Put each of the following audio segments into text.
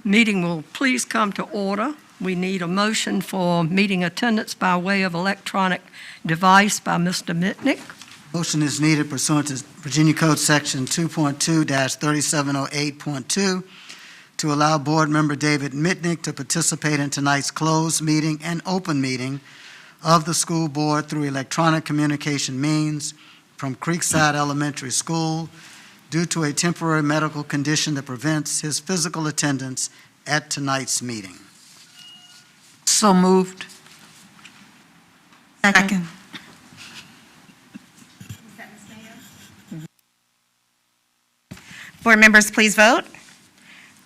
Meeting will please come to order. We need a motion for meeting attendance by way of electronic device by Mr. Mitnick. Motion is needed pursuant to Virginia Code Section 2.2-3708.2 to allow Board Member David Mitnick to participate in tonight's closed meeting and open meeting of the school board through electronic communication means from Creekside Elementary School due to a temporary medical condition that prevents his physical attendance at tonight's meeting. So moved. Second. Board members, please vote.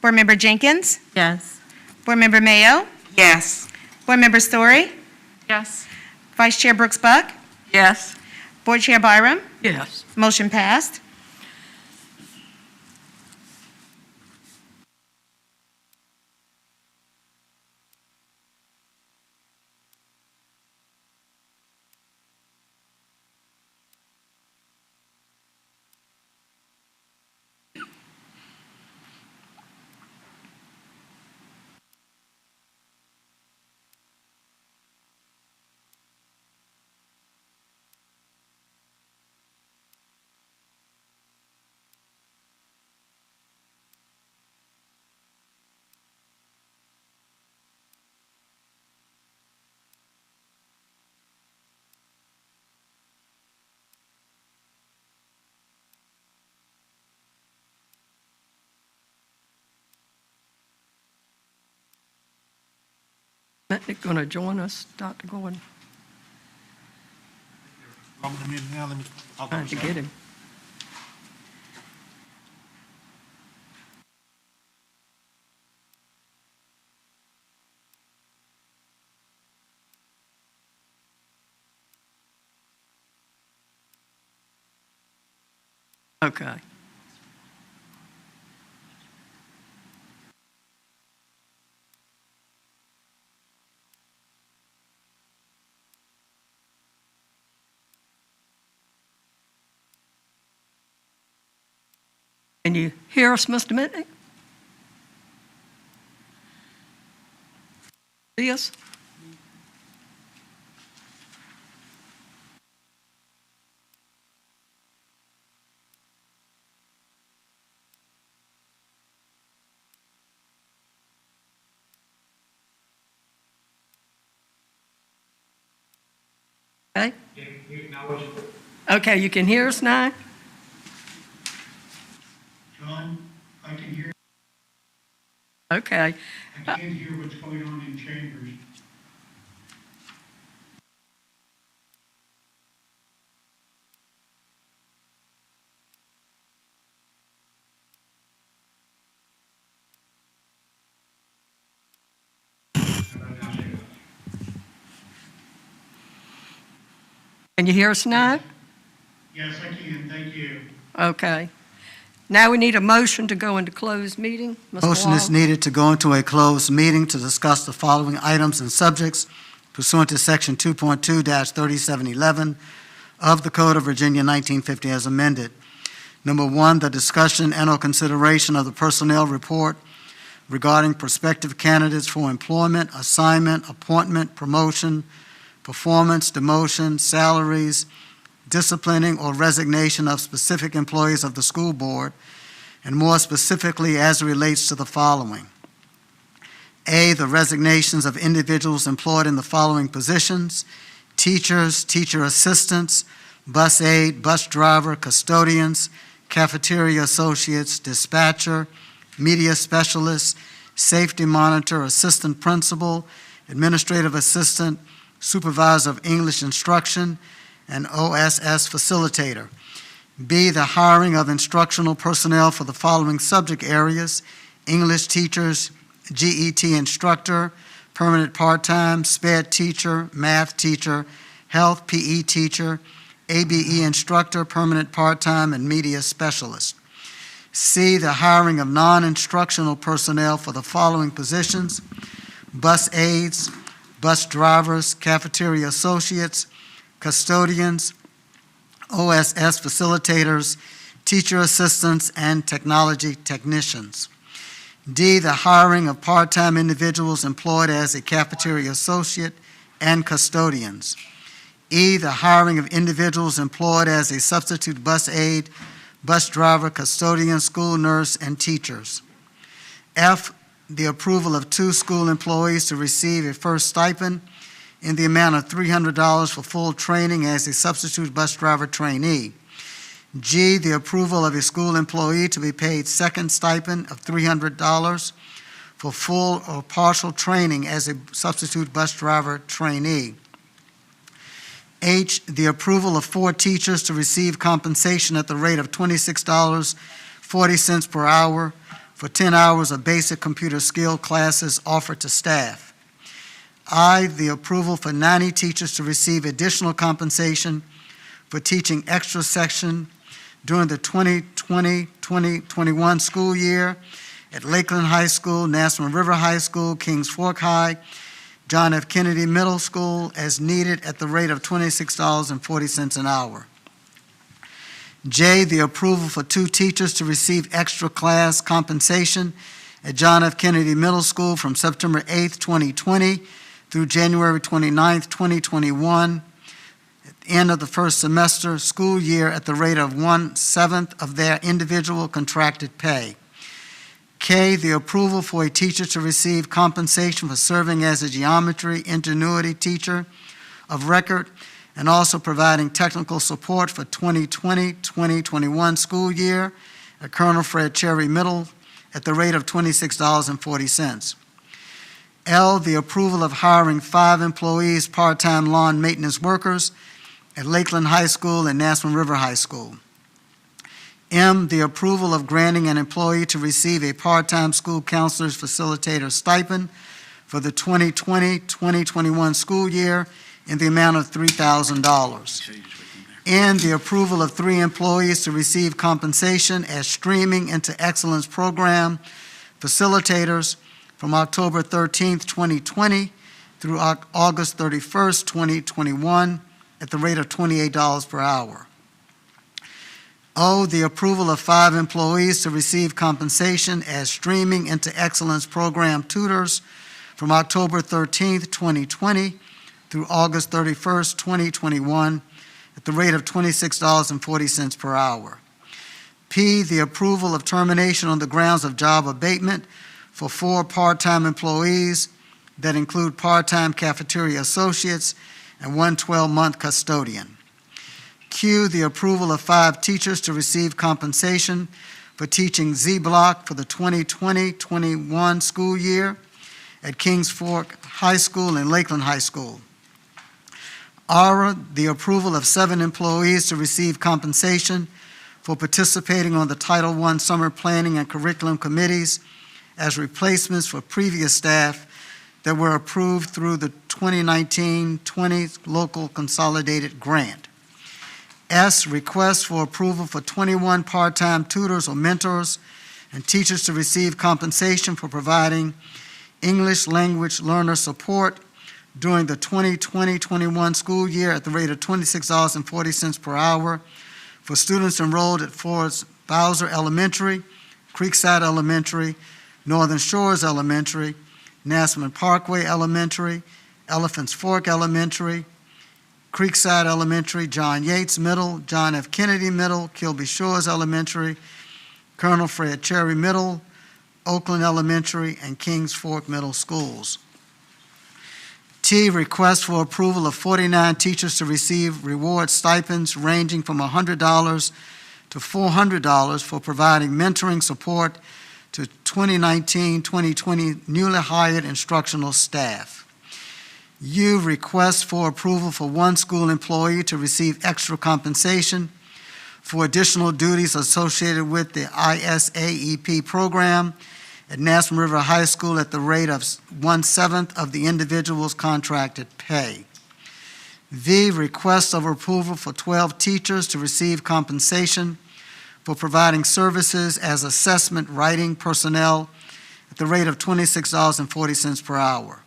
Board Member Jenkins? Yes. Board Member Mayo? Yes. Board Member Story? Yes. Vice Chair Brooks Buck? Yes. Board Chair Byram? Yes. Motion passed. Mitnick going to join us, Dr. Gordon? Trying to get him. Okay. Can you hear us, Mr. Mitnick? See us? Okay. Okay, you can hear us now? John, I can hear. Okay. I can't hear what's going on in chambers. Can you hear us now? Yes, I can, thank you. Okay. Now we need a motion to go into closed meeting. Mr. Motion is Wall? needed to go into a closed meeting to discuss the following items and subjects pursuant to Section 2.2-3711 of the Code of Virginia 1950 as amended. Number one, the discussion and/or consideration of the personnel report regarding prospective candidates for employment, assignment, appointment, promotion, performance, demotion, salaries, disciplining, or resignation of specific employees of the school board, and more specifically as it relates to the following. A, the resignations of individuals employed in the following positions: teachers, teacher assistants, bus aide, bus driver, custodians, cafeteria associates, dispatcher, media specialist, safety monitor, assistant principal, administrative assistant, supervisor of English instruction, and OSS facilitator. B, the hiring of instructional personnel for the following subject areas: English teachers, GET instructor, permanent part-time, SPED teacher, math teacher, health PE teacher, ABE instructor, permanent part-time, and media specialist. C, the hiring of non-instructional personnel for the following positions: bus aides, bus drivers, cafeteria associates, custodians, OSS facilitators, teacher assistants, and technology technicians. D, the hiring of part-time individuals employed as a cafeteria associate and custodians. E, the hiring of individuals employed as a substitute bus aide, bus driver, custodian, school nurse, and teachers. F, the approval of 2 school employees to receive a first stipend in the amount of $300 for full training as a substitute bus driver trainee. G, the approval of a school employee to be paid second stipend of $300 for full or partial training as a substitute bus driver trainee. H, the approval of 4 teachers to receive compensation at the rate of $26.40 per hour for 10 hours of basic computer skill classes offered to staff. I, the approval for 90 teachers to receive additional compensation for teaching extra section during the 2020-2021 school year at Lakeland High School, National River High School, Kings Fork High, John F. Kennedy Middle School as needed at the rate of $26.40 an hour. J, the approval for 2 teachers to receive extra class compensation at John F. Kennedy Middle School from September 8th, 2020 through January 29th, 2021, at the end of the first semester school year at the rate of 1/7 of their individual contracted pay. K, the approval for a teacher to receive compensation for serving as a geometry ingenuity teacher of record and also providing technical support for 2020-2021 school year at Colonel Fred Cherry Middle at the rate of $26.40. L, the approval of hiring 5 employees, part-time lawn maintenance workers at Lakeland High School and National River High School. M, the approval of granting an employee to receive a part-time school counselor's facilitator stipend for the 2020-2021 school year in the amount of $3,000. And the approval of 3 employees to receive compensation as Streaming into Excellence Program facilitators from October 13th, 2020 through August 31st, 2021 at the rate of $28 per hour. O, the approval of 5 employees to receive compensation as Streaming into Excellence Program tutors from October 13th, 2020 through August 31st, 2021 at the rate of $26.40 per hour. P, the approval of termination on the grounds of job abatement for 4 part-time employees that include part-time cafeteria associates and 1 12-month custodian. Q, the approval of 5 teachers to receive compensation for teaching Z Block for the 2020-21 school year at Kings Fork High School and Lakeland High School. R, the approval of 7 employees to receive compensation for participating on the Title I Summer Planning and Curriculum Committees as replacements for previous staff that were approved through the 2019-20 Local Consolidated Grant. S, request for approval for 21 part-time tutors or mentors and teachers to receive compensation for providing English language learner support during the 2020-21 school year at the rate of $26.40 per hour for students enrolled at Forrest Bowser Elementary, Creekside Elementary, Northern Shores Elementary, Nassau Parkway Elementary, Elephants Fork Elementary, Creekside Elementary, John Yates Middle, John F. Kennedy Middle, Kilby Shores Elementary, Colonel Fred Cherry Middle, Oakland Elementary, and Kings Fork Middle Schools. T, request for approval of 49 teachers to receive reward stipends ranging from $100 to $400 for providing mentoring support to 2019-2020 newly hired instructional staff. U, request for approval for 1 school employee to receive extra compensation for additional duties associated with the ISAEP program at Nassau River High School at the rate of 1/7 of the individual's contracted pay. V, request of approval for 12 teachers to receive compensation for providing services as assessment writing personnel at the rate of $26.40 per hour.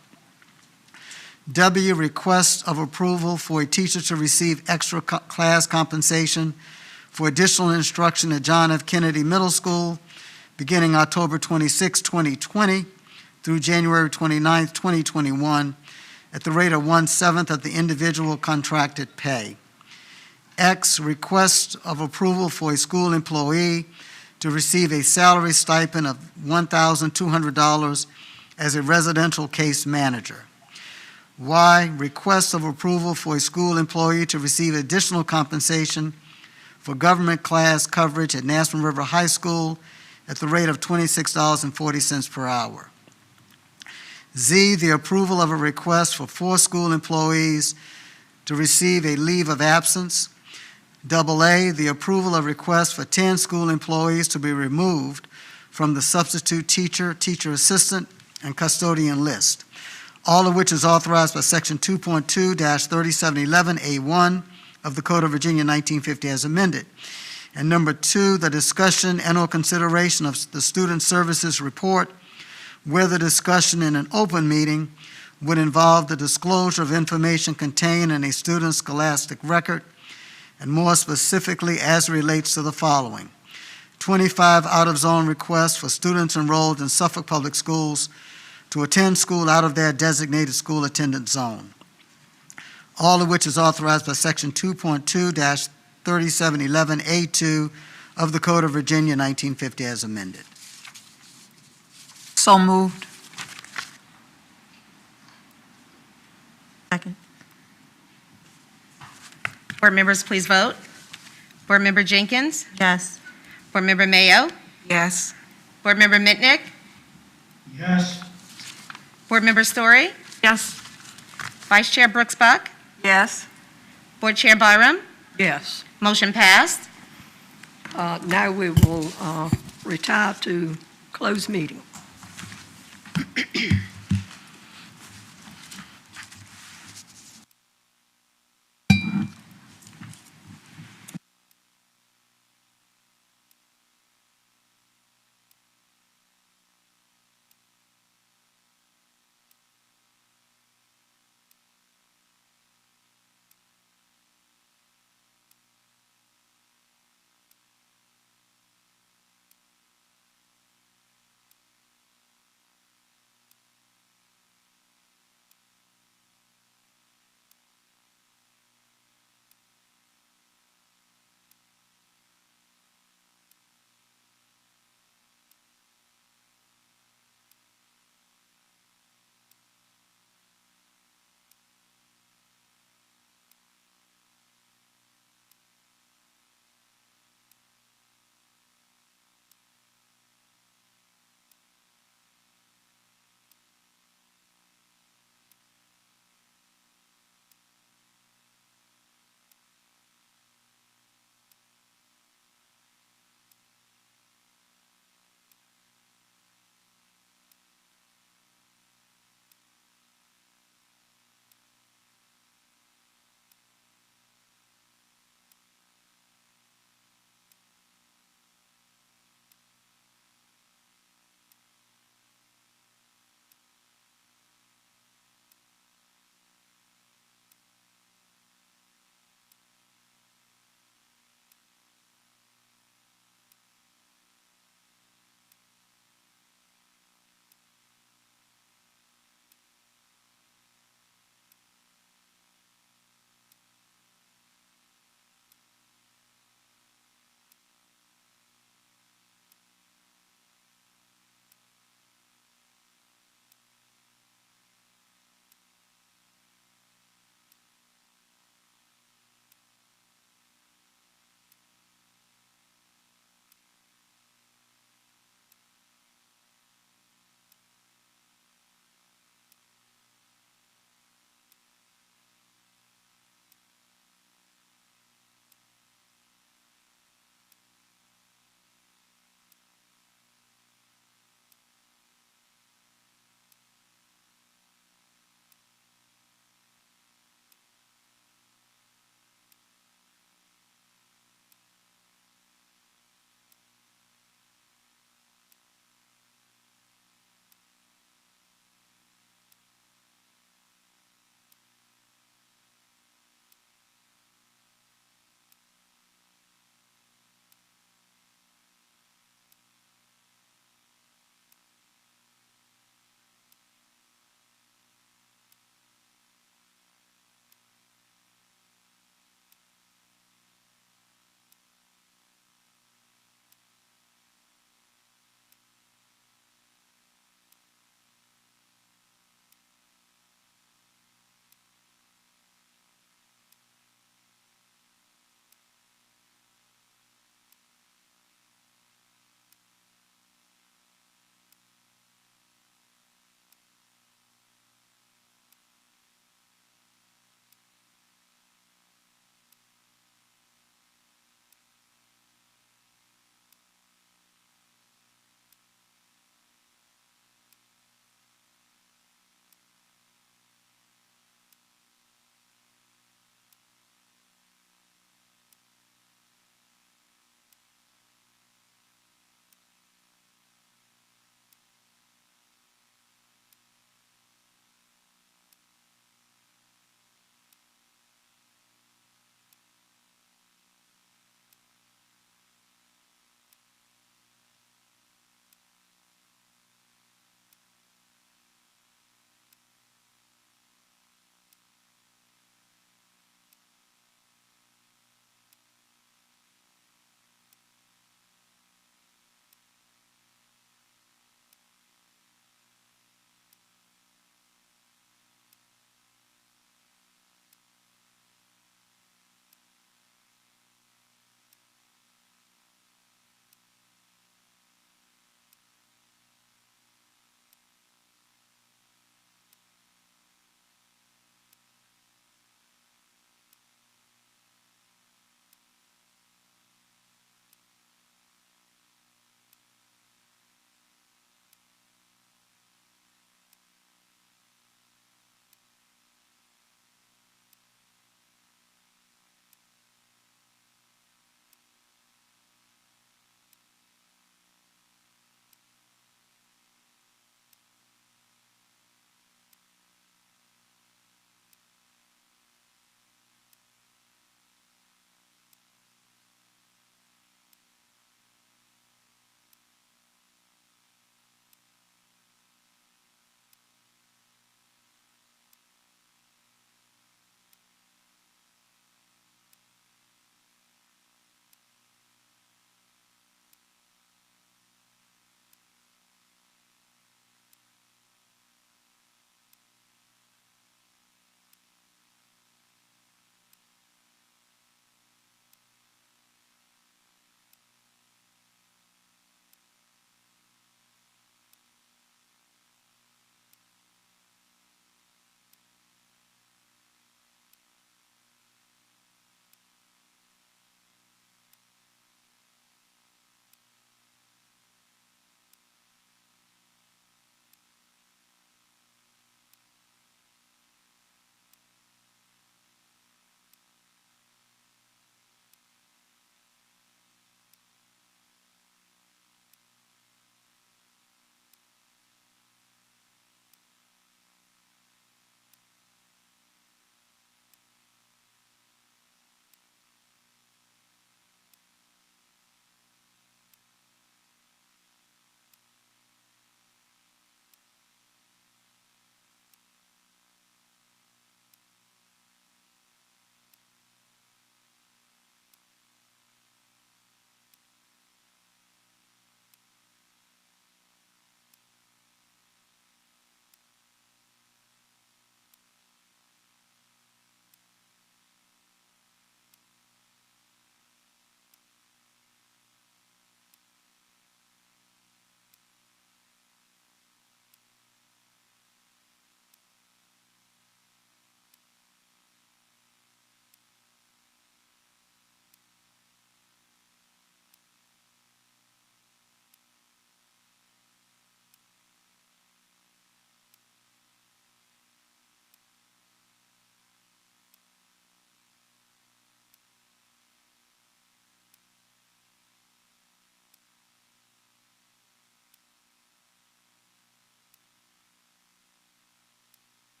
W, request of approval for a teacher to receive extra class compensation for additional instruction at John F. Kennedy Middle School beginning October 26, 2020 through January 29, 2021, at the rate of 1/7 of the individual contracted pay. X, request of approval for a school employee to receive a salary stipend of $1,200 as a residential case manager. Y, request of approval for a school employee to receive additional compensation for government class coverage at National River High School at the rate of $26.40 per hour. Z, the approval of a request for 4 school employees to receive a leave of absence. AA, the approval of requests for 10 school employees to be removed from the substitute teacher, teacher assistant, and custodian list, all of which is authorized by Section 2.2-3711A1 of the Code of Virginia 1950 as amended. And number 2, the discussion and/or consideration of the Student Services Report, where the discussion in an open meeting would involve the disclosure of information contained in a student's scholastic record, and more specifically as relates to the following: 25 out-of-zone requests for students enrolled in Suffolk Public Schools to attend school out of their designated school attendance zone, all of which is authorized by Section 2.2-3711A2 of the Code of Virginia 1950 as amended. So moved. Second. Board members, please vote. Board Member Jenkins? Yes. Board Member Mayo? Yes. Board Member Mitnick? Yes. Board Member Story? Yes. Vice Chair Brooks Buck? Yes. Board Chair Byram? Yes. Motion passed. Now we will retire to closed meeting.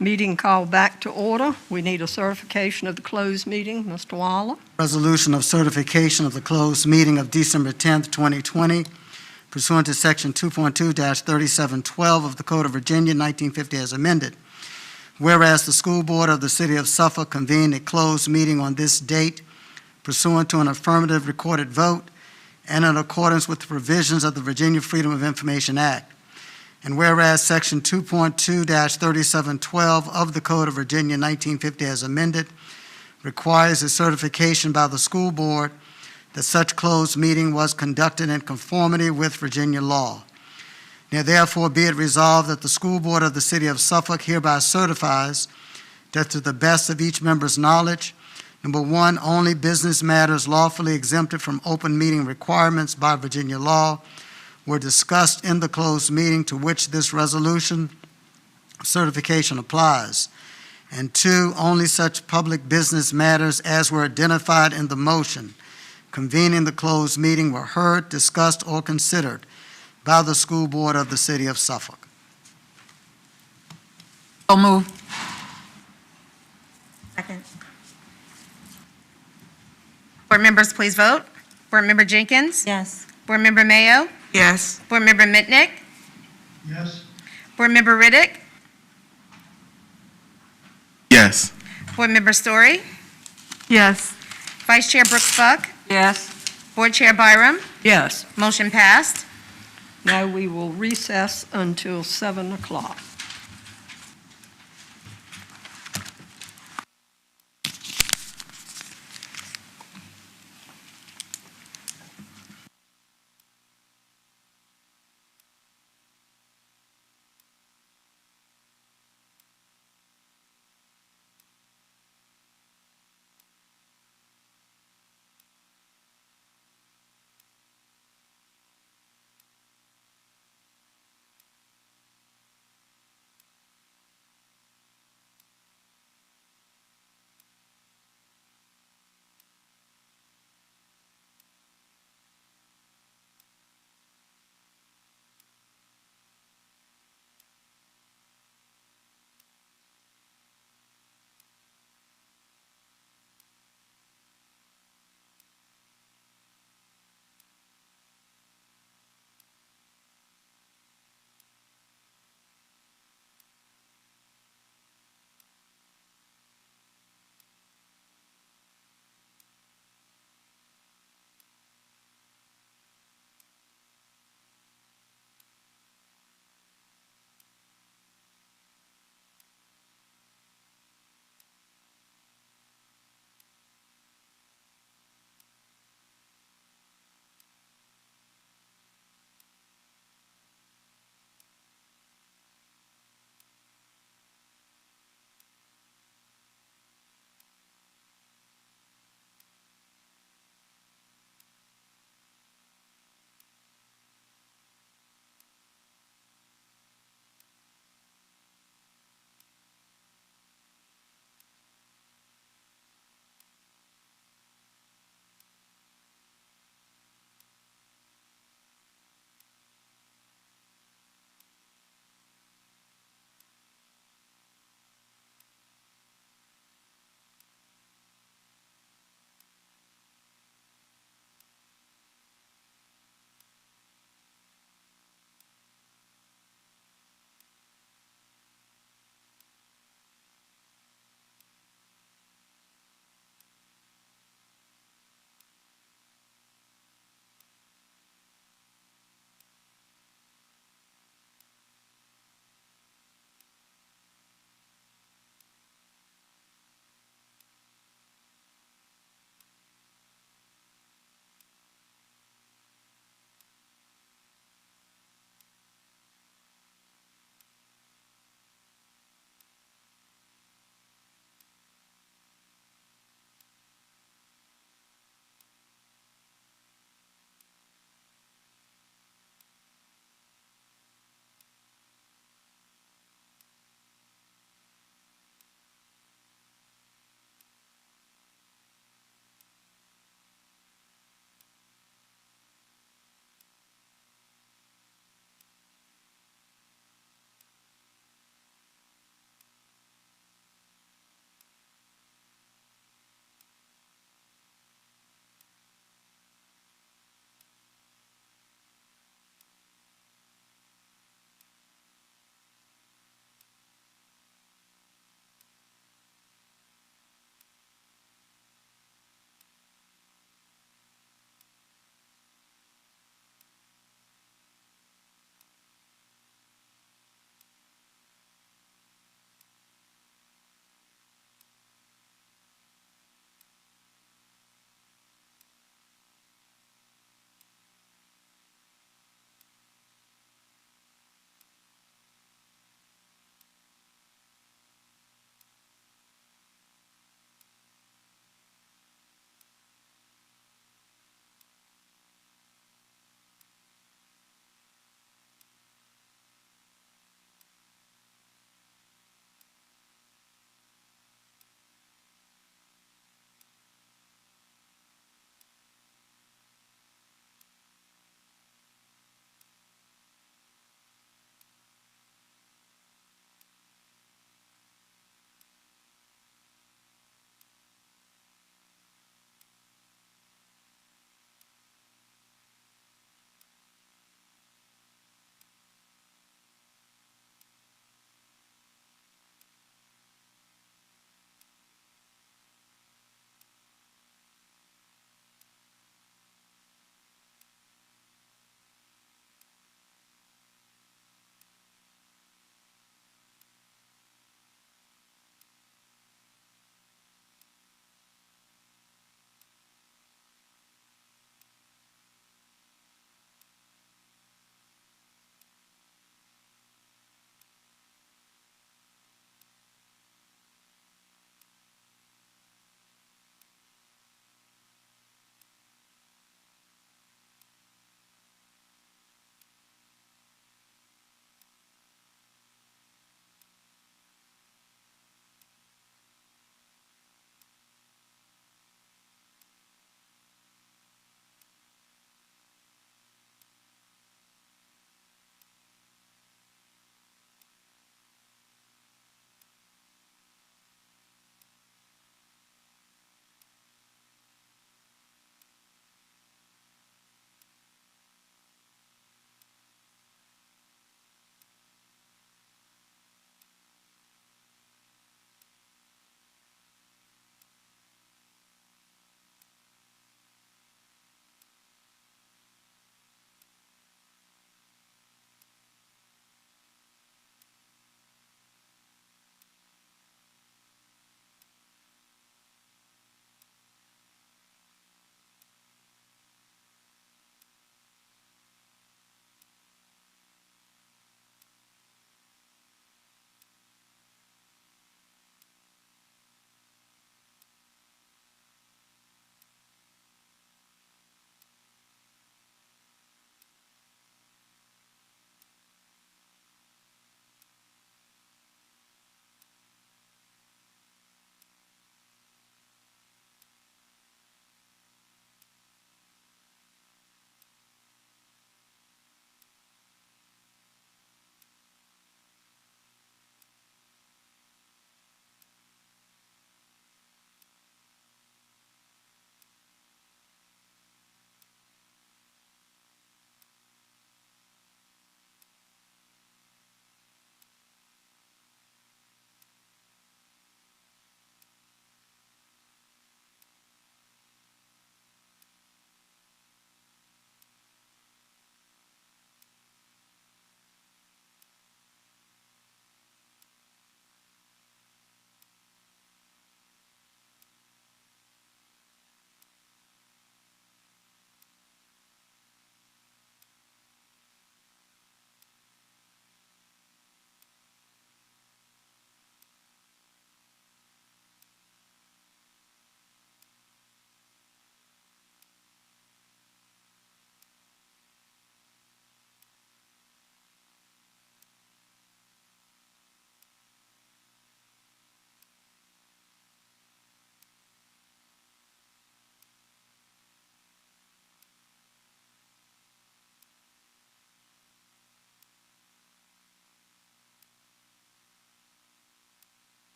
Meeting called back to order. We need a certification of the closed meeting. Mr. Waller? Resolution of certification of the closed meeting of December 10th, 2020 pursuant to Section 2.2-3712 of the Code of Virginia, 1950 as amended. Whereas the School Board of the City of Suffolk convened a closed meeting on this date pursuant to an affirmative recorded vote and in accordance with the provisions of the Virginia Freedom of Information Act. And whereas Section 2.2-3712 of the Code of Virginia, 1950 as amended, requires a certification by the school board that such closed meeting was conducted in conformity with Virginia law. Now therefore be it resolved that the School Board of the City of Suffolk hereby certifies that to the best of each member's knowledge, number one, only business matters lawfully exempted from open meeting requirements by Virginia law were discussed in the closed meeting to which this resolution certification applies. And two, only such public business matters as were identified in the motion convening the closed meeting were heard, discussed, or considered by the School Board of the City of Suffolk. So moved. Second. Board members, please vote. Board Member Jenkins? Yes. Board Member Mayo? Yes. Board Member Mitnick? Yes. Board Member Riddick? Yes. Board Member Story? Yes. Vice Chair Brooks Buck? Yes. Board Chair Byram? Yes. Motion passed. Now we will recess until 7 o'clock.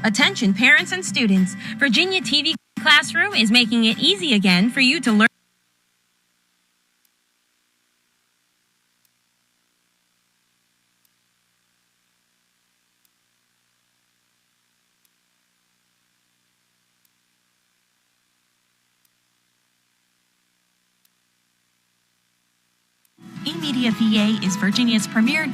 Attention parents and students, Virginia TV Classroom is making it easy again for you to learn. eMedia VA is Virginia's premier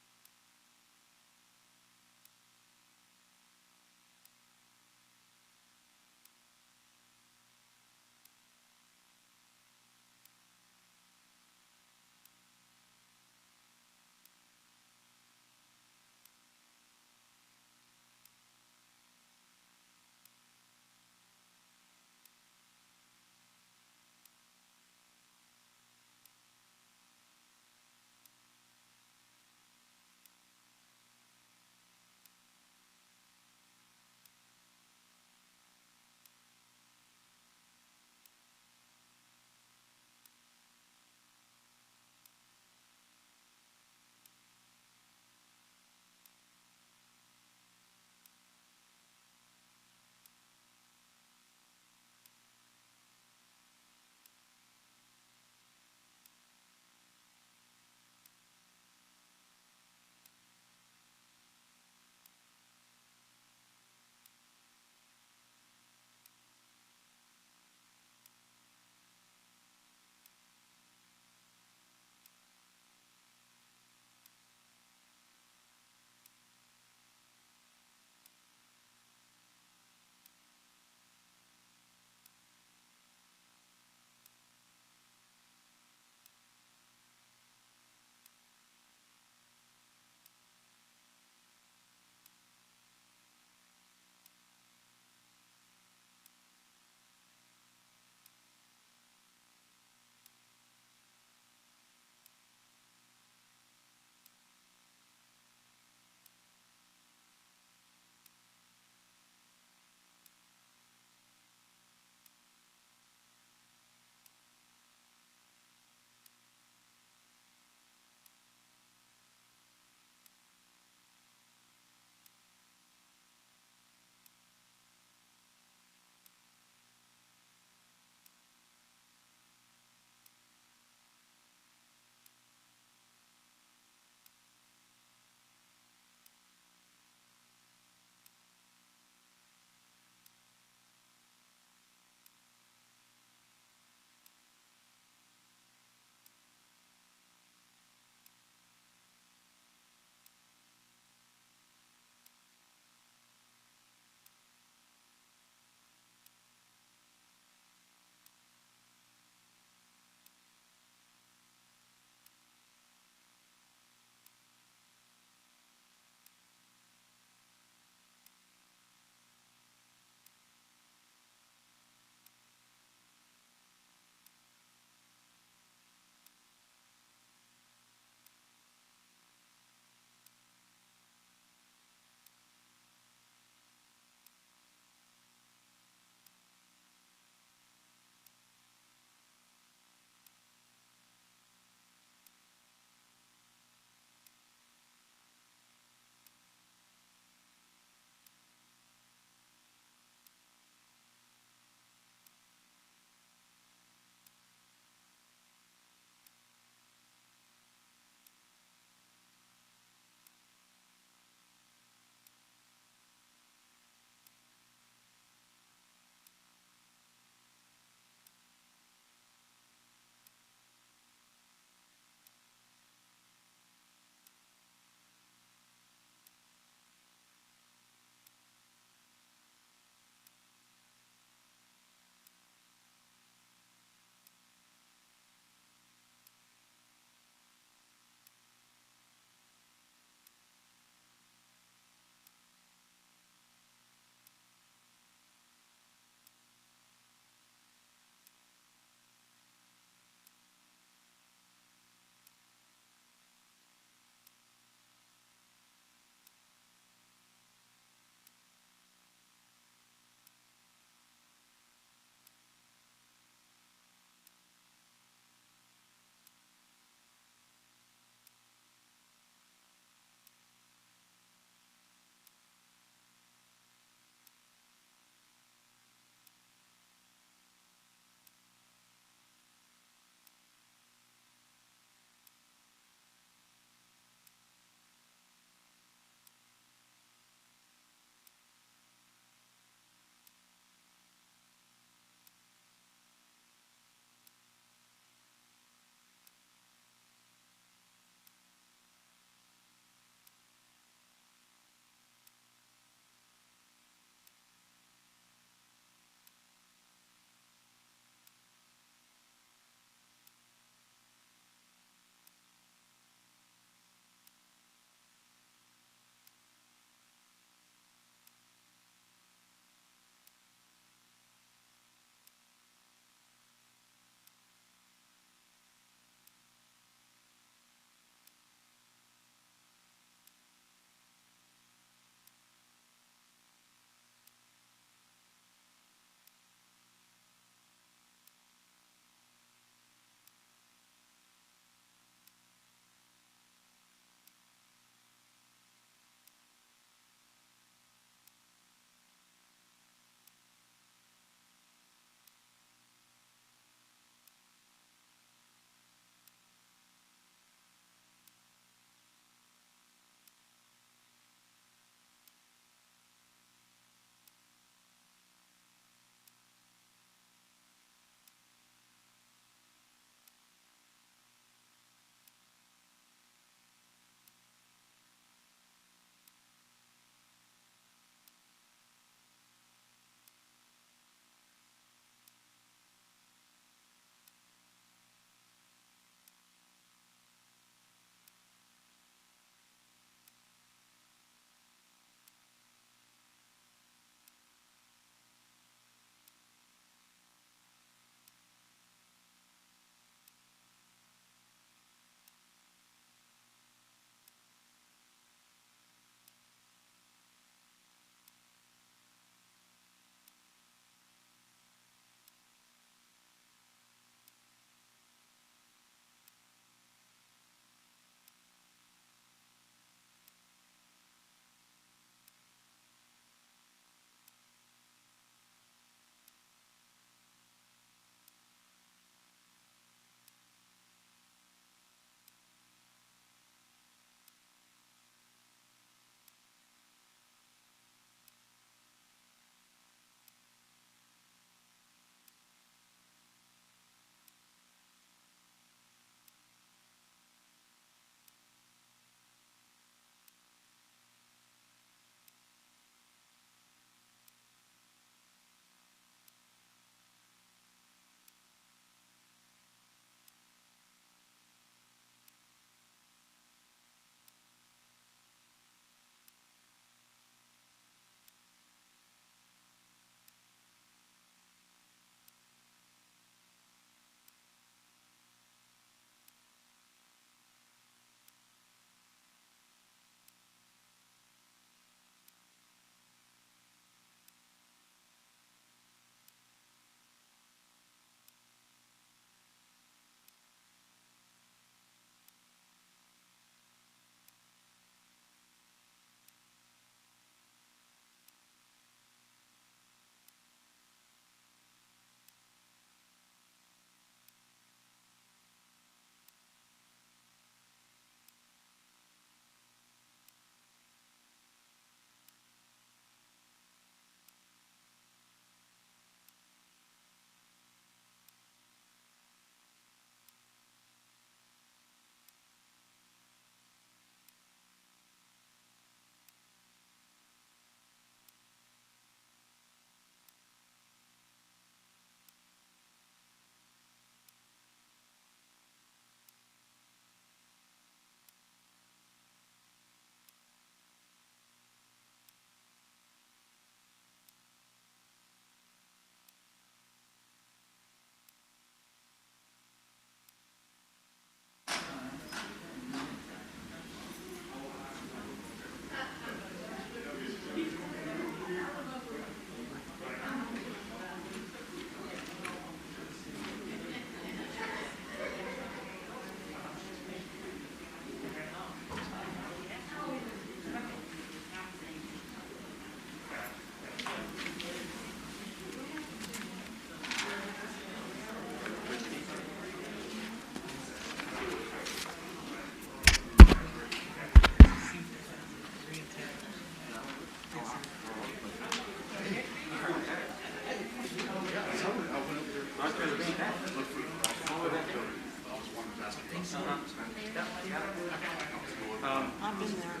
I've been there.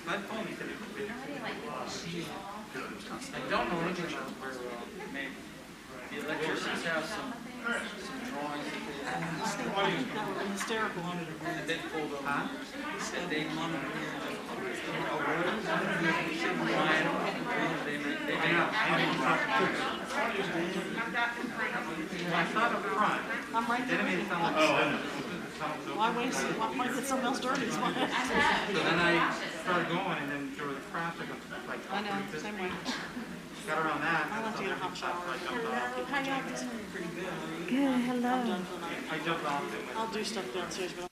I don't know anything about where the electricians have some drawings that That was hysterical. they pulled over. That they I thought up front. I'm right there. Then it made it sound like Why waste it? Why get something else dirty? So then I started going, and then there was traffic of like. I know, same way. Got around that. I went to get a hot shower. I jumped off. How y'all doing? Good, hello. I'm done for the night. I jumped off and went. I'll do stuff downstairs, but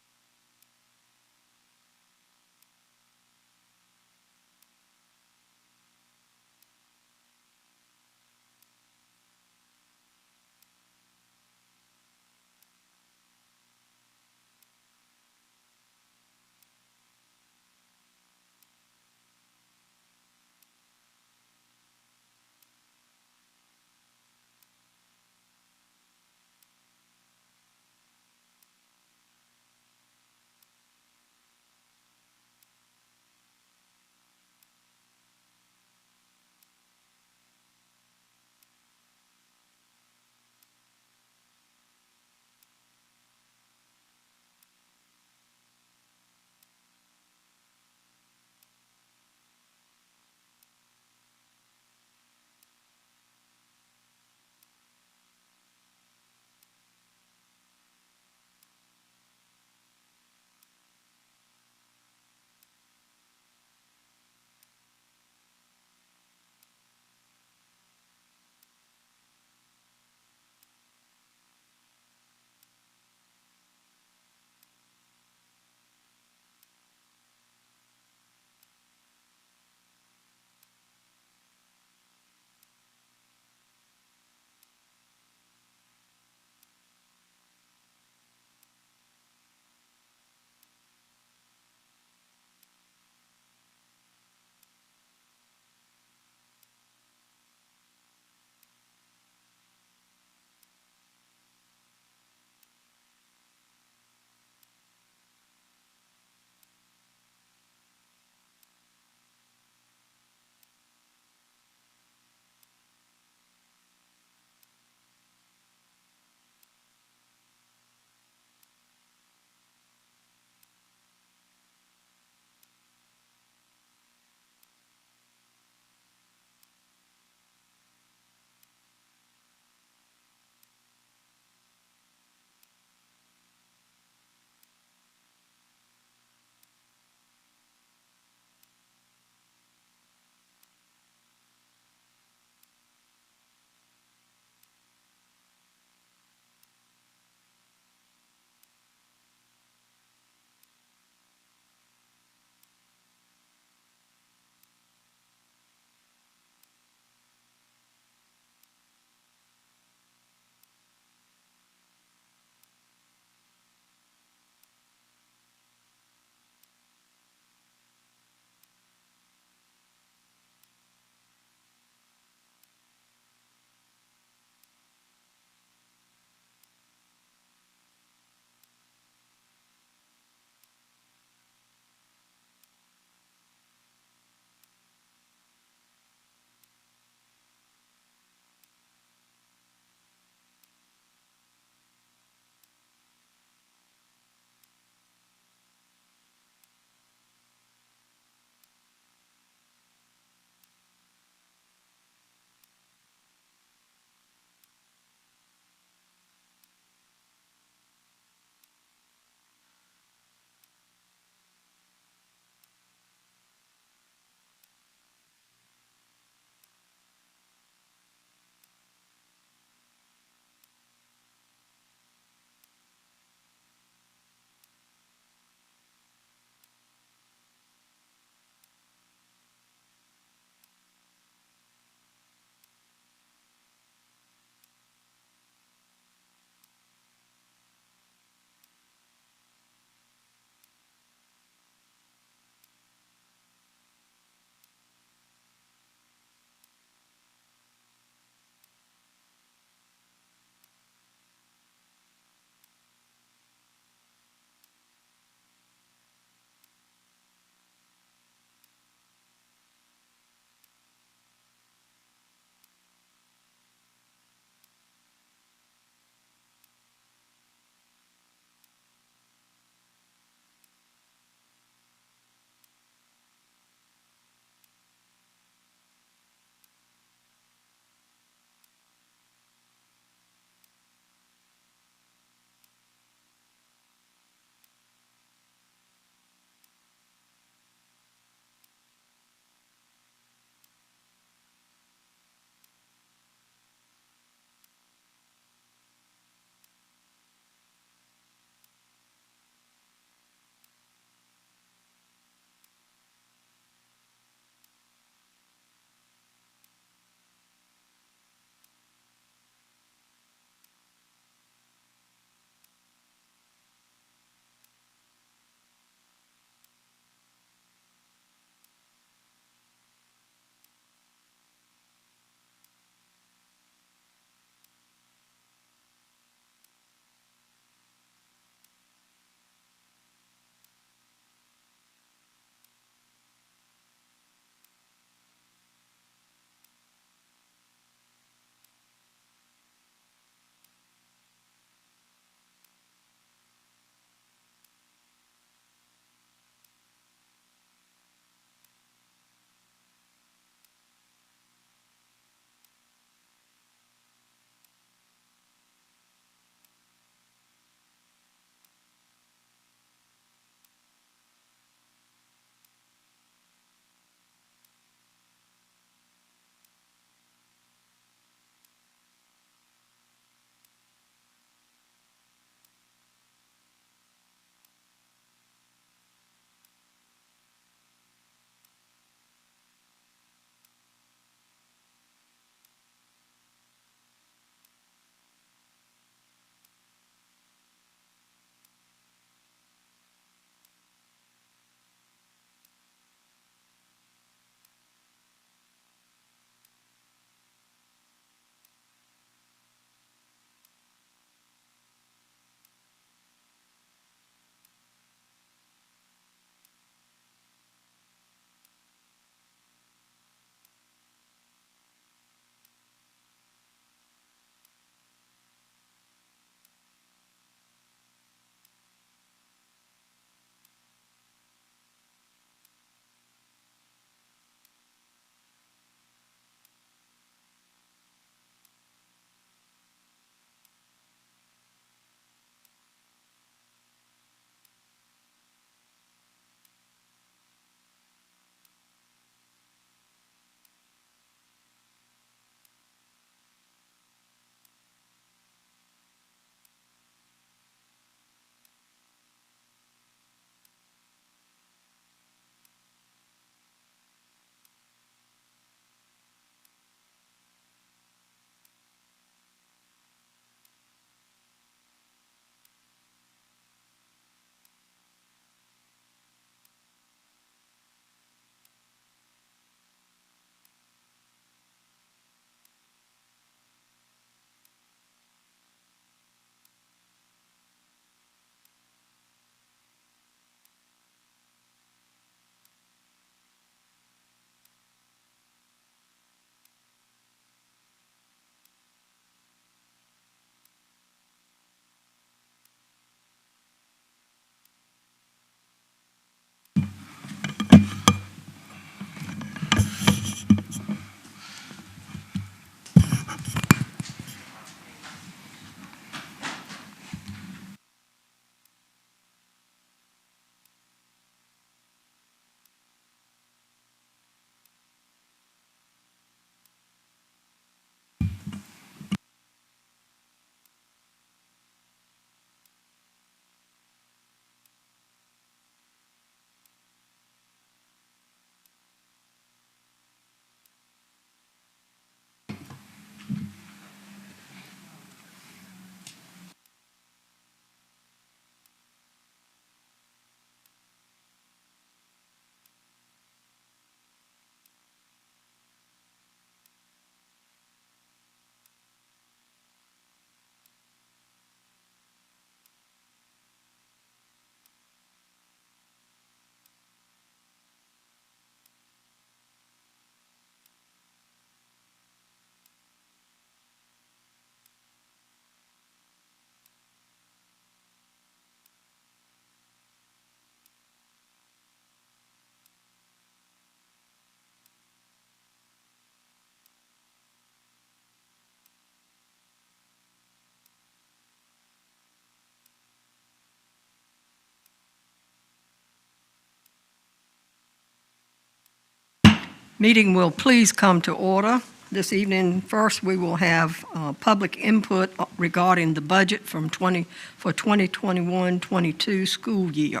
Meeting will please come to order. This evening, first, we will have public input regarding the budget for 2021-22 school year.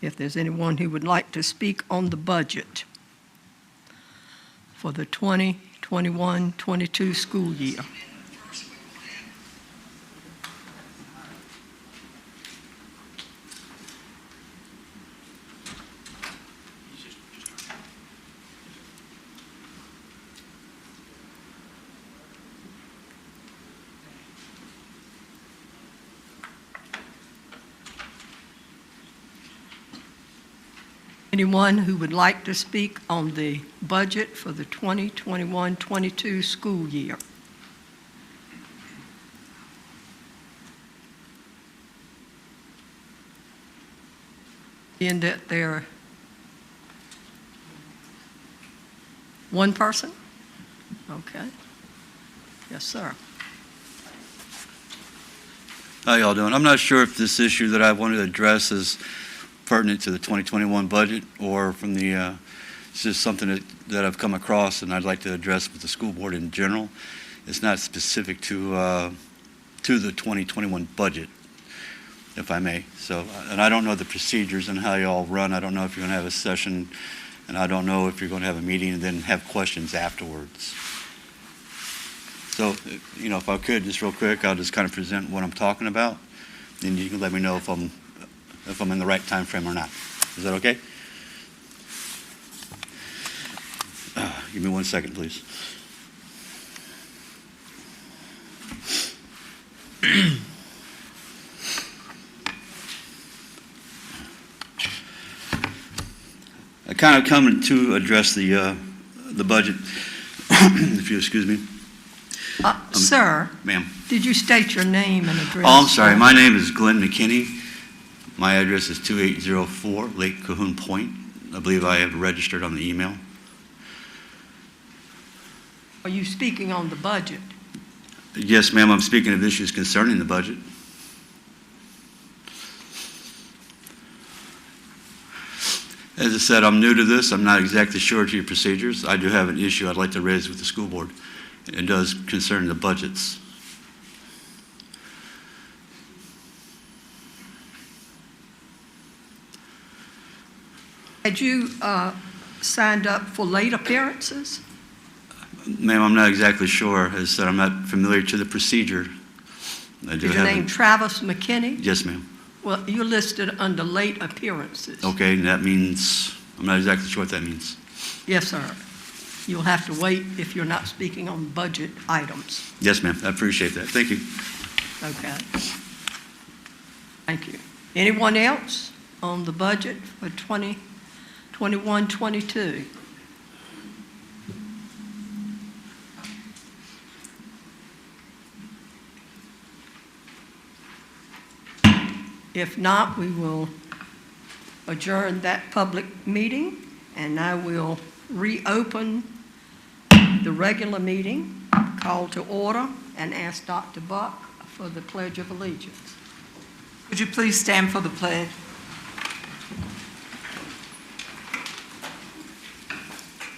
If there's anyone who would like to speak on the budget for the 2021-22 school year. Anyone who would like to speak on the budget for the 2021-22 school year? In that there, one person? Okay. Yes, sir. How y'all doing? I'm not sure if this issue that I wanted to address is pertinent to the 2021 budget or from the, it's just something that I've come across and I'd like to address with the school board in general. It's not specific to the 2021 budget, if I may. So, and I don't know the procedures and how y'all run. I don't know if you're going to have a session, and I don't know if you're going to have a meeting and then have questions afterwards. So, you know, if I could, just real quick, I'll just kind of present what I'm talking about, and you can let me know if I'm in the right time frame or not. Is that okay? Give me 1 second, please. I kind of come to address the budget, if you excuse me. Sir, Ma'am. did you state your name and address? Oh, I'm sorry. My name is Glenn McKinney. My address is 2804 Lake Cahoon Point. I believe I have registered on the email. Are you speaking on the budget? Yes, ma'am. I'm speaking of issues concerning the budget. As I said, I'm new to this. I'm not exactly sure to your procedures. I do have an issue I'd like to raise with the school board. It does concern the budgets. Had you signed up for late appearances? Ma'am, I'm not exactly sure. As I said, I'm not familiar to the procedure. Is your name Travis McKinney? Yes, ma'am. Well, you're listed under late appearances. Okay, that means, I'm not exactly sure what that means. Yes, sir. You'll have to wait if you're not speaking on budget items. Yes, ma'am. I appreciate that. Thank you. Okay. Thank you. Anyone else on the budget for 2021-22? If not, we will adjourn that public meeting, and I will reopen the regular meeting, call to order, and ask Dr. Buck for the Pledge of Allegiance. Would you please stand for the pledge?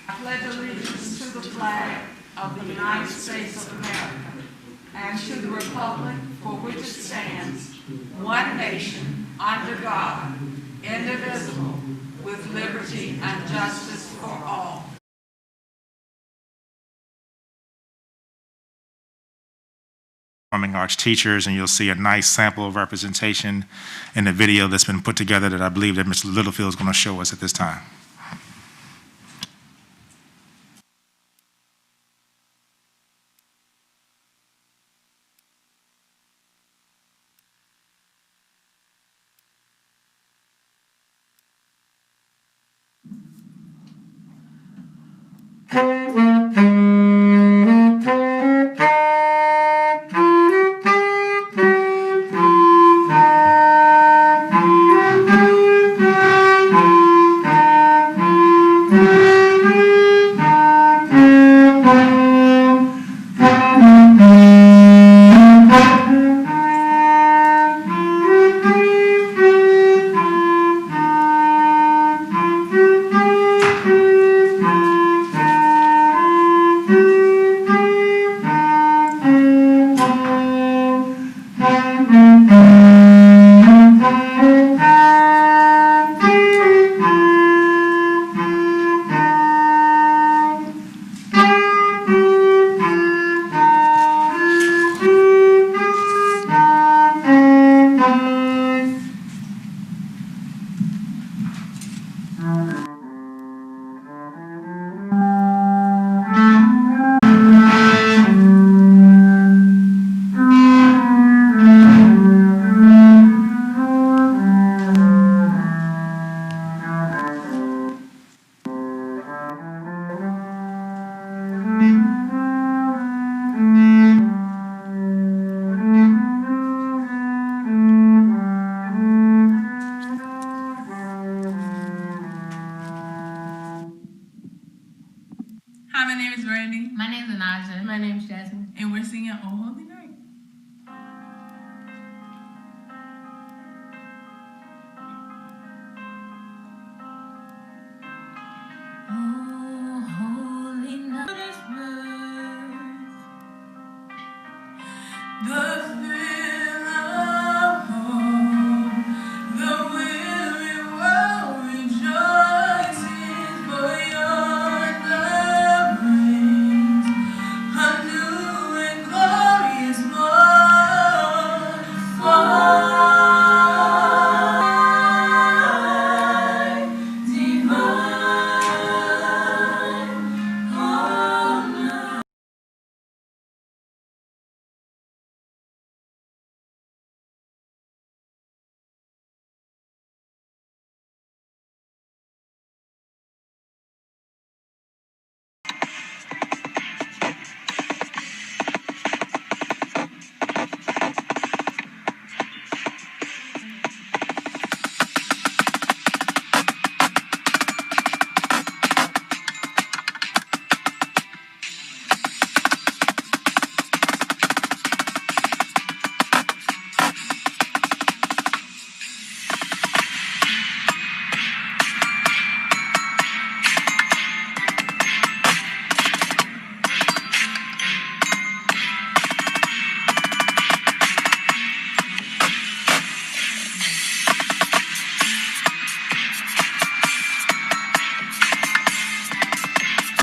I pledge allegiance to the flag of the United States of America and to the republic for which it stands, one nation, under God, indivisible, with liberty and justice for all. Performing arts teachers, and you'll see a nice sample of representation in the video that's been put together that I believe that Mr. Littlefield is going to show us at this time.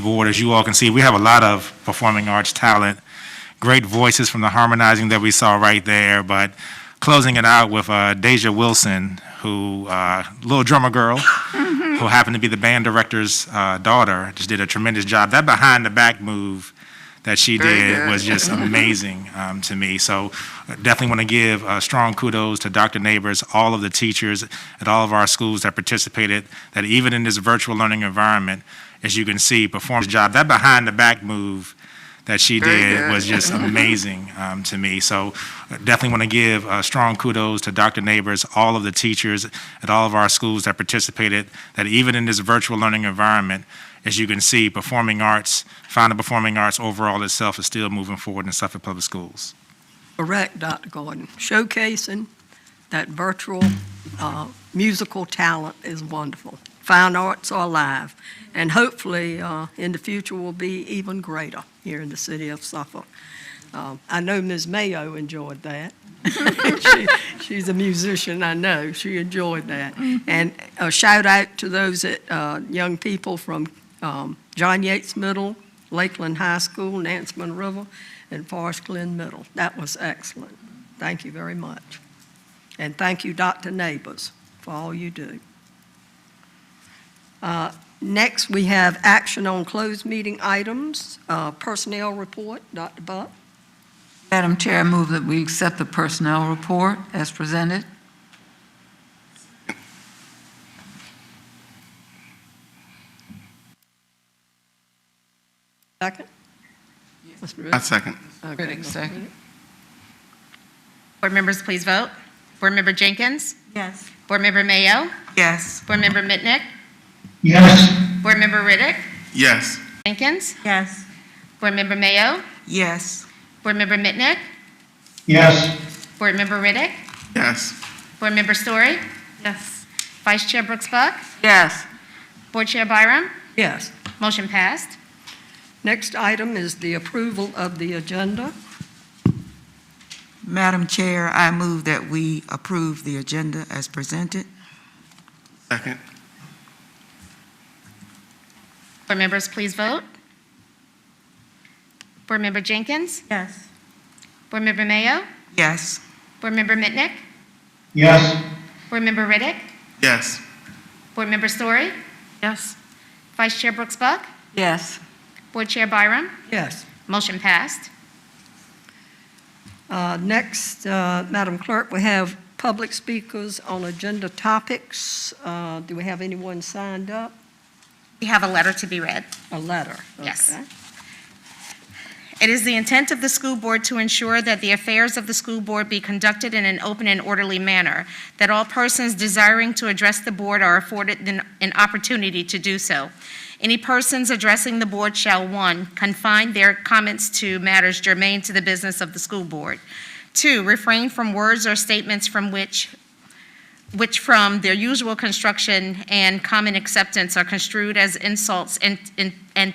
Board, as you all can see, we have a lot of performing arts talent, great voices from the harmonizing that we saw right there, but closing it out with Deja Wilson, who, little drummer girl, who happened to be the band director's daughter, just did a tremendous job. That behind-the-back move that she did was just amazing to me. So definitely want to give strong kudos to Dr. Neighbors, all of the teachers at all of our schools that participated, that even in this virtual learning environment, as you can see, performed a job. That behind-the-back move that she did was just amazing to me. So definitely want to give strong kudos to Dr. Neighbors, all of the teachers at all of our schools that participated, that even in this virtual learning environment, as you can see, performing arts, fine performing arts overall itself is still moving forward in Suffolk Public Schools. Correct, Dr. Gordon. Showcasing that virtual musical talent is wonderful. Fine arts are alive, and hopefully in the future will be even greater here in the city of Suffolk. I know Ms. Mayo enjoyed that. She's a musician, I know. She enjoyed that. And a shout out to those young people from John Yates Middle, Lakeland High School, Nansemond River, and Forest Glen Middle. That was excellent. Thank you very much. And thank you, Dr. Neighbors, for all you do. Next, we have action on closed meeting items, personnel report. Dr. Buck. Madam Chair, I move that we accept the personnel report as presented. Second? I second. Okay, Riddick, second. Board members, please vote. Board Member Jenkins? Yes. Board Member Mayo? Yes. Board Member Mitnick? Yes. Board Member Riddick? Yes. Jenkins? Yes. Board Member Mayo? Yes. Board Member Mitnick? Yes. Board Member Riddick? Yes. Board Member Story? Yes. Vice Chair Brooks Buck? Yes. Board Chair Byram? Yes. Motion passed. Next item is the approval of the agenda. Madam Chair, I move that we approve the agenda as presented. Second. Board members, please vote. Board Member Jenkins? Yes. Board Member Mayo? Yes. Board Member Mitnick? Yes. Board Member Riddick? Yes. Board Member Story? Yes. Vice Chair Brooks Buck? Yes. Board Chair Byram? Yes. Motion passed. Next, Madam Clerk, we have public speakers on agenda topics. Do we have anyone signed up? We have a letter to be read. A letter. Yes. Okay. It is the intent of the school board to ensure that the affairs of the school board be conducted in an open and orderly manner, that all persons desiring to address the board are afforded an opportunity to do so. Any persons addressing the board shall, 1, confine their comments to matters germane to the business of the school board. 2, refrain from words or statements from which from their usual construction and common acceptance are construed as insults and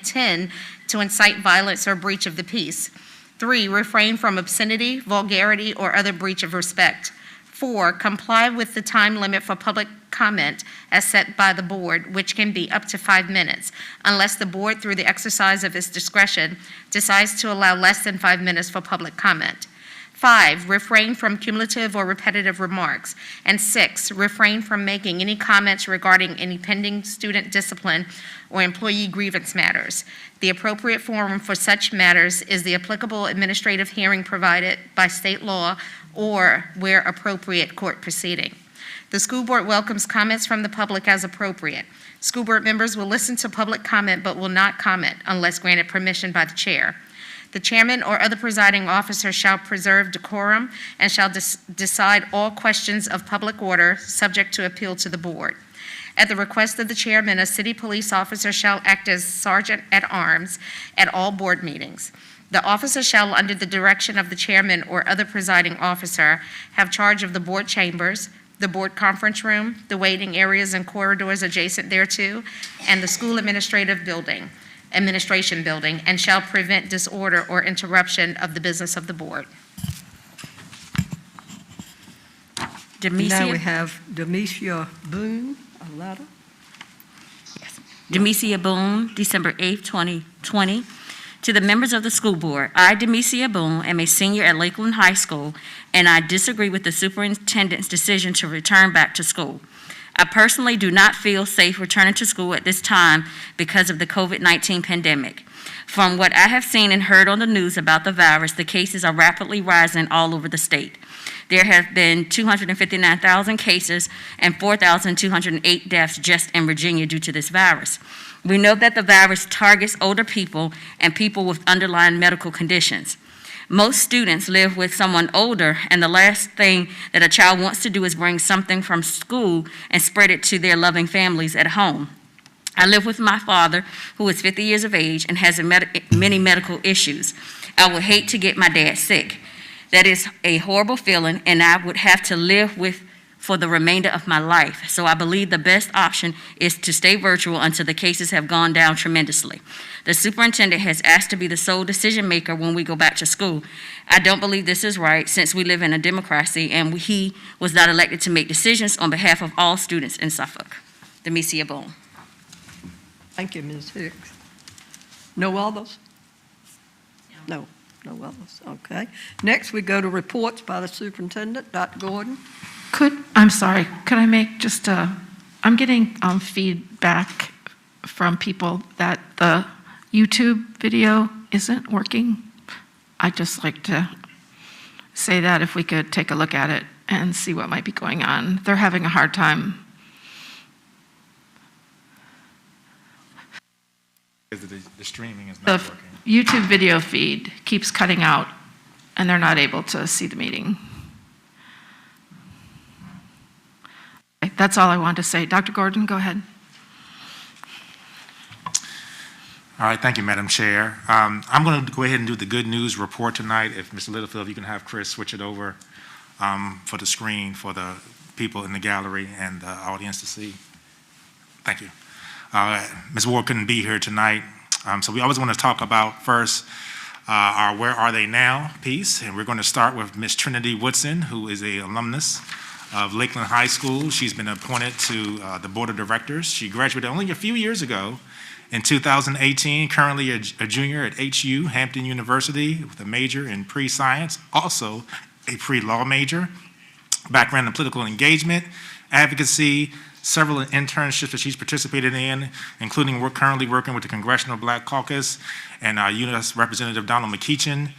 tend to incite violence or breach of the peace. 3, refrain from obscenity, vulgarity, or other breach of respect. 4, comply with the time limit for public comment as set by the board, which can be up to 5 minutes, unless the board, through the exercise of its discretion, decides to allow less than 5 minutes for public comment. 5, refrain from cumulative or repetitive remarks. And 6, refrain from making any comments regarding any pending student discipline or employee grievance matters. The appropriate forum for such matters is the applicable administrative hearing provided by state law or, where appropriate, court proceeding. The school board welcomes comments from the public as appropriate. School board members will listen to public comment but will not comment unless granted permission by the chair. The chairman or other presiding officer shall preserve decorum and shall decide all questions of public order subject to appeal to the board. At the request of the chairman, a city police officer shall act as sergeant at arms at all board meetings. The officer shall, under the direction of the chairman or other presiding officer, have charge of the board chambers, the board conference room, the waiting areas and corridors adjacent thereto, and the school administration building, and shall prevent disorder or interruption of the business of the board. Now we have Demesia Boone, a letter. Demesia Boone, December 8th, 2020. To the members of the school board, I, Demesia Boone, am a senior at Lakeland High School, and I disagree with the superintendent's decision to return back to school. I personally do not feel safe returning to school at this time because of the COVID-19 pandemic. From what I have seen and heard on the news about the virus, the cases are rapidly rising all over the state. There have been 259,000 cases and 4,208 deaths just in Virginia due to this virus. We know that the virus targets older people and people with underlying medical conditions. Most students live with someone older, and the last thing that a child wants to do is bring something from school and spread it to their loving families at home. I live with my father, who is 50 years of age and has many medical issues. I would hate to get my dad sick. That is a horrible feeling, and I would have to live with for the remainder of my life. So I believe the best option is to stay virtual until the cases have gone down tremendously. The superintendent has asked to be the sole decision maker when we go back to school. I don't believe this is right, since we live in a democracy and he was not elected to make decisions on behalf of all students in Suffolk. Demesia Boone. Thank you, Ms. Hicks. No others? No others, okay. Next, we go to reports by the superintendent. Dr. Gordon? I'm sorry, could I make just I'm getting feedback from people that the YouTube video isn't working. I'd just like to say that if we could take a look at it and see what might be going on. They're having a hard time. The streaming is The not working. YouTube video feed keeps cutting out, and they're not able to see the meeting. Okay, that's all I wanted to say. Dr. Gordon, go ahead. All right, thank you, Madam Chair. I'm going to go ahead and do the good news report tonight. If Mr. Littlefield, you can have Chris switch it over for the screen for the people in the gallery and the audience to see. Thank you. Ms. Ward couldn't be here tonight, so we always want to talk about first our Where Are They Now piece, and we're going to start with Ms. Trinity Woodson, who is an alumnus of Lakeland High School. She's been appointed to the Board of Directors. She graduated only a few years ago in 2018, currently a junior at HU, Hampton University, with a major in pre-science, also a pre-law major, background in political engagement, advocacy, several internships that she's participated in, including currently working with the Congressional Black Caucus and U.S. Representative Donald McEachin.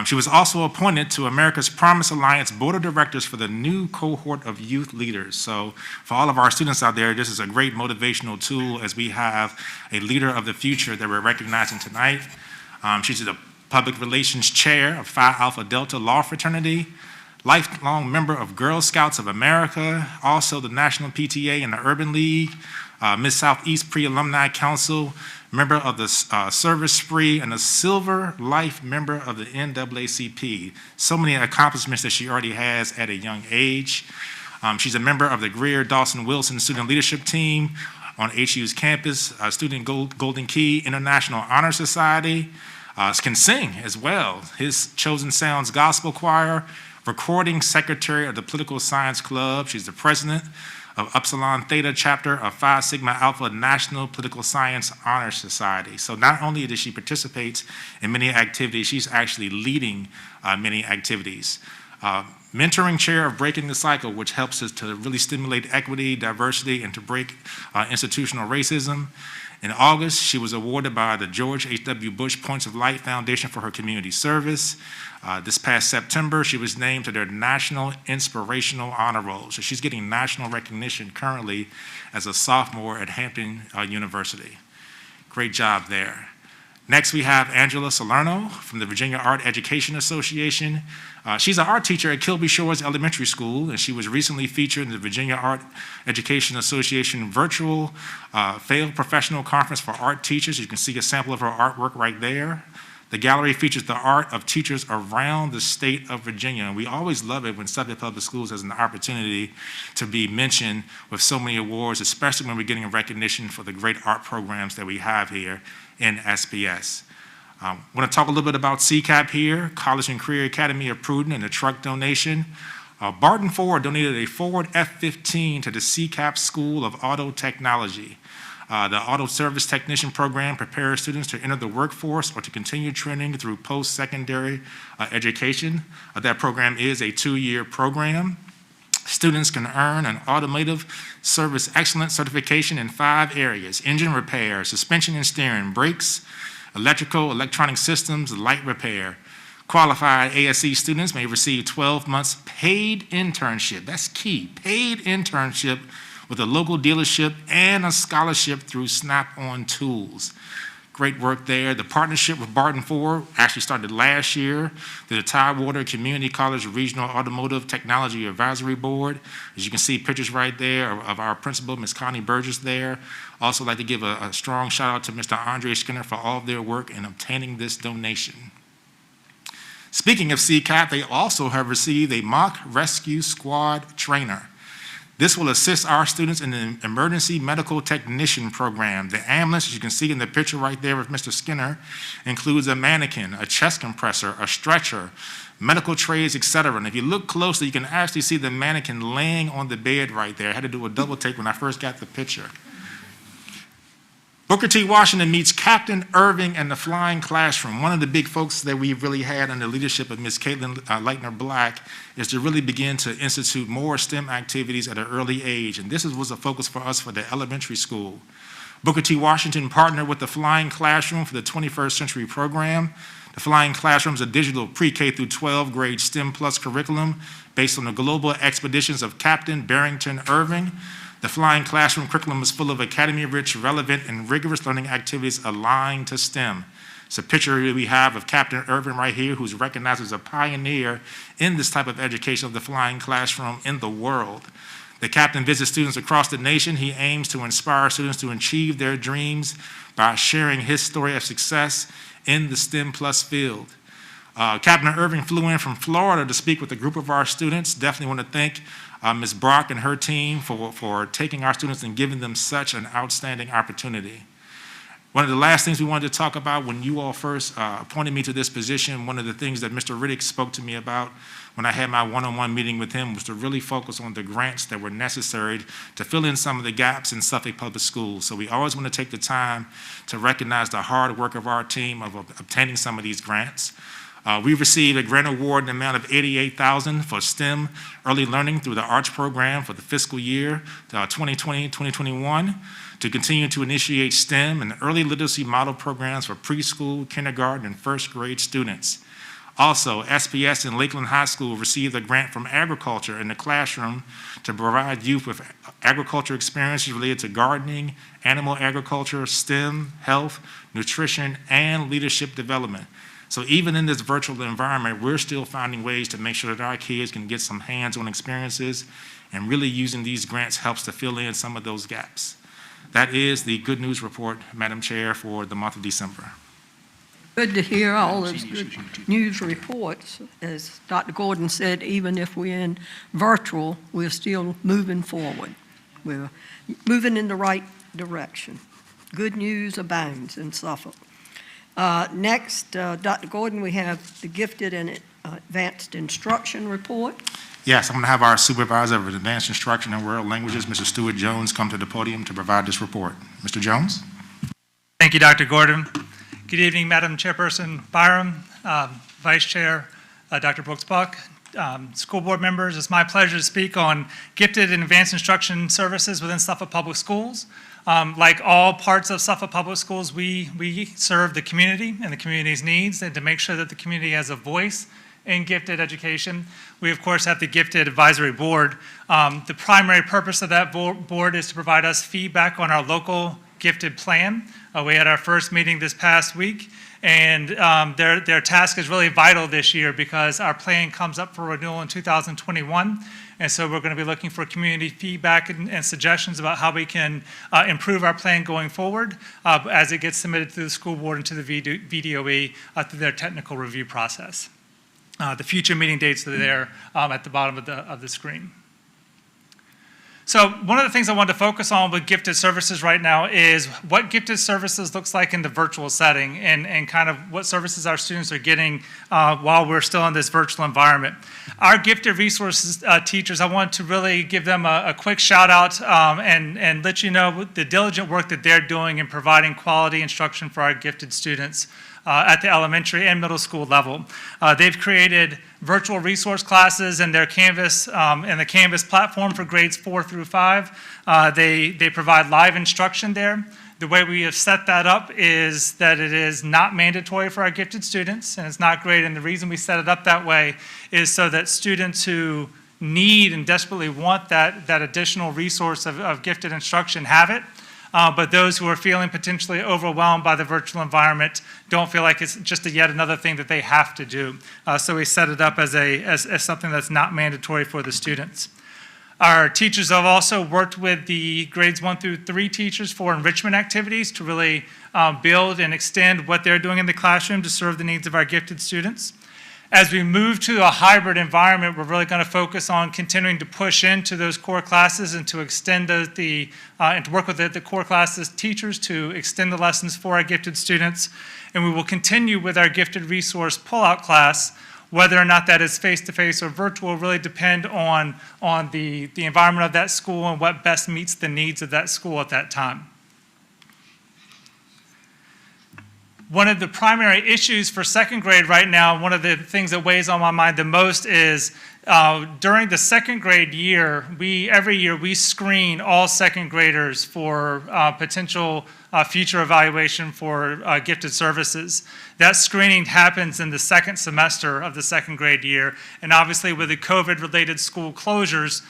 She was also appointed to America's Promise Alliance Board of Directors for the new cohort of youth leaders. So for all of our students out there, this is a great motivational tool as we have a leader of the future that we're recognizing tonight. She's the Public Relations Chair of Phi Alpha Delta Law Fraternity, lifelong member of Girl Scouts of America, also the National PTA and the Urban League, Miss Southeast Pre-Alumni Council, member of the Service Spree, and a Silver Life member of the NAACP. So many accomplishments that she already has at a young age. She's a member of the Greer Dawson Wilson Student Leadership Team on HU's campus, Student Golden Key International Honor Society, can sing as well. His Chosen Sounds Gospel Choir, recording secretary of the Political Science Club. She's the president of Upsilon Theta chapter of Phi Sigma Alpha National Political Science Honor Society. So not only does she participate in many activities, she's actually leading many activities. Mentoring chair of Breaking the Cycle, which helps us to really stimulate equity, diversity, and to break institutional racism. In August, she was awarded by the George H.W. Bush Points of Light Foundation for her community service. This past September, she was named to their National Inspirational Honor Roll. So she's getting national recognition currently as a sophomore at Hampton University. Great job there. Next, we have Angela Salerno from the Virginia Art Education Association. She's an art teacher at Kilby Shores Elementary School, and she was recently featured in the Virginia Art Education Association virtual Failed Professional Conference for Art Teachers. You can see a sample of her artwork right there. The gallery features the art of teachers around the state of Virginia, and we always love it when Suffolk Public Schools has an opportunity to be mentioned with so many awards, especially when we're getting recognition for the great art programs that we have here in SPS. I want to talk a little bit about CCAP here, College and Career Academy of Pruden, and the truck donation. Barton Ford donated a Ford F-15 to the CCAP School of Auto Technology. The Auto Service Technician Program prepares students to enter the workforce or to continue training through post-secondary education. That program is a 2-year program. Students can earn an Automotive Service Excellence certification in 5 areas: engine repair, suspension and steering, brakes, electrical, electronic systems, light repair. Qualified ASE students may receive 12 months paid internship. That's key, paid internship with a local dealership and a scholarship through Snap-on Tools. Great work there. The partnership with Barton Ford actually started last year through the Tidewater Community College Regional Automotive Technology Advisory Board. As you can see, pictures right there of our principal, Ms. Connie Burgess there. Also like to give a strong shout out to Mr. Andre Skinner for all of their work in obtaining this donation. Speaking of CCAP, they also have received a mock rescue squad trainer. This will assist our students in the emergency medical technician program. The ambulance, as you can see in the picture right there with Mr. Skinner, includes a mannequin, a chest compressor, a stretcher, medical trays, etc. And if you look closely, you can actually see the mannequin laying on the bed right there. I had to do a double take when I first got the picture. Booker T. Washington meets Captain Irving and the Flying Classroom. One of the big folks that we've really had under the leadership of Ms. Caitlin Leitner Black is to really begin to institute more STEM activities at an early age. And this was a focus for us for the elementary school. Booker T. Washington partnered with the Flying Classroom for the 21st Century Program. The Flying Classroom is a digital pre-K through 12 grade STEM plus curriculum based on the global expeditions of Captain Barrington Irving. The Flying Classroom curriculum is full of academy-rich, relevant, and rigorous learning activities aligned to STEM. It's a picture we have of Captain Irving right here, who's recognized as a pioneer in this type of education of the Flying Classroom in the world. The captain visits students across the nation. He aims to inspire students to achieve their dreams by sharing his story of success in the STEM plus field. Captain Irving flew in from Florida to speak with a group of our students. Definitely want to thank Ms. Brock and her team for taking our students and giving them such an outstanding opportunity. One of the last things we wanted to talk about when you all first appointed me to this position, one of the things that Mr. Riddick spoke to me about when I had my one-on-one meeting with him was to really focus on the grants that were necessary to fill in some of the gaps in Suffolk Public Schools. So we always want to take the time to recognize the hard work of our team of obtaining some of these grants. We received a grant award in the amount of $88,000 for STEM early learning through the ARCH program for the fiscal year 2020-2021 to continue to initiate STEM and early literacy model programs for preschool, kindergarten, and first grade students. Also, SPS and Lakeland High School received a grant from agriculture in the classroom to provide youth with agriculture experiences related to gardening, animal agriculture, STEM, health, nutrition, and leadership development. So even in this virtual environment, we're still finding ways to make sure that our kids can get some hands-on experiences, and really using these grants helps to fill in some of those gaps. That is the good news report, Madam Chair, for the month of December. Good to hear all those good news reports. As Dr. Gordon said, even if we're in virtual, we're still moving forward. We're moving in the right direction. Good news abounds in Suffolk. Next, Dr. Gordon, we have the gifted and advanced instruction report. Yes, I'm going to have our Supervisor of Advanced Instruction and World Languages, Mr. Stuart Jones, come to the podium to provide this report. Mr. Jones? Thank you, Dr. Gordon. Good evening, Madam Chairperson Byram, Vice Chair Dr. Brooks-Buck, school board members. It's my pleasure to speak on gifted and advanced instruction services within Suffolk Public Schools. Like all parts of Suffolk Public Schools, we serve the community and the community's needs, and to make sure that the community has a voice in gifted education. We, of course, have the Gifted Advisory Board. The primary purpose of that board is to provide us feedback on our local gifted plan. We had our first meeting this past week, and their task is really vital this year because our plan comes up for renewal in 2021. And so we're going to be looking for community feedback and suggestions about how we can improve our plan going forward as it gets submitted to the school board and to the VDOE through their technical review process. The future meeting dates are there at the bottom of the screen. So one of the things I wanted to focus on with gifted services right now is what gifted services looks like in the virtual setting and kind of what services our students are getting while we're still in this virtual environment. Our gifted resources teachers, I want to really give them a quick shout out and let you know the diligent work that they're doing in providing quality instruction for our gifted students at the elementary and middle school level. They've created virtual resource classes in their Canvas and the Canvas platform for grades 4 through 5. They provide live instruction there. The way we have set that up is that it is not mandatory for our gifted students, and it's not great. And the reason we set it up that way is so that students who need and desperately want that additional resource of gifted instruction have it. But those who are feeling potentially overwhelmed by the virtual environment don't feel like it's just yet another thing that they have to do. So we set it up as something that's not mandatory for the students. Our teachers have also worked with the grades 1 through 3 teachers for enrichment activities to really build and extend what they're doing in the classroom to serve the needs of our gifted students. As we move to a hybrid environment, we're really going to focus on continuing to push into those core classes and to extend and to work with the core classes teachers to extend the lessons for our gifted students. And we will continue with our gifted resource pullout class. Whether or not that is face-to-face or virtual will really depend on the environment of that school and what best meets the needs of that school at that time. One of the primary issues for second grade right now, one of the things that weighs on my mind the most is during the second grade year, every year we screen all second graders for potential future evaluation for gifted services. That screening happens in the second semester of the second grade year, and obviously with the COVID-related school closures,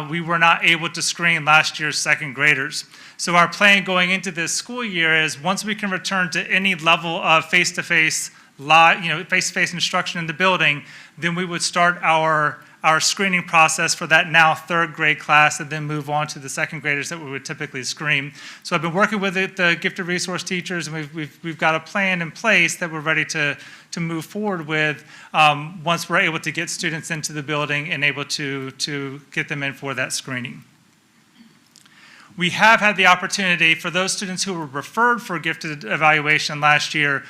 we were not able to screen last year's second graders. So our plan going into this school year is once we can return to any level of face-to-face instruction in the building, then we would start our screening process for that now third grade class and then move on to the second graders that we would typically screen. So I've been working with the gifted resource teachers, and we've got a plan in place that we're ready to move forward with once we're able to get students into the building and able to get them in for that screening. We have had the opportunity for those students who were referred for gifted evaluation last year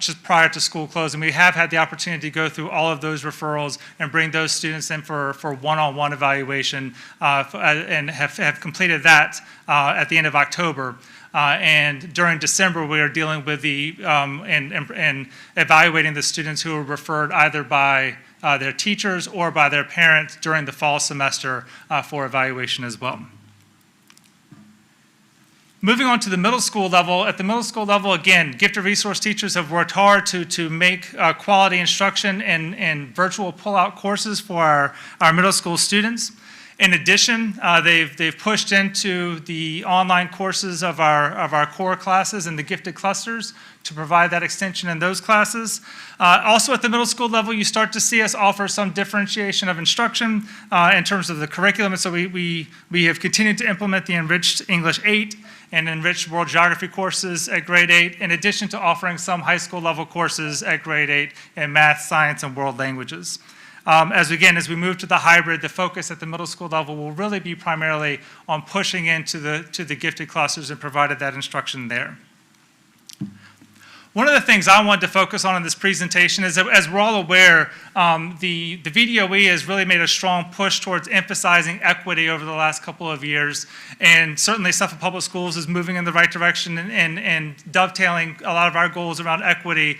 just prior to school closing, we have had the opportunity to go through all of those referrals and bring those students in for one-on-one evaluation and have completed that at the end of October. And during December, we are dealing with and evaluating the students who were referred either by their teachers or by their parents during the fall semester for evaluation as well. Moving on to the middle school level, at the middle school level, again, gifted resource teachers have worked hard to make quality instruction and virtual pull-out courses for our middle school students. In addition, they've pushed into the online courses of our core classes and the gifted clusters to provide that extension in those classes. Also at the middle school level, you start to see us offer some differentiation of instruction in terms of the curriculum. And so we have continued to implement the Enriched English 8 and Enriched World Geography courses at grade 8, in addition to offering some high school level courses at grade 8 in math, science, and world languages. As we move to the hybrid, the focus at the middle school level will really be primarily on pushing into the gifted clusters and provided that instruction there. One of the things I wanted to focus on in this presentation is that, as we're all aware, the VDOE has really made a strong push towards emphasizing equity over the last couple of years, and certainly Suffolk Public Schools is moving in the right direction and dovetailing a lot of our goals around equity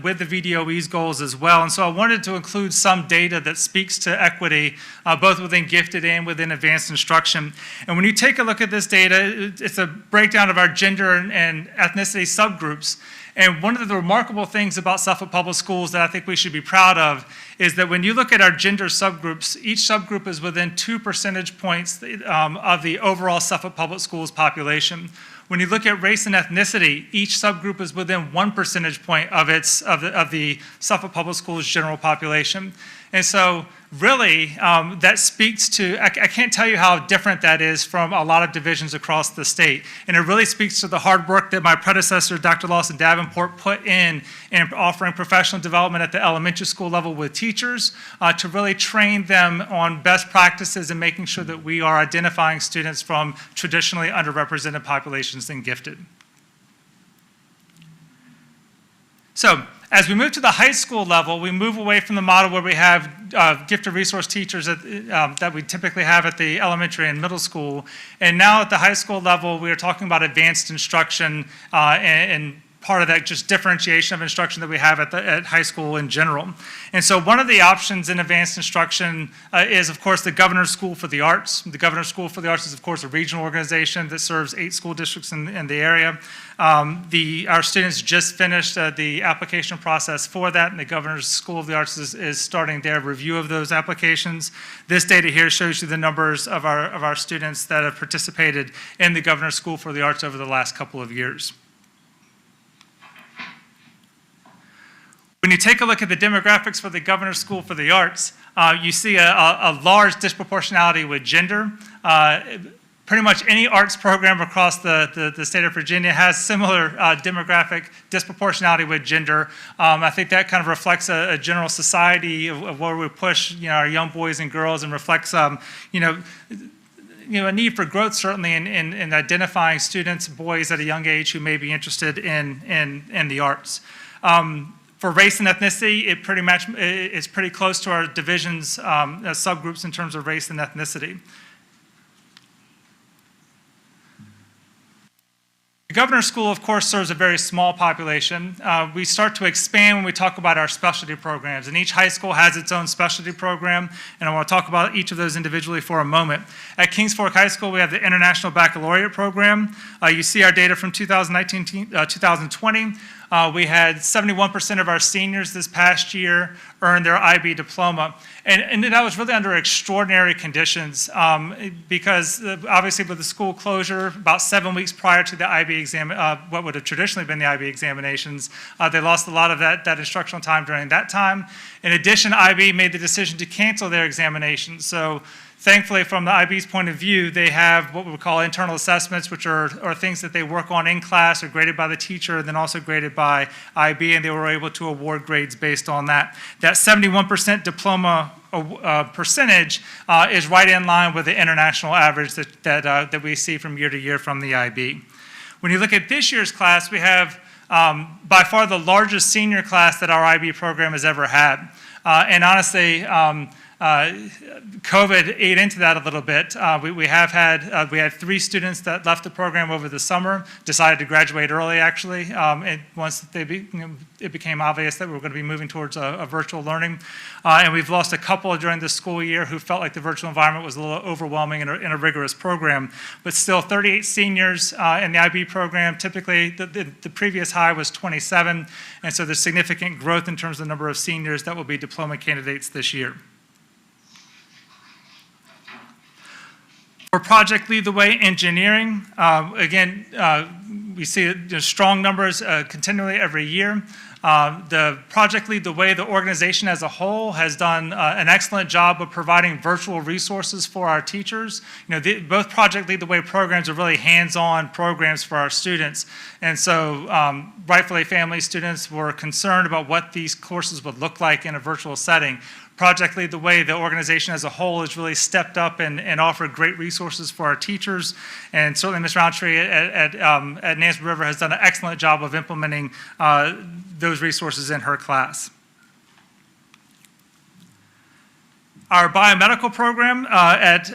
with the VDOE's goals as well. And so I wanted to include some data that speaks to equity, both within gifted and within advanced instruction. And when you take a look at this data, it's a breakdown of our gender and ethnicity subgroups. And one of the remarkable things about Suffolk Public Schools that I think we should be proud of is that when you look at our gender subgroups, each subgroup is within 2 percentage points of the overall Suffolk Public Schools population. When you look at race and ethnicity, each subgroup is within 1 percentage point of the Suffolk Public Schools general population. And so really, that speaks to, I can't tell you how different that is from a lot of divisions across the state. And it really speaks to the hard work that my predecessor, Dr. Lawson Davenport, put in offering professional development at the elementary school level with teachers to really train them on best practices and making sure that we are identifying students from traditionally underrepresented populations and gifted. So, as we move to the high school level, we move away from the model where we have gifted resource teachers that we typically have at the elementary and middle school. And now at the high school level, we are talking about advanced instruction and part of that just differentiation of instruction that we have at high school in general. And so one of the options in advanced instruction is, of course, the Governor's School for the Arts. The Governor's School for the Arts is, of course, a regional organization that serves 8 school districts in the area. Our students just finished the application process for that, and the Governor's School of the Arts is starting their review of those applications. This data here shows you the numbers of our students that have participated in the Governor's School for the Arts over the last couple of years. When you take a look at the demographics for the Governor's School for the Arts, you see a large disproportionality with gender. Pretty much any arts program across the state of Virginia has similar demographic disproportionality with gender. I think that kind of reflects a general society of where we push our young boys and girls, and reflects a need for growth, certainly, in identifying students, boys at a young age who may be interested in the arts. For race and ethnicity, it's pretty close to our divisions subgroups in terms of race and ethnicity. The Governor's School, of course, serves a very small population. We start to expand when we talk about our specialty programs, and each high school has its own specialty program, and I want to talk about each of those individually for a moment. At Kings Fork High School, we have the International Baccalaureate Program. You see our data from 2020. We had 71% of our seniors this past year earn their IB diploma. And that was really under extraordinary conditions because obviously with the school closure, about 7 weeks prior to the IB exam, what would have traditionally been the IB examinations, they lost a lot of that instructional time during that time. In addition, IB made the decision to cancel their examinations. So thankfully, from the IB's point of view, they have what we would call internal assessments, which are things that they work on in class, are graded by the teacher, and then also graded by IB, and they were able to award grades based on that. That 71% diploma percentage is right in line with the international average that we see from year to year from the IB. When you look at this year's class, we have by far the largest senior class that our IB program has ever had. And honestly, COVID ate into that a little bit. We had 3 students that left the program over the summer, decided to graduate early actually, and once it became obvious that we were going to be moving towards a virtual learning. And we've lost a couple during the school year who felt like the virtual environment was a little overwhelming in a rigorous program. But still, 38 seniors in the IB program. Typically, the previous high was 27, and so there's significant growth in terms of the number of seniors that will be diploma candidates this year. For Project Lead the Way Engineering, again, we see strong numbers continually every year. The Project Lead the Way, the organization as a whole, has done an excellent job of providing virtual resources for our teachers. Both Project Lead the Way programs are really hands-on programs for our students. And so rightfully, family students were concerned about what these courses would look like in a virtual setting. Project Lead the Way, the organization as a whole has really stepped up and offered great resources for our teachers. And certainly Ms. Roundtree at Nansemond River has done an excellent job of implementing those resources in her class. Our biomedical program at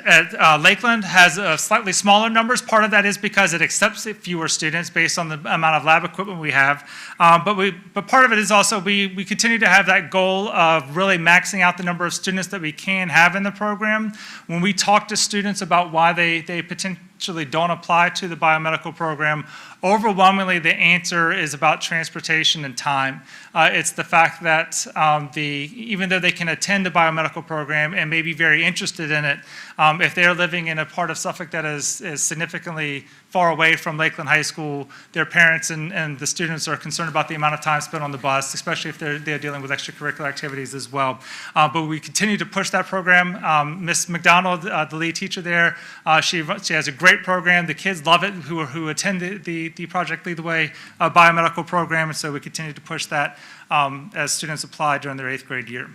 Lakeland has slightly smaller numbers. Part of that is because it accepts fewer students based on the amount of lab equipment we have. But part of it is also we continue to have that goal of really maxing out the number of students that we can have in the program. When we talk to students about why they potentially don't apply to the biomedical program, overwhelmingly the answer is about transportation and time. It's the fact that even though they can attend the biomedical program and may be very interested in it, if they're living in a part of Suffolk that is significantly far away from Lakeland High School, their parents and the students are concerned about the amount of time spent on the bus, especially if they're dealing with extracurricular activities as well. But we continue to push that program. Ms. McDonald, the lead teacher there, she has a great program. The kids love it who attend the Project Lead the Way biomedical program, and so we continue to push that as students apply during their 8th grade year.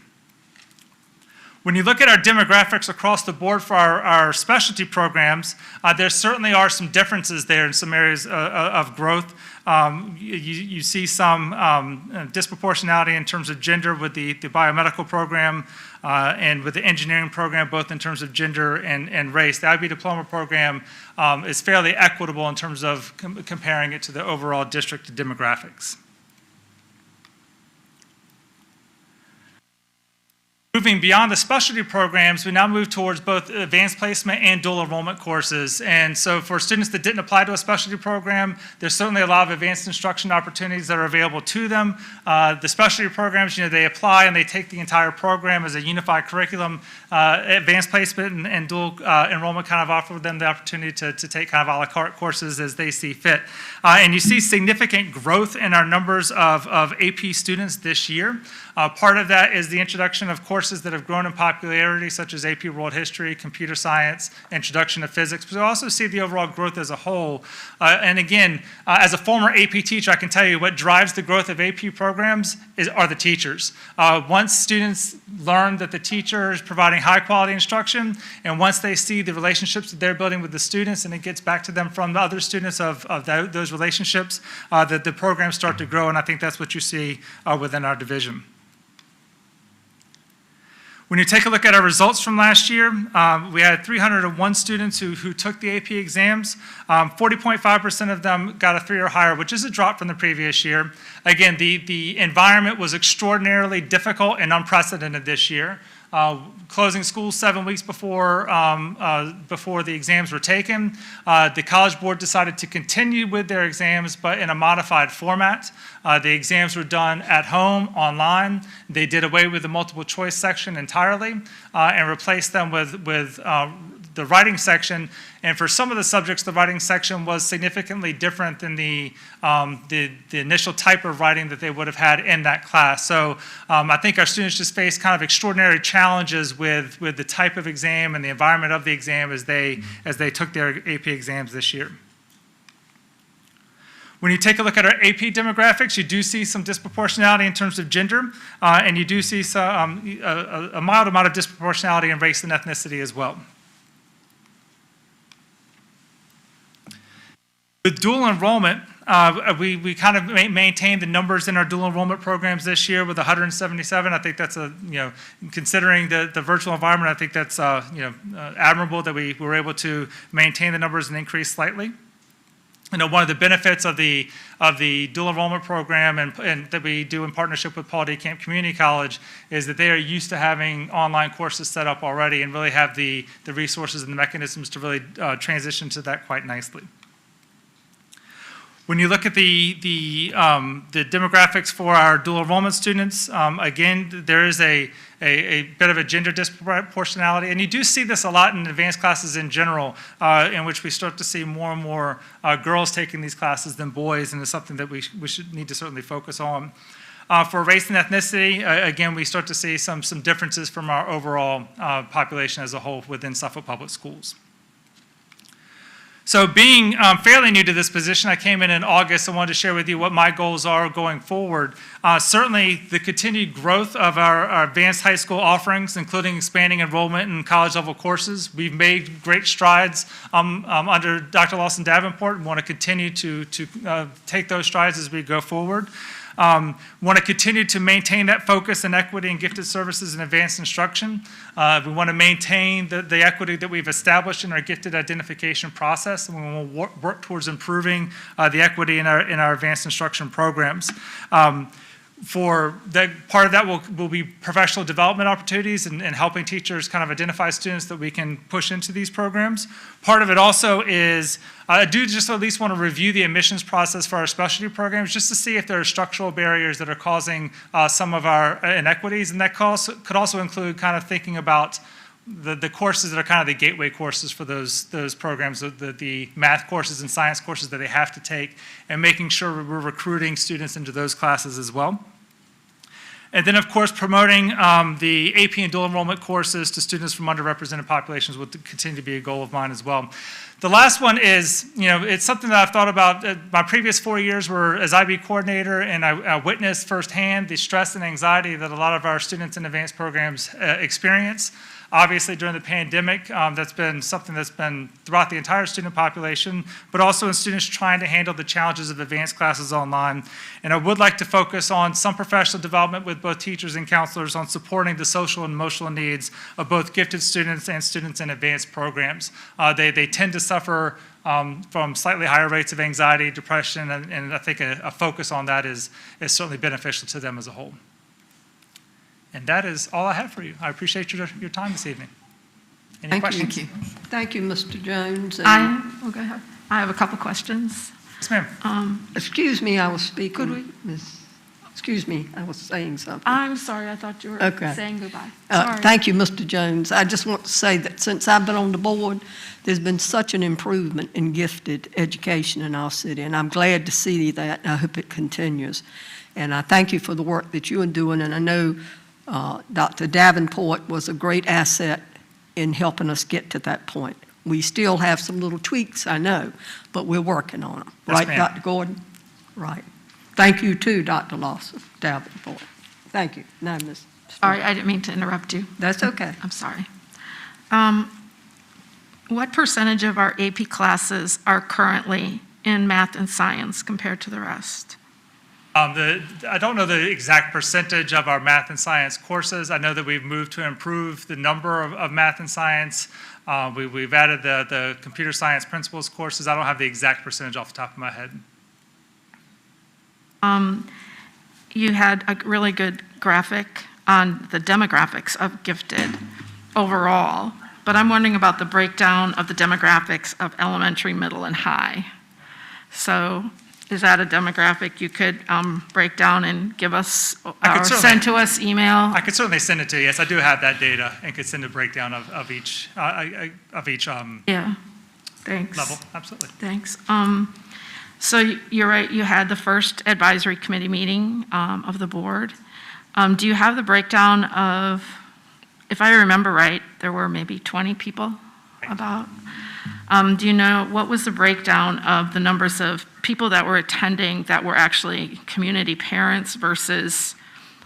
When you look at our demographics across the board for our specialty programs, there certainly are some differences there in some areas of growth. You see some disproportionality in terms of gender with the biomedical program and with the engineering program, both in terms of gender and race. The IB diploma program is fairly equitable in terms of comparing it to the overall district demographics. Moving beyond the specialty programs, we now move towards both advanced placement and dual enrollment courses. And so for students that didn't apply to a specialty program, there's certainly a lot of advanced instruction opportunities that are available to them. The specialty programs, they apply and they take the entire program as a unified curriculum. Advanced placement and dual enrollment kind of offer them the opportunity to take kind of a la carte courses as they see fit. And you see significant growth in our numbers of AP students this year. Part of that is the introduction of courses that have grown in popularity, such as AP World History, Computer Science, Introduction to Physics. But we also see the overall growth as a whole. And again, as a former AP teacher, I can tell you what drives the growth of AP programs are the teachers. Once students learn that the teacher is providing high-quality instruction, and once they see the relationships that they're building with the students, and it gets back to them from the other students of those relationships, that the programs start to grow, and I think that's what you see within our division. When you take a look at our results from last year, we had 301 students who took the AP exams. 40.5% of them got a 3 or higher, which is a drop from the previous year. Again, the environment was extraordinarily difficult and unprecedented this year. Closing school 7 weeks before the exams were taken. The College Board decided to continue with their exams, but in a modified format. The exams were done at home, online. They did away with the multiple choice section entirely and replaced them with the writing section. And for some of the subjects, the writing section was significantly different than the initial type of writing that they would have had in that class. So I think our students just faced kind of extraordinary challenges with the type of exam and the environment of the exam as they took their AP exams this year. When you take a look at our AP demographics, you do see some disproportionality in terms of gender, and you do see some, a mild amount of disproportionality in race and ethnicity as well. With dual enrollment, we kind of maintained the numbers in our dual enrollment programs this year with 177. I think that's considering the virtual environment, I think that's admirable that we were able to maintain the numbers and increase slightly. One of the benefits of the dual enrollment program and that we do in partnership with Paul D. Camp Community College is that they are used to having online courses set up already and really have the resources and the mechanisms to really transition to that quite nicely. When you look at the demographics for our dual enrollment students, again, there is a bit of a gender disproportionality, and you do see this a lot in advanced classes in general, in which we start to see more and more girls taking these classes than boys, and it's something that we should need to certainly focus on. For race and ethnicity, again, we start to see some differences from our overall population as a whole within Suffolk Public Schools. So being fairly new to this position, I came in August and wanted to share with you what my goals are going forward. Certainly, the continued growth of our advanced high school offerings, including expanding enrollment in college-level courses. We've made great strides under Dr. Lawson Davenport and want to continue to take those strides as we go forward. Want to continue to maintain that focus and equity in gifted services and advanced instruction. We want to maintain the equity that we've established in our gifted identification process, and we will work towards improving the equity in our advanced instruction programs. For that, part of that will be professional development opportunities and helping teachers kind of identify students that we can push into these programs. Part of it also is, I do just at least want to review the admissions process for our specialty programs just to see if there are structural barriers that are causing some of our inequities. And that could also include kind of thinking about the courses that are kind of the gateway courses for those programs, the math courses and science courses that they have to take, and making sure we're recruiting students into those classes as well. And then, of course, promoting the AP and dual enrollment courses to students from underrepresented populations will continue to be a goal of mine as well. The last one is, it's something that I've thought about. My previous 4 years were as IB coordinator, and I witnessed firsthand the stress and anxiety that a lot of our students in advanced programs experience. Obviously, during the pandemic, that's been something that's been throughout the entire student population, but also in students trying to handle the challenges of advanced classes online. And I would like to focus on some professional development with both teachers and counselors on supporting the social and emotional needs of both gifted students and students in advanced programs. They tend to suffer from slightly higher rates of anxiety, depression, and I think a focus on that is certainly beneficial to them as a whole. And that is all I have for you. I appreciate your time this evening. Any questions? Thank you, Mr. Jones. Go ahead. I have a couple questions. Yes, ma'am. Excuse me, I was speaking. Excuse me, I was saying something. I'm sorry, I thought you were saying goodbye. Sorry. Thank you, Mr. Jones. I just want to say that since I've been on the board, there's been such an improvement in gifted education in our city, and I'm glad to see that, and I hope it continues. And I thank you for the work that you are doing, and I know Dr. Davenport was a great asset in helping us get to that point. We still have some little tweaks, I know, but we're working on them. Yes, right, ma'am. Dr. Gordon? Right. Thank you, too, Dr. Lawson Davenport. Thank you. Now, Ms. Sorry, I didn't mean to interrupt you. That's okay. I'm sorry. What percentage of our AP classes are currently in math and science compared to the rest? I don't know the exact percentage of our math and science courses. I know that we've moved to improve the number of math and science. We've added the computer science principles courses. I don't have the exact percentage off the top of my head. You had a really good graphic on the demographics of gifted overall, but I'm wondering about the breakdown of the demographics of elementary, middle, and high. So is that a demographic you could break down and give us or send to us email? I could certainly send it to you. Yes, I do have that data and could send a breakdown of each Yeah, thanks. level. Absolutely. Thanks. So you're right, you had the first advisory committee meeting of the board. Do you have the breakdown of, if I remember right, there were maybe 20 people about? Do you know, what was the breakdown of the numbers of people that were attending that were actually community parents versus,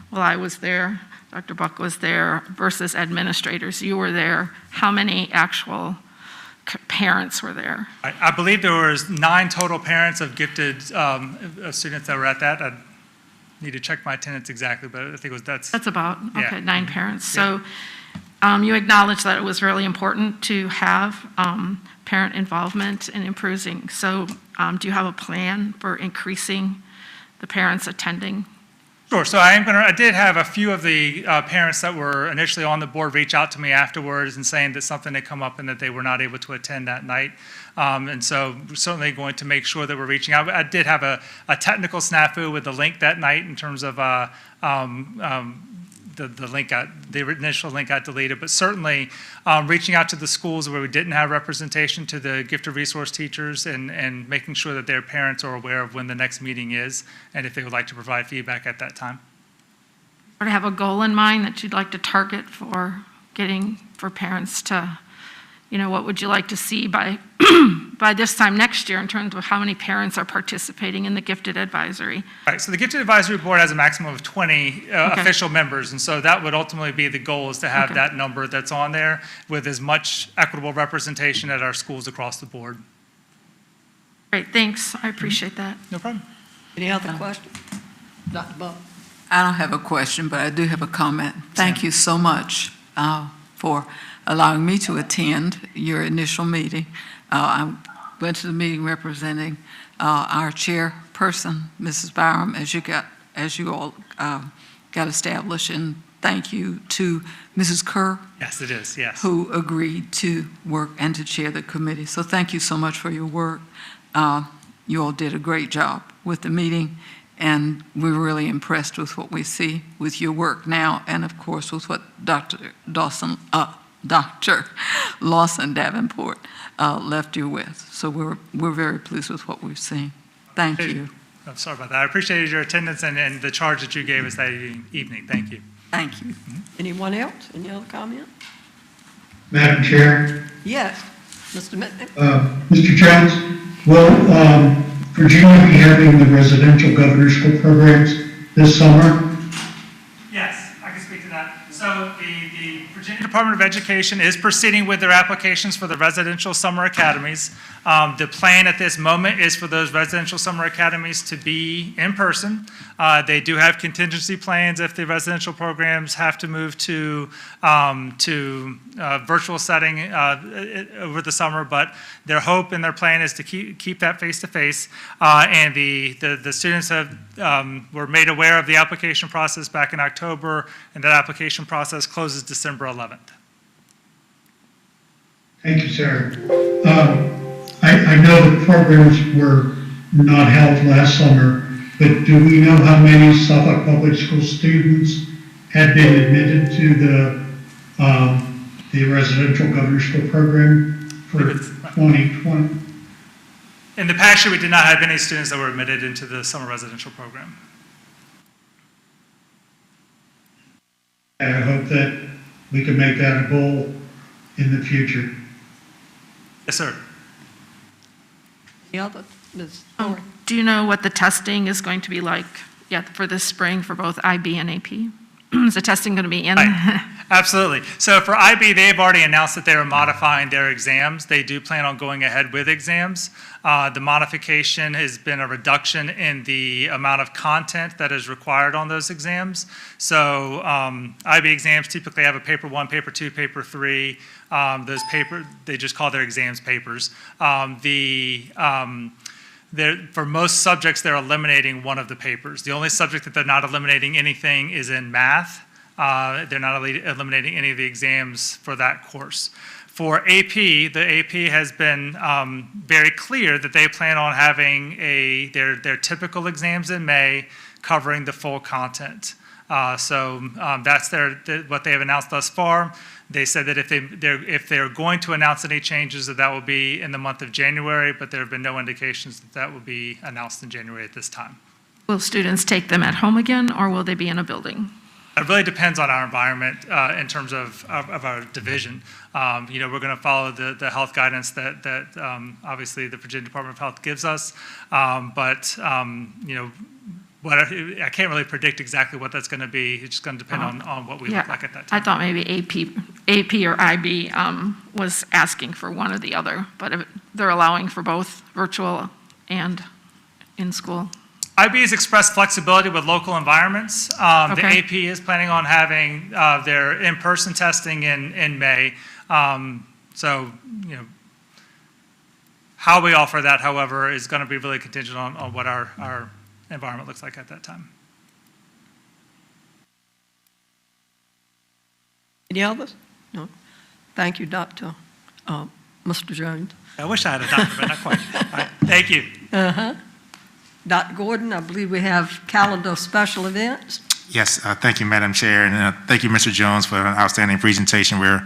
well, I was there, Dr. Buck was there, versus administrators? You were there. How many actual parents were there? I believe there was 9 total parents of gifted students that were at that. I need to check my attendance exactly, but I think That's about, yeah. okay, 9 parents. Yeah. So you acknowledge that it was really important to have parent involvement in improving. So do you have a plan for increasing the parents attending? Sure. So I did have a few of the parents that were initially on the board reach out to me afterwards and saying that something had come up and that they were not able to attend that night. And so we're certainly going to make sure that we're reaching out. I did have a technical snafu with the link that night in terms of the initial link got deleted, but certainly reaching out to the schools where we didn't have representation, to the gifted resource teachers, and making sure that their parents are aware of when the next meeting is and if they would like to provide feedback at that time. Or have a goal in mind that you'd like to target for parents to, what would you like to see by, by this time next year in terms of how many parents are participating in the gifted advisory? Right, so the Gifted Advisory Board has a maximum of 20 official members, and so that would ultimately be the goal, is to have that number that's on there with as much equitable representation at our schools across the board. Great, thanks. I appreciate that. No problem. Any other questions? Dr. Buck? I don't have a question, but I do have a comment. Thank you so much for allowing me to attend your initial meeting. I went to the meeting representing our chairperson, Mrs. Byram, as you all got established, and thank you to Mrs. Kerr. Yes, it is, yes. Who agreed to work and to chair the committee. So thank you so much for your work. You all did a great job with the meeting, and we're really impressed with what we see with your work now, and of course with what Dr. Lawson Davenport left you with. So we're very pleased with what we've seen. Thank you. I'm sorry about that. I appreciated your attendance and the charge that you gave us that evening. Thank you. Thank you. Anyone else? Any other comment? Madam Chair, Yes, Mr. Mitnick? Mr. Jones, will Virginia be having the residential governor's school programs this summer? Yes, I can speak to that. So the Virginia Department of Education is proceeding with their applications for the residential summer academies. The plan at this moment is for those residential summer academies to be in person. They do have contingency plans if the residential programs have to move to virtual setting over the summer, but their hope and their plan is to keep that face-to-face. And the students were made aware of the application process back in October, and that application process closes December 11th. Thank you, sir. I know the programs were not held last summer, but do we know how many Suffolk Public School students had been admitted to the residential governor's school program for 2020? In the past year, we did not have any students that were admitted into the summer residential program. I hope that we can make that a goal in the future. Yes, sir. Any other? Ms. Thorne? Do you know what the testing is going to be like for this spring for both IB and AP? Is the testing going to be in? Absolutely. So for IB, they've already announced that they are modifying their exams. They do plan on going ahead with exams. The modification has been a reduction in the amount of content that is required on those exams. So IB exams typically have a paper 1, paper 2, paper 3. They just call their exams papers. For most subjects, they're eliminating one of the papers. The only subject that they're not eliminating anything is in math. They're not eliminating any of the exams for that course. For AP, the AP has been very clear that they plan on having their typical exams in May covering the full content. That's what they have announced thus far. They said that if they're going to announce any changes, that will be in the month of January, but there have been no indications that will be announced in January at this time. Will students take them at home again, or will they be in a building? It really depends on our environment in terms of our division. We're going to follow the health guidance that obviously the Virginia Department of Health gives us, I can't really predict exactly what that's going to be. It's just going to depend on what we look like at that time. I thought maybe AP or IB was asking for one or the other, but if they're allowing for both virtual and in school. IB has expressed flexibility with local environments. The Okay. AP is planning on having their in-person testing in May. How we offer that, however, is going to be really contingent on what our environment looks like at that time. Any others? No. Thank you, Mr. Jones. I wish I had a doctor, but not quite. All right, thank you. Dr. Gordon, I believe we have calendar of special events. Yes, thank you, Madam Chair, and thank you, Mr. Jones, for an outstanding presentation. We're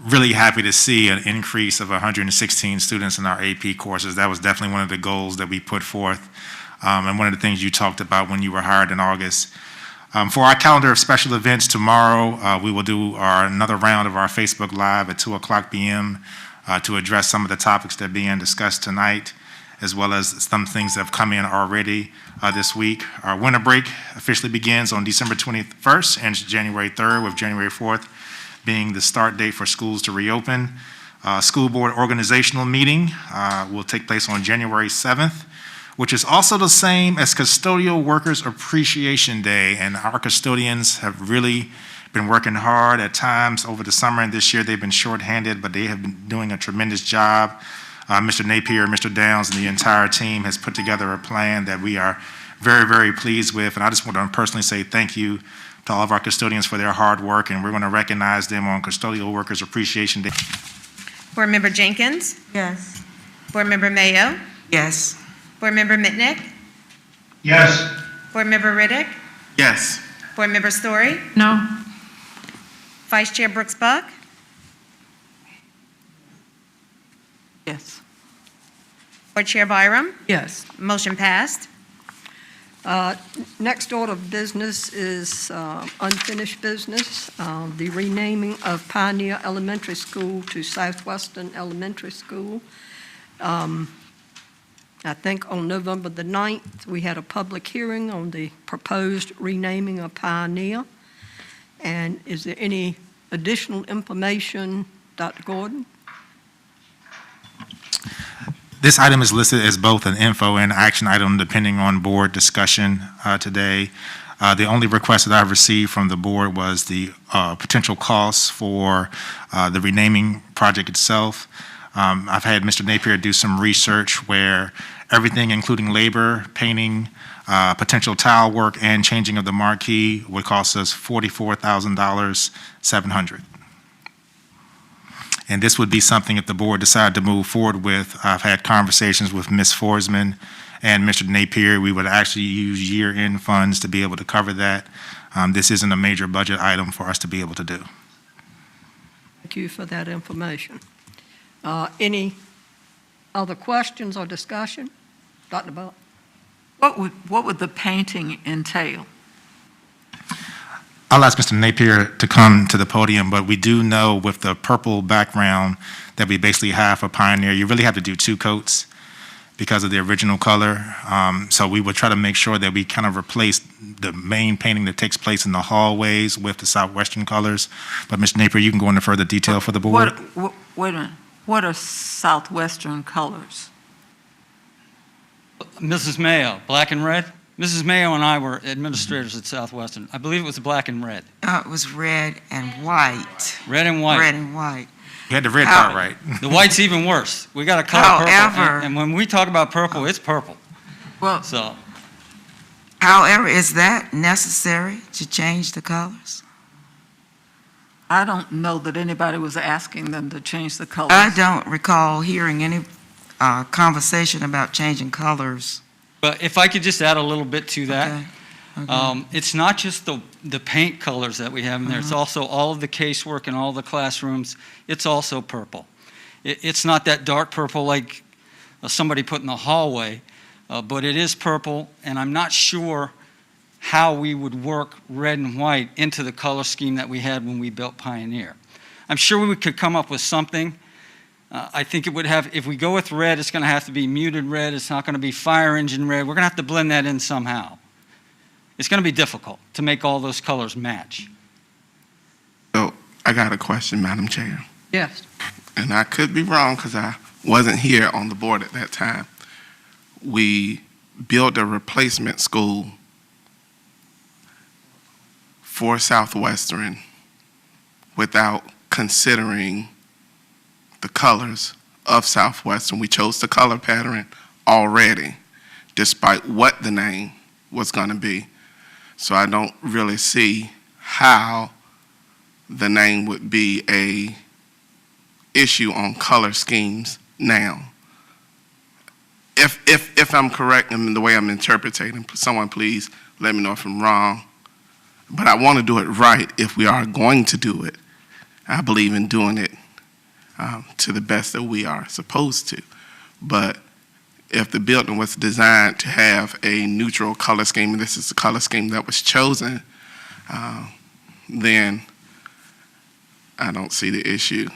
really happy to see an increase of 116 students in our AP courses. That was definitely one of the goals that we put forth, and one of the things you talked about when you were hired in August. For our calendar of special events tomorrow, we will do another round of our Facebook Live at 2:00 p.m. to address some of the topics that are being discussed tonight, as well as some things that have come in already this week. Our winter break officially begins on December 21st and January 3rd, with January 4th being the start date for schools to reopen. School board organizational meeting will take place on January 7th, which is also the same as Custodial Workers Appreciation Day. And our custodians have really been working hard at times over the summer, and this year they've been shorthanded, but they have been doing a tremendous job. Mr. Napier, Mr. Downs, and the entire team has put together a plan that we are very, very pleased with. And I just want to personally say thank you to all of our custodians for their hard work, and we're going to recognize them on Custodial Workers Appreciation Day. Board Member Jenkins? Yes. Board Member Mayo? Yes. Board Member Mitnick? Yes. Board Member Riddick? Yes. Board Member Story? No. Vice Chair Brooks Buck? Yes. Board Chair Byram? Yes. Motion passed. Next order of business is unfinished business, the renaming of Pioneer Elementary School to Southwestern Elementary School. I think on November the 9th, we had a public hearing on the proposed renaming of Pioneer. And is there any additional information, Dr. Gordon? This item is listed as both an info and action item depending on board discussion today. The only request that I've received from the board was the potential costs for the renaming project itself. I've had Mr. Napier do some research where everything, including labor, painting, potential tile work, and changing of the marquee would cost us $44,700. And this would be something if the board decided to move forward with. I've had conversations with Ms. Forsman and Mr. Napier. We would actually use year-end funds to be able to cover that. This isn't a major budget item for us to be able to do. Thank you for that information. Any other questions or discussion? Dr. Buck? What would the painting entail? I'll ask Mr. Napier to come to the podium, but we do know with the purple background that we basically have for Pioneer, you really have to do 2 coats because of the original color. So we would try to make sure that we kind of replace the main painting that takes place in the hallways with the Southwestern colors. But Mr. Napier, you can go into further detail for the board. Wait a minute. What are Southwestern colors? Mrs. Mayo, black and red? Mrs. Mayo and I were administrators at Southwestern. I believe it was black and red. It was red and white. Red and white. Red and white. You had the red part right. The white's even worse. We got a color However- purple. And when we talk about purple, it's purple. Well, So, However, is that necessary to change the colors? I don't know that anybody was asking them to change the colors. I don't recall hearing any conversation about changing colors. but if I could just add a little bit to that. Okay. Okay. It's not just the paint colors that we have in there. It's also all of the casework in all the classrooms. It's also purple. It's not that dark purple like somebody put in the hallway, but it is purple, and I'm not sure how we would work red and white into the color scheme that we had when we built Pioneer. I'm sure we could come up with something. I think it would have, if we go with red, it's going to have to be muted red. It's not going to be fire engine red. We're going to have to blend that in somehow. It's going to be difficult to make all those colors match. So I got a question, Madam Chair. Yes. And I could be wrong because I wasn't here on the board at that time. We built a replacement school for Southwestern without considering the colors of Southwestern. We chose the color pattern already, despite what the name was going to be. So I don't really see how the name would be a issue on color schemes now. If I'm correct in the way I'm interpreting, someone please let me know if I'm wrong. But I want to do it right if we are going to do it. I believe in doing it to the best that we are supposed to. But if the building was designed to have a neutral color scheme, and this is the color scheme that was chosen, then I don't see the issue.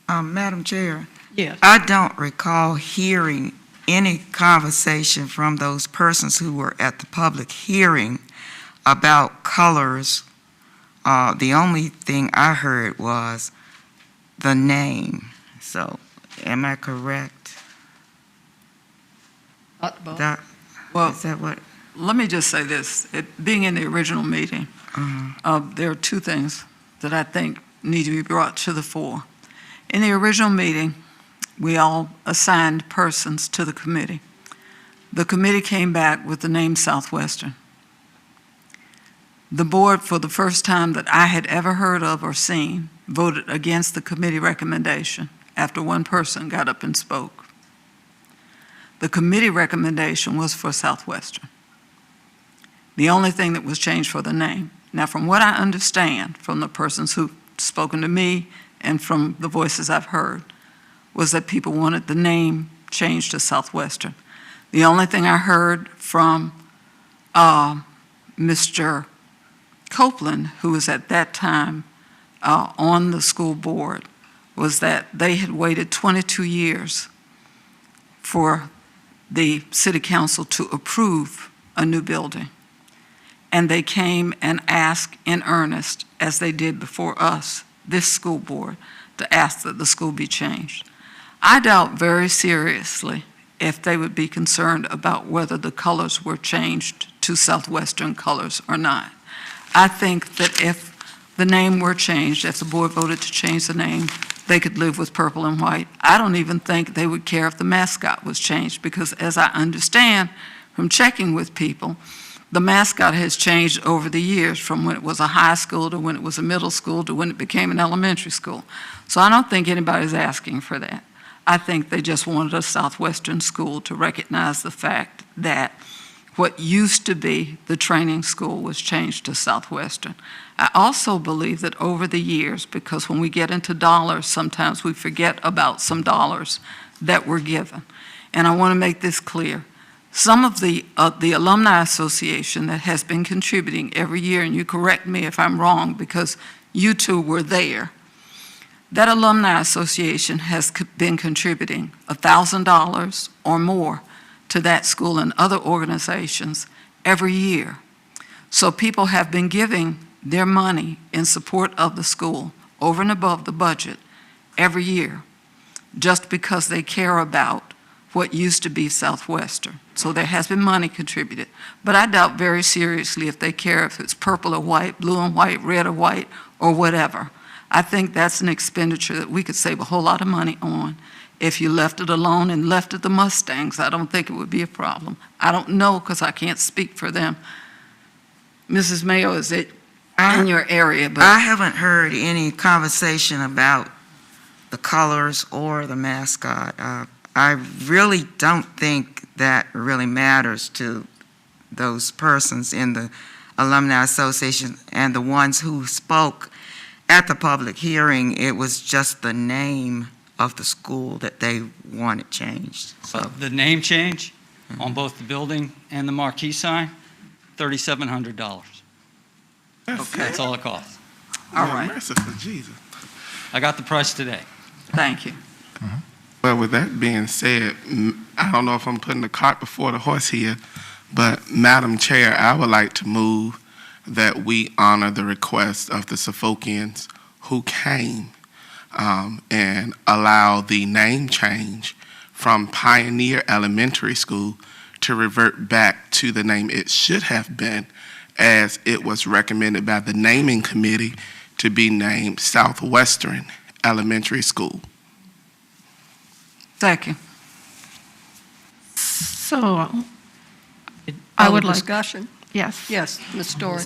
Madam Chair, Yes. I don't recall hearing any conversation from those persons who were at the public hearing about colors. The only thing I heard was the name. So, am I correct? That, Well, is that what? let me just say this. Being in the original meeting, there are two things that I think need to be brought to the fore. In the original meeting, we all assigned persons to the committee. The committee came back with the name Southwestern. The board, for the first time that I had ever heard of or seen, voted against the committee recommendation after one person got up and spoke. The committee recommendation was for Southwestern. The only thing that was changed for the name. Now, from what I understand from the persons who've spoken to me and from the voices I've heard, was that people wanted the name changed to Southwestern. The only thing I heard from Mr. Copeland, who was at that time on the school board, was that they had waited 22 years for the city council to approve a new building. And they came and asked in earnest, as they did before us, this school board, to ask that the school be changed. I doubt very seriously if they would be concerned about whether the colors were changed to Southwestern colors or not. I think that if the name were changed, if the board voted to change the name, they could live with purple and white. I don't even think they would care if the mascot was changed, because as I understand from checking with people, the mascot has changed over the years, from when it was a high school to when it was a middle school to when it became an elementary school. So I don't think anybody's asking for that. I think they just wanted a Southwestern school to recognize the fact that what used to be the training school was changed to Southwestern. I also believe that over the years, because when we get into dollars, sometimes we forget about some dollars that were given. And I want to make this clear. Some of the Alumni Association that has been contributing every year, and you correct me if I'm wrong because you two were there, that Alumni Association has been contributing $1,000 or more to that school and other organizations every year. So people have been giving their money in support of the school over and above the budget every year, just because they care about what used to be Southwestern. So there has been money contributed. But I doubt very seriously if they care if it's purple or white, blue and white, red or white, or whatever. I think that's an expenditure that we could save a whole lot of money on if you left it alone and left it the Mustangs. I don't think it would be a problem. I don't know because I can't speak for them. Mrs. Mayo, is it in your area? But I haven't heard any conversation about the colors or the mascot. I really don't think that really matters to those persons in the Alumni Association and the ones who spoke at the public hearing. It was just the name of the school that they wanted changed. So The name change on both the building and the marquee sign, $3,700. That's all it costs. all right, Merciful Jesus. I got the price today. thank you. Well, with that being said, I don't know if I'm putting the cart before the horse here, but Madam Chair, I would like to move that we honor the request of the Suffolkians who came and allow the name change from Pioneer Elementary School to revert back to the name it should have been, as it was recommended by the naming committee to be named Southwestern Elementary School. Second. So, I would Other like, discussion? yes. Yes, Ms. Story.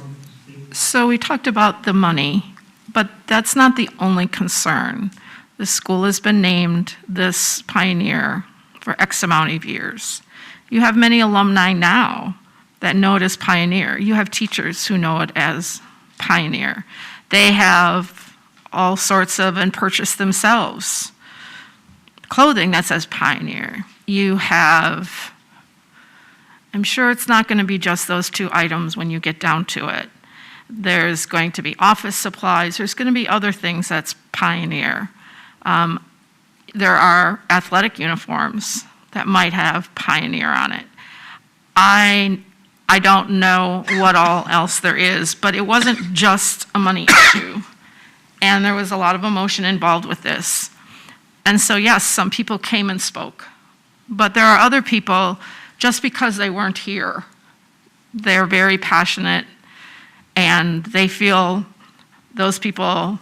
So we talked about the money, but that's not the only concern. The school has been named this Pioneer for X amount of years. You have many alumni now that know it as Pioneer. You have teachers who know it as Pioneer. They have all sorts of, and purchase themselves, clothing that says Pioneer. You have, I'm sure it's not going to be just those two items when you get down to it. There's going to be office supplies. There's going to be other things that's Pioneer. there are athletic uniforms that might have Pioneer on it. I don't know what all else there is, but it wasn't just a money issue. And there was a lot of emotion involved with this. And so, yes, some people came and spoke. But there are other people, just because they weren't here, they're very passionate, and they feel, those people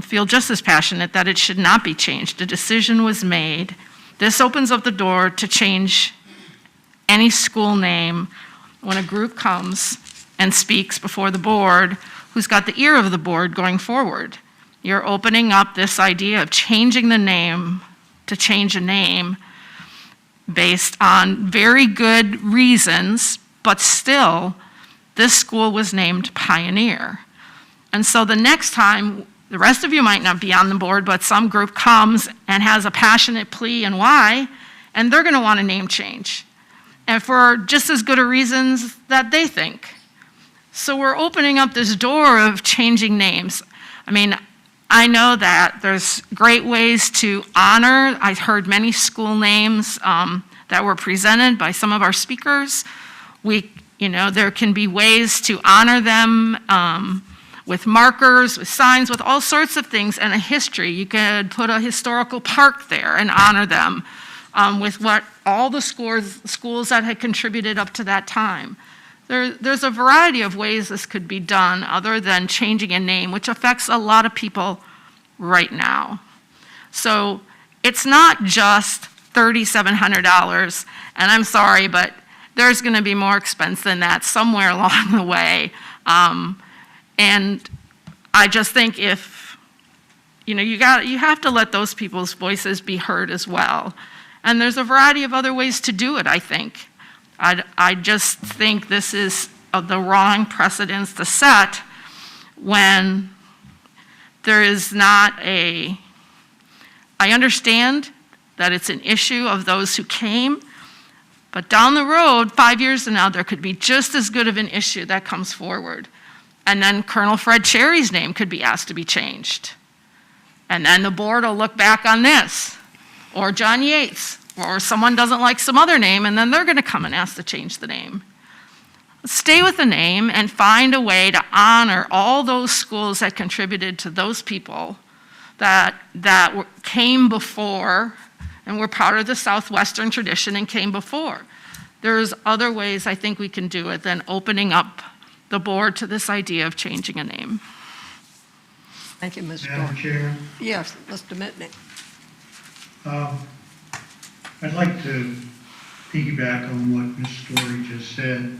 feel just as passionate that it should not be changed. A decision was made. This opens up the door to change any school name when a group comes and speaks before the board who's got the ear of the board going forward. You're opening up this idea of changing the name to change a name based on very good reasons, but still, this school was named Pioneer. And so the next time, the rest of you might not be on the board, but some group comes and has a passionate plea and why, and they're gonna want a name change. And for just as good a reasons that they think. So we're opening up this door of changing names. I mean, I know that there's great ways to honor. I heard many school names that were presented by some of our speakers. There can be ways to honor them with markers, with signs, with all sorts of things, and a history. You could put a historical park there and honor them with what all the schools that had contributed up to that time. There's a variety of ways this could be done other than changing a name, which affects a lot of people right now. So it's not just $3,700, and I'm sorry, but there's going to be more expense than that somewhere along the way. And I just think if, you have to let those people's voices be heard as well. And there's a variety of other ways to do it, I think. I just think this is the wrong precedence to set when there is not I understand that it's an issue of those who came, but down the road, 5 years from now, there could be just as good of an issue that comes forward. And then Colonel Fred Cherry's name could be asked to be changed. And then the board will look back on this, or John Yates, or someone doesn't like some other name, and then they're going to come and ask to change the name. Stay with the name and find a way to honor all those schools that contributed to those people that came before and were part of the Southwestern tradition and came before. There's other ways I think we can do it than opening up the board to this idea of changing a name. Thank you, Ms. Madam Chair, Yes, Mr. Mitnick. I'd like to piggyback on what Ms. Story just said.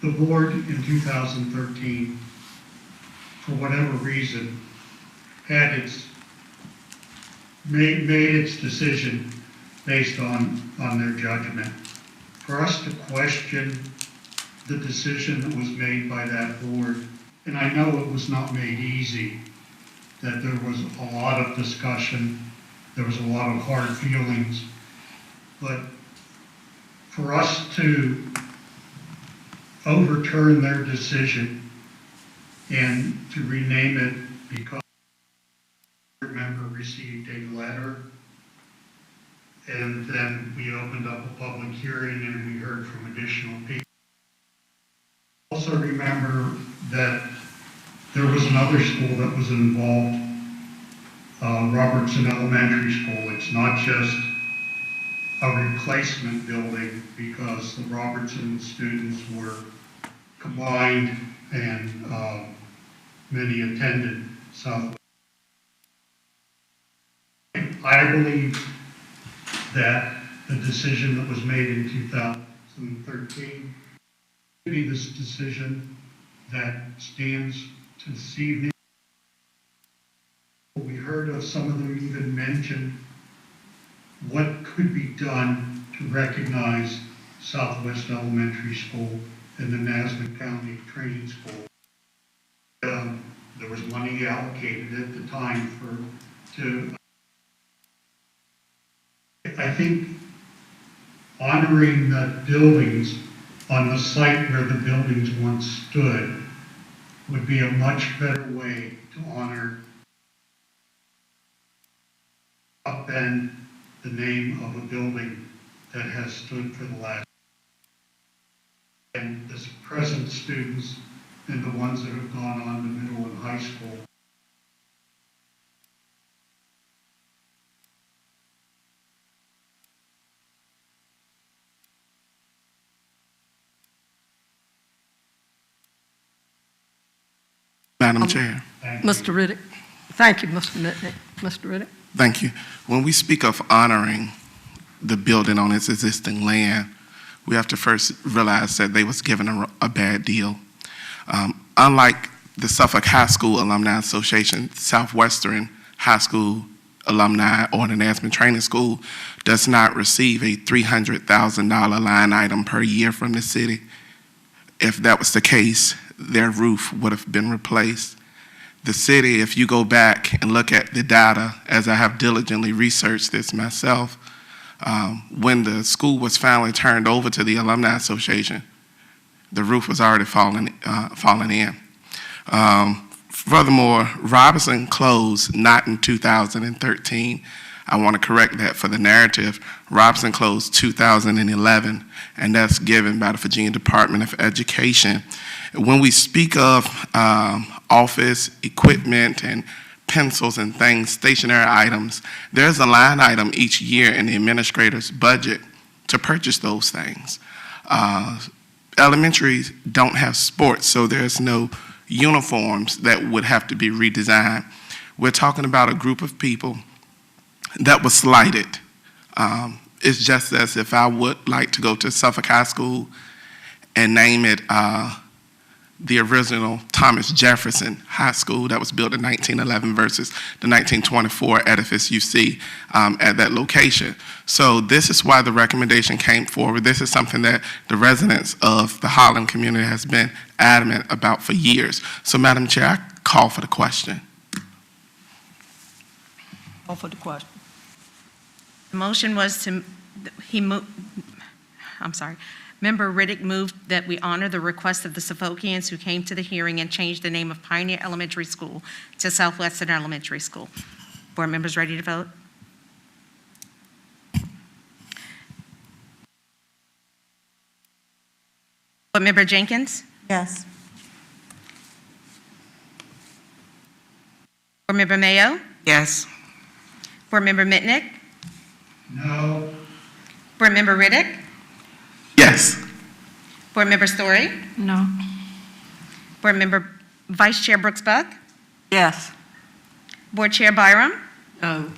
The board in 2013, for whatever reason, had made its decision based on their judgment. For us to question the decision that was made by that board, and I know it was not made easy, that there was a lot of discussion, there was a lot of hard feelings, but for us to overturn their decision and to rename it because a board member received a letter, and then we opened up a public hearing and we heard from additional people. Also remember that there was another school that was involved, Robertson Elementary School. It's not just a replacement building because the Robertson students were combined and many attended Southwest. I believe that the decision that was made in 2013 could be this decision that stands to this evening. We heard of some of them even mention what could be done to recognize Southwest Elementary School and the Nesbitt County Training School. There was money allocated at the time I think honoring the buildings on the site where the buildings once stood would be a much better way to honor than the name of a building that has stood for the last. And the present students and the ones that have gone on to middle and high school. Madam Chair. Mr. Riddick. Thank you, Mr. Mitnick. Mr. Riddick. Thank you. When we speak of honoring the building on its existing land, we have to first realize that they was given a bad deal. Unlike the Suffolk High School Alumni Association, Southwestern High School Alumni Ordinance Training School does not receive a $300,000 line item per year from the city. If that was the case, their roof would have been replaced. The city, if you go back and look at the data, as I have diligently researched this myself, when the school was finally turned over to the Alumni Association, the roof was already falling in. Furthermore, Robinson closed not in 2013. I want to correct that for the narrative. Robinson closed 2011, and that's given by the Virginia Department of Education. When we speak of office equipment and pencils and things, stationary items, there's a line item each year in the administrator's budget to purchase those things. Elementaries don't have sports, so there's no uniforms that would have to be redesigned. We're talking about a group of people that was slighted. It's just as if I would like to go to Suffolk High School and name it the original Thomas Jefferson High School that was built in 1911 versus the 1924 edifice you see at that location. So this is why the recommendation came forward. This is something that the residents of the Harlem community has been adamant about for years. So Madam Chair, I call for the question. Call for the question. The motion was to, Member Riddick moved that we honor the request of the Suffolkians who came to the hearing and change the name of Pioneer Elementary School to Southwestern Elementary School. Board members ready to vote? Board Member Jenkins? Yes. Board Member Mayo? Yes. Board Member Mitnick? No. Board Member Riddick? Yes. Board Member Story? No. Board Member Vice Chair Brooks Buck? Yes. Board Chair Byram? No.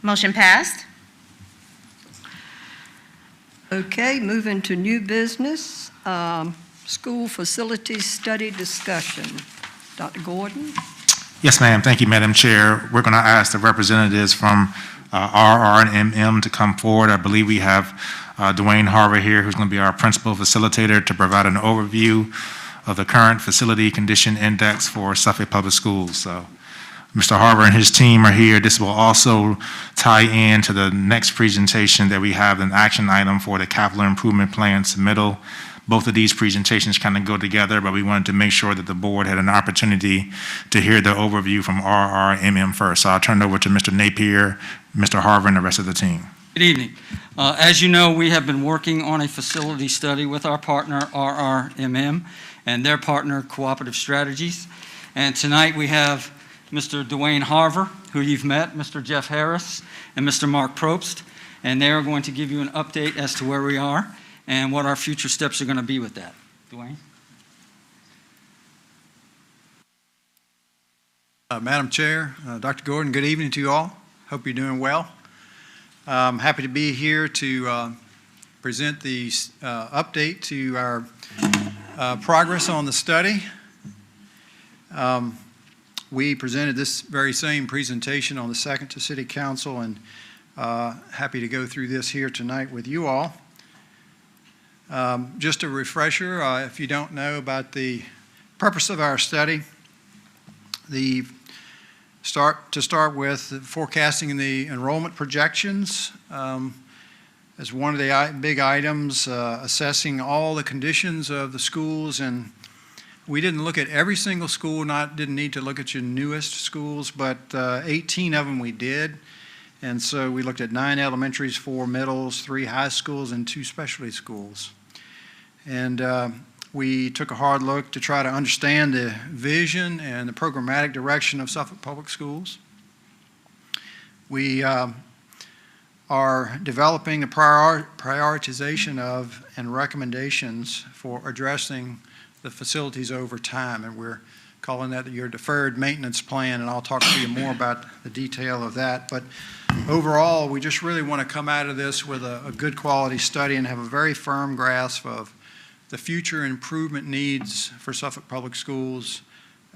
Motion passed. Okay, moving to new business, school facilities study discussion. Dr. Gordon? Yes, ma'am. Thank you, Madam Chair. We're going to ask the representatives from RR and MM to come forward. I believe we have Dwayne Harver here, who's going to be our principal facilitator, to provide an overview of the current facility condition index for Suffolk Public Schools. So Mr. Harver and his team are here. This will also tie in to the next presentation that we have, an action item for the capital improvement plan submittal. Both of these presentations kind of go together, but we wanted to make sure that the board had an opportunity to hear the overview from RRMM first. So I'll turn it over to Mr. Napier, Mr. Harver, and the rest of the team. Good evening. As you know, we have been working on a facility study with our partner, RRMM, and their partner, Cooperative Strategies. And tonight we have Mr. Dwayne Harver, who you've met, Mr. Jeff Harris, and Mr. Mark Probst, and they are going to give you an update as to where we are and what our future steps are going to be with that. Dwayne? Madam Chair, Dr. Gordon, good evening to you all. Hope you're doing well. I'm happy to be here to present the update to our progress on the study. We presented this very same presentation on the 2nd to City Council, and happy to go through this here tonight with you all. Just a refresher, if you don't know about the purpose of our study, to start with, forecasting the enrollment projections as one of the big items, assessing all the conditions of the schools. And we didn't look at every single school, didn't need to look at your newest schools, but 18 of them we did. And so we looked at 9 elementaries, 4 middles, 3 high schools, and 2 specialty schools. And we took a hard look to try to understand the vision and the programmatic direction of Suffolk Public Schools. We are developing a prioritization of and recommendations for addressing the facilities over time, and we're calling that your deferred maintenance plan, and I'll talk to you more about the detail of that. But overall, we just really want to come out of this with a good quality study and have a very firm grasp of the future improvement needs for Suffolk Public Schools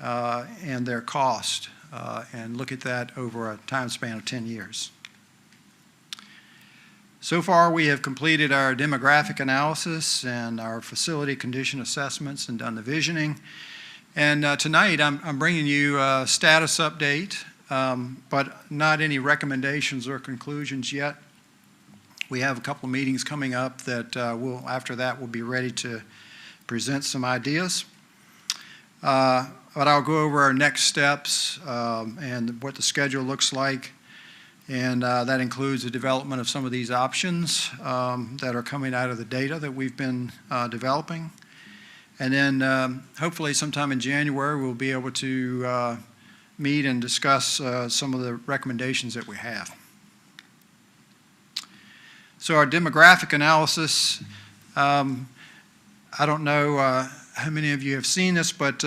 and their cost, and look at that over a time span of 10 years. So far, we have completed our demographic analysis and our facility condition assessments and done the visioning. And tonight, I'm bringing you a status update, but not any recommendations or conclusions yet. We have a couple of meetings coming up that after that, we'll be ready to present some ideas. But I'll go over our next steps and what the schedule looks like. And that includes the development of some of these options that are coming out of the data that we've been developing. And then hopefully sometime in January, we'll be able to meet and discuss some of the recommendations that we have. So our demographic analysis, I don't know how many of you have seen this, but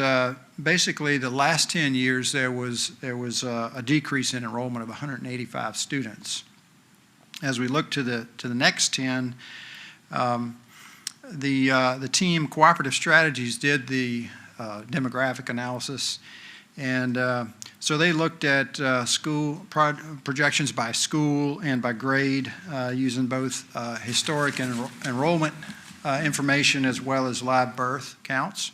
basically the last 10 years there was a decrease in enrollment of 185 students. As we look to the next 10, the team Cooperative Strategies did the demographic analysis, and so they looked at school projections by school and by grade using both historic and enrollment information as well as live birth counts.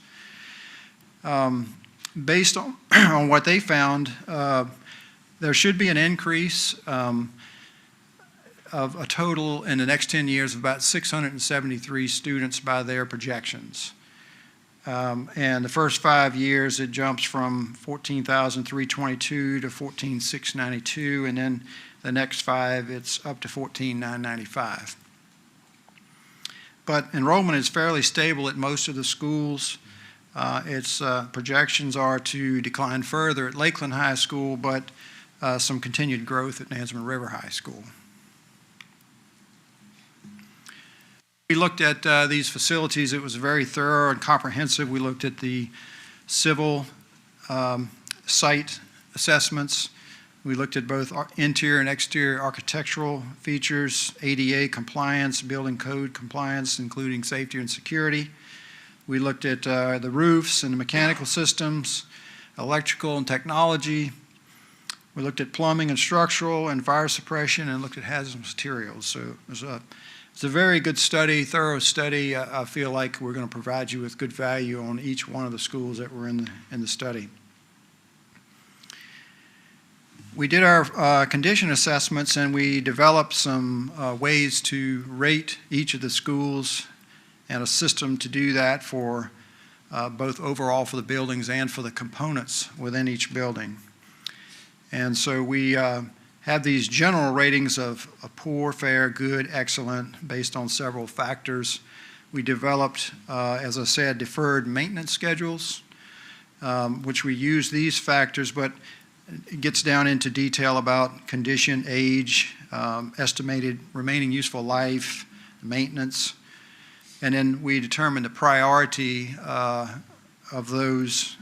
Based on what they found, there should be an increase of a total in the next 10 years of about 673 students by their projections. And the first 5 years, it jumps from 14,322 to 14,692, and then the next 5, it's up to 14,995. But enrollment is fairly stable at most of the schools. Its projections are to decline further at Lakeland High School, but some continued growth at Nansemond River High School. We looked at these facilities. It was very thorough and comprehensive. We looked at the civil site assessments. We looked at both interior and exterior architectural features, ADA compliance, building code compliance, including safety and security. We looked at the roofs and the mechanical systems, electrical and technology. We looked at plumbing and structural and fire suppression, and looked at hazardous materials. So it's a very good study, thorough study. I feel like we're going to provide you with good value on each one of the schools that were in the study. We did our condition assessments, and we developed some ways to rate each of the schools and a system to do that for both overall for the buildings and for the components within each building. And so we have these general ratings of poor, fair, good, excellent, based on several factors. We developed, as I said, deferred maintenance schedules, which we use these factors, but it gets down into detail about condition, age, estimated remaining useful life, maintenance, and then we determine the priority of those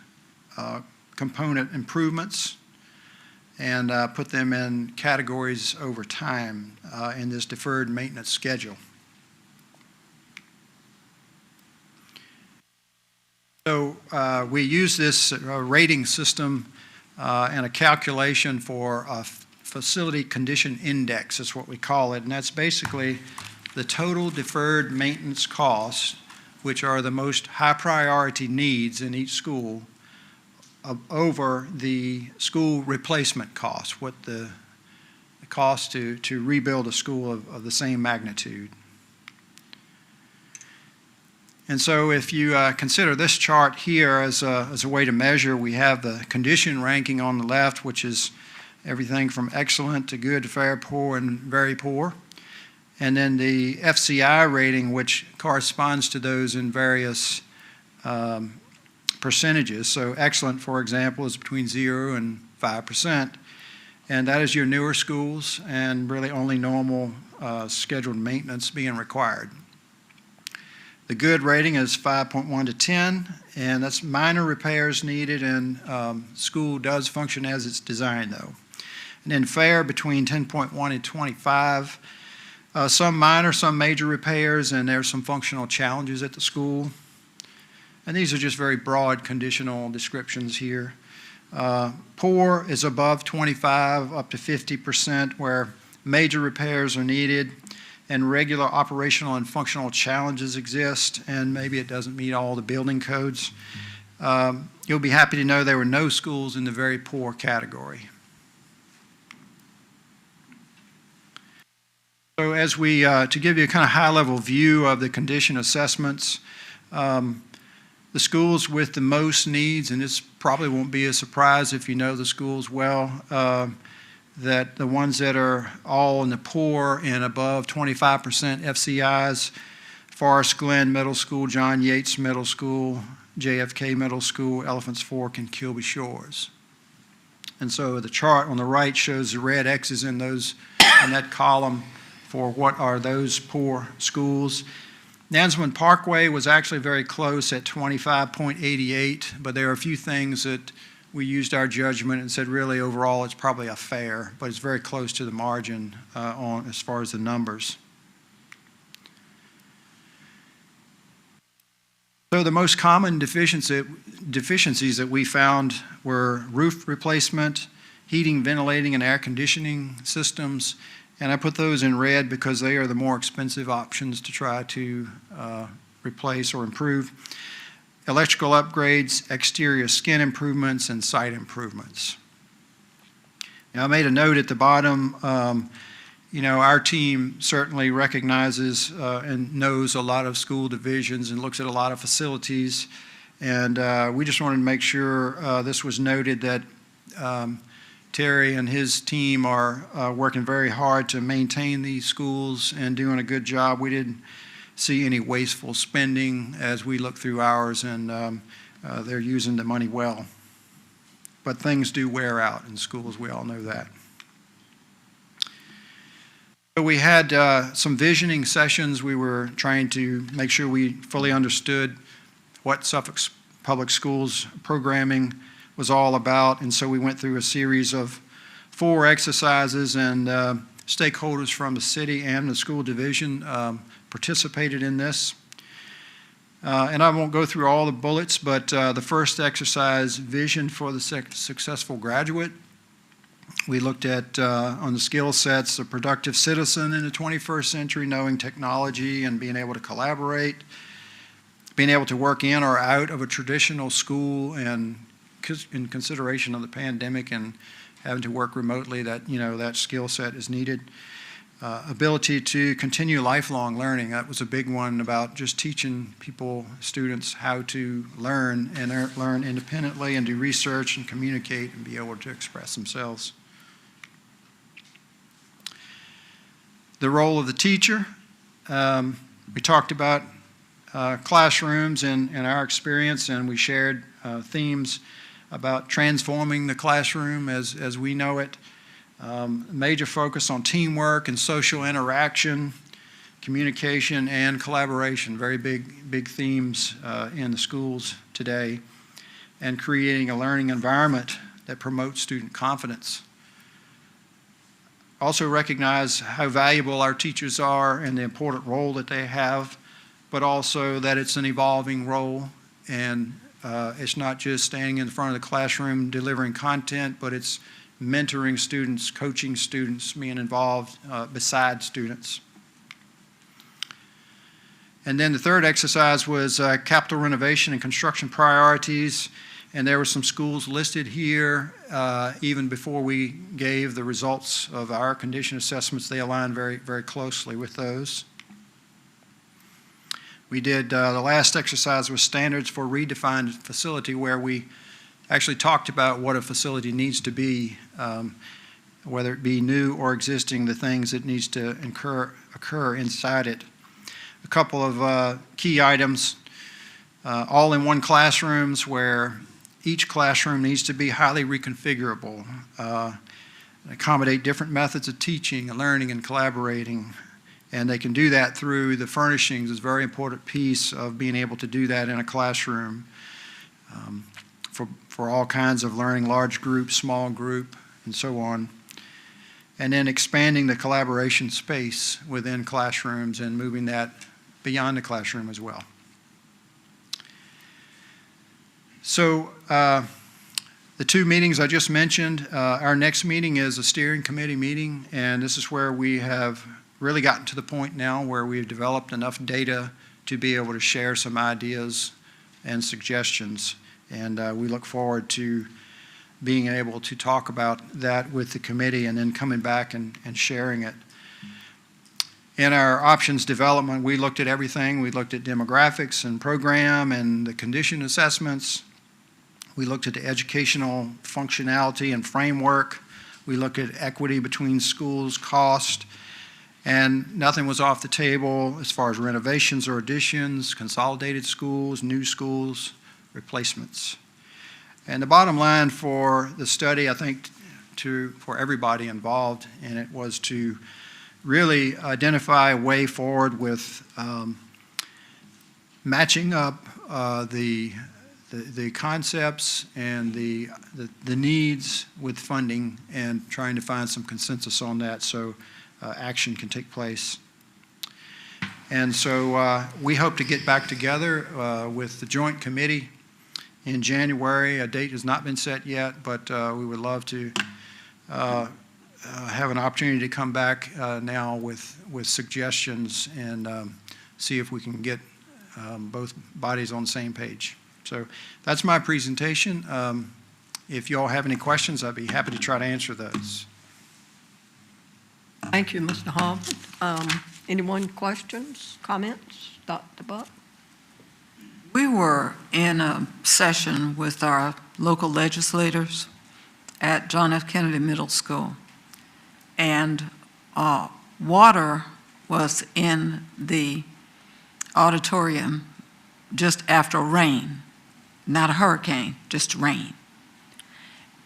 component improvements and put them in categories over time in this deferred maintenance schedule. So we use this rating system and a calculation for a facility condition index is what we call it, and that's basically the total deferred maintenance costs, which are the most high priority needs in each school, over the school replacement cost, what the cost to rebuild a school of the same magnitude. And so if you consider this chart here as a way to measure, we have the condition ranking on the left, which is everything from excellent to good to fair, poor, and very poor. And then the FCI rating, which corresponds to those in various percentages. So excellent, for example, is between 0 and 5%. And that is your newer schools and really only normal scheduled maintenance being required. The good rating is 5.1 to 10, and that's minor repairs needed, and school does function as it's designed, though. And then fair, between 10.1 and 25. Some minor, some major repairs, and there's some functional challenges at the school. And these are just very broad conditional descriptions here. Poor is above 25, up to 50%, where major repairs are needed and regular operational and functional challenges exist, and maybe it doesn't meet all the building codes. You'll be happy to know there were no schools in the very poor category. So as we, to give you a kind of high-level view of the condition assessments, the schools with the most needs, and this probably won't be a surprise if you know the schools well, that the ones that are all in the poor and above 25% FCIs, Forest Glen Middle School, John Yates Middle School, JFK Middle School, Elephants Fork, and Kilby Shores. And so the chart on the right shows the red X's in that column for what are those poor schools. Nansman Parkway was actually very close at 25.88, but there are a few things that we used our judgment and said really overall it's probably a fair, but it's very close to the margin on as far as the numbers. So the most common deficiencies that we found were roof replacement, heating, ventilating, and air conditioning systems. And I put those in red because they are the more expensive options to try to replace or improve. Electrical upgrades, exterior skin improvements, and site improvements. Now, I made a note at the bottom. Our team certainly recognizes and knows a lot of school divisions and looks at a lot of facilities. And we just wanted to make sure this was noted that Terry and his team are working very hard to maintain these schools and doing a good job. We didn't see any wasteful spending as we look through ours, and they're using the money well. But things do wear out in schools, we all know that. So we had some visioning sessions. We were trying to make sure we fully understood what Suffolk Public Schools programming was all about, and so we went through a series of 4 exercises, and stakeholders from the city and the school division participated in this. And I won't go through all the bullets, but the first exercise, vision for the successful graduate. We looked at, on the skill sets, a productive citizen in the 21st century, knowing technology and being able to collaborate, being able to work in or out of a traditional school, and in consideration of the pandemic and having to work remotely, that skill set is needed. Ability to continue lifelong learning. That was a big one about just teaching students how to learn and learn independently and do research and communicate and be able to express themselves. The role of the teacher. We talked about classrooms and our experience, and we shared themes about transforming the classroom as we know it. Major focus on teamwork and social interaction, communication, and collaboration, very big themes in the schools today, and creating a learning environment that promotes student confidence. Also recognize how valuable our teachers are and the important role that they have, but also that it's an evolving role, and it's not just standing in front of the classroom delivering content, but it's mentoring students, coaching students, being involved beside students. And then the third exercise was capital renovation and construction priorities, and there were some schools listed here. Even before we gave the results of our condition assessments, they align very, very closely with those. We did, the last exercise was standards for redefined facility, where we actually talked about what a facility needs to be. whether it be new or existing, the things that needs to occur inside it. A couple of key items, all-in-one classrooms where each classroom needs to be highly reconfigurable, accommodate different methods of teaching and learning and collaborating. And they can do that through the furnishings. Is a very important piece of being able to do that in a classroom for all kinds of learning, large group, small group, and so on. And then expanding the collaboration space within classrooms and moving that beyond the classroom as well. So the two meetings I just mentioned, our next meeting is a steering committee meeting, and this is where we have really gotten to the point now where we've developed enough data to be able to share some ideas and suggestions. And we look forward to being able to talk about that with the committee and then coming back and sharing it. In our options development, we looked at everything. We looked at demographics and program and the condition assessments. We looked at the educational functionality and framework. We looked at equity between schools, cost, and nothing was off the table as far as renovations or additions, consolidated schools, new schools, replacements. And the bottom line for the study, I think, for everybody involved in it was to really identify a way forward with matching up the concepts and the needs with funding and trying to find some consensus on that so action can take place. And so we hope to get back together with the joint committee in January. A date has not been set yet, but we would love to have an opportunity to come back now with suggestions and see if we can get both bodies on the same page. So that's my presentation. If you all have any questions, I'd be happy to try to answer those. Thank you, Mr. Harvard. Anyone questions, comments? Dr. Buck? We were in a session with our local legislators at John F. Kennedy Middle School, and water was in the auditorium just after rain, not a hurricane, just rain.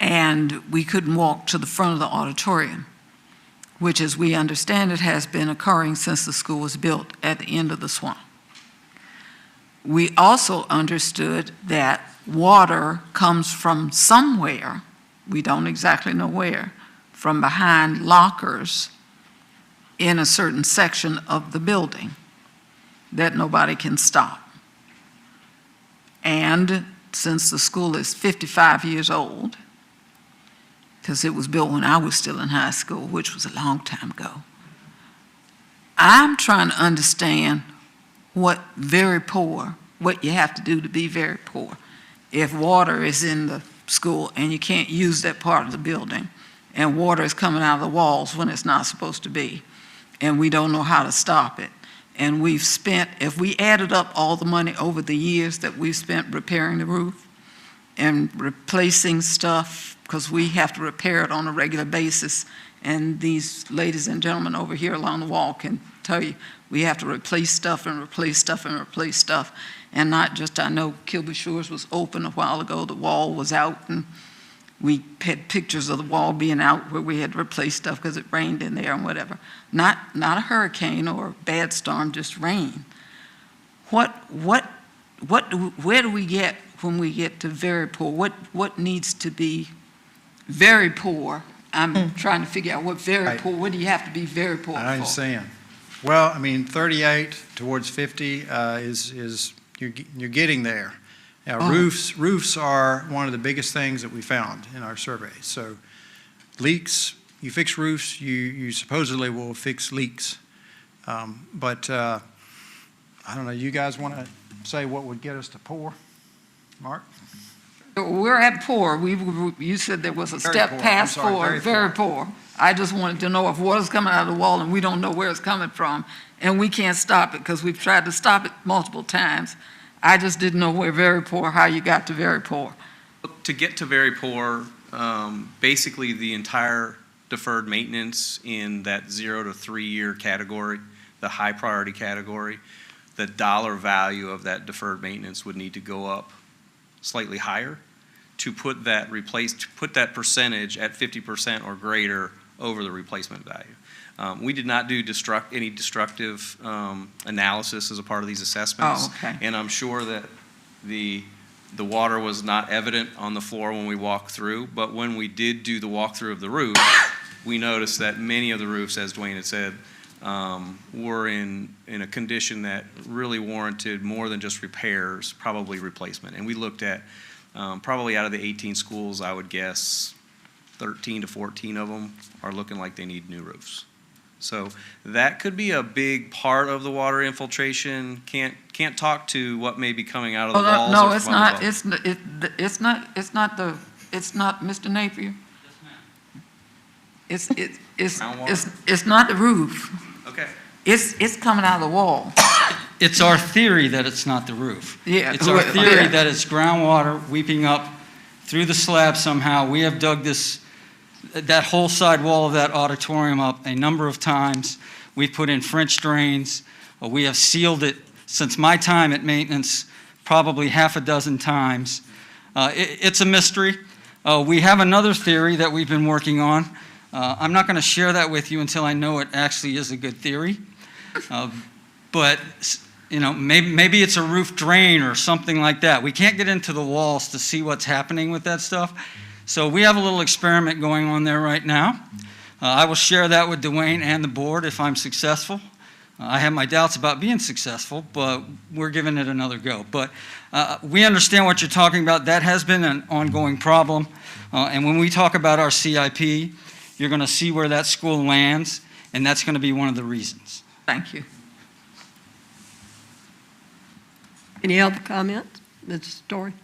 And we couldn't walk to the front of the auditorium, which, as we understand it, has been occurring since the school was built at the end of the swamp. We also understood that water comes from somewhere, we don't exactly know where, from behind lockers in a certain section of the building that nobody can stop. And since the school is 55 years old, because it was built when I was still in high school, which was a long time ago, I'm trying to understand what you have to do to be very poor. If water is in the school and you can't use that part of the building, and water is coming out of the walls when it's not supposed to be, and we don't know how to stop it. And we've spent, if we added up all the money over the years that we've spent repairing the roof and replacing stuff, because we have to repair it on a regular basis, and these ladies and gentlemen over here along the wall can tell you, we have to replace stuff and replace stuff and replace stuff. And not just, I know Kilby Shores was open a while ago, the wall was out, and we had pictures of the wall being out where we had to replace stuff because it rained in there and whatever. Not a hurricane or a bad storm, just rain. Where do we get when we get to very poor? What needs to be very poor? I'm trying to figure out what very poor, what do you have to be very poor for? I understand. Well, I mean, 38 towards 50 is you're getting there. Now, roofs are one of the biggest things that we found in our survey. So leaks, you fix roofs, you supposedly will fix leaks. But I don't know, you guys want to say what would get us to poor? Mark? We're at poor. You said there was a step past poor, very poor. I just wanted to know if water's coming out of the wall and we don't know where it's coming from, and we can't stop it because we've tried to stop it multiple times. I just didn't know where very poor, how you got to very poor. To get to very poor, basically the entire deferred maintenance in that 0 to 3 year category, the high priority category, the dollar value of that deferred maintenance would need to go up slightly higher to put that percentage at 50% or greater over the replacement value. We did not do any destructive analysis as a part of these assessments. Oh, okay. And I'm sure that the water was not evident on the floor when we walked through, but when we did do the walkthrough of the roof, we noticed that many of the roofs, as Dwayne had said, were in a condition that really warranted more than just repairs, probably replacement. And we looked at probably out of the 18 schools, I would guess 13 to 14 of them are looking like they need new roofs. So that could be a big part of the water infiltration. Can't talk to what may be coming out of the walls. No, or it's from not, above. it's not Mr. Napier. It's not the roof. Okay. It's coming out of the wall. It's our theory that it's not the roof. Yeah. It's our theory that it's groundwater weeping up through the slab somehow. We have dug that whole side wall of that auditorium up a number of times. We've put in French drains. We have sealed it since my time at maintenance probably half a dozen times. It's a mystery. We have another theory that we've been working on. I'm not going to share that with you until I know it actually is a good theory. But maybe it's a roof drain or something like that. We can't get into the walls to see what's happening with that stuff. So we have a little experiment going on there right now. I will share that with Dwayne and the board if I'm successful. I have my doubts about being successful, but we're giving it another go. But we understand what you're talking about. That has been an ongoing problem. And when we talk about our CIP, you're going to see where that school lands, and that's going to be one of the reasons. Thank you. Any other comments, Ms. Story?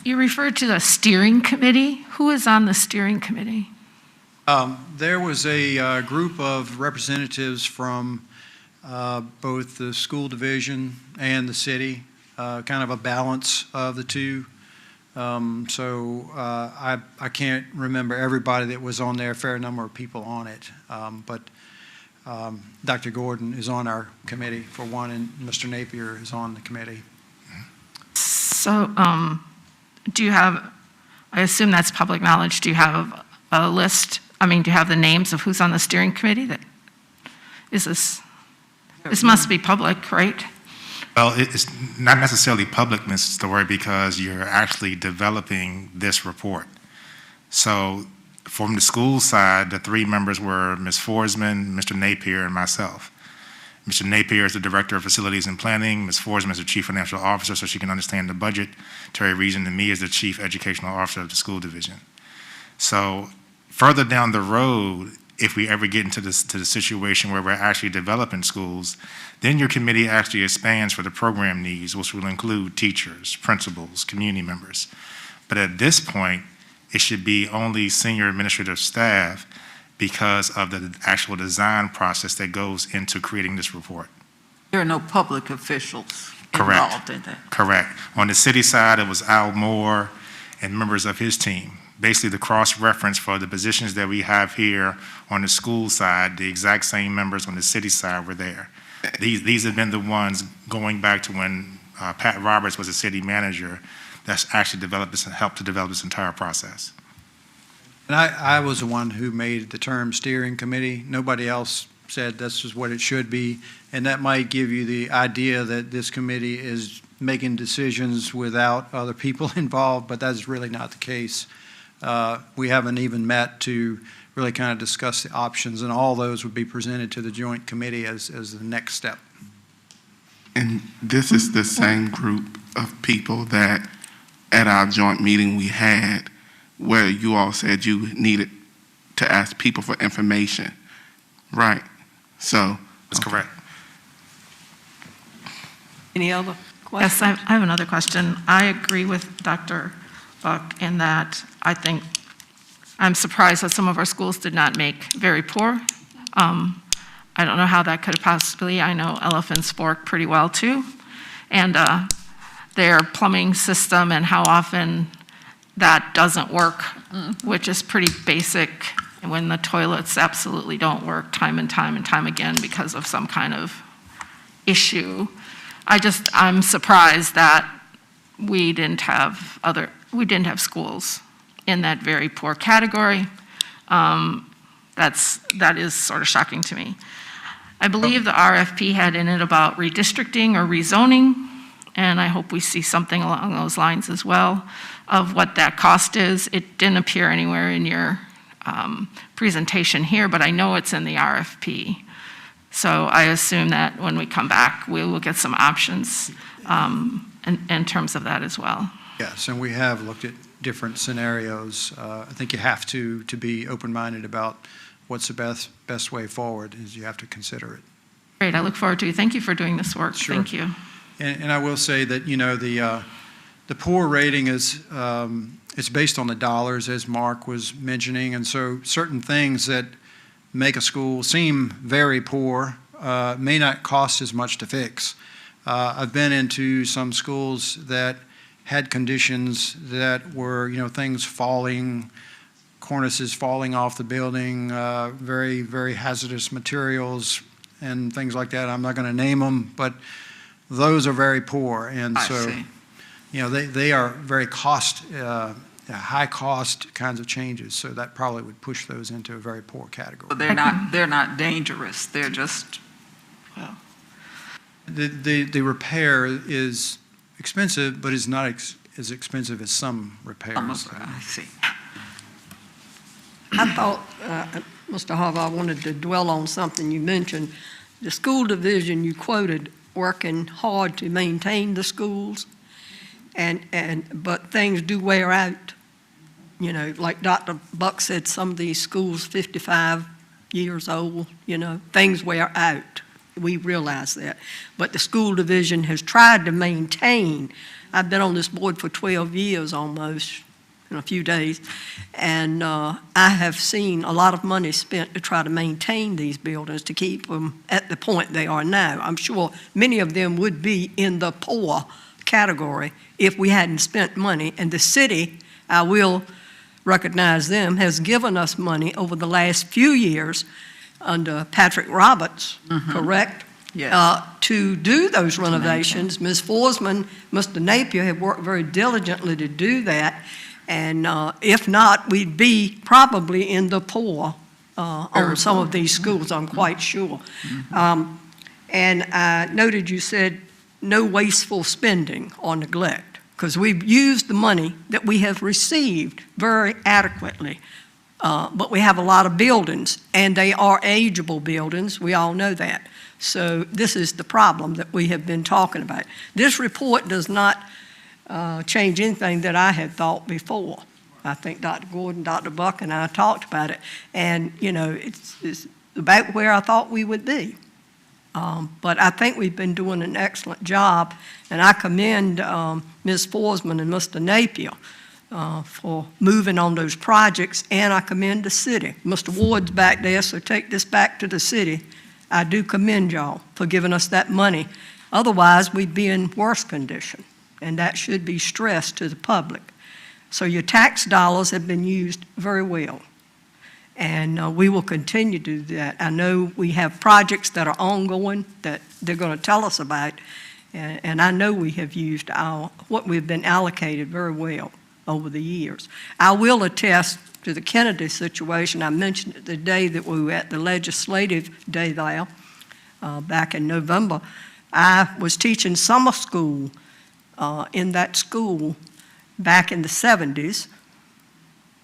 You referred to the steering committee. Who is on the steering committee? There was a group of representatives from both the school division and the city, kind of a balance of the two. I can't remember everybody that was on there, a fair number of people on it. But Dr. Gordon is on our committee for one, and Mr. Napier is on the committee. So do you have, I assume that's public knowledge, do you have a list? Do you have the names of who's on the steering committee? This must be public, right? Well, it's not necessarily public, Ms. Story, because you're actually developing this report. So from the school side, the 3 members were Ms. Forsman, Mr. Napier, and myself. Mr. Napier is the Director of Facilities and Planning. Ms. Forsman is the Chief Financial Officer, so she can understand the budgetary reason, and me as the Chief Educational Officer of the school division. So further down the road, if we ever get into the situation where we're actually developing schools, then your committee actually expands for the program needs, which will include teachers, principals, community members. But at this point, it should be only senior administrative staff because of the actual design process that goes into creating this report. There are no public officials Correct. involved in that. Correct. On the city side, it was Al Moore and members of his team. Basically, the cross-reference for the positions that we have here on the school side, the exact same members on the city side were there. These have been the ones going back to when Pat Roberts was a city manager that's actually helped to develop this entire process. And I was the one who made the term steering committee. Nobody else said this is what it should be. And that might give you the idea that this committee is making decisions without other people involved, but that's really not the case. We haven't even met to really kind of discuss the options, and all those would be presented to the joint committee as the next step. And this is the same group of people that at our joint meeting we had where you all said you needed to ask people for information, right? So. That's correct. Any other questions? Yes, I have another question. I agree with Dr. Buck in that I'm surprised that some of our schools did not make very poor. I don't know how that could possibly, I know Elephant's Fork pretty well too. And their plumbing system and how often that doesn't work, which is pretty basic, and when the toilets absolutely don't work time and time again because of some kind of issue. I'm surprised that we didn't have schools in that very poor category. That is sort of shocking to me. I believe the RFP had in it about redistricting or rezoning, and I hope we see something along those lines as well of what that cost is. It didn't appear anywhere in your presentation here, but I know it's in the RFP. So I assume that when we come back, we will get some options in terms of that as well. Yes, and we have looked at different scenarios. I think you have to be open-minded about what's the best way forward, is you have to consider it. Great, I look forward to it. Thank you for doing this work. Sure. Thank you. And I will say that, the poor rating is, it's based on the dollars, as Mark was mentioning, and so certain things that make a school seem very poor may not cost as much to fix. I've been into some schools that had conditions that were, things falling, cornices falling off the building, very, very hazardous materials and things like that. I'm not going to name them, but those are very poor. And so, they are very high cost kinds of changes. So that probably would push those into a very poor category. They're not dangerous. They're just, well. The repair is expensive, but is not as expensive as some repairs. I see. I thought, Mr. Harvey, I wanted to dwell on something you mentioned. The school division you quoted working hard to maintain the schools, but things do wear out. Like Dr. Buck said, some of these schools 55 years old, things wear out. We realize that. But the school division has tried to maintain. I've been on this board for 12 years almost, in a few days, and I have seen a lot of money spent to try to maintain these buildings, to keep them at the point they are now. I'm sure many of them would be in the poor category if we hadn't spent money, and the city, I will recognize them, has given us money over the last few years under Patrick Roberts, correct? Yes. To do those renovations. Ms. Forsman, Mr. Napier have worked very diligently to do that, and if not, we'd be probably in the poor on some of these schools, I'm quite sure. And I noted you said no wasteful spending or neglect, because we've used the money that we have received very adequately. But we have a lot of buildings, and they are ageable buildings. We all know that. So this is the problem that we have been talking about. This report does not change anything that I had thought before. I think Dr. Gordon, Dr. Buck, and I talked about it, and it's about where I thought we would be. But I think we've been doing an excellent job, and I commend Ms. Forsman and Mr. Napier for moving on those projects, and I commend the city. Mr. Ward's back there, so take this back to the city. I do commend y'all for giving us that money. Otherwise, we'd be in worse condition, and that should be stressed to the public. So your tax dollars have been used very well, and we will continue to do that. I know we have projects that are ongoing that they're going to tell us about, and I know we have used what we've been allocated very well over the years. I will attest to the Kennedy situation. I mentioned it the day that we were at the legislative day there, back in November. I was teaching summer school in that school back in the 70s.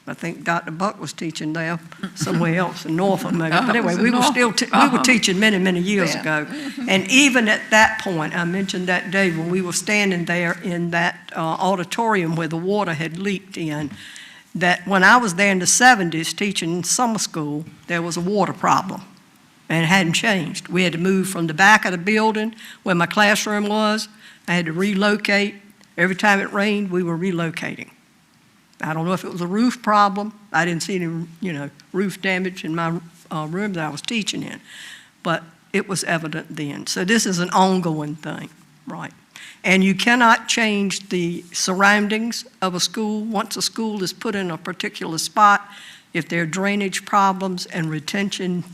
I think Dr. Buck was teaching there somewhere else in Norfolk maybe. But anyway, we were still we were teaching many, many years ago. And even at that point, I mentioned that day when we were standing there in that auditorium where the water had leaked in, that when I was there in the 70s teaching summer school, there was a water problem, and it hadn't changed. We had to move from the back of the building where my classroom was. I had to relocate. Every time it rained, we were relocating. I don't know if it was a roof problem. I didn't see any, roof damage in my room that I was teaching in, but it was evident then. So this is an ongoing thing, right? And you cannot change the surroundings of a school. Once a school is put in a particular spot, if there are drainage problems and retention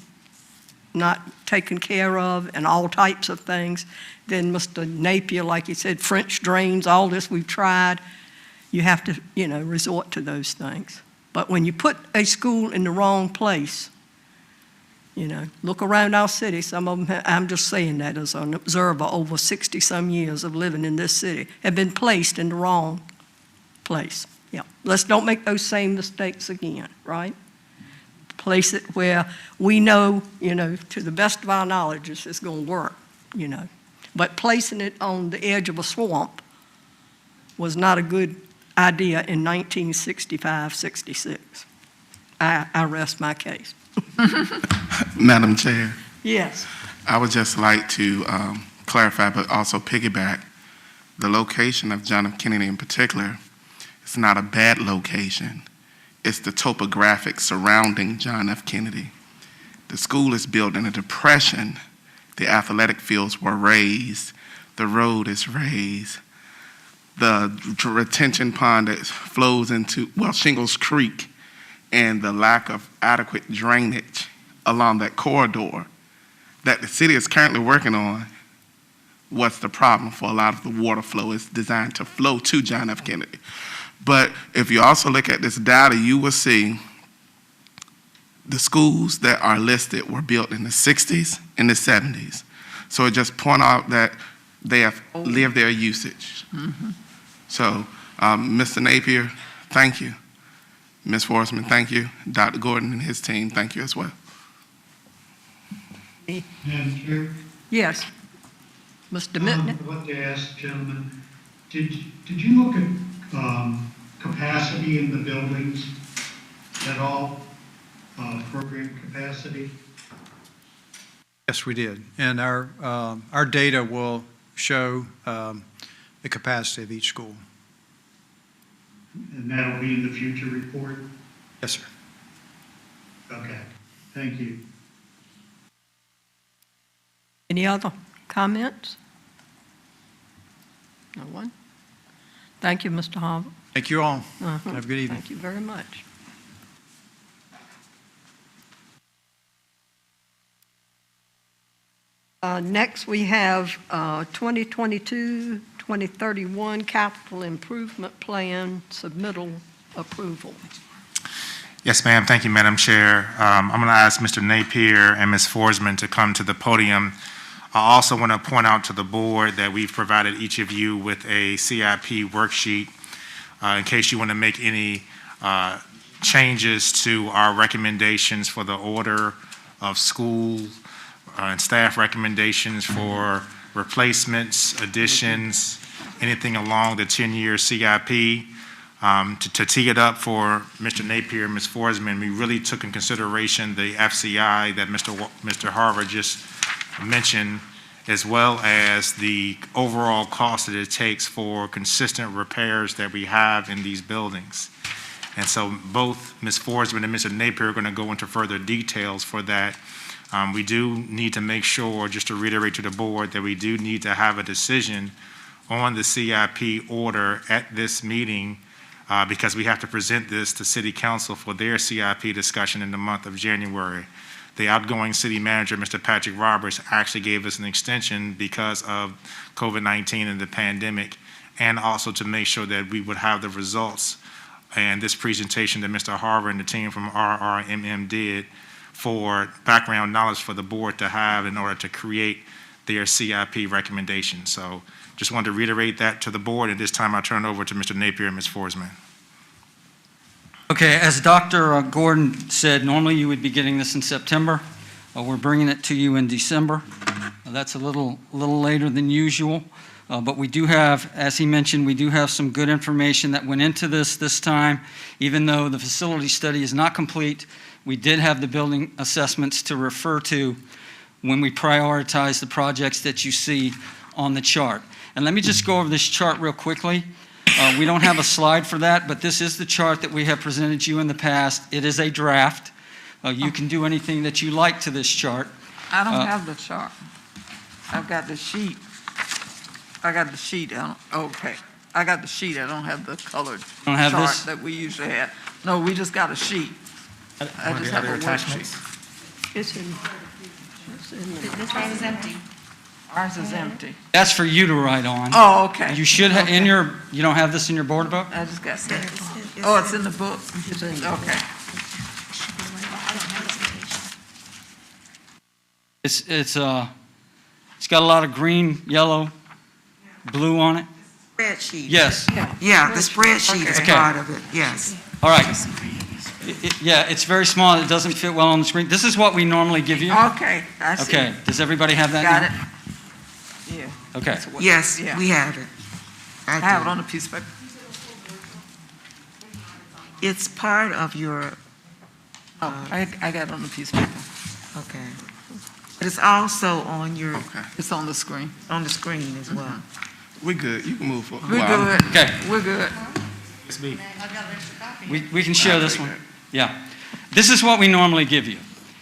not taken care of and all types of things, then Mr. Napier, like he said, French drains, all this we've tried, you have to, resort to those things. But when you put a school in the wrong place, look around our city, some of them, I'm just saying that as an observer over 60-some years of living in this city, have been placed in the wrong place. Yeah, let's don't make those same mistakes again, right? Place it where we know, to the best of our knowledge, this is going to work, But placing it on the edge of a swamp was not a good idea in 1965, 66. I rest my case. Madam Chair, Yes. I would just like to clarify, but also piggyback, the location of John F. Kennedy in particular is not a bad location. It's the topographic surrounding John F. Kennedy. The school is built in a depression. The athletic fields were raised. The road is raised. The retention pond that flows into, Shingles Creek, and the lack of adequate drainage along that corridor that the city is currently working on. What's the problem for a lot of the water flow is designed to flow to John F. Kennedy. But if you also look at this data, you will see the schools that are listed were built in the 60s and the 70s. So it just point out that they have lived their usage. Mm-hmm. So, Mr. Napier, thank you. Ms. Forsman, thank you. Dr. Gordon and his team, thank you as well. Madam Chair? Yes. Mr. Mitnick? I'd like to ask, gentlemen, did you look at capacity in the buildings at all, program capacity? Yes, we did. And our data will show the capacity of each school. And that'll be in the future report? Yes, sir. Okay, thank you. Any other comments? No one? Thank you, Mr. Harvard. Thank you all. Uh-huh. Have a good evening. Thank you very much. Next, we have 2022-2031 Capital Improvement Plan submittal approval. Yes, ma'am. Thank you, Madam Chair. I'm going to ask Mr. Napier and Ms. Forsman to come to the podium. I also want to point out to the board that we've provided each of you with a CIP worksheet in case you want to make any changes to our recommendations for the order of school and staff recommendations for replacements, additions, anything along the 10-year CIP. To tee it up for Mr. Napier and Ms. Forsman, we really took in consideration the FCI that Mr. Harvard just mentioned, as well as the overall cost that it takes for consistent repairs that we have in these buildings. And so both Ms. Forsman and Mr. Napier are going to go into further details for that. We do need to make sure, just to reiterate to the board, that we do need to have a decision on the CIP order at this meeting because we have to present this to City Council for their CIP discussion in the month of January. The outgoing city manager, Mr. Patrick Roberts, actually gave us an extension because of COVID-19 and the pandemic, and also to make sure that we would have the results and this presentation that Mr. Harvard and the team from RRMM did for background knowledge for the board to have in order to create their CIP recommendations. So just wanted to reiterate that to the board, and this time I turn it over to Mr. Napier and Ms. Forsman. Okay, as Dr. Gordon said, normally you would be getting this in September. We're bringing it to you in December. That's a little later than usual. But we do have, as he mentioned, we do have some good information that went into this time. Even though the facility study is not complete, we did have the building assessments to refer to when we prioritize the projects that you see on the chart. And let me just go over this chart real quickly. We don't have a slide for that, but this is the chart that we have presented you in the past. It is a draft. You can do anything that you like to this chart. I don't have the chart. I've got the sheet. I got the sheet, okay. I got the sheet, I don't have the colored Don't have chart this? that we usually have. No, we just got a sheet. I just have a worksheet. It's in the This one is empty. Ours is empty. That's for you to write on. Oh, okay. You should have, in Okay. your, you don't have this in your board book? I just got that. Oh, it's in the book? Okay. It's got a lot of green, yellow, blue on it. Spreadsheet. Yes. Yeah, the spreadsheet is Okay. part of it, yes. All right. Yeah, it's very small. It doesn't fit well on the screen. This is what we normally give you. Okay, I see. Okay. Does everybody have that Got now? it. Yeah. Okay. Yes, Yeah. we have it. I have it on a piece of paper. It's part of your, Oh, I got it on a piece of paper. okay. But it's also on your, Okay, It's on the screen. on the screen as well. we good. You can move forward. We're Well, I'm- good. Okay. We're good. We can share this one. Yeah. This is what we normally give you.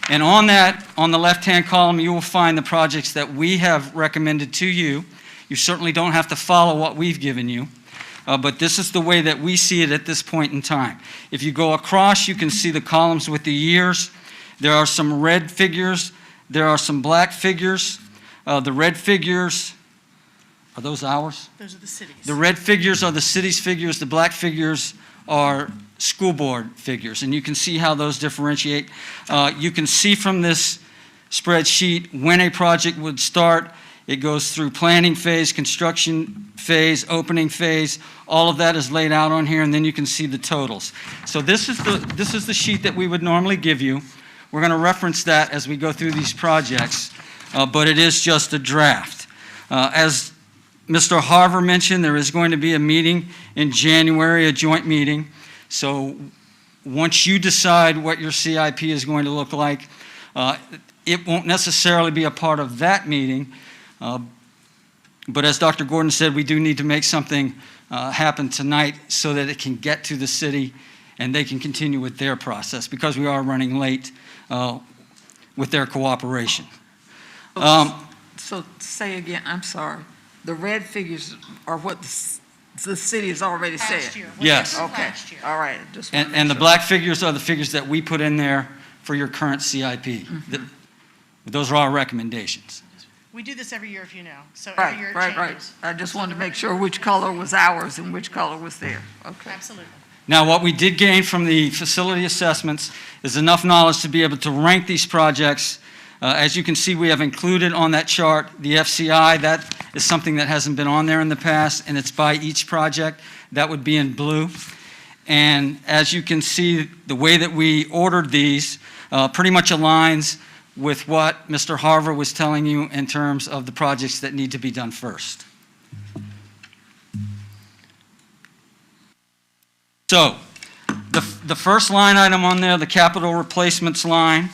And on that, on the left-hand column, you will find the projects that we have recommended to you. You certainly don't have to follow what we've given you, but this is the way that we see it at this point in time. If you go across, you can see the columns with the years. There are some red figures. There are some black figures. The red figures, are those ours? Those are the cities. The red figures are the city's figures. The black figures are school board figures, and you can see how those differentiate. You can see from this spreadsheet when a project would start. It goes through planning phase, construction phase, opening phase. All of that is laid out on here, and then you can see the totals. So this is the sheet that we would normally give you. We're going to reference that as we go through these projects, but it is just a draft. As Mr. Harver mentioned, there is going to be a meeting in January, a joint meeting. So once you decide what your CIP is going to look like, it won't necessarily be a part of that meeting. But as Dr. Gordon said, we do need to make something happen tonight so that it can get to the city and they can continue with their process, because we are running late with their cooperation. So say again, I'm sorry. The red figures are what the city has already said? Last year. Yes. Okay, all right. Just wanna make And the sure. black figures are the figures that we put in there for your current CIP. Those are our recommendations. We do this every year, if you know, so every year Right, it right, right. changes. I just wanted to make sure which color was ours and which color was there. Okay. Absolutely. Now, what we did gain from the facility assessments is enough knowledge to be able to rank these projects. As you can see, we have included on that chart the FCI. That is something that hasn't been on there in the past, and it's by each project. That would be in blue. And as you can see, the way that we ordered these pretty much aligns with what Mr. Harver was telling you in terms of the projects that need to be done first. So, the first line item on there, the capital replacements line,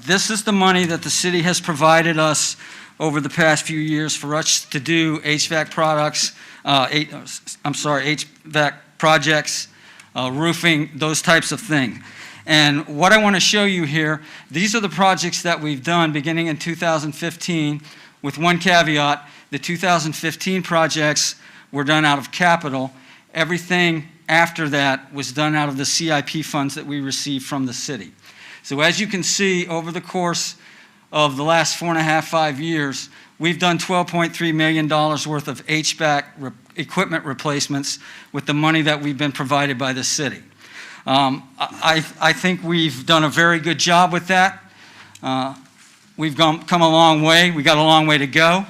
this is the money that the city has provided us over the past few years for us to do HVAC products, HVAC projects, roofing, those types of things. And what I want to show you here, these are the projects that we've done beginning in 2015, with one caveat: the 2015 projects were done out of capital. Everything after that was done out of the CIP funds that we received from the city. So as you can see, over the course of the last 4.5, 5 years, we've done $12.3 million worth of HVAC equipment replacements with the money that we've been provided by the city. I think we've done a very good job with that. We've come a long way. We got a long way to go.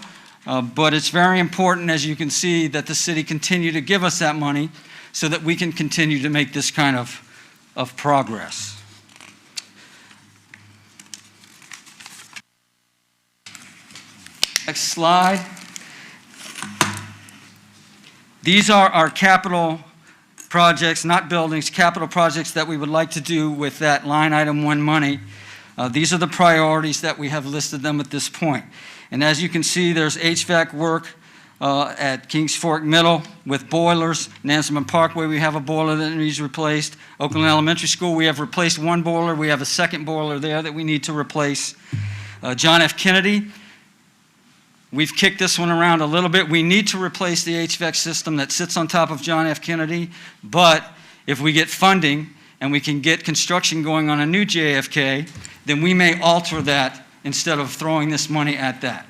But it's very important, as you can see, that the city continue to give us that money so that we can continue to make this kind of progress. Next slide. These are our capital projects, not buildings, capital projects that we would like to do with that line item 1 money. These are the priorities that we have listed them at this point. And as you can see, there's HVAC work at Kings Fork Middle with boilers. Nansemond Parkway, we have a boiler that needs replaced. Oakland Elementary School, we have replaced one boiler. We have a second boiler there that we need to replace. John F. Kennedy, We've kicked this one around a little bit. We need to replace the HVAC system that sits on top of John F. Kennedy, but if we get funding and we can get construction going on a new JFK, then we may alter that instead of throwing this money at that.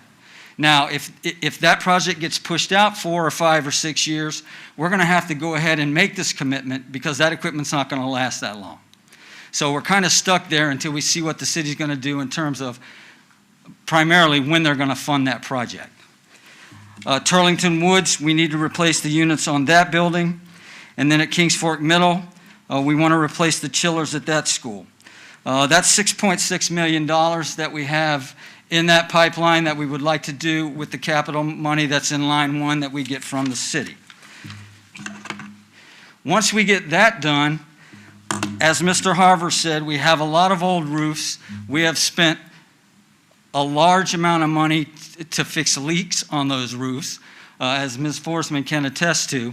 Now, if that project gets pushed out 4 or 5 or 6 years, we're going to have to go ahead and make this commitment because that equipment's not going to last that long. So we're kind of stuck there until we see what the city's going to do in terms of primarily when they're going to fund that project. Turlington Woods, we need to replace the units on that building. And then at Kings Fork Middle, we want to replace the chillers at that school. That's $6.6 million that we have in that pipeline that we would like to do with the capital money that's in line 1 that we get from the city. Once we get that done, as Mr. Harver said, we have a lot of old roofs. We have spent a large amount of money to fix leaks on those roofs, as Ms. Forsman can attest to.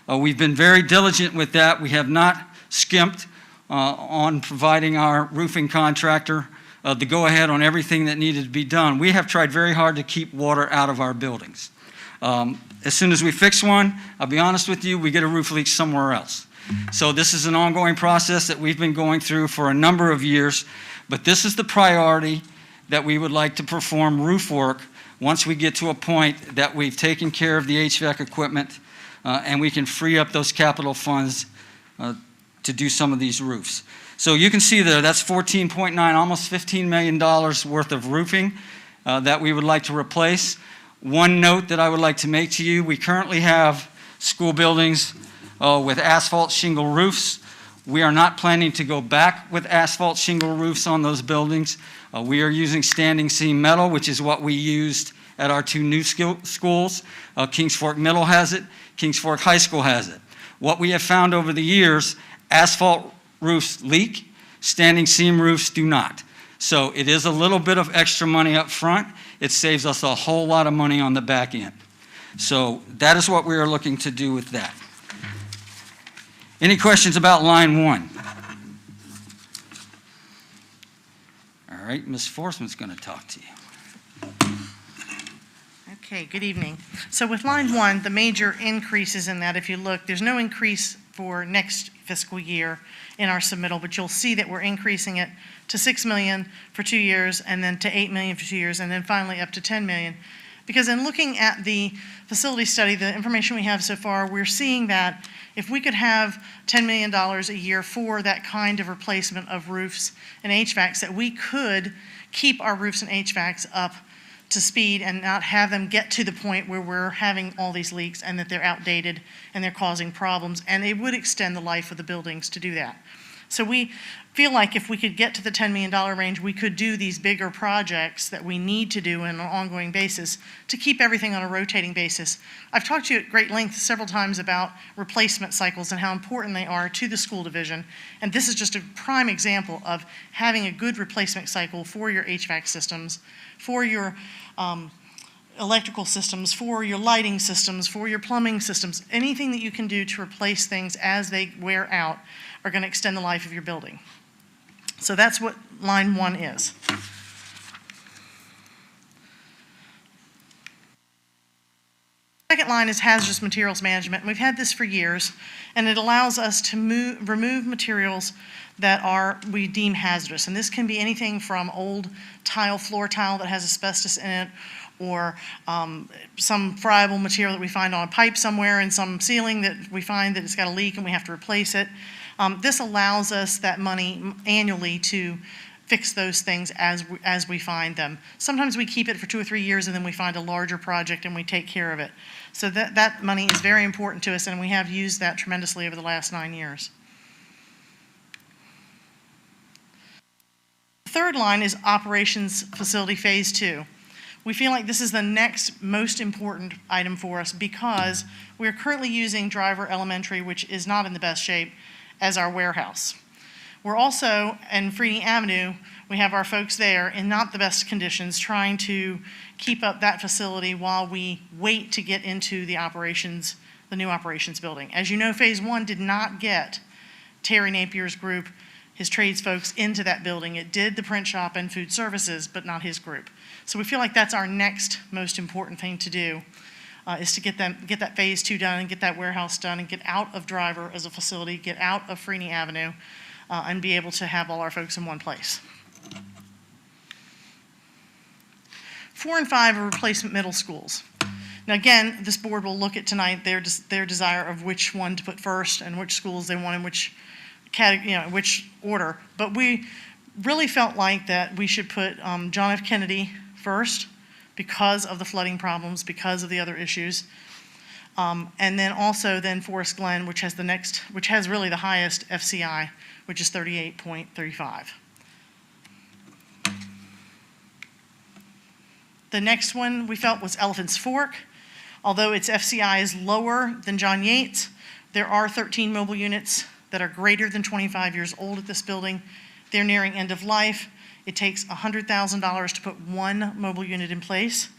We've been very diligent with that. We have not skimped on providing our roofing contractor the go-ahead on everything that needed to be done. We have tried very hard to keep water out of our buildings. As soon as we fix one, I'll be honest with you, we get a roof leak somewhere else. So this is an ongoing process that we've been going through for a number of years, but this is the priority that we would like to perform roof work once we get to a point that we've taken care of the HVAC equipment and we can free up those capital funds to do some of these roofs. So you can see there, that's 14.9, almost $15 million worth of roofing that we would like to replace. One note that I would like to make to you, we currently have school buildings with asphalt shingle roofs. We are not planning to go back with asphalt shingle roofs on those buildings. We are using standing seam metal, which is what we used at our 2 new schools. Kings Fork Middle has it, Kings Fork High School has it. What we have found over the years, asphalt roofs leak, standing seam roofs do not. So it is a little bit of extra money up front. It saves us a whole lot of money on the back end. So that is what we are looking to do with that. Any questions about line 1? All right, Ms. Forsman's going to talk to you. Okay, good evening. So with line 1, the major increases in that, if you look, there's no increase for next fiscal year in our submittal, but you'll see that we're increasing it to $6 million for 2 years, and then to $8 million for 2 years, and then finally up to $10 million. Because in looking at the facility study, the information we have so far, we're seeing that if we could have $10 million a year for that kind of replacement of roofs and HVACs, that we could keep our roofs and HVACs up to speed and not have them get to the point where we're having all these leaks and that they're outdated and they're causing problems, and it would extend the life of the buildings to do that. So we feel like if we could get to the $10 million range, we could do these bigger projects that we need to do on an ongoing basis to keep everything on a rotating basis. I've talked to you at great length several times about replacement cycles and how important they are to the school division, and this is just a prime example of having a good replacement cycle for your HVAC systems, for your electrical systems, for your lighting systems, for your plumbing systems. Anything that you can do to replace things as they wear out are going to extend the life of your building. So that's what line 1 is. Second line is hazardous materials management. We've had this for years, and it allows us to remove materials that we deem hazardous. And this can be anything from old floor tile that has asbestos in it, or some friable material that we find on a pipe somewhere in some ceiling that we find that it's got a leak and we have to replace it. This allows us that money annually to fix those things as we find them. Sometimes we keep it for 2 or 3 years and then we find a larger project and we take care of it. So that money is very important to us, and we have used that tremendously over the last 9 years. The third line is operations facility phase 2. We feel like this is the next most important item for us because we're currently using Driver Elementary, which is not in the best shape, as our warehouse. We're also, in Freeney Avenue, we have our folks there in not the best conditions trying to keep up that facility while we wait to get into the new operations building. As you know, phase 1 did not get Terry Napier's group his trades folks into that building. It did the print shop and food services, but not his group. So we feel like that's our next most important thing to do, is to get that phase 2 done and get that warehouse done and get out of Driver as a facility, get out of Freeney Avenue, and be able to have all our folks in one place. 4 and 5 are replacement middle schools. Now, again, this board will look at tonight their desire of which one to put first and which schools they want in which which order. But we really felt like that we should put John F. Kennedy first because of the flooding problems, because of the other issues. And then also Forest Glen, which has really the highest FCI, which is 38.35. The next one we felt was Elephant's Fork. Although its FCI is lower than John Yates, there are 13 mobile units that are greater than 25 years old at this building. They're nearing end of life. It takes $100,000 to put one mobile unit in place.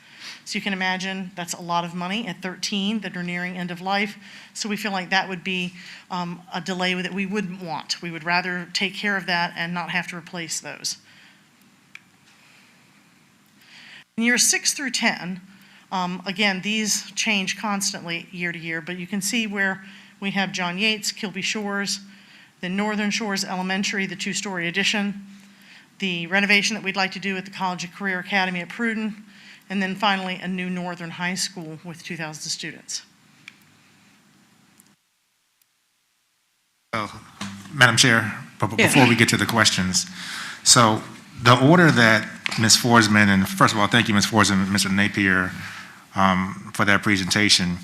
So you can imagine that's a lot of money at 13 that are nearing end of life. So we feel like that would be a delay that we wouldn't want. We would rather take care of that and not have to replace those. In years 6 through 10, again, these change constantly year to year, but you can see where we have John Yates, Kilby Shores, the Northern Shores Elementary, the 2-story addition, the renovation that we'd like to do at the College of Career Academy at Pruden, and then finally a new Northern High School with 2,000 students. Madam Chair, before we get to the questions, so the order that Ms. Forsman, and first of all, thank you, Ms. Forsman and Mr. Napier, for that presentation.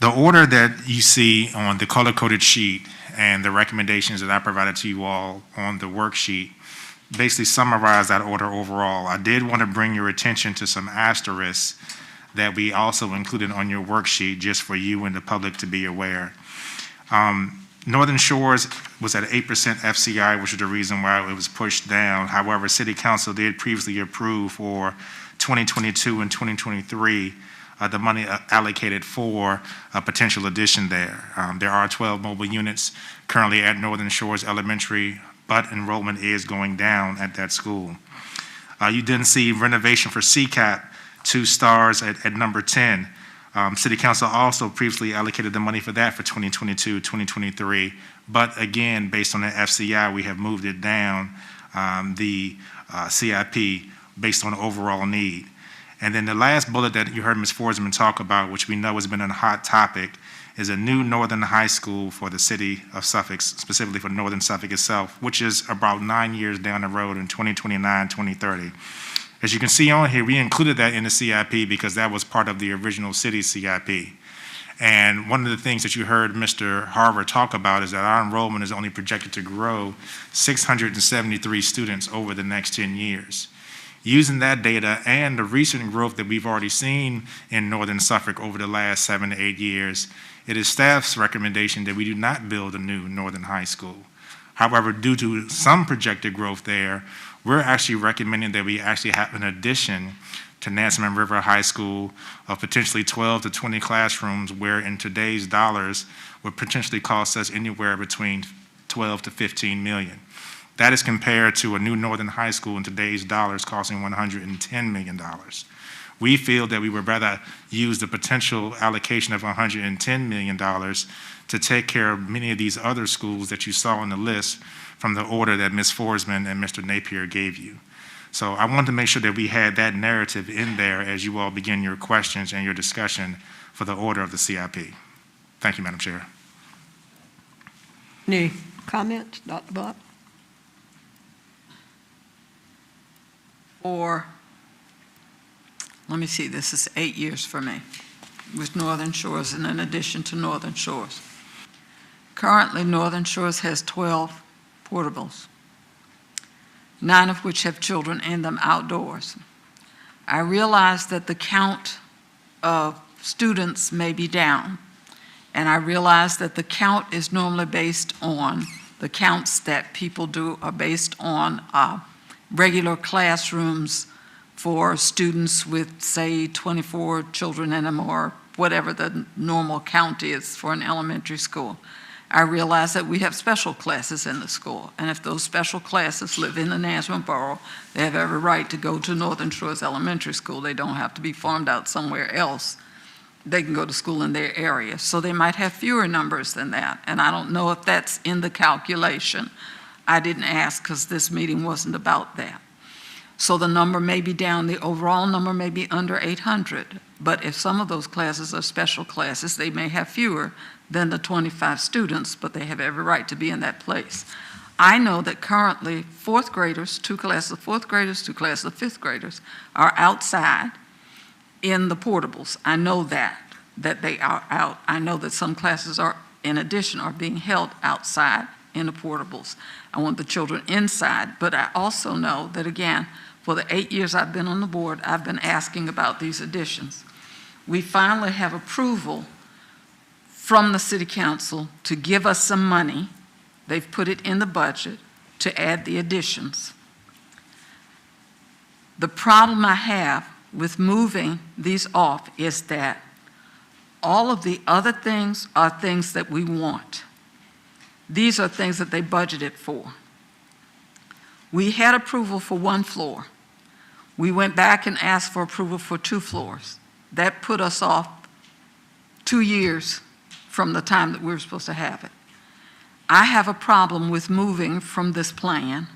The order that you see on the color-coded sheet and the recommendations that I provided to you all on the worksheet basically summarize that order overall. I did want to bring your attention to some asterisks that we also included on your worksheet just for you and the public to be aware. Northern Shores was at 8% FCI, which is the reason why it was pushed down. However, City Council did previously approve for 2022 and 2023 the money allocated for a potential addition there. There are 12 mobile units currently at Northern Shores Elementary, but enrollment is going down at that school. You didn't see renovation for CCAP, 2 stars at number 10. City Council also previously allocated the money for that for 2022, 2023, but again, based on the FCI, we have moved it down, the CIP, based on overall need. And then the last bullet that you heard Ms. Forsman talk about, which we know has been a hot topic, is a new Northern High School for the city of Suffolk, specifically for Northern Suffolk itself, which is about 9 years down the road in 2029, 2030. As you can see on here, we included that in the CIP because that was part of the original city CIP. And one of the things that you heard Mr. Harvard talk about is that our enrollment is only projected to grow 673 students over the next 10 years. Using that data and the recent growth that we've already seen in Northern Suffolk over the last 7 to 8 years, it is staff's recommendation that we do not build a new Northern High School. However, due to some projected growth there, we're actually recommending that we actually have an addition to Nansemond River High School of potentially 12 to 20 classrooms, where in today's dollars would potentially cost us anywhere between 12 to 15 million. That is compared to a new Northern High School in today's dollars costing $110 million. We feel that we would rather use the potential allocation of $110 million to take care of many of these other schools that you saw on the list from the order that Ms. Forsman and Mr. Napier gave you. So I wanted to make sure that we had that narrative in there as you all begin your questions and your discussion for the order of the CIP. Thank you, Madam Chair. Any comments, Dr. Buck? Or, let me see, this is 8 years for me with Northern Shores and in addition to Northern Shores. Currently, Northern Shores has 12 portables, 9 of which have children in them outdoors. I realize that the count of students may be down, and I realize that the count is normally based on, the counts that people do are based on regular classrooms for students with, say, 24 children in them or whatever the normal count is for an elementary school. I realize that we have special classes in the school, and if those special classes live in the Nansemond Borough, they have every right to go to Northern Shores Elementary School. They don't have to be farmed out somewhere else. They can go to school in their area. So they might have fewer numbers than that, and I don't know if that's in the calculation. I didn't ask because this meeting wasn't about that. So the number may be down, the overall number may be under 800, but if some of those classes are special classes, they may have fewer than the 25 students, but they have every right to be in that place. I know that currently fourth graders, 2 classes of fourth graders, 2 classes of fifth graders are outside in the portables. I know that they are out. I know that some classes are, in addition, are being held outside in the portables. I want the children inside, but I also know that, again, for the 8 years I've been on the board, I've been asking about these additions. We finally have approval from the City Council to give us some money. They've put it in the budget to add the additions. The problem I have with moving these off is that all of the other things are things that we want. These are things that they budgeted for. We had approval for 1 floor. We went back and asked for approval for 2 floors. That put us off 2 years from the time that we were supposed to have it. I have a problem with moving from this plan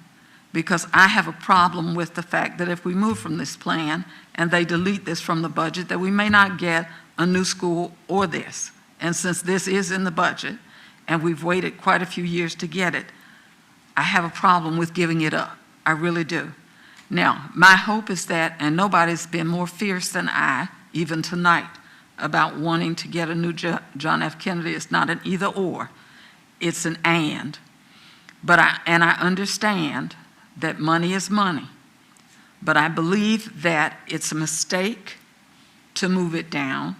because I have a problem with the fact that if we move from this plan and they delete this from the budget, that we may not get a new school or this. And since this is in the budget and we've waited quite a few years to get it, I have a problem with giving it up. I really do. Now, my hope is that, and nobody's been more fierce than I, even tonight, about wanting to get a new John F. Kennedy. It's not an either or, it's an and. But I understand that money is money, but I believe that it's a mistake to move it down,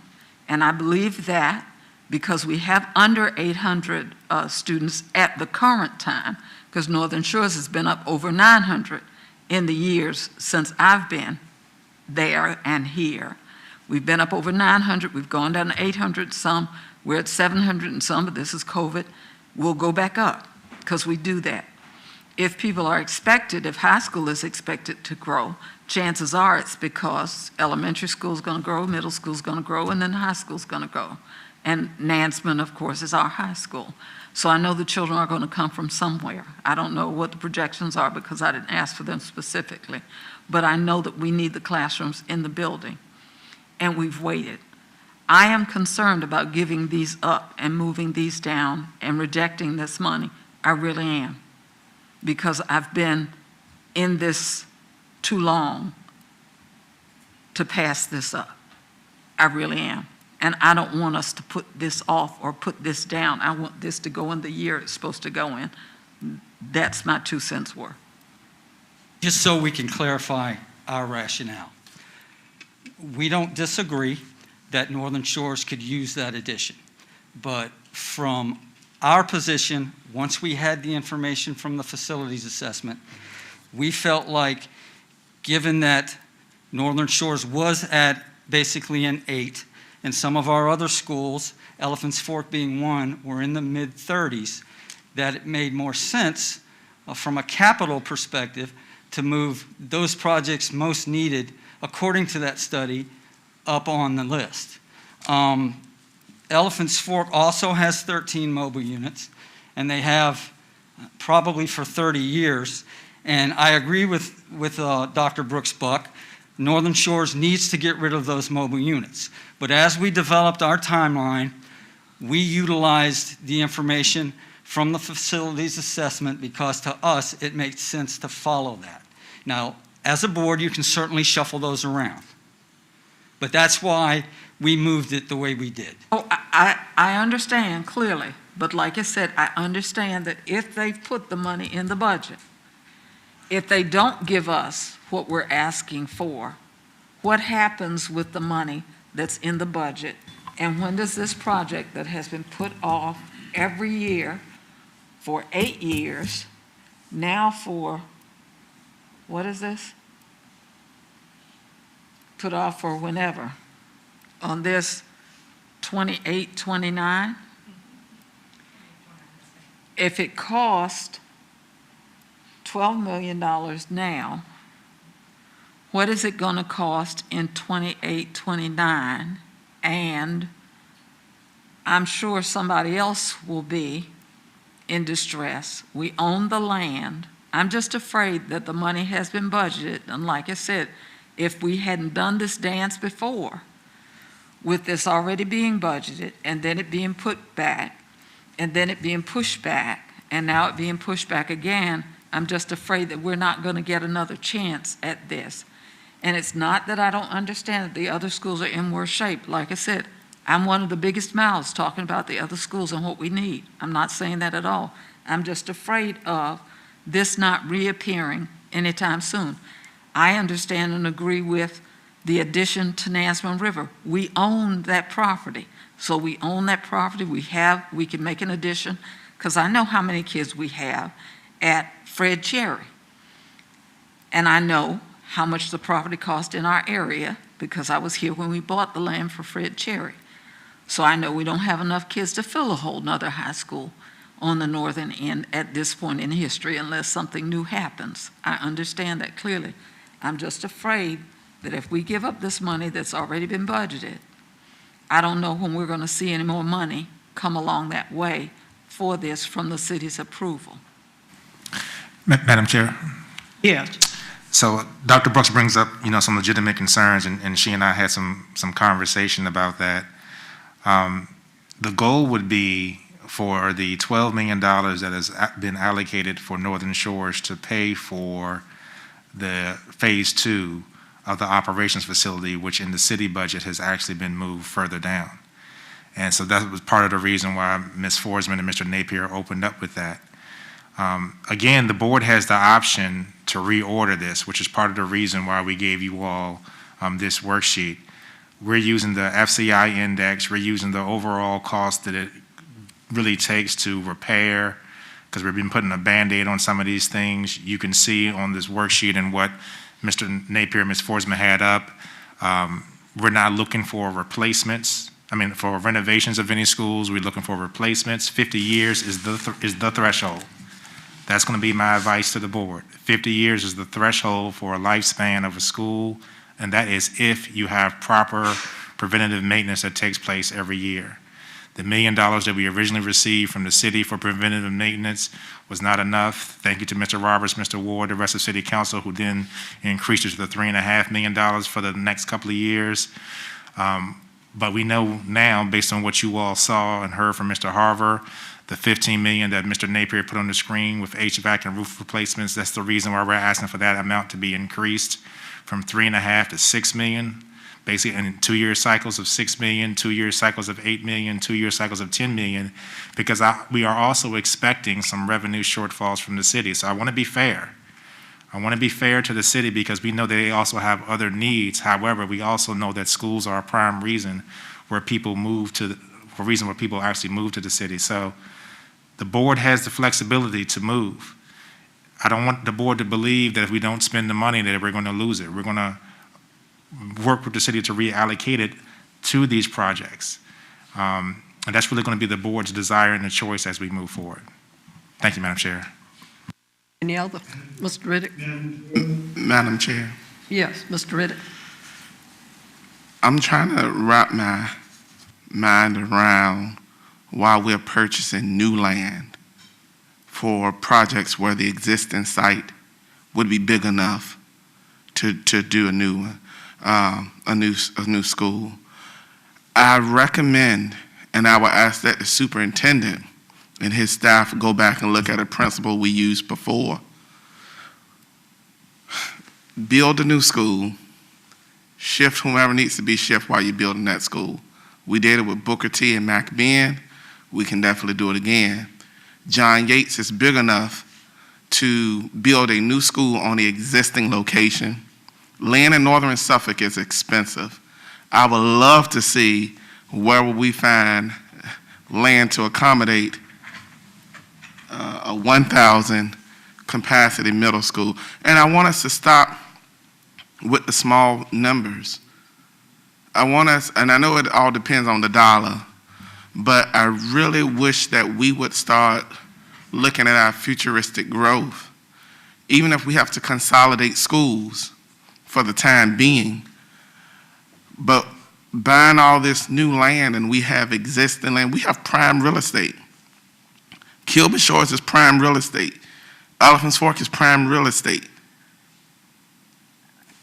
and I believe that because we have under 800 students at the current time, because Northern Shores has been up over 900 in the years since I've been there and here. We've been up over 900, we've gone down to 800 some, we're at 700 and some, but this is COVID. We'll go back up because we do that. If people are expected, if high school is expected to grow, chances are it's because elementary school is going to grow, middle school is going to grow, and then high school is going to grow. And Nansemond, of course, is our high school. So I know the children are going to come from somewhere. I don't know what the projections are because I didn't ask for them specifically. But I know that we need the classrooms in the building. And we've waited. I am concerned about giving these up and moving these down and rejecting this money. I really am. Because I've been in this too long to pass this up. I really am. And I don't want us to put this off or put this down. I want this to go in the year it's supposed to go in. That's my 2 cents worth. Just so we can clarify our rationale. We don't disagree that Northern Shores could use that addition. But from our position, once we had the information from the facilities assessment, we felt like, given that Northern Shores was at basically an 8, and some of our other schools, Elephants Fork being one, were in the mid-30s, that it made more sense from a capital perspective to move those projects most needed, according to that study, up on the list. Elephants Fork also has 13 mobile units, and they have probably for 30 years. And I agree with Dr. Brooks Buck. Northern Shores needs to get rid of those mobile units. But as we developed our timeline, we utilized the information from the facilities assessment because to us it makes sense to follow that. Now, as a board, you can certainly shuffle those around. But that's why we moved it the way we did. Oh, I understand clearly, but like I said, I understand that if they've put the money in the budget, if they don't give us what we're asking for, what happens with the money that's in the budget? And when does this project that has been put off every year for 8 years, now for, what is this? Put off for whenever, on this 28, 29? if it cost $12 million now, what is it going to cost in 28, 29? And I'm sure somebody else will be in distress. We own the land. I'm just afraid that the money has been budgeted. And like I said, if we hadn't done this dance before, with this already being budgeted, and then it being put back, and then it being pushed back, and now it being pushed back again, I'm just afraid that we're not going to get another chance at this. And it's not that I don't understand that the other schools are in worse shape. Like I said, I'm one of the biggest mouths talking about the other schools and what we need. I'm not saying that at all. I'm just afraid of this not reappearing anytime soon. I understand and agree with the addition to Nansemond River. We own that property. So we own that property. We can make an addition, because I know how many kids we have at Fred Cherry. And I know how much the property cost in our area, because I was here when we bought the land for Fred Cherry. So I know we don't have enough kids to fill a whole nother high school on the northern end at this point in history unless something new happens. I understand that clearly. I'm just afraid that if we give up this money that's already been budgeted, I don't know when we're going to see any more money come along that way for this from the city's approval. Madam Chair. Yes. So Dr. Brooks brings up, some legitimate concerns, and she and I had some conversation about that. The goal would be for the $12 million that has been allocated for Northern Shores to pay for the phase 2 of the operations facility, which in the city budget has actually been moved further down. And so that was part of the reason why Ms. Forsman and Mr. Napier opened up with that. Again, the board has the option to reorder this, which is part of the reason why we gave you all this worksheet. We're using the FCI index. We're using the overall cost that it really takes to repair, because we've been putting a Band-Aid on some of these things. You can see on this worksheet and what Mr. Napier and Ms. Forsman had up, we're not looking for replacements. For renovations of any schools, we're looking for replacements. 50 years is the threshold. That's going to be my advice to the board. 50 years is the threshold for a lifespan of a school, and that is if you have proper preventative maintenance that takes place every year. The $1 million that we originally received from the city for preventative maintenance was not enough. Thank you to Mr. Roberts, Mr. Ward, the rest of City Council, who then increased it to the $3.5 million for the next couple of years. But we know now, based on what you all saw and heard from Mr. Harver, the $15 million that Mr. Napier put on the screen with HVAC and roof replacements, that's the reason why we're asking for that amount to be increased from $3.5 to $6 million, basically in 2-year cycles of $6 million, 2-year cycles of $8 million, 2-year cycles of $10 million, because we are also expecting some revenue shortfalls from the city. So I want to be fair. I want to be fair to the city because we know they also have other needs. However, we also know that schools are a prime reason where people actually move to the city. So the board has the flexibility to move. I don't want the board to believe that if we don't spend the money that we're going to lose it. We're going to work with the city to reallocate it to these projects. And that's really going to be the board's desire and the choice as we move forward. Thank you, Madam Chair. Any other? Mr. Riddick? Madam Chair. Yes, Mr. Riddick. I'm trying to wrap my mind around why we're purchasing new land for projects where the existing site would be big enough to do a new one, a new school. I recommend, and I will ask that the superintendent and his staff go back and look at a principle we used before. Build a new school, shift whomever needs to be shifted while you're building that school. We did it with Booker T and McBean. We can definitely do it again. John Yates is big enough to build a new school on the existing location. Land in northern Suffolk is expensive. I would love to see where we find land to accommodate a 1,000 capacity middle school. And I want us to stop with the small numbers. And I know it all depends on the dollar, but I really wish that we would start looking at our futuristic growth. Even if we have to consolidate schools for the time being, but buying all this new land and we have existing land, we have prime real estate. Kilby Shores is prime real estate. Elephant's Fork is prime real estate.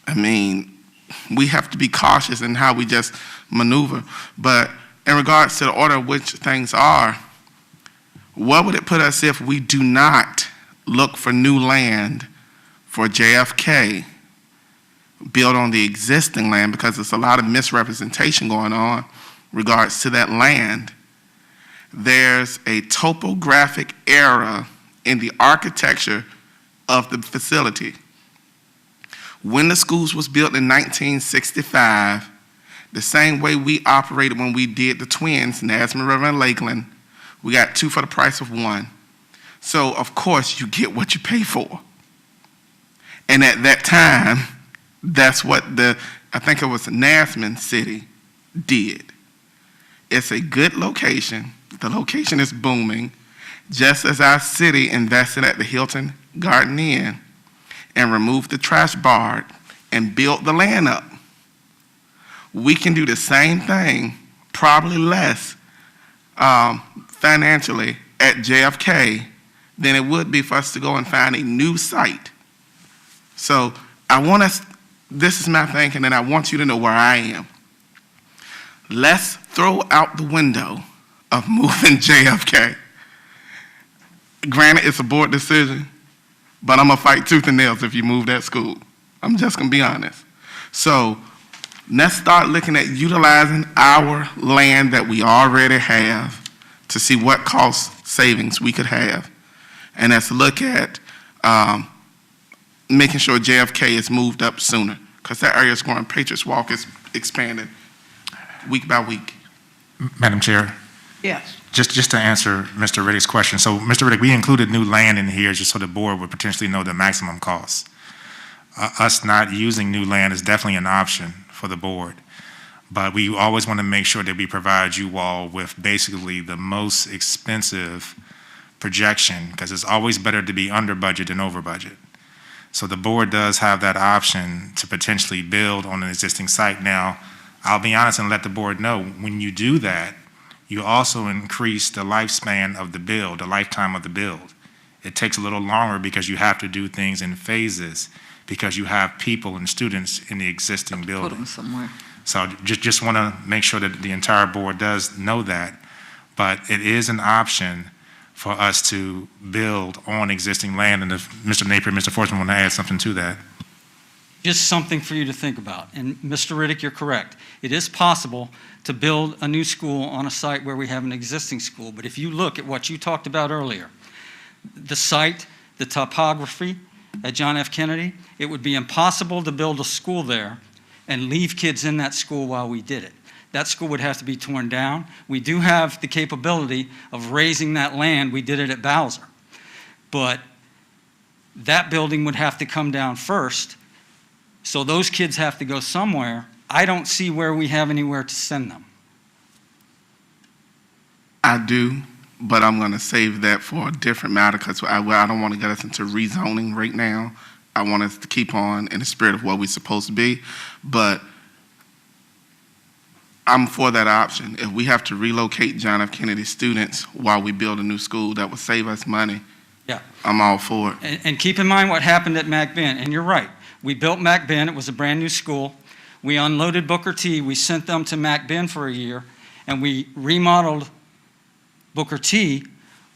I mean, we have to be cautious in how we just maneuver. But in regards to the order of which things are, what would it put us if we do not look for new land for JFK, build on the existing land, because there's a lot of misrepresentation going on in regards to that land. There's a topographic error in the architecture of the facility. When the schools was built in 1965, the same way we operated when we did the twins, Nasman River and Lakeland, we got 2 for the price of 1. So, of course, you get what you pay for. And at that time, that's what I think it was Nasman City did. It's a good location. The location is booming, just as our city invested at the Hilton Garden Inn and removed the trash bar and built the land up. We can do the same thing, probably less financially at JFK than it would be for us to go and find a new site. So this is my thinking, and I want you to know where I am. Let's throw out the window of moving JFK. Granted, it's a board decision, but I'm going to fight tooth and nails if you move that school. I'm just going to be honest. So let's start looking at utilizing our land that we already have to see what cost savings we could have. And let's look at making sure JFK is moved up sooner, because that area is growing. Patriots Walk is expanding week by week. Madam Chair, Yes. just to answer Mr. Riddick's question. So, Mr. Riddick, we included new land in here just so the board would potentially know the maximum cost. Us not using new land is definitely an option for the board, but we always want to make sure that we provide you all with basically the most expensive projection, because it's always better to be under budget than over budget. So the board does have that option to potentially build on an existing site. Now, I'll be honest and let the board know, when you do that, you also increase the lifespan of the build, the lifetime of the build. It takes a little longer because you have to do things in phases, because you have people and students in the existing building. Put them somewhere. So just want to make sure that the entire board does know that, but it is an option for us to build on existing land. And if Mr. Napier, Mr. Forsman want to add something to that. Just something for you to think about. And Mr. Riddick, you're correct. It is possible to build a new school on a site where we have an existing school. But if you look at what you talked about earlier, the site, the topography at John F. Kennedy, it would be impossible to build a school there and leave kids in that school while we did it. That school would have to be torn down. We do have the capability of raising that land. We did it at Bowser. But that building would have to come down first. So those kids have to go somewhere. I don't see where we have anywhere to send them. I do, but I'm going to save that for a different matter, because I don't want to get us into rezoning right now. I want us to keep on in the spirit of what we're supposed to be. But I'm for that option. If we have to relocate John F. Kennedy students while we build a new school, that would save us money. Yeah. I'm all for it. And keep in mind what happened at McBen. And you're right. We built McBen. It was a brand new school. We unloaded Booker T. We sent them to McBen for a year. And we remodeled Booker T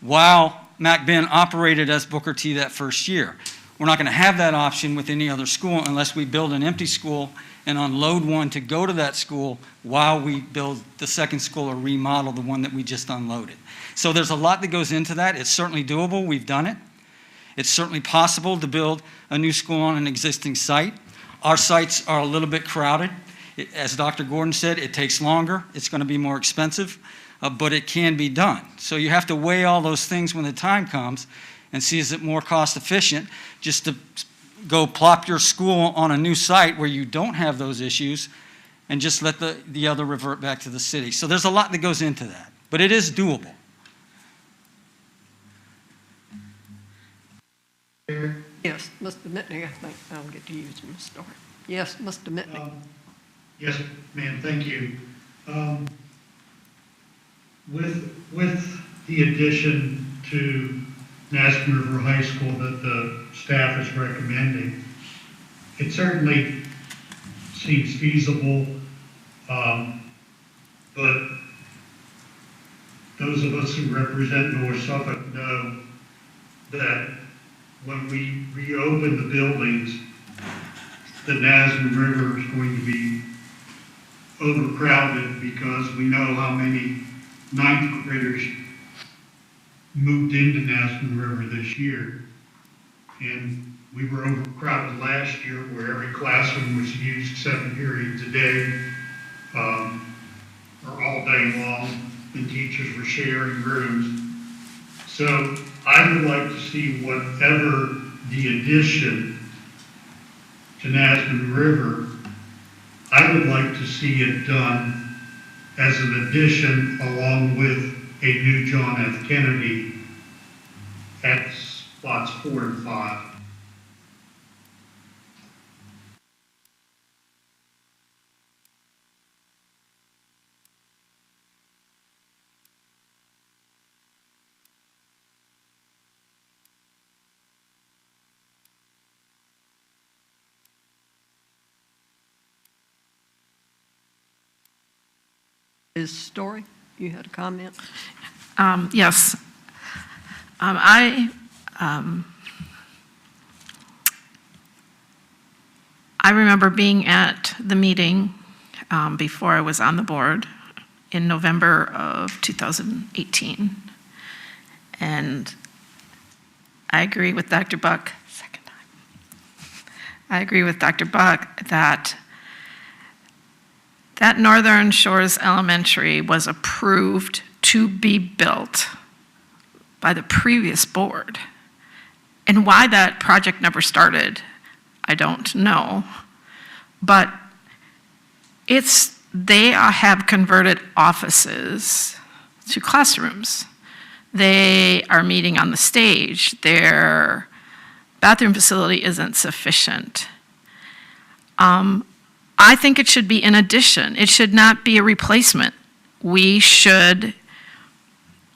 while McBen operated as Booker T that first year. We're not going to have that option with any other school unless we build an empty school and unload one to go to that school while we build the second school or remodel the one that we just unloaded. So there's a lot that goes into that. It's certainly doable. We've done it. It's certainly possible to build a new school on an existing site. Our sites are a little bit crowded. As Dr. Gordon said, it takes longer. It's going to be more expensive, but it can be done. So you have to weigh all those things when the time comes and see, is it more cost efficient just to go plop your school on a new site where you don't have those issues and just let the other revert back to the city. So there's a lot that goes into that, but it is doable. Yes, Mr. Mitnick, I think I'll get to use him to start. Yes, Mr. Mitnick. Yes, ma'am, thank you. With the addition to Nascent River High School that the staff is recommending, it certainly seems feasible, but those of us who represent North Suffolk know that when we reopen the buildings, the Nascent River is going to be overcrowded because we know how many ninth graders moved into Nascent River this year. And we were overcrowded last year where every classroom was used 7 periods a day, or all day long, and teachers were sharing rooms. So I would like to see whatever the addition to Nascent River, I would like to see it done as an addition along with a new John F. Kennedy at spots 4 and 5. Ms. Story, you had a comment? Yes. I remember being at the meeting before I was on the board in November of 2018. And I agree with Dr. Buck, second time. I agree with Dr. Buck that Northern Shores Elementary was approved to be built by the previous board. And why that project never started, I don't know. But they have converted offices to classrooms. They are meeting on the stage. Their bathroom facility isn't sufficient. I think it should be an addition. It should not be a replacement. We should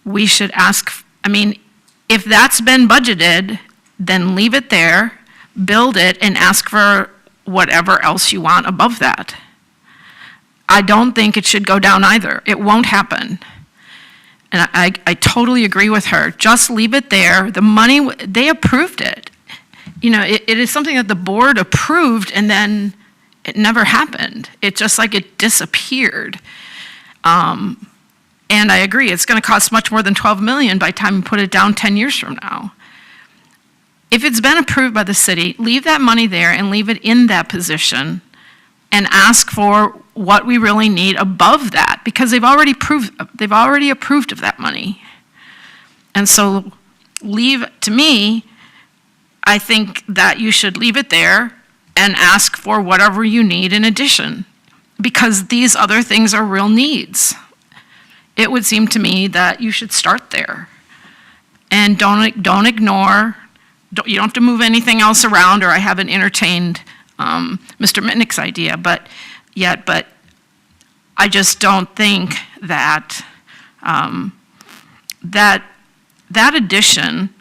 ask, if that's been budgeted, then leave it there, build it, and ask for whatever else you want above that. I don't think it should go down either. It won't happen. And I totally agree with her. Just leave it there. The money, they approved it. It is something that the board approved, and then it never happened. It just like it disappeared. And I agree, it's going to cost much more than $12 million by the time you put it down 10 years from now. If it's been approved by the city, leave that money there and leave it in that position and ask for what we really need above that, because they've already approved of that money. And so to me, I think that you should leave it there and ask for whatever you need in addition, because these other things are real needs. It would seem to me that you should start there. And don't ignore, you don't have to move anything else around, or I haven't entertained Mr. Mitnick's idea, but I just don't think that that addition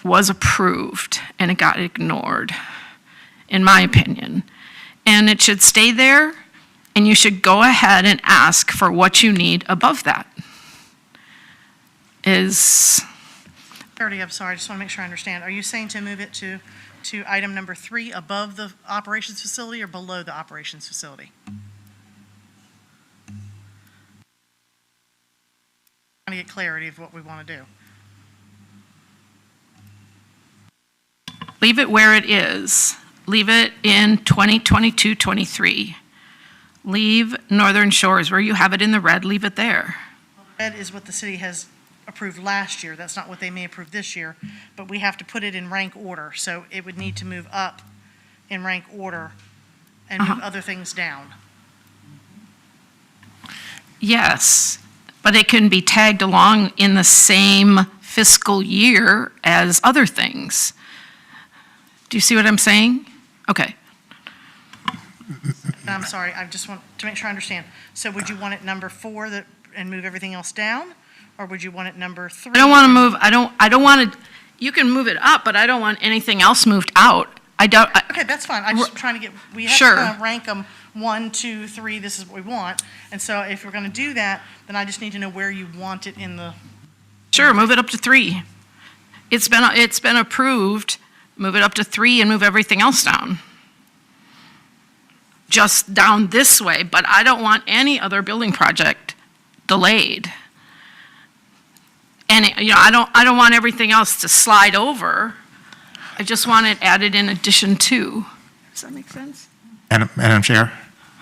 was approved and it got ignored, in my opinion. And it should stay there, and you should go ahead and ask for what you need above that. I'm sorry, I just want to make sure I understand. Are you saying to move it to item number 3 above the operations facility or below the operations facility? Trying to get clarity of what we want to do. Leave it where it is. Leave it in 2022-23. Leave Northern Shores, where you have it in the red, leave it there. Red is what the city has approved last year. That's not what they may approve this year, but we have to put it in rank order. So it would need to move up in rank order and move other things down. Yes, but it can be tagged along in the same fiscal year as other things. Do you see what I'm saying? Okay. I'm sorry, I just want to make sure I understand. So would you want it number 4 and move everything else down? Or would you want it number 3? I don't want to move, I don't want to, you can move it up, but I don't want anything else moved out. Okay, that's fine. I'm just trying to we have Sure. to kind of rank them 1, 2, 3, this is what we want. And so if we're going to do that, then I just need to know where you want it in the. Sure, move it up to 3. It's been approved, move it up to 3 and move everything else down. Just down this way, but I don't want any other building project delayed. And, I don't want everything else to slide over. I just want it added in addition to. Does that make sense? Madam Chair?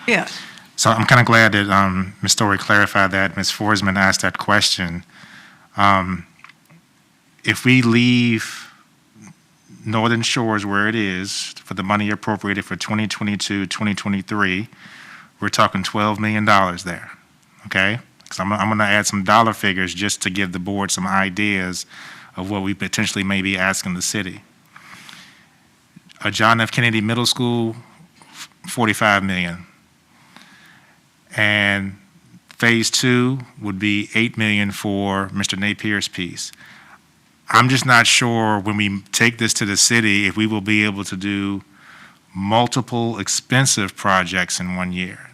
Yes. So I'm kind of glad that Ms. Story clarified that. Ms. Forsman asked that question. If we leave Northern Shores where it is for the money appropriated for 2022, 2023, we're talking $12 million there, okay? Because I'm going to add some dollar figures just to give the board some ideas of what we potentially may be asking the city. A John F. Kennedy Middle School, $45 million. And Phase 2 would be $8 million for Mr. Napier's piece. I'm just not sure when we take this to the city if we will be able to do multiple expensive projects in 1 year.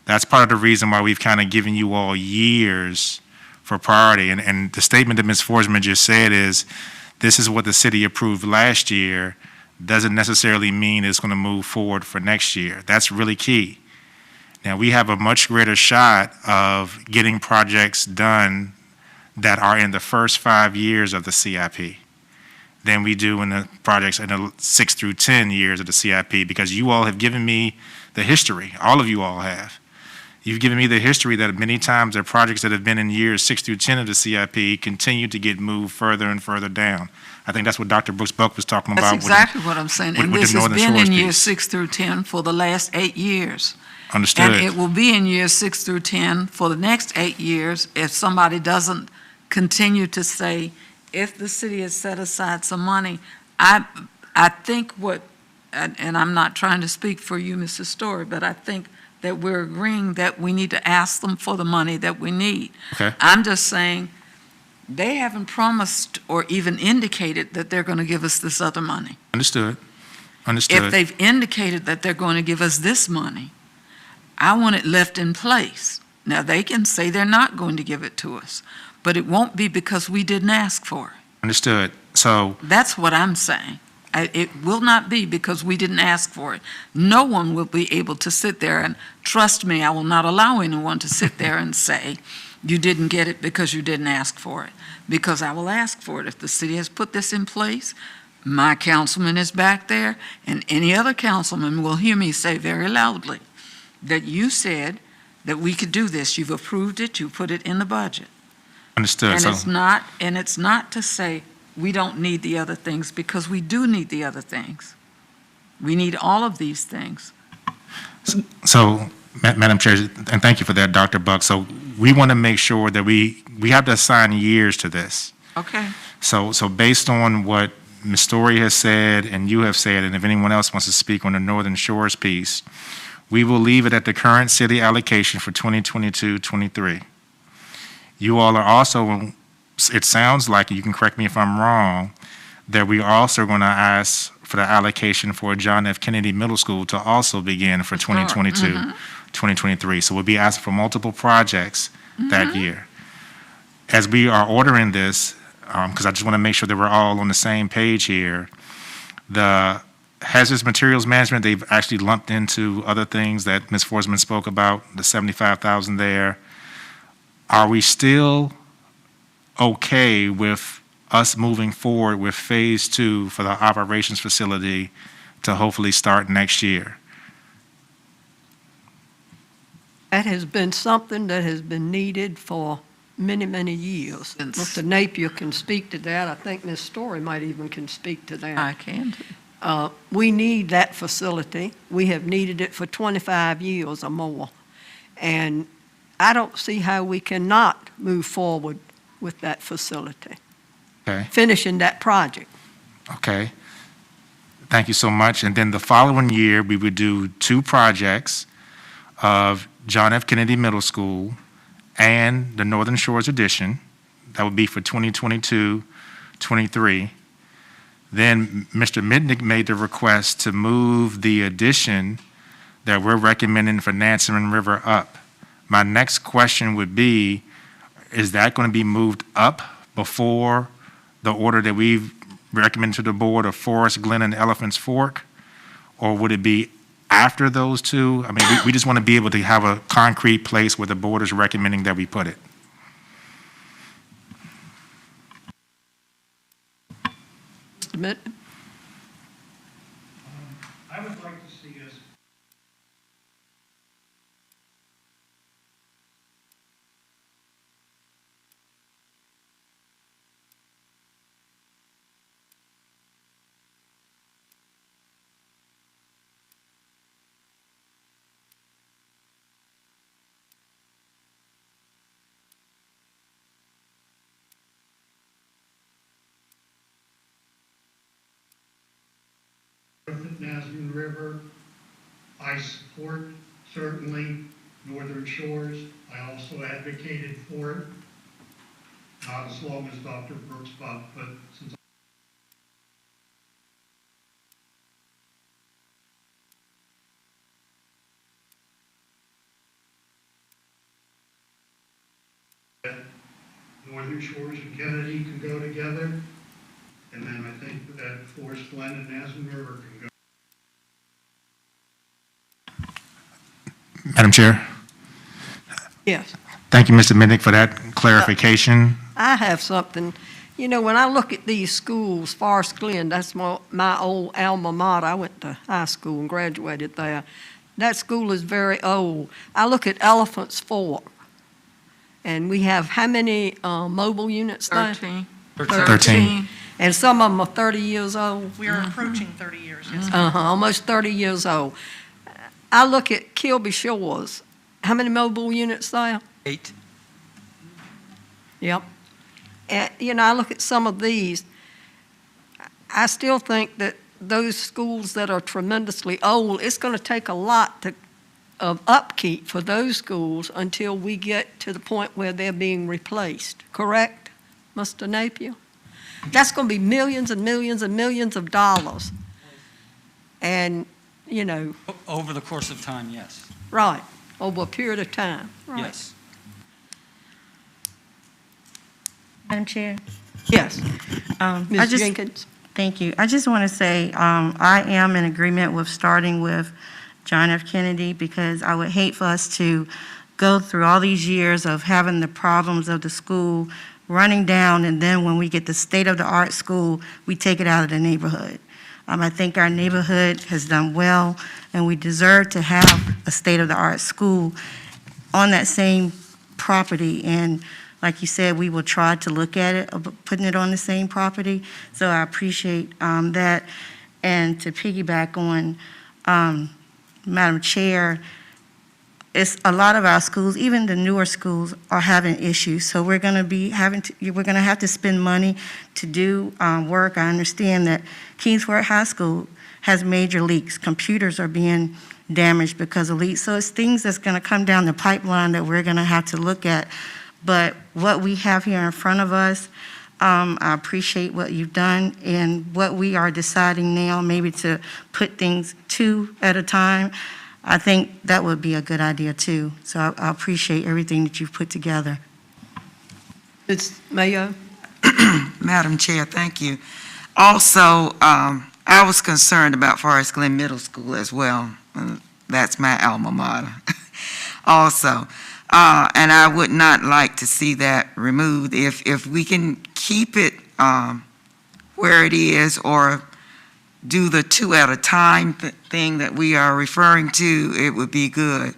That's part of the reason why we've kind of given you all years for priority. And the statement that Ms. Forsman just said is, this is what the city approved last year, doesn't necessarily mean it's going to move forward for next year. That's really key. Now, we have a much greater shot of getting projects done that are in the first 5 years of the CIP than we do in the projects in the 6 through 10 years of the CIP, because you all have given me the history. All of you all have. You've given me the history that many times there are projects that have been in years 6 through 10 of the CIP continue to get moved further and further down. I think that's what Dr. Brooks-Buck was talking about. That's exactly what I'm saying. And this has been in years 6 through 10 for the last 8 years. Understood. And it will be in years 6 through 10 for the next 8 years if somebody doesn't continue to say, if the city has set aside some money. I think and I'm not trying to speak for you, Mrs. Story, but I think that we're agreeing that we need to ask them for the money that we need. Okay. I'm just saying, they haven't promised or even indicated that they're going to give us this other money. Understood. Understood. If they've indicated that they're going to give us this money, I want it left in place. Now, they can say they're not going to give it to us, but it won't be because we didn't ask for it. Understood. So That's what I'm saying. It will not be because we didn't ask for it. No one will be able to sit there, and trust me, I will not allow anyone to sit there and say, you didn't get it because you didn't ask for it, because I will ask for it. If the city has put this in place, my councilman is back there, and any other councilman will hear me say very loudly that you said that we could do this. You've approved it, you put it in the budget. understood. And So it's not to say we don't need the other things, because we do need the other things. We need all of these things. So, Madam Chair, and thank you for that, Dr. Buck. So we want to make sure that we have to assign years to this. Okay. So based on what Ms. Story has said and you have said, and if anyone else wants to speak on the Northern Shores piece, we will leave it at the current city allocation for 2022-23. You all are also, it sounds like, you can correct me if I'm wrong, that we are also going to ask for the allocation for John F. Kennedy Middle School to also begin for 2022, 2023. So we'll be asking for multiple projects that year. As we are ordering this, because I just want to make sure that we're all on the same page here, the hazardous materials management, they've actually lumped into other things that Ms. Forsman spoke about, the $75,000 there. Are we still okay with us moving forward with Phase 2 for the operations facility to hopefully start next year? That has been something that has been needed for many, many years. Mr. Napier can speak to that. I think Ms. Story might even can speak to that. I can. We need that facility. We have needed it for 25 years or more. And I don't see how we cannot move forward with that facility, Okay. finishing that project. Okay. Thank you so much. And then the following year, we would do 2 projects of John F. Kennedy Middle School and the Northern Shores addition. That would be for 2022-23. Then Mr. Mitnick made the request to move the addition that we're recommending for Nansemond River up. My next question would be, is that going to be moved up before the order that we've recommended to the board of Forest Glen and Elephant's Fork? Or would it be after those 2? I mean, we just want to be able to have a concrete place where the board is recommending that we put it. Mr. Mitt? I would like to see us at Nansemond River. I support certainly Northern Shores. I also advocated for it, not as long as Dr. Brooks Buck, but since Northern Shores and Kennedy can go together, and then I think that Forest Glen and Nansemond River can go. Madam Chair? Yes. Thank you, Mr. Mitnick, for that clarification. I have something. You know, when I look at these schools, Forest Glen, that's my old alma mater. I went to high school and graduated there. That school is very old. I look at Elephant's Fork, and we have how many mobile units there? 13. And some of them are 30 years old. We are approaching 30 years, yes. Almost 30 years old. I look at Kilby Shores. How many mobile units there? 8. Yep. And, you know, I look at some of these. I still think that those schools that are tremendously old, it's going to take a lot of upkeep for those schools until we get to the point where they're being replaced. Correct, Mr. Napier? That's going to be millions and millions and millions of dollars. And, you know. Over the course of time, yes. Right, over a period of time. Right. Yes. Madam Chair? Yes. Ms. Ms. Jenkins? Thank you. I just want to say I am in agreement with starting with John F. Kennedy, because I would hate for us to go through all these years of having the problems of the school running down, and then when we get the state-of-the-art school, we take it out of the neighborhood. I think our neighborhood has done well, and we deserve to have a state-of-the-art school on that same property. And like you said, we will try to look at it, putting it on the same property. So I appreciate that. And to piggyback on Madam Chair, it's a lot of our schools, even the newer schools, are having issues. So we're going to have to spend money to do work. I understand that Kingsford High School has major leaks. Computers are being damaged because of leaks. So it's things that's going to come down the pipeline that we're going to have to look at. But what we have here in front of us, I appreciate what you've done, and what we are deciding now, maybe to put things 2 at a time. I think that would be a good idea too. So I appreciate everything that you've put together. Ms. Mayo? Madam Chair, thank you. Also, I was concerned about Forest Glen Middle School as well. That's my alma mater also. And I would not like to see that removed. If we can keep it where it is, or do the 2 at a time thing that we are referring to, it would be good.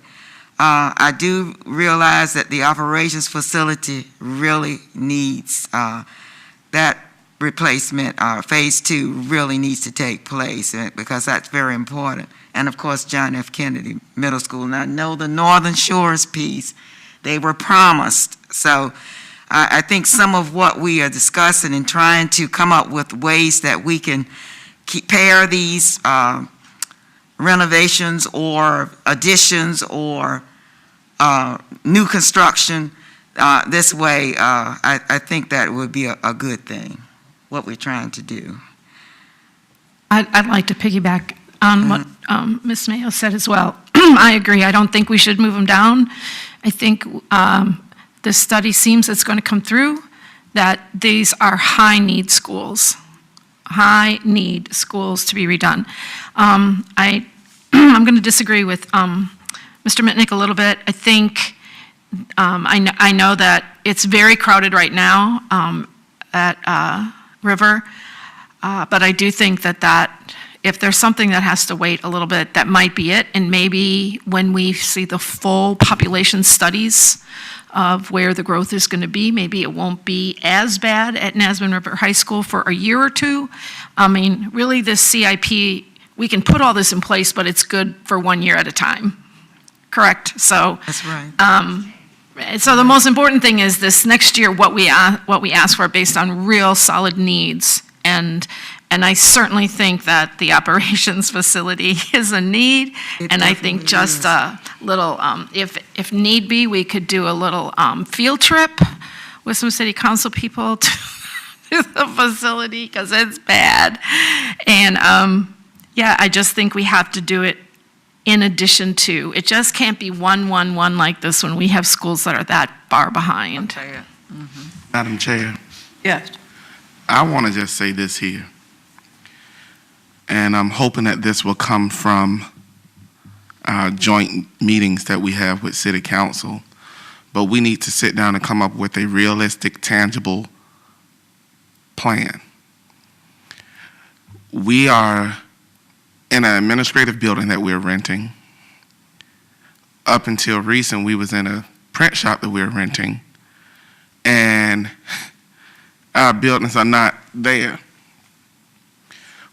I do realize that the operations facility really needs that replacement. Phase 2 really needs to take place, because that's very important. And of course, John F. Kennedy Middle School. And I know the Northern Shores piece, they were promised. So I think some of what we are discussing and trying to come up with ways that we can pair these renovations or additions or new construction this way, I think that would be a good thing, what we're trying to do. I'd like to piggyback on what Ms. Mayo said as well. I agree. I don't think we should move them down. I think the study seems it's going to come through that these are high-need schools, high-need schools to be redone. I'm going to disagree with Mr. Mitnick a little bit. I think I know that it's very crowded right now at River, but I do think that if there's something that has to wait a little bit, that might be it. And maybe when we see the full population studies of where the growth is going to be, maybe it won't be as bad at Nasbin River High School for a year or two. I mean, really, this CIP, we can put all this in place, but it's good for 1 year at a time. Correct? So. That's right. So the most important thing is this next year, what we ask for based on real solid needs. And I certainly think that the operations facility is a need. And I think just a little, if need be, we could do a little field trip with some city council people to the facility because it's bad. And yeah, I just think we have to do it in addition to. It just can't be one like this when we have schools that are that far behind. Madam Chair, Yes. I want to just say this here, and I'm hoping that this will come from our joint meetings that we have with City Council, but we need to sit down and come up with a realistic, tangible plan. We are in an administrative building that we're renting. Up until recent, we was in a print shop that we're renting, and our buildings are not there.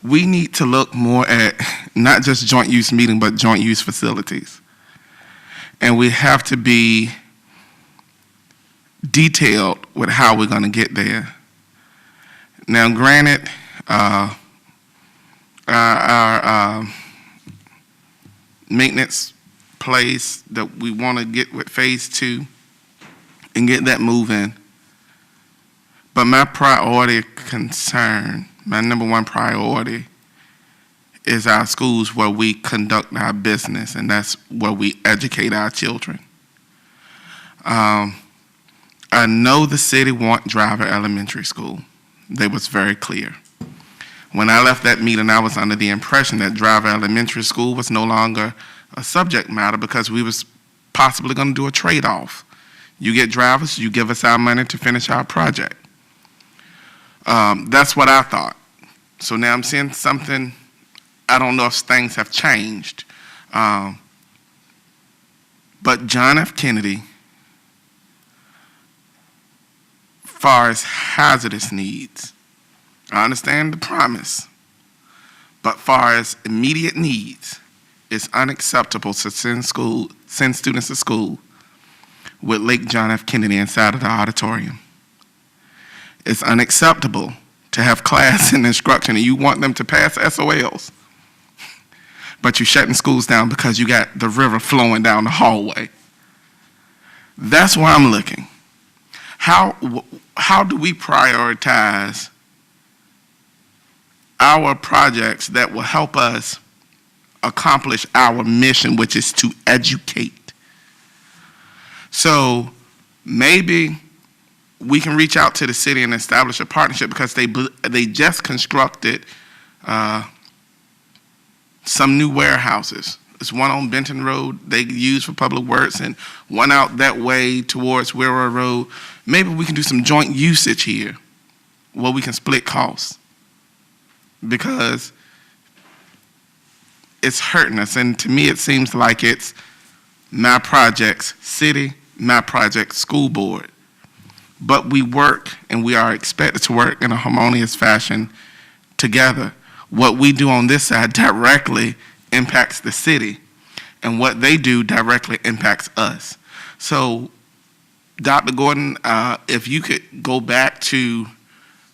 We need to look more at not just joint use meeting, but joint use facilities. And we have to be detailed with how we're going to get there. Now, granted, our maintenance place that we want to get with phase 2 and get that moving. But my priority concern, my number one priority, is our schools where we conduct our business, and that's where we educate our children. I know the city want Driver Elementary School. They was very clear. When I left that meeting, I was under the impression that Driver Elementary School was no longer a subject matter because we was possibly going to do a trade-off. You get drivers, you give us our money to finish our project. That's what I thought. So now I'm seeing something, I don't know if things have changed. But John F. Kennedy, far as hazardous needs, I understand the promise, but far as immediate needs, it's unacceptable to send students to school with Lake John F. Kennedy inside of the auditorium. It's unacceptable to have class and instruction and you want them to pass SOLs, but you're shutting schools down because you got the river flowing down the hallway. That's where I'm looking. How do we prioritize our projects that will help us accomplish our mission, which is to educate? So maybe we can reach out to the city and establish a partnership because they just constructed some new warehouses. There's one on Benton Road they use for public works and one out that way towards WHRO Road. Maybe we can do some joint usage here where we can split costs because it's hurting us. And to me, it seems like it's my projects, city, my projects, school board. But we work and we are expected to work in a harmonious fashion together. What we do on this side directly impacts the city, and what they do directly impacts us. So, Dr. Gordon, if you could go back to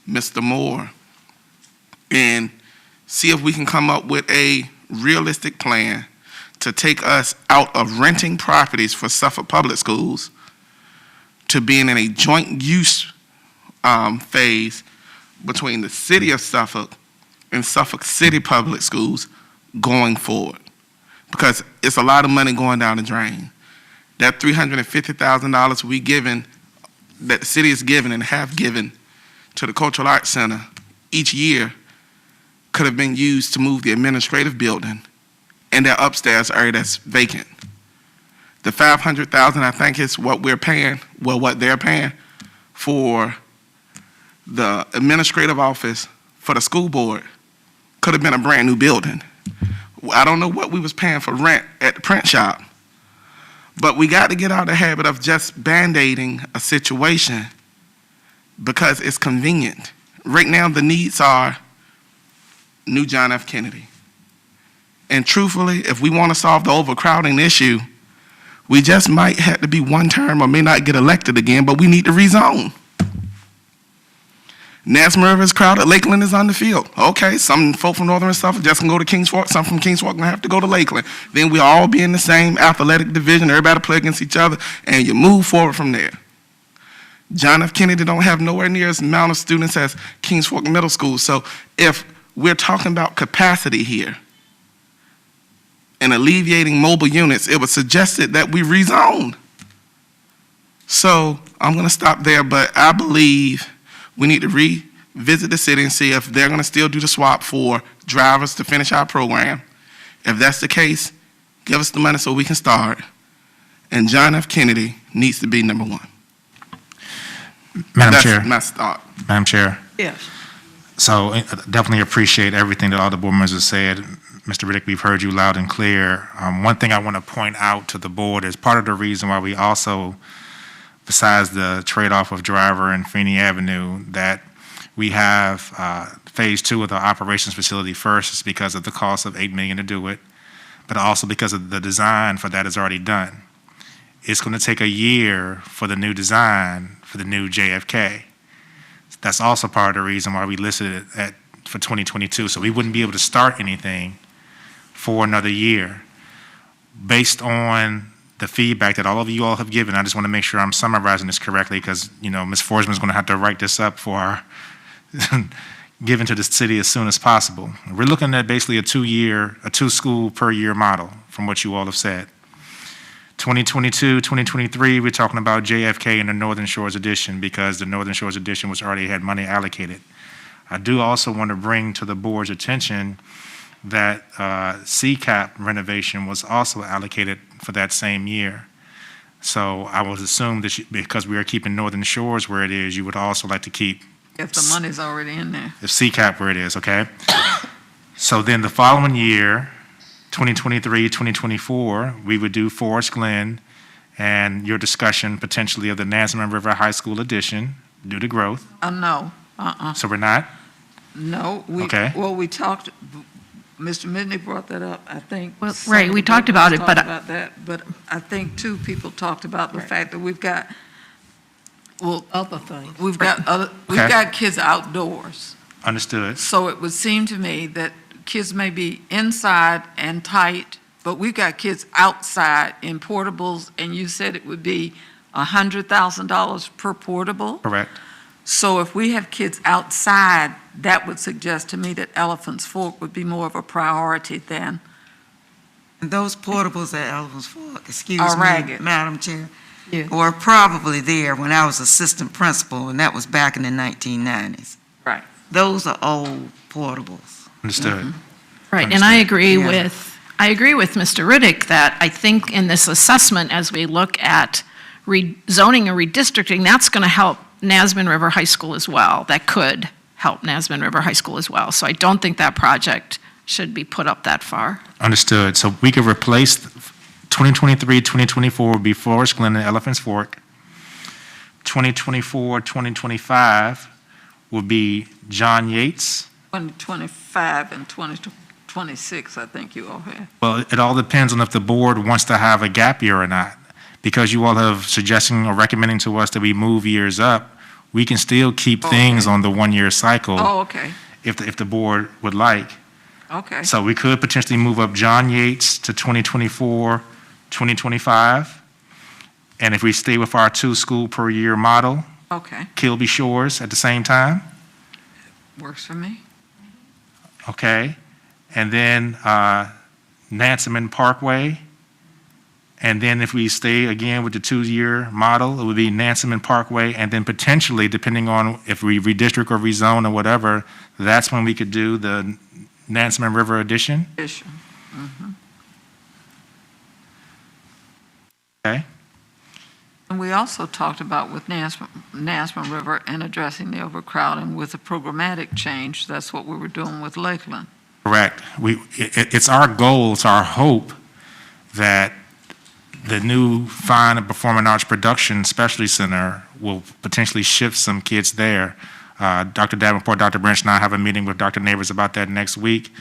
Mr. Moore and see if we can come up with a realistic plan to take us out of renting properties for Suffolk Public Schools to being in a joint use phase between the city of Suffolk and Suffolk City Public Schools going forward. Because it's a lot of money going down the drain. That $350,000 we given, that the city is giving and have given to the Cultural Arts Center each year could have been used to move the administrative building and that upstairs area that's vacant. The $500,000, I think, is what we're paying, well, what they're paying for the administrative office for the school board could have been a brand new building. I don't know what we was paying for rent at the print shop, but we got to get out of the habit of just band-aiding a situation because it's convenient. Right now, the needs are new John F. Kennedy. And truthfully, if we want to solve the overcrowding issue, we just might have to be one term or may not get elected again, but we need to rezone. Nasmar River is crowded, Lakeland is on the field. Okay, some folk from Northern Suffolk just can go to Kings Fork, some from Kings Fork gonna have to go to Lakeland. Then we all be in the same athletic division, everybody play against each other, and you move forward from there. John F. Kennedy don't have nowhere near as amount of students as Kings Fork Middle School. So if we're talking about capacity here and alleviating mobile units, it was suggested that we rezone. So I'm gonna stop there, but I believe we need to revisit the city and see if they're gonna still do the swap for drivers to finish our program. If that's the case, give us the money so we can start. And John F. Kennedy needs to be number one. Madam Chair. That's my start. Madam Chair. Yes. So definitely appreciate everything that all the board members have said. Mr. Riddick, we've heard you loud and clear. One thing I want to point out to the board is part of the reason why we also, besides the trade-off of Driver and Feeney Avenue, that we have phase 2 of the operations facility first is because of the cost of $8 million to do it, but also because of the design for that is already done. It's going to take a year for the new design for the new JFK. That's also part of the reason why we listed it for 2022. So we wouldn't be able to start anything for another year. Based on the feedback that all of you all have given, I just want to make sure I'm summarizing this correctly because, Ms. Forsman is going to have to write this up for our given to the city as soon as possible. We're looking at basically a 2-school per year model from what you all have said. 2022, 2023, we're talking about JFK and the Northern Shores Edition because the Northern Shores Edition was already had money allocated. I do also want to bring to the board's attention that CCAP renovation was also allocated for that same year. So I would assume that because we are keeping Northern Shores where it is, you would also like to keep. If the money's already in there. If CCAP where it is, okay? So then the following year, 2023, 2024, we would do Forest Glen and your discussion potentially of the Nasmar River High School addition due to growth. No. So we're not? No. Okay. Well, we talked, Mr. Midney brought that up, I think. Well, right, we talked about it, but I think two people talked about the fact that we've got, Other things. we've got kids outdoors. Understood. So it would seem to me that kids may be inside and tight, but we've got kids outside in portables, and you said it would be $100,000 per portable? Correct. So if we have kids outside, that would suggest to me that Elephant's Fork would be more of a priority then. Those portables at Elephant's Fork, excuse Are me, ragged. Madam Chair, Yeah. were probably there when I was assistant principal, and that was back in the 1990s. Right. Those are old portables. Understood. Right, and I agree Yeah. with Mr. Riddick that I think in this assessment, as we look at zoning and redistricting, that's going to help Nasman River High School as well. That could help Nasman River High School as well. So I don't think that project should be put up that far. Understood. So we could replace 2023, 2024 would be Forest Glen and Elephant's Fork. 2024, 2025 will be John Yates. 2025 and 2026, I think you all have. Well, it all depends on if the board wants to have a gap year or not. Because you all have suggesting or recommending to us that we move years up, we can still keep things on the 1-year cycle. Oh, okay. If the board would like. Okay. So we could potentially move up John Yates to 2024, 2025. And if we stay with our 2 school per year model, Okay, Kilby Shores at the same time, works for me. okay? And then Nansemond Parkway. And then if we stay again with the 2-year model, it would be Nansemond Parkway, and then potentially, depending on if we redistrict or rezone or whatever, that's when we could do the Nansemond River addition, Issue. Mhm. okay? And we also talked about with Nansemond River and addressing the overcrowding with a programmatic change. That's what we were doing with Lakeland. Correct. It's our goal, it's our hope that the new Fine and Performing Arts Production Specialty Center will potentially shift some kids there. Dr. Davenport, Dr. Branch, and I have a meeting with Dr. Neighbors about that next week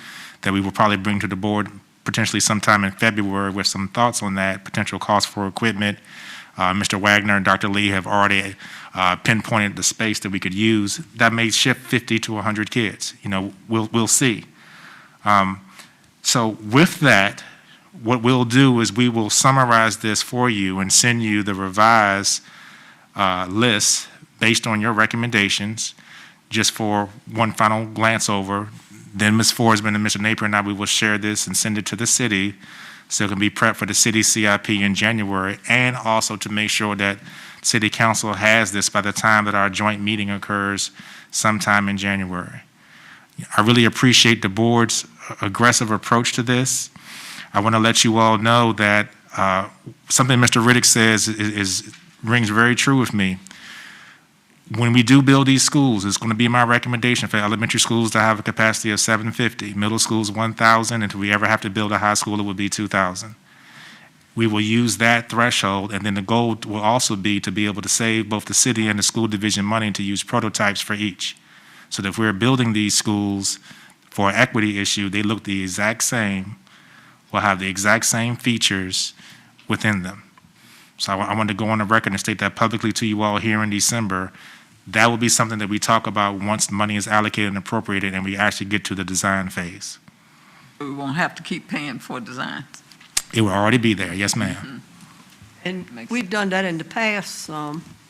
that we will probably bring to the board potentially sometime in February with some thoughts on that, potential cost for equipment. Mr. Wagner and Dr. Lee have already pinpointed the space that we could use. That may shift 50 to 100 kids. You know, we'll see. So with that, what we'll do is we will summarize this for you and send you the revised list based on your recommendations, just for one final glance over. Then Ms. Forsman and Mr. Napier and I, we will share this and send it to the city so it can be prepped for the city CIP in January, and also to make sure that City Council has this by the time that our joint meeting occurs sometime in January. I really appreciate the board's aggressive approach to this. I want to let you all know that something Mr. Riddick says rings very true with me. When we do build these schools, it's going to be my recommendation for elementary schools to have a capacity of 750, middle schools 1,000, and if we ever have to build a high school, it would be 2,000. We will use that threshold, and then the goal will also be to be able to save both the city and the school division money to use prototypes for each. So that if we're building these schools for an equity issue, they look the exact same, will have the exact same features within them. So I want to go on the record and state that publicly to you all here in December. That will be something that we talk about once money is allocated and appropriated and we actually get to the design phase. We won't have to keep paying for designs. It will already be there, yes, ma'am. And we've done that in the past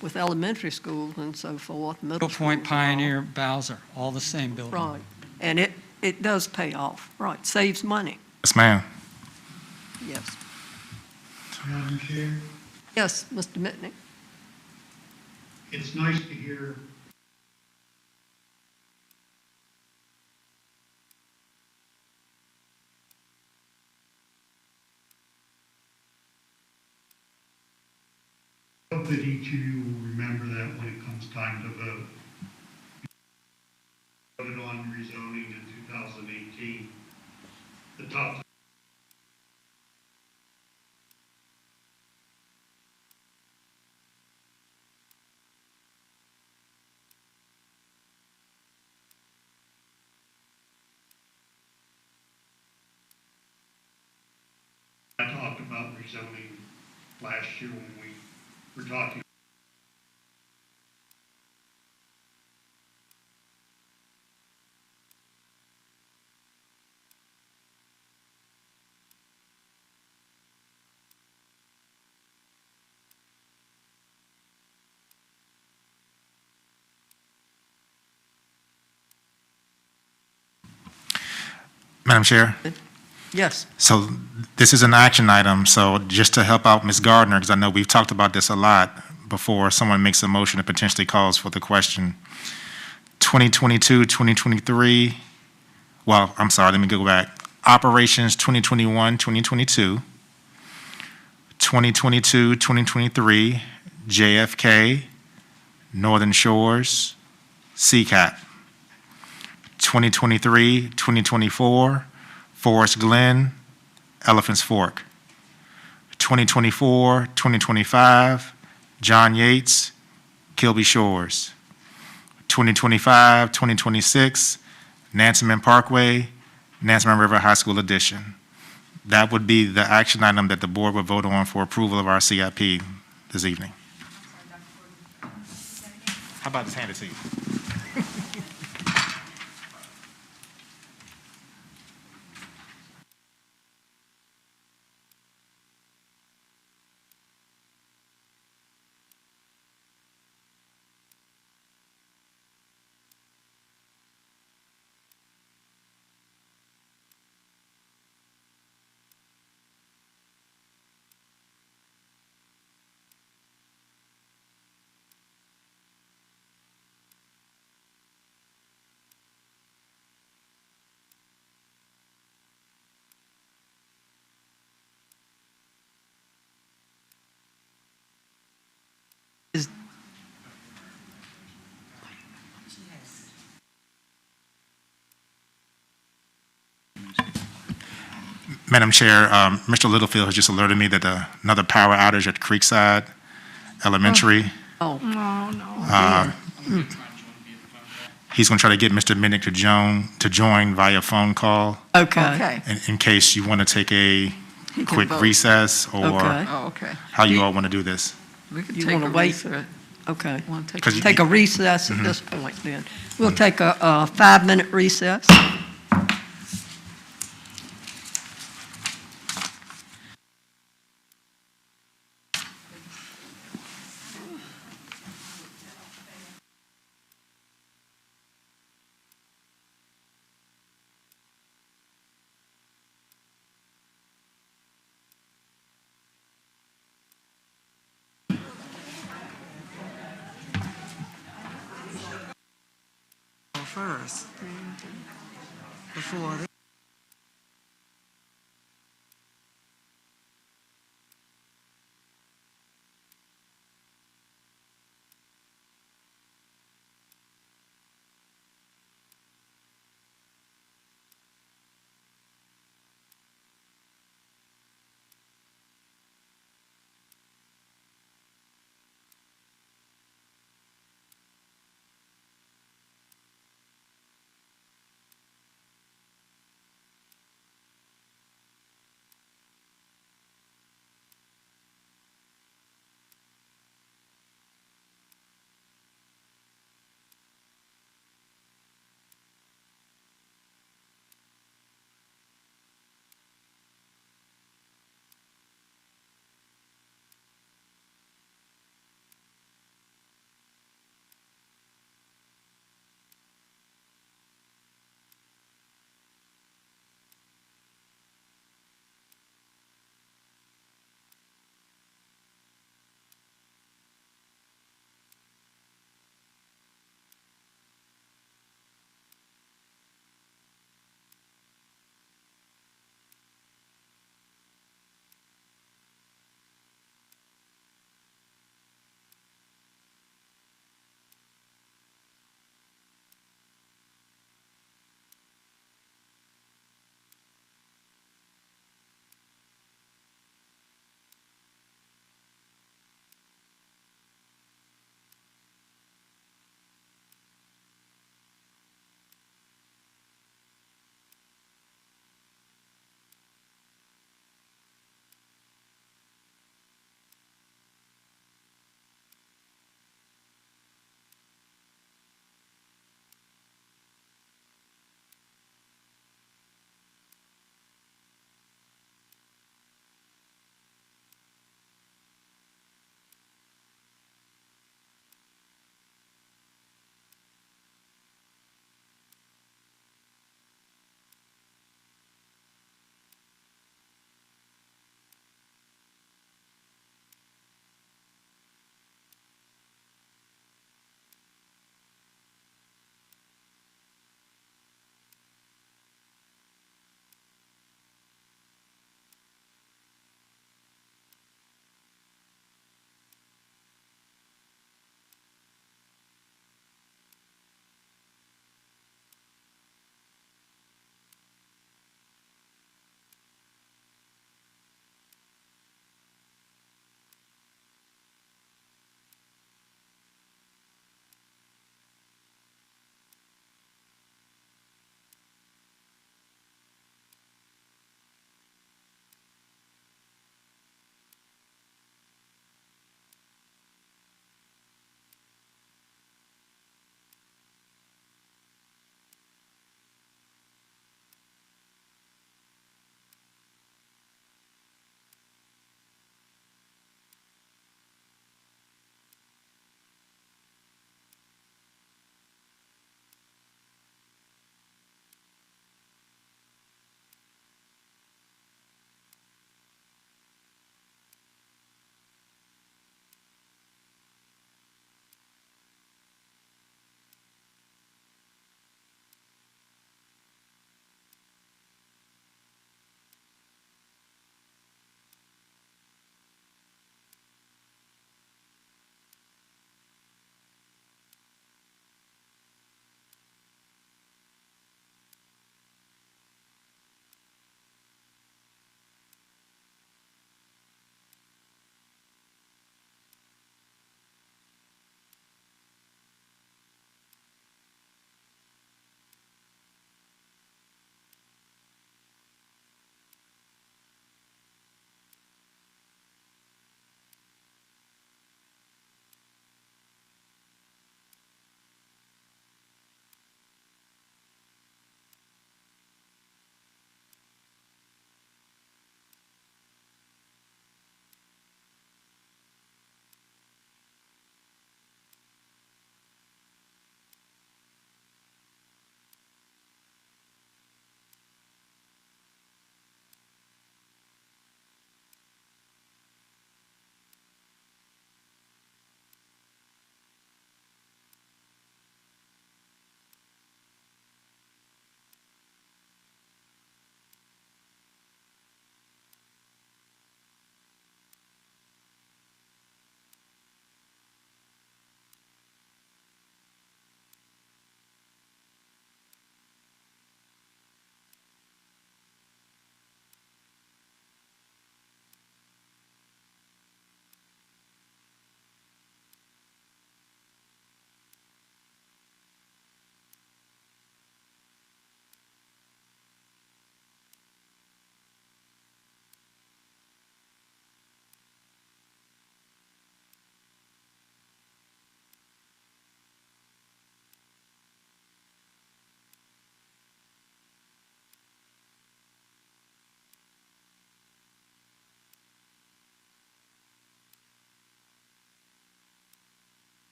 with elementary schools and so forth, middle Middle Point, schools. Pioneer, Bowser, all the same building. Right, and it does pay off, right, saves money, Yes, ma'am. yes. Madam Chair, Yes, Mr. Mitnick? it's nice to hear I hope that each of you will remember that when it comes time to vote. Voted on rezoning in 2018. The top I talked about rezoning last year when we were talking. Madam Chair? Yes. So this is an action item, so just to help out Ms. Gardner, because I know we've talked about this a lot before someone makes a motion that potentially calls for the question. 2022, 2023, well, I'm sorry, let me go back. Operations 2021, 2022, 2022, 2023, JFK, Northern Shores, CCAP. 2023, 2024, Forest Glen, Elephants Fork. 2024, 2025, John Yates, Kilby Shores. 2025, 2026, Nansemond Parkway, Nansemond River High School Addition. That would be the action item that the board would vote on for approval of our CIP this evening. How about just hand it to you? Madam Chair, Mr. Littlefield has just alerted me that another power outage at Creekside Elementary. Oh, Uh, He's going to try to get Mr. Minnick to join via phone call okay. in case you want to take a He can quick vote. recess or Okay. Oh, okay. how you all want to do this. We could You take wanna a wait? recess. Okay. Want to take a 'Cause you- Take a recess at this point then. We'll take a 5-minute recess. First, before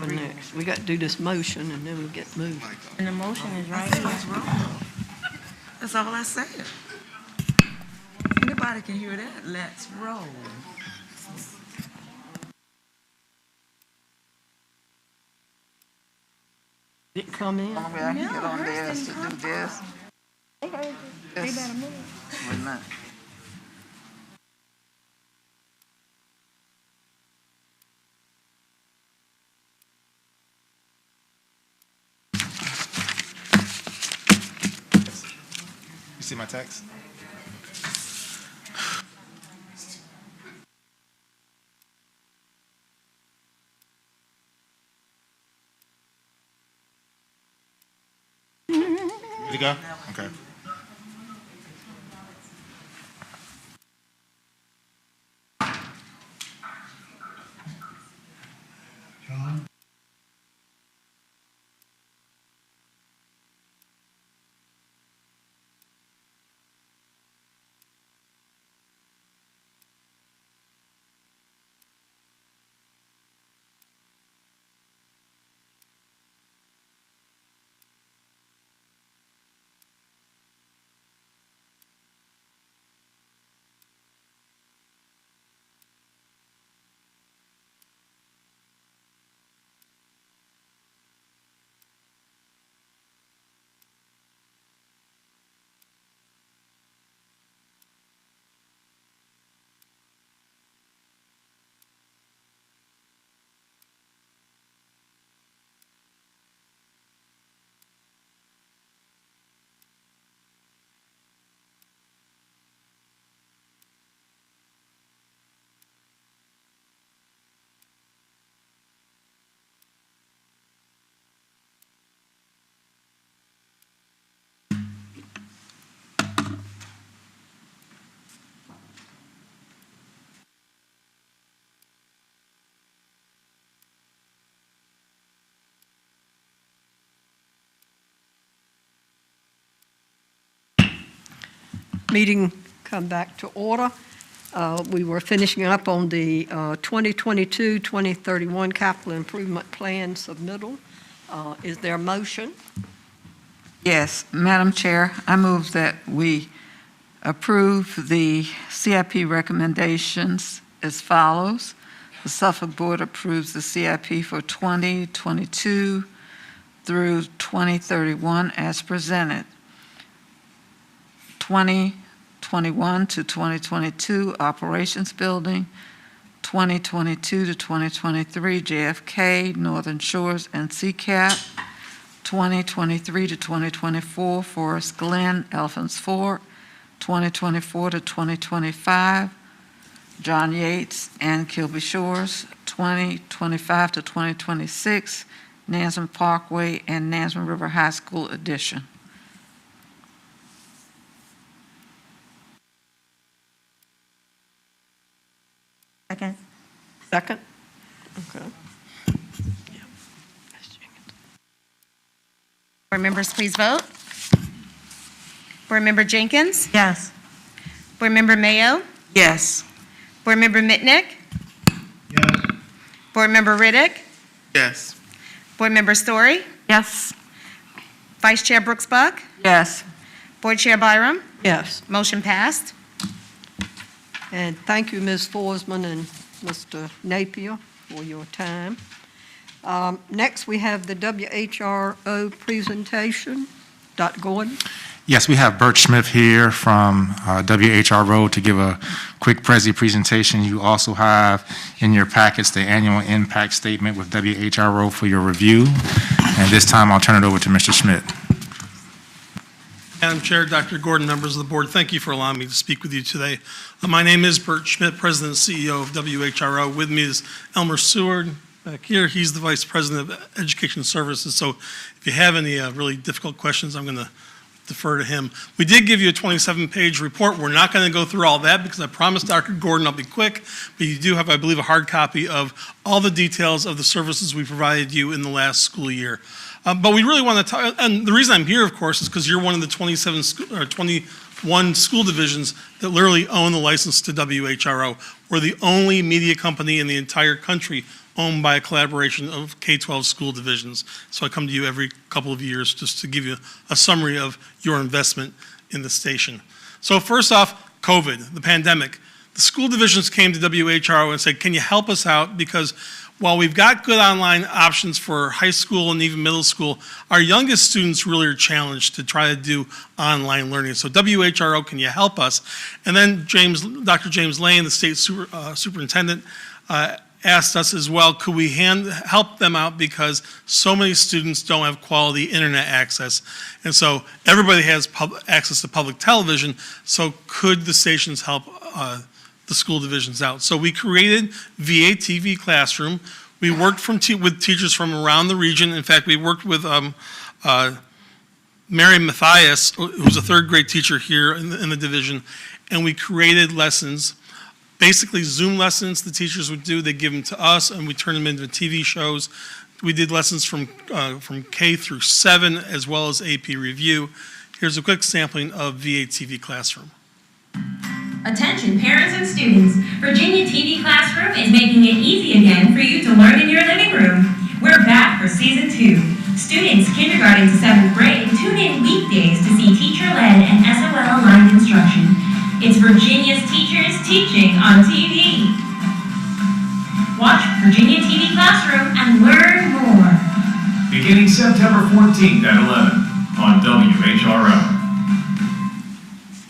Next, we got to do this motion and then we'll get moving. And the motion is right here. That's all I said. Anybody can hear that? Let's roll. Did it come in? I can get on there to do this. This. Wait a minute. You see my text? Ready to go? Okay. John? Meeting come back to order. We were finishing up on the 2022-2031 capital improvement plan submittal. Is there a motion? Yes, Madam Chair, I move that we approve the CIP recommendations as follows. The Suffolk Board approves the CIP for 2022 through 2031 as presented. 2021 to 2022 Operations Building, 2022 to 2023 JFK, Northern Shores, and CCAP, 2023 to 2024 Forest Glen, Elephants Fork, 2024 to 2025 John Yates and Kilby Shores, 2025 to 2026 Nansemond Parkway and Nansemond River High School addition. Second. Second? Okay. Board members, please vote. Board Member Jenkins? Yes. Board Member Mayo? Yes. Board Member Mitnick? Yes. Board Member Riddick? Yes. Board Member Story? Yes. Vice Chair Brooks Buck? Yes. Board Chair Byram? Yes. Motion passed. And thank you, Ms. Forsman and Mr. Napier, for your time. Next, we have the WHRO presentation. Dr. Gordon? Yes, we have Bert Smith here from WHRO to give a quick presentation. You also have in your packets the annual impact statement with WHRO for your review. And this time, I'll turn it over to Mr. Smith. Madam Chair, Dr. Gordon, members of the board, thank you for allowing me to speak with you today. My name is Bert Schmidt, President and CEO of WHRO. With me is Elmer Seward back here. He's the Vice President of Education Services. So if you have any really difficult questions, I'm going to defer to him. We did give you a 27-page report. We're not going to go through all that because I promised Dr. Gordon I'll be quick, but you do have, I believe, a hard copy of all the details of the services we provided you in the last school year. But we really want to talk, and the reason I'm here, of course, is because you're one of the 21 school divisions that literally own the license to WHRO. We're the only media company in the entire country owned by a collaboration of K-12 school divisions. So I come to you every couple of years just to give you a summary of your investment in the station. So first off, COVID, the pandemic. The school divisions came to WHRO and said, can you help us out? Because while we've got good online options for high school and even middle school, our youngest students really are challenged to try to do online learning. So WHRO, can you help us? And then Dr. James Lane, the state superintendent, asked us as well, could we help them out because so many students don't have quality internet access. And so everybody has access to public television, so could the stations help the school divisions out? So we created VA TV Classroom. We worked with teachers from around the region. In fact, we worked with Mary Mathias, who's a third grade teacher here in the division, and we created lessons, basically Zoom lessons the teachers would do. They give them to us, and we turn them into TV shows. We did lessons from K through 7, as well as AP Review. Here's a quick sampling of VA TV Classroom. Attention parents and students, Virginia TV Classroom is making it easy again for you to learn in your living room. We're back for season 2. Students kindergarten to 7th grade tune in weekdays to see teacher-led and SOL-aligned instruction. It's Virginia's teachers teaching on TV. Watch Virginia TV Classroom and learn more. Beginning September 14th at 11 on WHRO.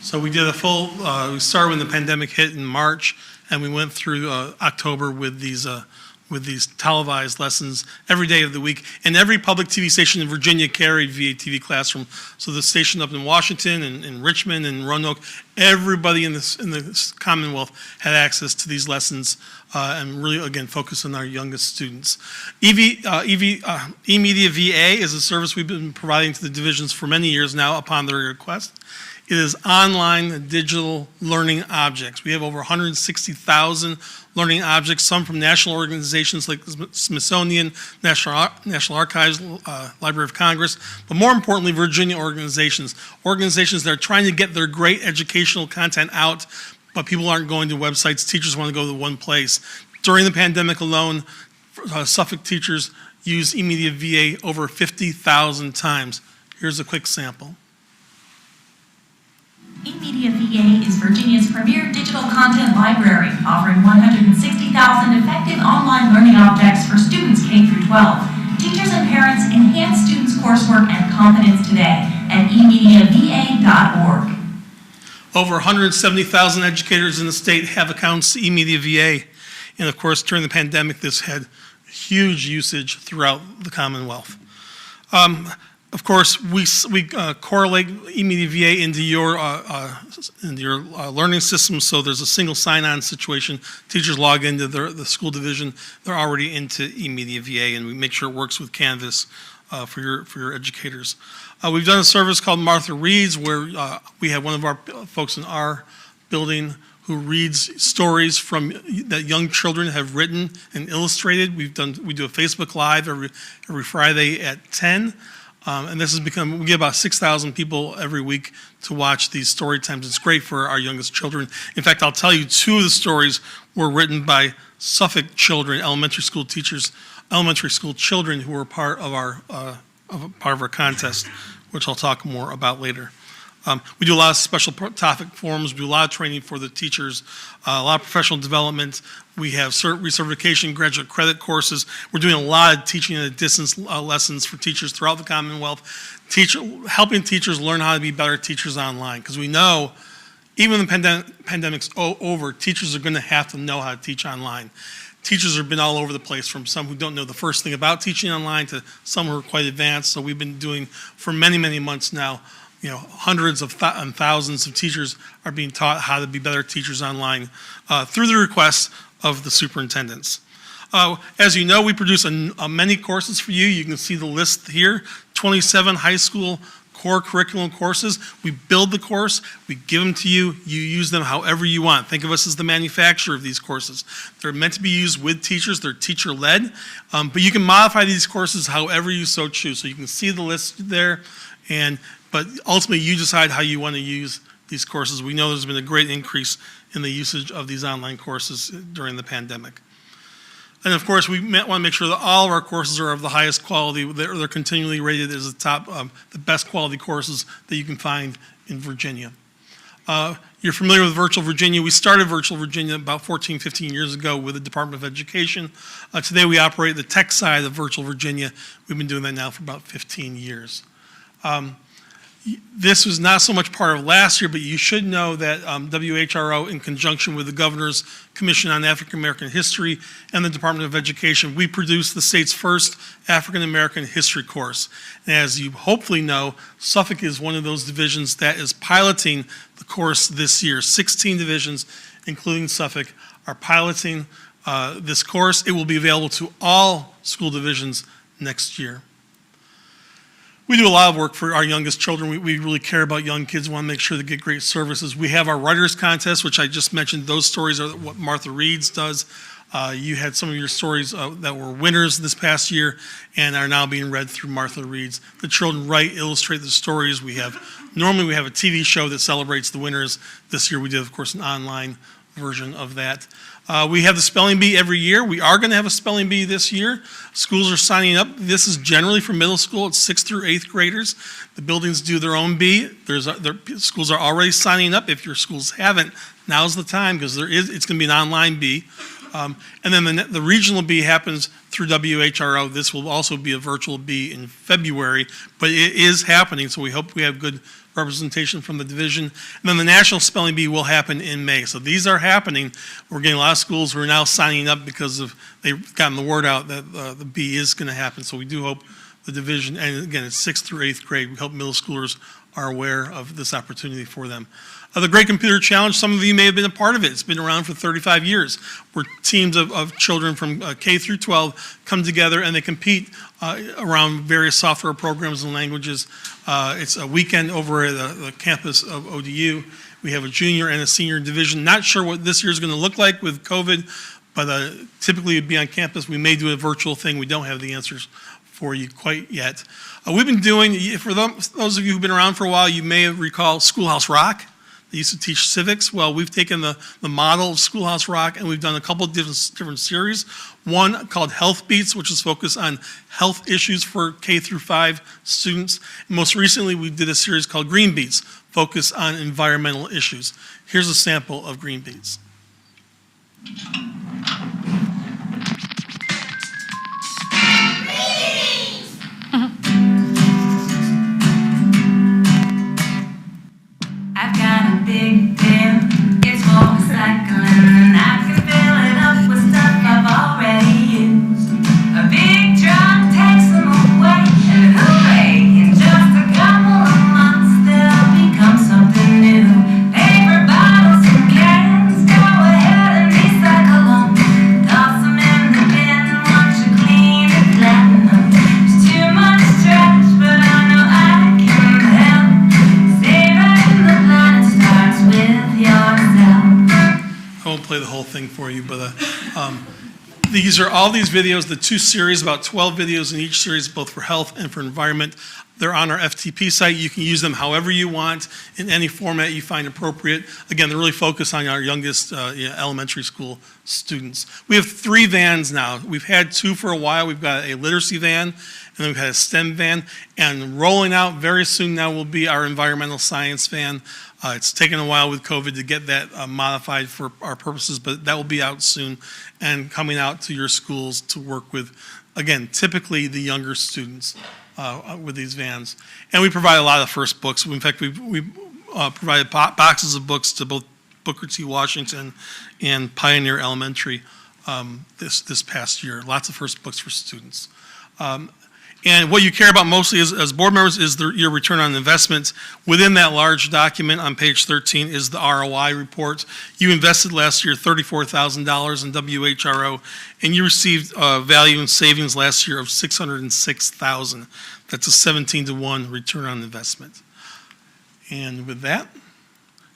So we did a full, we started when the pandemic hit in March, and we went through October with these televised lessons every day of the week. And every public TV station in Virginia carried VA TV Classroom. So the station up in Washington and in Richmond and Roanoke, everybody in the Commonwealth had access to these lessons and really, again, focus on our youngest students. eMedia VA is a service we've been providing to the divisions for many years now upon their request. It is online digital learning objects. We have over 160,000 learning objects, some from national organizations like the Smithsonian, National Archives, Library of Congress, but more importantly, Virginia organizations that are trying to get their great educational content out, but people aren't going to websites. Teachers want to go to one place. During the pandemic alone, Suffolk teachers used eMedia VA over 50,000 times. Here's a quick sample. eMedia VA is Virginia's premier digital content library, offering 160,000 effective online learning objects for students K through 12. Teachers and parents enhance students' coursework and confidence today at emediava.org. Over 170,000 educators in the state have accounts to eMedia VA. And of course, during the pandemic, this had huge usage throughout the Commonwealth. Of course, we correlate eMedia VA into your learning system, so there's a single sign-on situation. Teachers log into the school division, they're already into eMedia VA, and we make sure it works with Canvas for your educators. We've done a service called Martha Reads, where we have one of our folks in our building who reads stories that young children have written and illustrated. We do a Facebook Live every Friday at 10. And this has become, we get about 6,000 people every week to watch these story times. It's great for our youngest children. In fact, I'll tell you, 2 of the stories were written by Suffolk children, elementary school teachers, elementary school children who were part of our contest, which I'll talk more about later. We do a lot of special topic forums, we do a lot of training for the teachers, a lot of professional development. We have recertification, graduate credit courses. We're doing a lot of teaching at a distance lessons for teachers throughout the Commonwealth, helping teachers learn how to be better teachers online. Because we know, even when the pandemic's over, teachers are going to have to know how to teach online. Teachers have been all over the place, from some who don't know the first thing about teaching online to some who are quite advanced. So we've been doing, for many, many months now, hundreds of and thousands of teachers are being taught how to be better teachers online through the requests of the superintendents. As you know, we produce many courses for you. You can see the list here, 27 high school core curriculum courses. We build the course, we give them to you, you use them however you want. Think of us as the manufacturer of these courses. They're meant to be used with teachers, they're teacher-led, but you can modify these courses however you so choose. So you can see the list there, but ultimately you decide how you want to use these courses. We know there's been a great increase in the usage of these online courses during the pandemic. And of course, we want to make sure that all of our courses are of the highest quality. They're continually rated as the best quality courses that you can find in Virginia. You're familiar with Virtual Virginia. We started Virtual Virginia about 14, 15 years ago with the Department of Education. Today we operate the tech side of Virtual Virginia. We've been doing that now for about 15 years. This was not so much part of last year, but you should know that WHRO, in conjunction with the Governor's Commission on African American History and the Department of Education, we produced the state's first African American history course. And as you hopefully know, Suffolk is one of those divisions that is piloting the course this year. 16 divisions, including Suffolk, are piloting this course. It will be available to all school divisions next year. We do a lot of work for our youngest children. We really care about young kids. We want to make sure they get great services. We have our writers contest, which I just mentioned. Those stories are what Martha Reeds does. You had some of your stories that were winners this past year and are now being read through Martha Reeds. The children write, illustrate the stories. Normally we have a TV show that celebrates the winners. This year we did, of course, an online version of that. We have the spelling bee every year. We are going to have a spelling bee this year. Schools are signing up. This is generally for middle school. It's 6th through 8th graders. The buildings do their own bee. Schools are already signing up. If your schools haven't, now's the time, because it's going to be an online bee. And then the regional bee happens through WHRO. This will also be a virtual bee in February, but it is happening, so we hope we have good representation from the division. And then the national spelling bee will happen in May. So these are happening. We're getting a lot of schools who are now signing up because they've gotten the word out that the bee is going to happen. So we do hope the division, and again, it's 6th through 8th grade. We hope middle schoolers are aware of this opportunity for them. The Great Computer Challenge, some of you may have been a part of it. It's been around for 35 years, where teams of children from K through 12 come together and they compete around various software programs and languages. It's a weekend over at the campus of ODU. We have a junior and a senior division. Not sure what this year is going to look like with COVID, but typically it'd be on campus. We may do a virtual thing. We don't have the answers for you quite yet. We've been doing, for those of you who've been around for a while, you may recall Schoolhouse Rock. They used to teach civics. Well, we've taken the model of Schoolhouse Rock and we've done a couple of different series. One called Health Beats, which is focused on health issues for K through 5 students. And most recently, we did a series called Green Beats, focused on environmental issues. Here's a sample of Green Beats. I've got a big bin, it's for recycling. I can fill it up with stuff I've already used. A big truck takes them away, and hooray! In just a couple of months, they'll become something new. Paper bottles and cans, go ahead and recycle them. Toss them in the bin, watch you clean and flatten them. There's too much trash, but I know I can help. I won't play the whole thing for you, but these are all these videos, the 2 series, about 12 videos in each series, both for health and for environment. They're on our FTP site. You can use them however you want, in any format you find appropriate. Again, they're really focused on our youngest elementary school students. We have 3 vans now. We've had 2 for a while. We've got a literacy van, and then we've had a STEM van. And rolling out very soon now will be our environmental science van. It's taken a while with COVID to get that modified for our purposes, but that will be out soon and coming out to your schools to work with, again, typically the younger students with these vans. And we provide a lot of first books. In fact, we provided boxes of books to both Booker T. Washington and Pioneer Elementary this past year. Lots of first books for students. And what you care about mostly as board members is your return on investment. Within that large document on page 13 is the ROI report. You invested last year $34,000 in WHRO, and you received value and savings last year of $606,000. That's a 17-to-1 return on investment. And with that,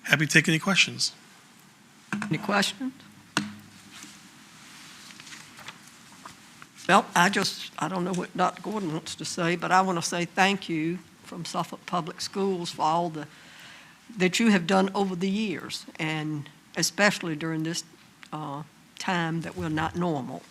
happy to take any questions. Any questions? Well, I don't know what Dr. Gordon wants to say, but I want to say thank you from Suffolk Public Schools for all that you have done over the years, and especially during this time that we're not normal.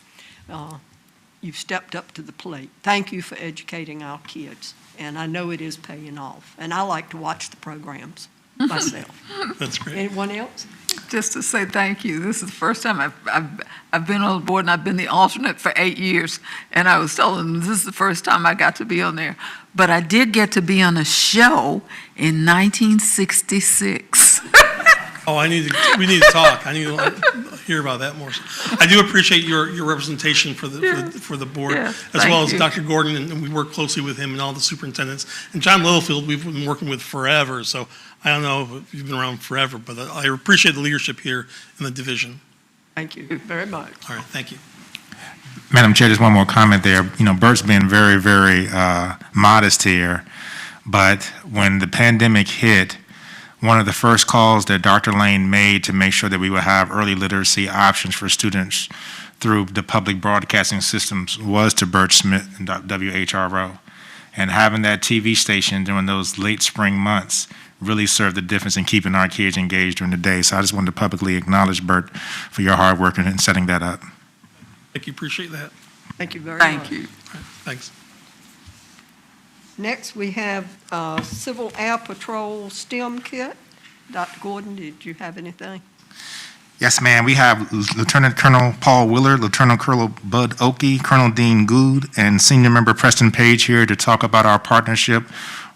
You've stepped up to the plate. Thank you for educating our kids, and I know it is paying off. And I like to watch the programs myself. That's great. Anyone else? Just to say thank you. This is the first time I've been on the board, and I've been the alternate for 8 years. And I was telling them this is the first time I got to be on there. But I did get to be on a show in 1966. Oh, we need to talk. I need to hear about that more. I do appreciate your representation for the board, as well as Dr. Gordon, and we work closely with him and all the superintendents. And John Littlefield, we've been working with forever, so I don't know if you've been around forever, but I appreciate the leadership here in the division. Thank you very much. All right, thank you. Madam Chair, just one more comment there. You know, Bert's been very, very modest here, but when the pandemic hit, one of the first calls that Dr. Lane made to make sure that we would have early literacy options for students through the public broadcasting systems was to Bert Smith and WHRO. And having that TV station during those late spring months really served the difference in keeping our kids engaged during the day. So I just wanted to publicly acknowledge Bert for your hard work in setting that up. Thank you, appreciate that. Thank you very much. Thank you. Thanks. Next, we have Civil Air Patrol STEM kit. Dr. Gordon, did you have anything? Yes, ma'am. We have Lieutenant Colonel Paul Willard, Lieutenant Colonel Bud Oakey, Colonel Dean Good, and Senior Member Preston Page here to talk about our partnership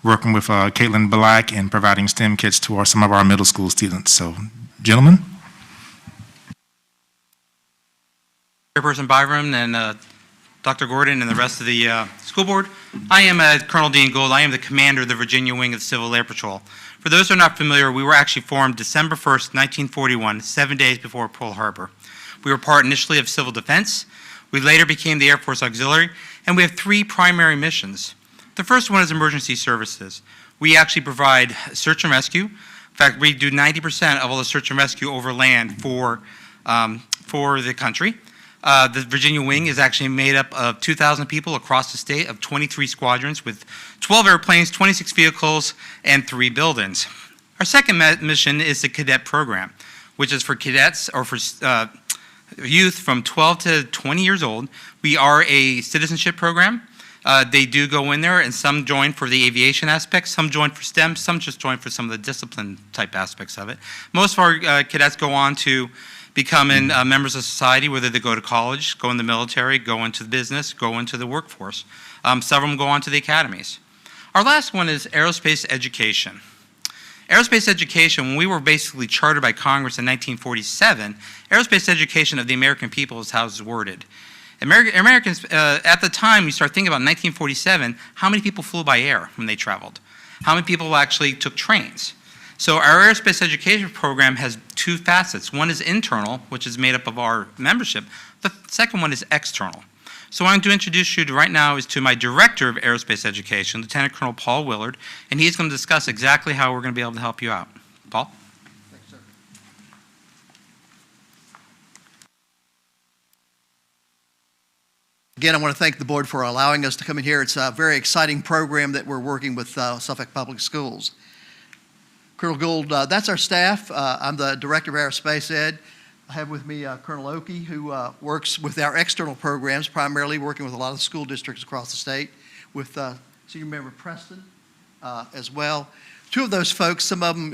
working with Caitlin Black and providing STEM kits to some of our middle school students. So, gentlemen. Chairperson Byram and Dr. Gordon and the rest of the school board. I am Colonel Dean Gould. I am the commander of the Virginia Wing of the Civil Air Patrol. For those who are not familiar, we were actually formed December 1st, 1941, 7 days before Pearl Harbor. We were part initially of Civil Defense. We later became the Air Force Auxiliary, and we have 3 primary missions. The first one is emergency services. We actually provide search and rescue. In fact, we do 90% of all the search and rescue over land for the country. The Virginia Wing is actually made up of 2,000 people across the state of 23 squadrons with 12 airplanes, 26 vehicles, and 3 buildings. Our second mission is the cadet program, which is for cadets or for youth from 12 to 20 years old. We are a citizenship program. They do go in there, and some join for the aviation aspects, some join for STEM, some just join for some of the discipline type aspects of it. Most of our cadets go on to becoming members of society, whether they go to college, go in the military, go into the business, go into the workforce. Several of them go on to the academies. Our last one is aerospace education. Aerospace education, when we were basically chartered by Congress in 1947, aerospace education of the American people is how it's worded. Americans, at the time, we start thinking about 1947, how many people flew by air when they traveled? How many people actually took trains? So our aerospace education program has 2 facets. One is internal, which is made up of our membership. The second one is external. So what I'm going to introduce you to right now is to my Director of Aerospace Education, Lieutenant Colonel Paul Willard, and he's going to discuss exactly how we're going to be able to help you out. Paul? Thanks, sir. Again, I want to thank the board for allowing us to come in here. It's a very exciting program that we're working with Suffolk Public Schools. Colonel Gould, that's our staff. I'm the Director of Aerospace Ed. I have with me Colonel Oakey, who works with our external programs, primarily working with a lot of school districts across the state, with Senior Member Preston as well. Two of those folks, some of them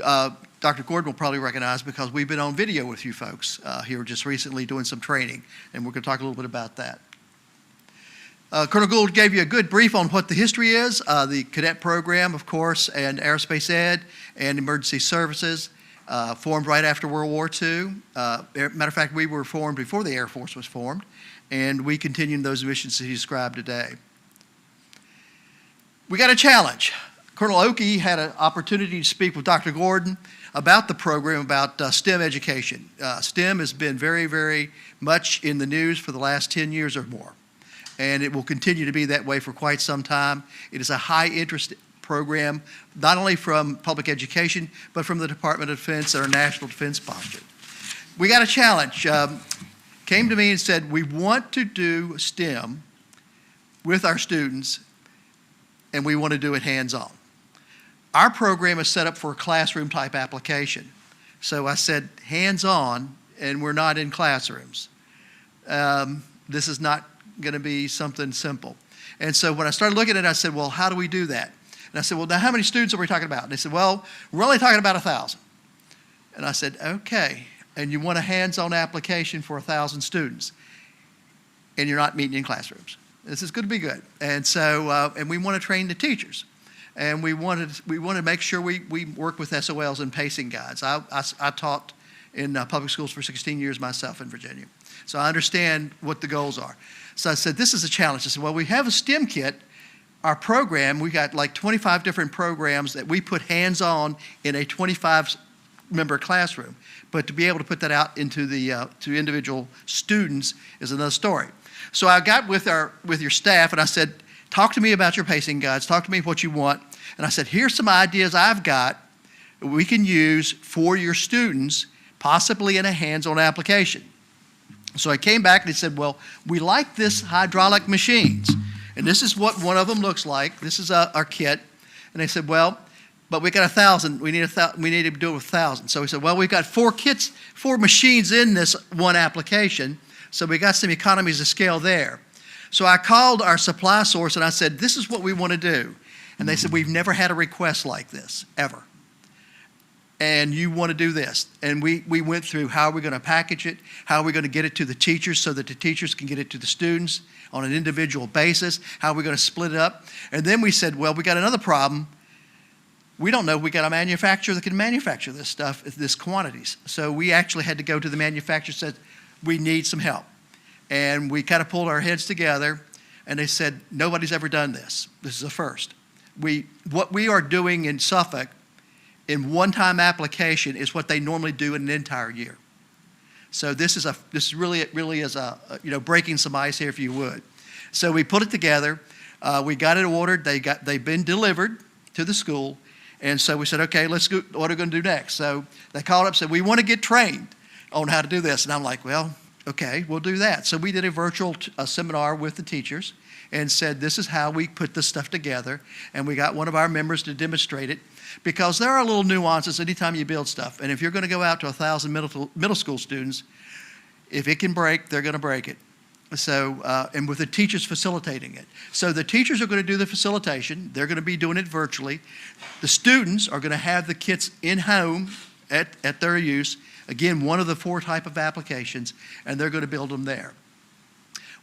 Dr. Gordon will probably recognize because we've been on video with you folks here just recently doing some training, and we're going to talk a little bit about that. Colonel Gould gave you a good brief on what the history is, the cadet program, of course, and aerospace ed and emergency services, formed right after World War II. Matter of fact, we were formed before the Air Force was formed, and we continue those missions that he described today. We got a challenge. Colonel Oakey had an opportunity to speak with Dr. Gordon about the program, about STEM education. STEM has been very, very much in the news for the last 10 years or more, and it will continue to be that way for quite some time. It is a high-interest program, not only from public education, but from the Department of Defense and our national defense posture. We got a challenge. Came to me and said, we want to do STEM with our students, and we want to do it hands-on. Our program is set up for a classroom-type application. So I said, hands-on, and we're not in classrooms. This is not going to be something simple. And so when I started looking at it, I said, well, how do we do that? And I said, well, now how many students are we talking about? And they said, well, we're only talking about 1,000. And I said, okay, and you want a hands-on application for 1,000 students, and you're not meeting in classrooms. This is going to be good. And so, and we want to train the teachers. And we want to make sure we work with SOLs and pacing guides. I taught in public schools for 16 years myself in Virginia. So I understand what the goals are. So I said, this is a challenge. I said, well, we have a STEM kit. Our program, we got like 25 different programs that we put hands-on in a 25-member classroom. But to be able to put that out into the to individual students is another story. So I got with your staff and I said, talk to me about your pacing guides. Talk to me what you want. And I said, here's some ideas I've got that we can use for your students, possibly in a hands-on application. So I came back and he said, well, we like this hydraulic machines. And this is what one of them looks like. This is our kit. And they said, well, but we got 1,000. We need to do it with 1,000. So we said, well, we've got 4 machines in this one application. So we got some economies of scale there. So I called our supply source and I said, this is what we want to do. And they said, we've never had a request like this, ever. And you want to do this. And we went through how we're going to package it, how we're going to get it to the teachers so that the teachers can get it to the students on an individual basis, how we're going to split it up. And then we said, well, we got another problem. We don't know if we got a manufacturer that can manufacture this stuff, this quantities. So we actually had to go to the manufacturer and said, we need some help. And we kind of pulled our heads together, and they said, nobody's ever done this. This is a first. What we are doing in Suffolk in one-time application is what they normally do in an entire year. So this is really is breaking some ice here, if you would. So we put it together. We got it ordered. They've been delivered to the school. And so we said, okay, let's go. What are we going to do next? So they called up and said, we want to get trained on how to do this. And I'm like, well, okay, we'll do that. So we did a virtual seminar with the teachers and said, this is how we put this stuff together. And we got one of our members to demonstrate it, because there are little nuances anytime you build stuff. And if you're going to go out to 1,000 middle school students, if it can break, they're going to break it. So, and with the teachers facilitating it. So the teachers are going to do the facilitation. They're going to be doing it virtually. The students are going to have the kits in home at their use. Again, one of the 4 type of applications, and they're going to build them there.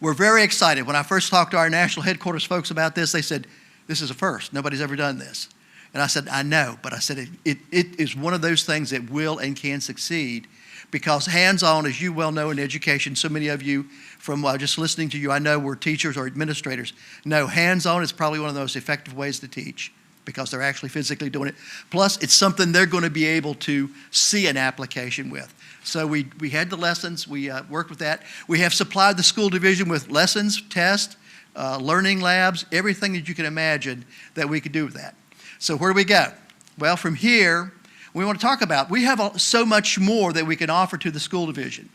We're very excited. When I first talked to our national headquarters folks about this, they said, this is a first. Nobody's ever done this. And I said, I know, but I said it is one of those things that will and can succeed, because hands-on, as you well know in education, so many of you from just listening to you, I know were teachers or administrators. No, hands-on is probably one of the most effective ways to teach, because they're actually physically doing it. Plus, it's something they're going to be able to see an application with. So we had the lessons. We worked with that. We have supplied the school division with lessons, tests, learning labs, everything that you can imagine that we could do with that. So where do we go? Well, from here, we want to talk about, we have so much more that we can offer to the school division.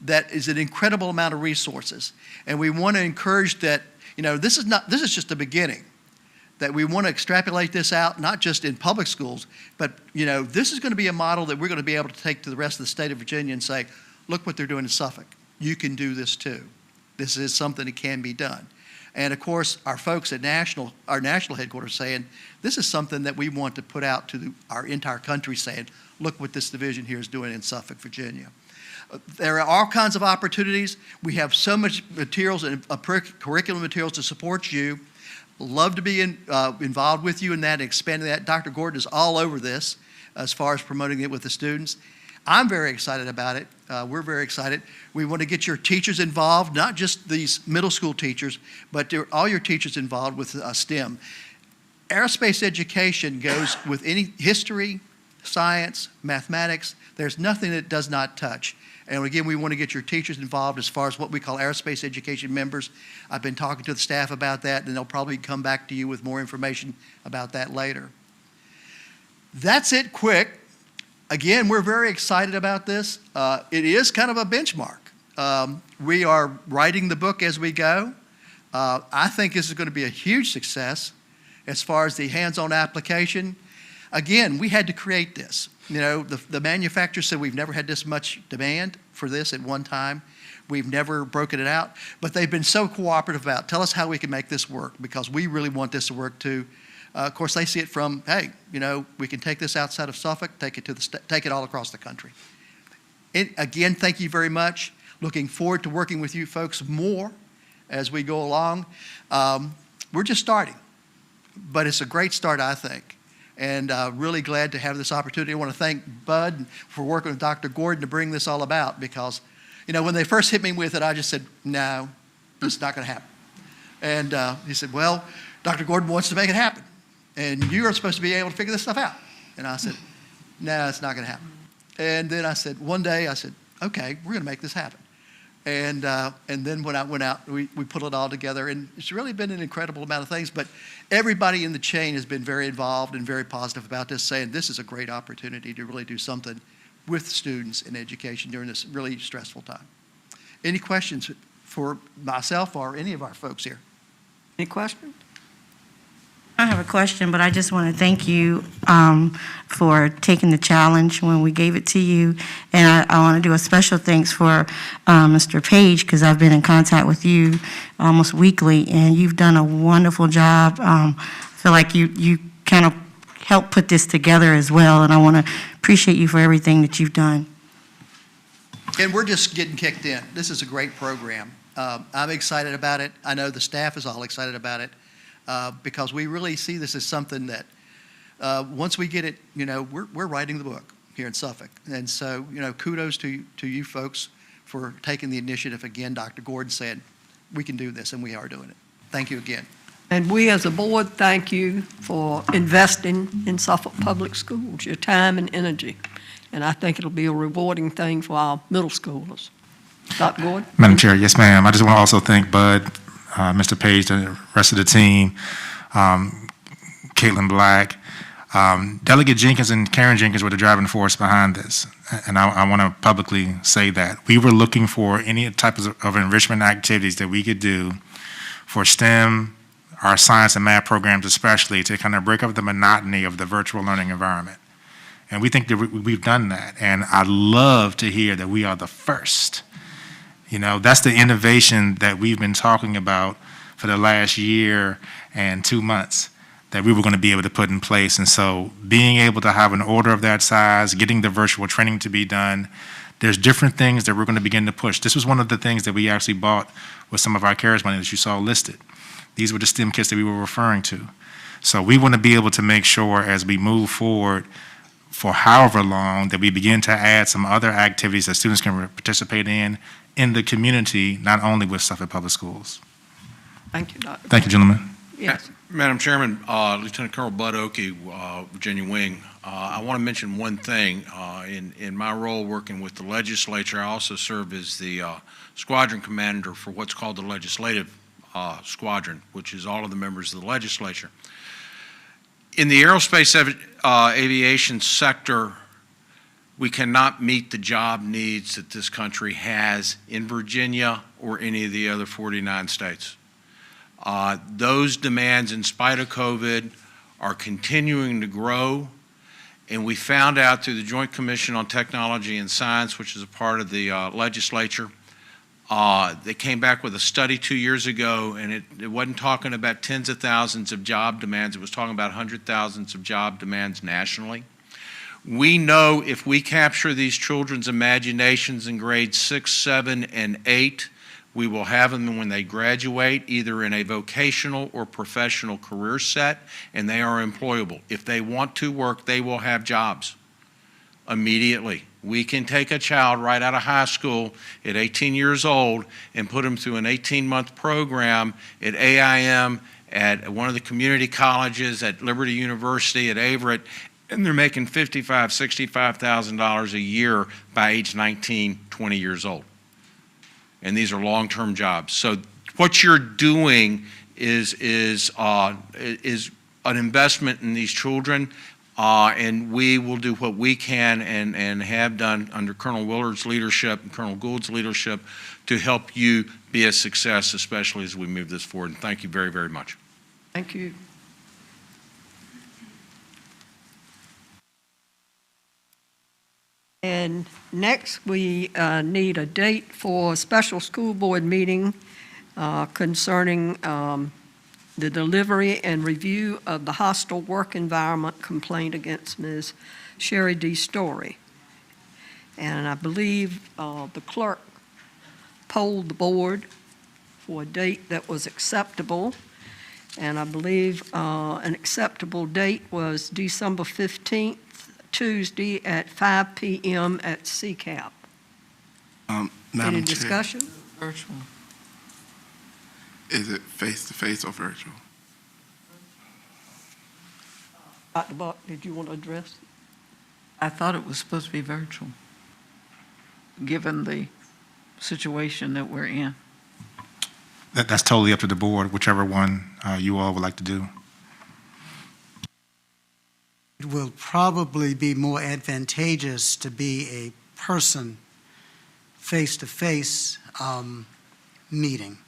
that is an incredible amount of resources. And we want to encourage that, this is just the beginning, that we want to extrapolate this out, not just in public schools, but, this is going to be a model that we're going to be able to take to the rest of the state of Virginia and say, look what they're doing in Suffolk. You can do this too. This is something that can be done. And of course, our folks at our national headquarters saying, this is something that we want to put out to our entire country saying, look what this division here is doing in Suffolk, Virginia. There are all kinds of opportunities. We have so much materials and curriculum materials to support you. Love to be involved with you in that and expanding that. Dr. Gordon is all over this as far as promoting it with the students. I'm very excited about it. We're very excited. We want to get your teachers involved, not just these middle school teachers, but all your teachers involved with STEM. Aerospace education goes with any history, science, mathematics. There's nothing that it does not touch. And again, we want to get your teachers involved as far as what we call aerospace education members. I've been talking to the staff about that, and they'll probably come back to you with more information about that later. That's it quick. Again, we're very excited about this. It is kind of a benchmark. We are writing the book as we go. I think this is going to be a huge success as far as the hands-on application. Again, we had to create this. The manufacturer said we've never had this much demand for this at one time. We've never broken it out, but they've been so cooperative about, tell us how we can make this work, because we really want this to work too. Of course, they see it from, hey, we can take this outside of Suffolk, take it all across the country. Again, thank you very much. Looking forward to working with you folks more as we go along. We're just starting, but it's a great start, I think. And really glad to have this opportunity. I want to thank Bud for working with Dr. Gordon to bring this all about, because, when they first hit me with it, I just said, no, it's not going to happen. And he said, well, Dr. Gordon wants to make it happen, and you're supposed to be able to figure this stuff out. And I said, no, it's not going to happen. And then I said, one day, I said, okay, we're going to make this happen. And then when I went out, we put it all together, and it's really been an incredible amount of things. But everybody in the chain has been very involved and very positive about this, saying this is a great opportunity to really do something with students in education during this really stressful time. Any questions for myself or any of our folks here? Any questions? I have a question, but I just want to thank you for taking the challenge when we gave it to you. And I want to do a special thanks for Mr. Page, because I've been in contact with you almost weekly, and you've done a wonderful job. I feel like you kind of helped put this together as well, and I want to appreciate you for everything that you've done. And we're just getting kicked in. This is a great program. I'm excited about it. I know the staff is all excited about it. Because we really see this as something that once we get it, we're writing the book here in Suffolk. And so, kudos to you folks for taking the initiative. Again, Dr. Gordon said, we can do this, and we are doing it. Thank you again. And we as a board thank you for investing in Suffolk Public Schools, your time and energy. And I think it'll be a rewarding thing for our middle schoolers. Dr. Gordon? Madam Chair, yes, ma'am. I just want to also thank Bud, Mr. Page, the rest of the team, Caitlin Black. Delegate Jenkins and Karen Jenkins were the driving force behind this. And I want to publicly say that. We were looking for any type of enrichment activities that we could do for STEM, our science and math programs especially, to kind of break up the monotony of the virtual learning environment. And we think that we've done that. And I love to hear that we are the first. That's the innovation that we've been talking about for the last year and 2 months that we were going to be able to put in place. And so being able to have an order of that size, getting the virtual training to be done, there's different things that we're going to begin to push. This was one of the things that we actually bought with some of our CARES money that you saw listed. These were the STEM kits that we were referring to. So we want to be able to make sure as we move forward for however long that we begin to add some other activities that students can participate in the community, not only with Suffolk Public Schools. Thank you, Dr. Thank you, gentlemen. Yes. Madam Chairman, Lieutenant Colonel Bud Oakey, Virginia Wing. I want to mention one thing. In my role working with the legislature, I also serve as the squadron commander for what's called the legislative squadron, which is all of the members of the legislature. In the aerospace aviation sector, we cannot meet the job needs that this country has in Virginia or any of the other 49 states. Those demands, in spite of COVID, are continuing to grow. And we found out through the Joint Commission on Technology and Science, which is a part of the legislature, they came back with a study 2 years ago, and it wasn't talking about tens of thousands of job demands. It was talking about 100,000s of job demands nationally. We know if we capture these children's imaginations in grades 6, 7, and 8, we will have them when they graduate, either in a vocational or professional career set, and they are employable. If they want to work, they will have jobs immediately. We can take a child right out of high school at 18 years old and put them through an 18-month program at AIM, at one of the community colleges, at Liberty University, at Averett, and they're making $55,000, $65,000 a year by age 19, 20 years old. And these are long-term jobs. So what you're doing is an investment in these children, and we will do what we can and have done under Colonel Willard's leadership and Colonel Gould's leadership to help you be a success, especially as we move this forward. And thank you very, very much. Thank you. And next, we need a date for a special school board meeting concerning the delivery and review of the hostile work environment complaint against Ms. Sherry D. Story. And I believe the clerk polled the board for a date that was acceptable. And I believe an acceptable date was December 15th, Tuesday at 5 p.m. at CCAP. Madam Any Chair, discussion? Virtual. is it face-to-face or virtual? Dr. Buck, did you want to address? I thought it was supposed to be virtual, given the situation that we're in. That's totally up to the board, whichever one you all would like to do. It will probably be more advantageous to be a person, face-to-face meeting.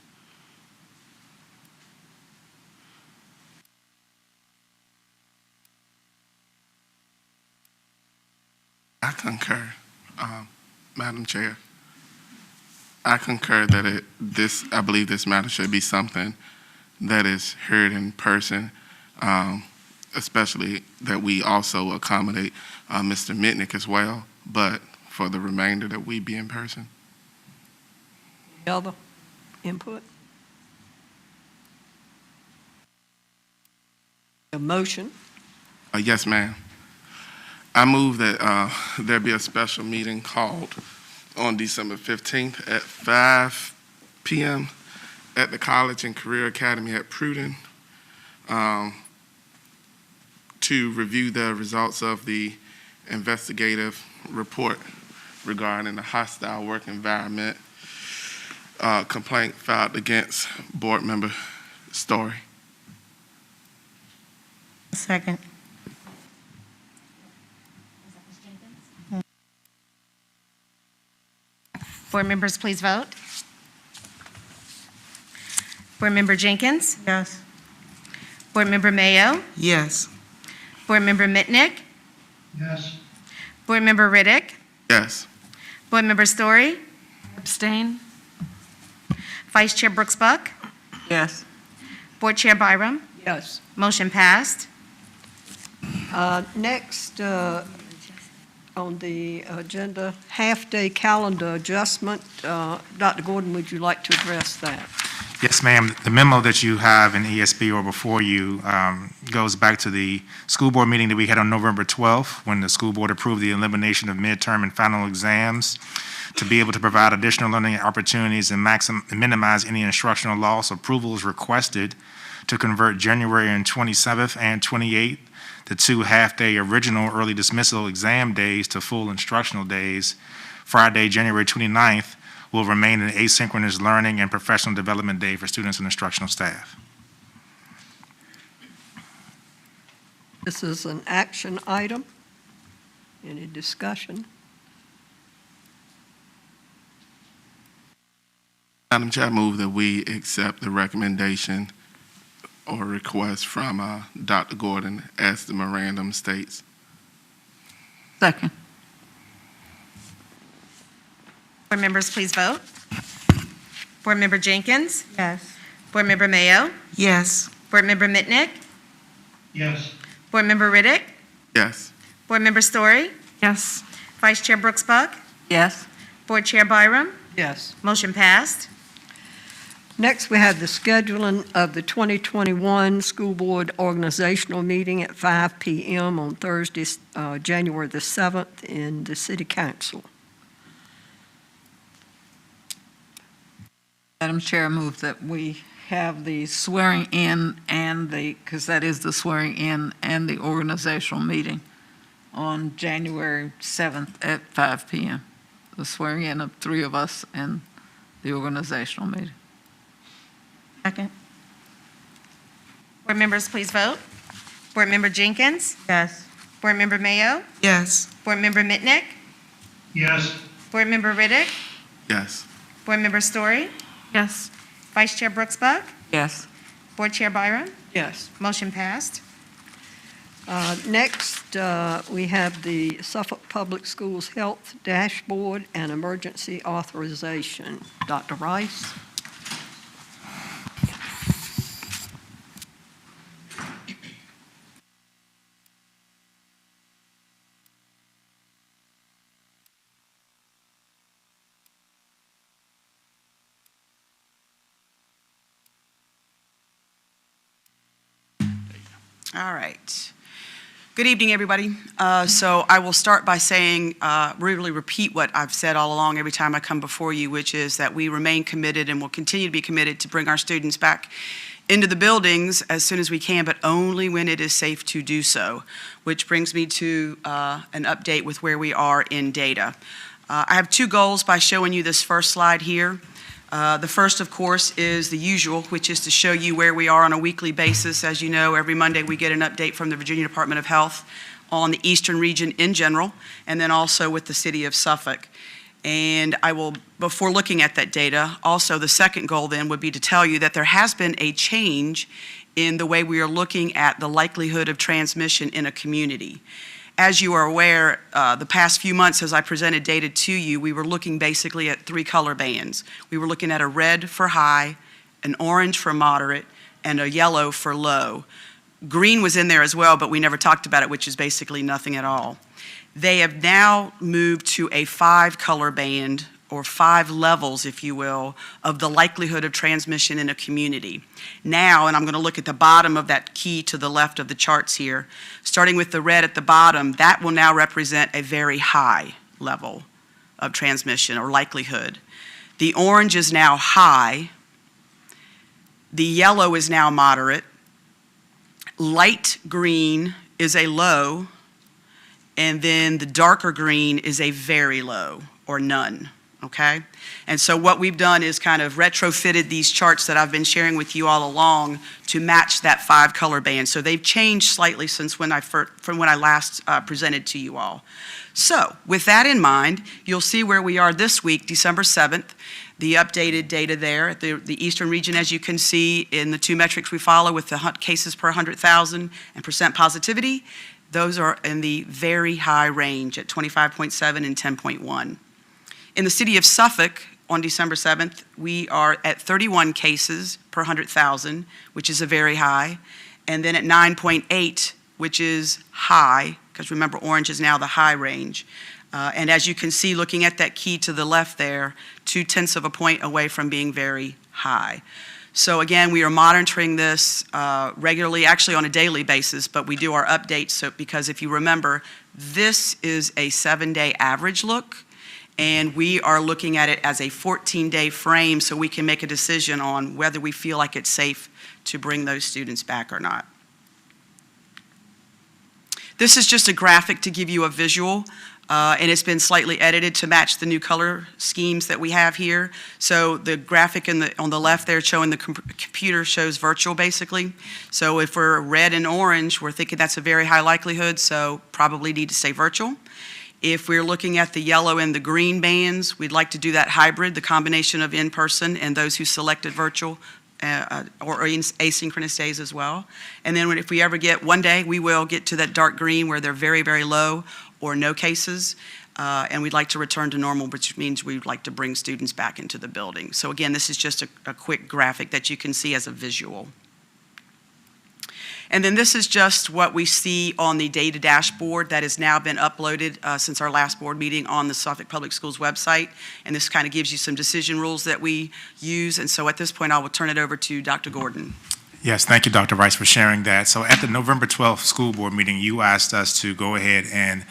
I concur, Madam Chair. I concur that I believe this matter should be something that is heard in person, especially that we also accommodate Mr. Mitnick as well, but for the remainder that we be in person. Any other input? A motion? Yes, ma'am. I move that there be a special meeting called on December 15th at 5 p.m. at the College and Career Academy at Pruden to review the results of the investigative report regarding the hostile work environment complaint filed against board member Story. Second. Board members, please vote. Board Member Jenkins? Yes. Board Member Mayo? Yes. Board Member Mitnick? Yes. Board Member Riddick? Yes. Board Member Story? Abstain? Vice Chair Brooks Buck? Yes. Board Chair Byram? Yes. Motion passed. Next on the agenda, half-day calendar adjustment. Dr. Gordon, would you like to address that? Yes, ma'am. The memo that you have in ESB or before you goes back to the school board meeting that we had on November 12th when the school board approved the elimination of midterm and final exams to be able to provide additional learning opportunities and minimize any instructional loss. Approval is requested to convert January and 27th and 28th, the two half-day original early dismissal exam days to full instructional days. Friday, January 29th, will remain an asynchronous learning and professional development day for students and instructional staff. This is an action item. Any discussion? Madam Chair, I move that we accept the recommendation or request from Dr. Gordon as the memorandum states. Second. Board members, please vote. Board Member Jenkins? Yes. Board Member Mayo? Yes. Board Member Mitnick? Yes. Board Member Riddick? Yes. Board Member Story? Yes. Vice Chair Brooks Buck? Yes. Board Chair Byram? Yes. Motion passed. Next, we have the scheduling of the 2021 School Board Organizational Meeting at 5 p.m. on Thursday, January the 7th in the City Council. Madam Chair, I move that we have the swearing in and because that is the swearing in and the organizational meeting on January 7th at 5 p.m. The swearing in of 3 of us and the organizational meeting. Second. Board members, please vote. Board Member Jenkins? Yes. Board Member Mayo? Yes. Board Member Mitnick? Yes. Board Member Riddick? Yes. Board Member Story? Yes. Vice Chair Brooks Buck? Yes. Board Chair Byram? Yes. Motion passed. Next, we have the Suffolk Public Schools Health Dashboard and Emergency Authorization. Dr. Rice? All right. Good evening, everybody. So I will start by saying, really repeat what I've said all along every time I come before you, which is that we remain committed and will continue to be committed to bring our students back into the buildings as soon as we can, but only when it is safe to do so, which brings me to an update with where we are in data. I have 2 goals by showing you this first slide here. The first, of course, is the usual, which is to show you where we are on a weekly basis. As you know, every Monday we get an update from the Virginia Department of Health on the Eastern region in general, and then also with the city of Suffolk. And I will, before looking at that data, also the second goal then would be to tell you that there has been a change in the way we are looking at the likelihood of transmission in a community. As you are aware, the past few months as I presented data to you, we were looking basically at 3 color bands. We were looking at a red for high, an orange for moderate, and a yellow for low. Green was in there as well, but we never talked about it, which is basically nothing at all. They have now moved to a 5 color band, or 5 levels, if you will, of the likelihood of transmission in a community. Now, and I'm going to look at the bottom of that key to the left of the charts here, starting with the red at the bottom, that will now represent a very high level of transmission or likelihood. The orange is now high. The yellow is now moderate. Light green is a low, and then the darker green is a very low or none. Okay? And so what we've done is kind of retrofitted these charts that I've been sharing with you all along to match that 5 color band. So they've changed slightly since from when I last presented to you all. So with that in mind, you'll see where we are this week, December 7th, the updated data there at the Eastern region, as you can see in the 2 metrics we follow with the cases per 100,000 and percent positivity. Those are in the very high range at 25.7 and 10.1. In the city of Suffolk, on December 7th, we are at 31 cases per 100,000, which is a very high, and then at 9.8, which is high, because remember, orange is now the high range. And as you can see, looking at that key to the left there, 0.2 of a point away from being very high. So again, we are monitoring this regularly, actually on a daily basis, but we do our updates because if you remember, this is a 7-day average look. And we are looking at it as a 14-day frame so we can make a decision on whether we feel like it's safe to bring those students back or not. This is just a graphic to give you a visual, and it's been slightly edited to match the new color schemes that we have here. So the graphic on the left there showing the computer shows virtual basically. So if we're red and orange, we're thinking that's a very high likelihood, so probably need to stay virtual. If we're looking at the yellow and the green bands, we'd like to do that hybrid, the combination of in-person and those who selected virtual or asynchronous days as well. And then if we ever get one day, we will get to that dark green where they're very, very low or no cases. And we'd like to return to normal, which means we'd like to bring students back into the building. So again, this is just a quick graphic that you can see as a visual. And then this is just what we see on the data dashboard that has now been uploaded since our last board meeting on the Suffolk Public Schools website. And this kind of gives you some decision rules that we use. And so at this point, I will turn it over to Dr. Gordon. Yes, thank you, Dr. Rice, for sharing that. So at the November 12th school board meeting, you asked us to go ahead and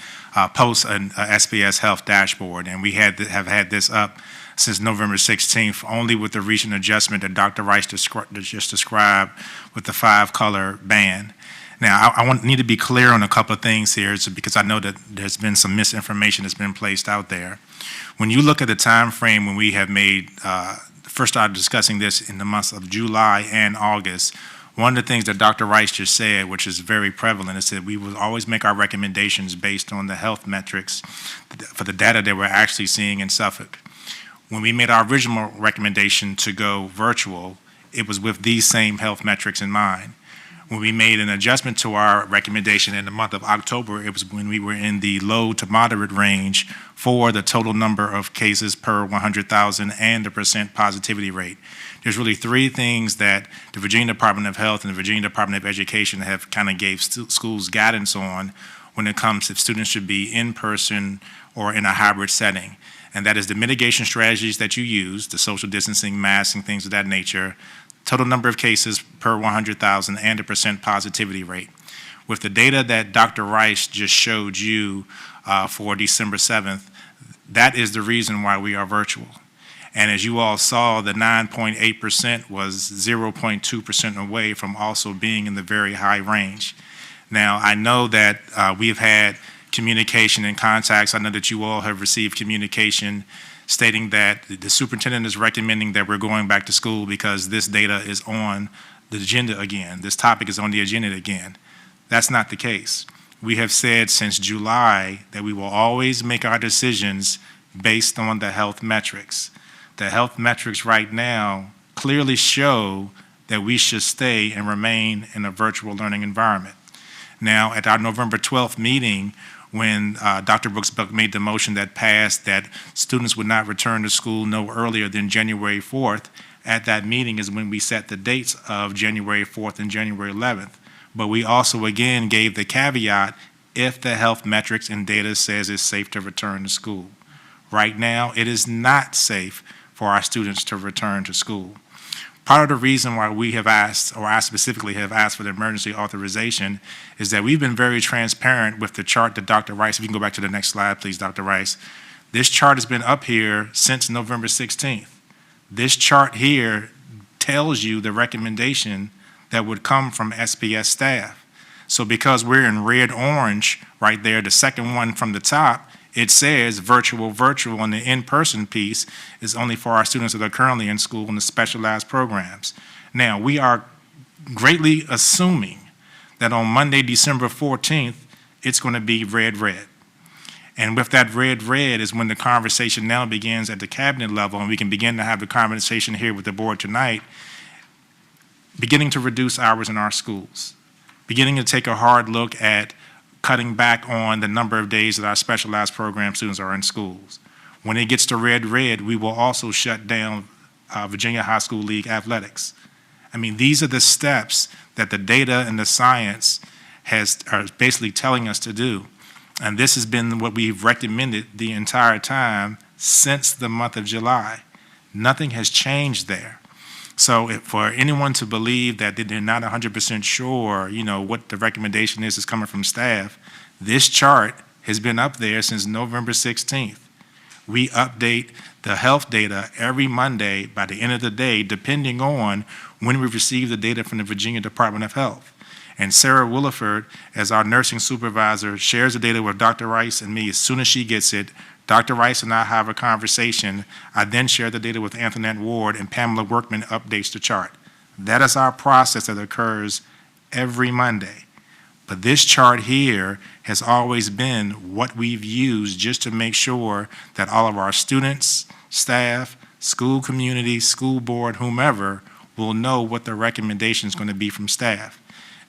post an SPS Health dashboard, and we have had this up since November 16th, only with the recent adjustment that Dr. Rice just described with the 5-color band. Now, I need to be clear on a couple of things here because I know that there's been some misinformation that's been placed out there. When you look at the time frame when we have made, first started discussing this in the months of July and August, one of the things that Dr. Rice just said, which is very prevalent, is that we will always make our recommendations based on the health metrics for the data that we're actually seeing in Suffolk. When we made our original recommendation to go virtual, it was with these same health metrics in mind. When we made an adjustment to our recommendation in the month of October, it was when we were in the low to moderate range for the total number of cases per 100,000 and the percent positivity rate. There's really 3 things that the Virginia Department of Health and the Virginia Department of Education have kind of gave schools guidance on when it comes if students should be in person or in a hybrid setting. And that is the mitigation strategies that you use, the social distancing, masking, things of that nature, total number of cases per 100,000, and the percent positivity rate. With the data that Dr. Rice just showed you for December 7th, that is the reason why we are virtual. And as you all saw, the 9.8% was 0.2% away from also being in the very high range. Now, I know that we've had communication and contacts. I know that you all have received communication stating that the superintendent is recommending that we're going back to school because this data is on the agenda again. This topic is on the agenda again. That's not the case. We have said since July that we will always make our decisions based on the health metrics. The health metrics right now clearly show that we should stay and remain in a virtual learning environment. Now, at our November 12th meeting, when Dr. Brooks-Buck made the motion that passed that students would not return to school no earlier than January 4th, at that meeting is when we set the dates of January 4th and January 11th. But we also again gave the caveat if the health metrics and data says it's safe to return to school. Right now, it is not safe for our students to return to school. Part of the reason why we have asked, or I specifically have asked for the emergency authorization, is that we've been very transparent with the chart that Dr. Rice, if you can go back to the next slide, please, Dr. Rice. This chart has been up here since November 16th. This chart here tells you the recommendation that would come from SPS staff. So because we're in red-orange right there, the second one from the top, it says virtual, and the in-person piece is only for our students that are currently in school in the specialized programs. Now, we are greatly assuming that on Monday, December 14th, it's going to be red. And with that red is when the conversation now begins at the cabinet level, and we can begin to have the conversation here with the board tonight, beginning to reduce hours in our schools, beginning to take a hard look at cutting back on the number of days that our specialized program students are in schools. When it gets to red, we will also shut down Virginia High School League athletics. I mean, these are the steps that the data and the science are basically telling us to do. And this has been what we've recommended the entire time since the month of July. Nothing has changed there. So for anyone to believe that they're not 100% sure, what the recommendation is coming from staff, this chart has been up there since November 16th. We update the health data every Monday by the end of the day, depending on when we receive the data from the Virginia Department of Health. And Sarah Williford, as our nursing supervisor, shares the data with Dr. Rice and me as soon as she gets it. Dr. Rice and I have a conversation. I then share the data with Antoinette Ward, and Pamela Workman updates the chart. That is our process that occurs every Monday. But this chart here has always been what we've used just to make sure that all of our students, staff, school community, school board, whomever, will know what the recommendation is going to be from staff.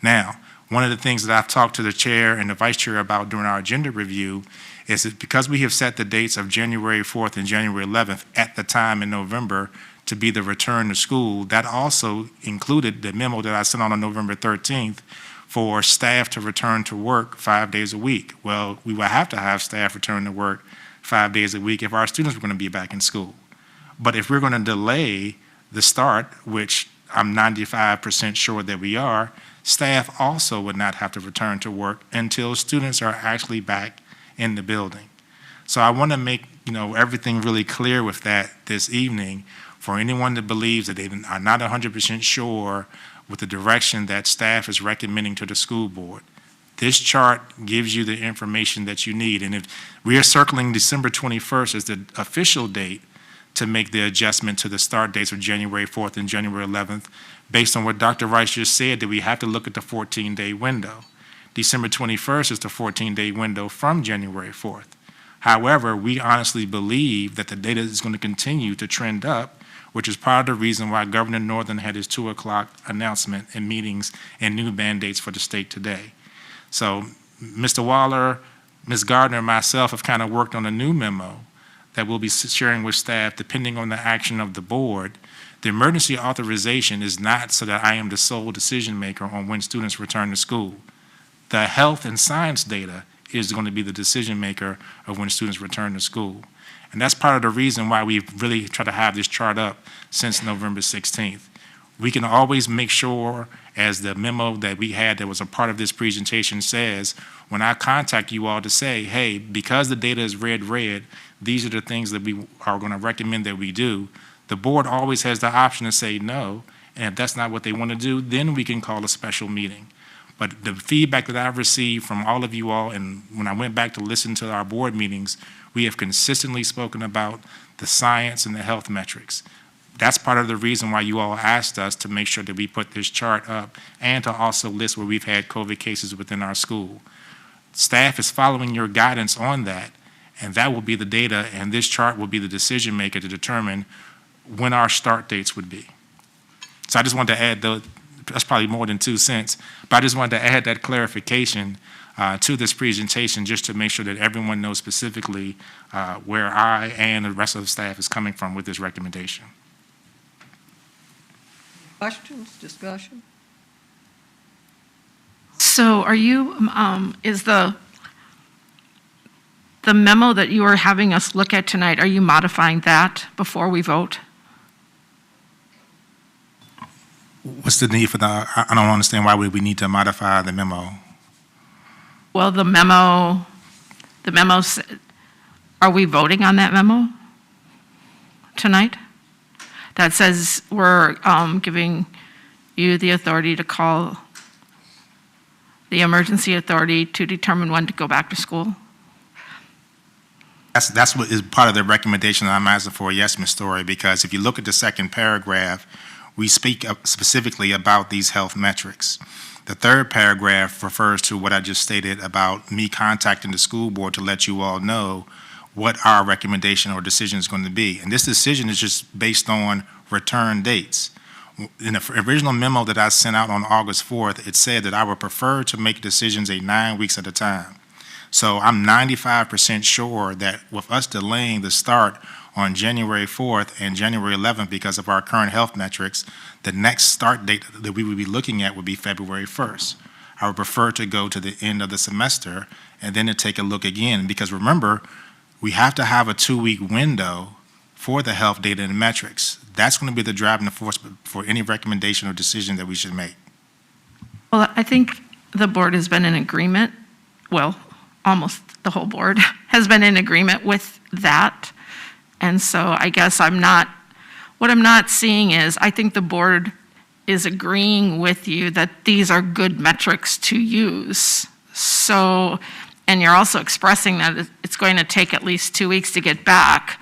Now, one of the things that I've talked to the chair and the vice chair about during our agenda review is that because we have set the dates of January 4th and January 11th at the time in November to be the return to school, that also included the memo that I sent out on November 13th for staff to return to work 5 days a week. Well, we will have to have staff return to work 5 days a week if our students were going to be back in school. But if we're going to delay the start, which I'm 95% sure that we are, staff also would not have to return to work until students are actually back in the building. So I want to make everything really clear with that this evening for anyone that believes that they are not 100% sure with the direction that staff is recommending to the school board. This chart gives you the information that you need. And if we are circling December 21st as the official date to make the adjustment to the start dates of January 4th and January 11th, based on what Dr. Rice just said, that we have to look at the 14-day window. December 21st is the 14-day window from January 4th. However, we honestly believe that the data is going to continue to trend up, which is part of the reason why Governor Northam had his 2 o'clock announcement and meetings and new mandates for the state today. So Mr. Waller, Ms. Gardner, and myself have kind of worked on a new memo that we'll be sharing with staff depending on the action of the board. The emergency authorization is not so that I am the sole decision maker on when students return to school. The health and science data is going to be the decision maker of when students return to school. And that's part of the reason why we've really tried to have this chart up since November 16th. We can always make sure, as the memo that we had that was a part of this presentation says, when I contact you all to say, hey, because the data is red, these are the things that we are going to recommend that we do, the board always has the option to say no, and if that's not what they want to do, then we can call a special meeting. But the feedback that I've received from all of you all, and when I went back to listen to our board meetings, we have consistently spoken about the science and the health metrics. That's part of the reason why you all asked us to make sure that we put this chart up and to also list where we've had COVID cases within our school. Staff is following your guidance on that, and that will be the data, and this chart will be the decision maker to determine when our start dates would be. So I just wanted to add, that's probably more than 2 cents, but I just wanted to add that clarification to this presentation just to make sure that everyone knows specifically where I and the rest of the staff is coming from with this recommendation. Questions, discussion? So are you, is the memo that you are having us look at tonight, are you modifying that before we vote? What's the need for I don't understand why we need to modify the memo. Well, the memo, are we voting on that memo tonight? That says we're giving you the authority to call the emergency authority to determine when to go back to school? That's what is part of the recommendation that I'm asking for, yes, Ms. Story, because if you look at the second paragraph, we speak specifically about these health metrics. The third paragraph refers to what I just stated about me contacting the school board to let you all know what our recommendation or decision is going to be. And this decision is just based on return dates. In the original memo that I sent out on August 4th, it said that I would prefer to make decisions 9 weeks at a time. So I'm 95% sure that with us delaying the start on January 4th and January 11th because of our current health metrics, the next start date that we would be looking at would be February 1st. I would prefer to go to the end of the semester and then to take a look again, because remember, we have to have a 2-week window for the health data and metrics. That's going to be the driving force for any recommendation or decision that we should make. Well, I think the board has been in agreement, well, almost the whole board has been in agreement with that. And so I guess what I'm not seeing is, I think the board is agreeing with you that these are good metrics to use. So, and you're also expressing that it's going to take at least 2 weeks to get back.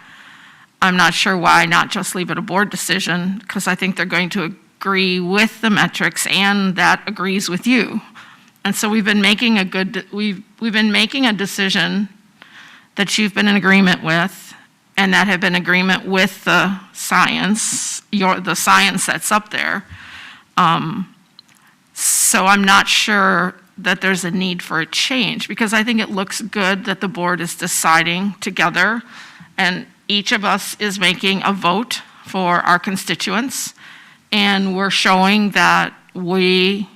I'm not sure why not just leave it a board decision, because I think they're going to agree with the metrics and that agrees with you. And so we've been making we've been making a decision that you've been in agreement with, and that have been in agreement with the science, the science that's up there. So I'm not sure that there's a need for a change, because I think it looks good that the board is deciding together, and each of us is making a vote for our constituents, and we're showing that we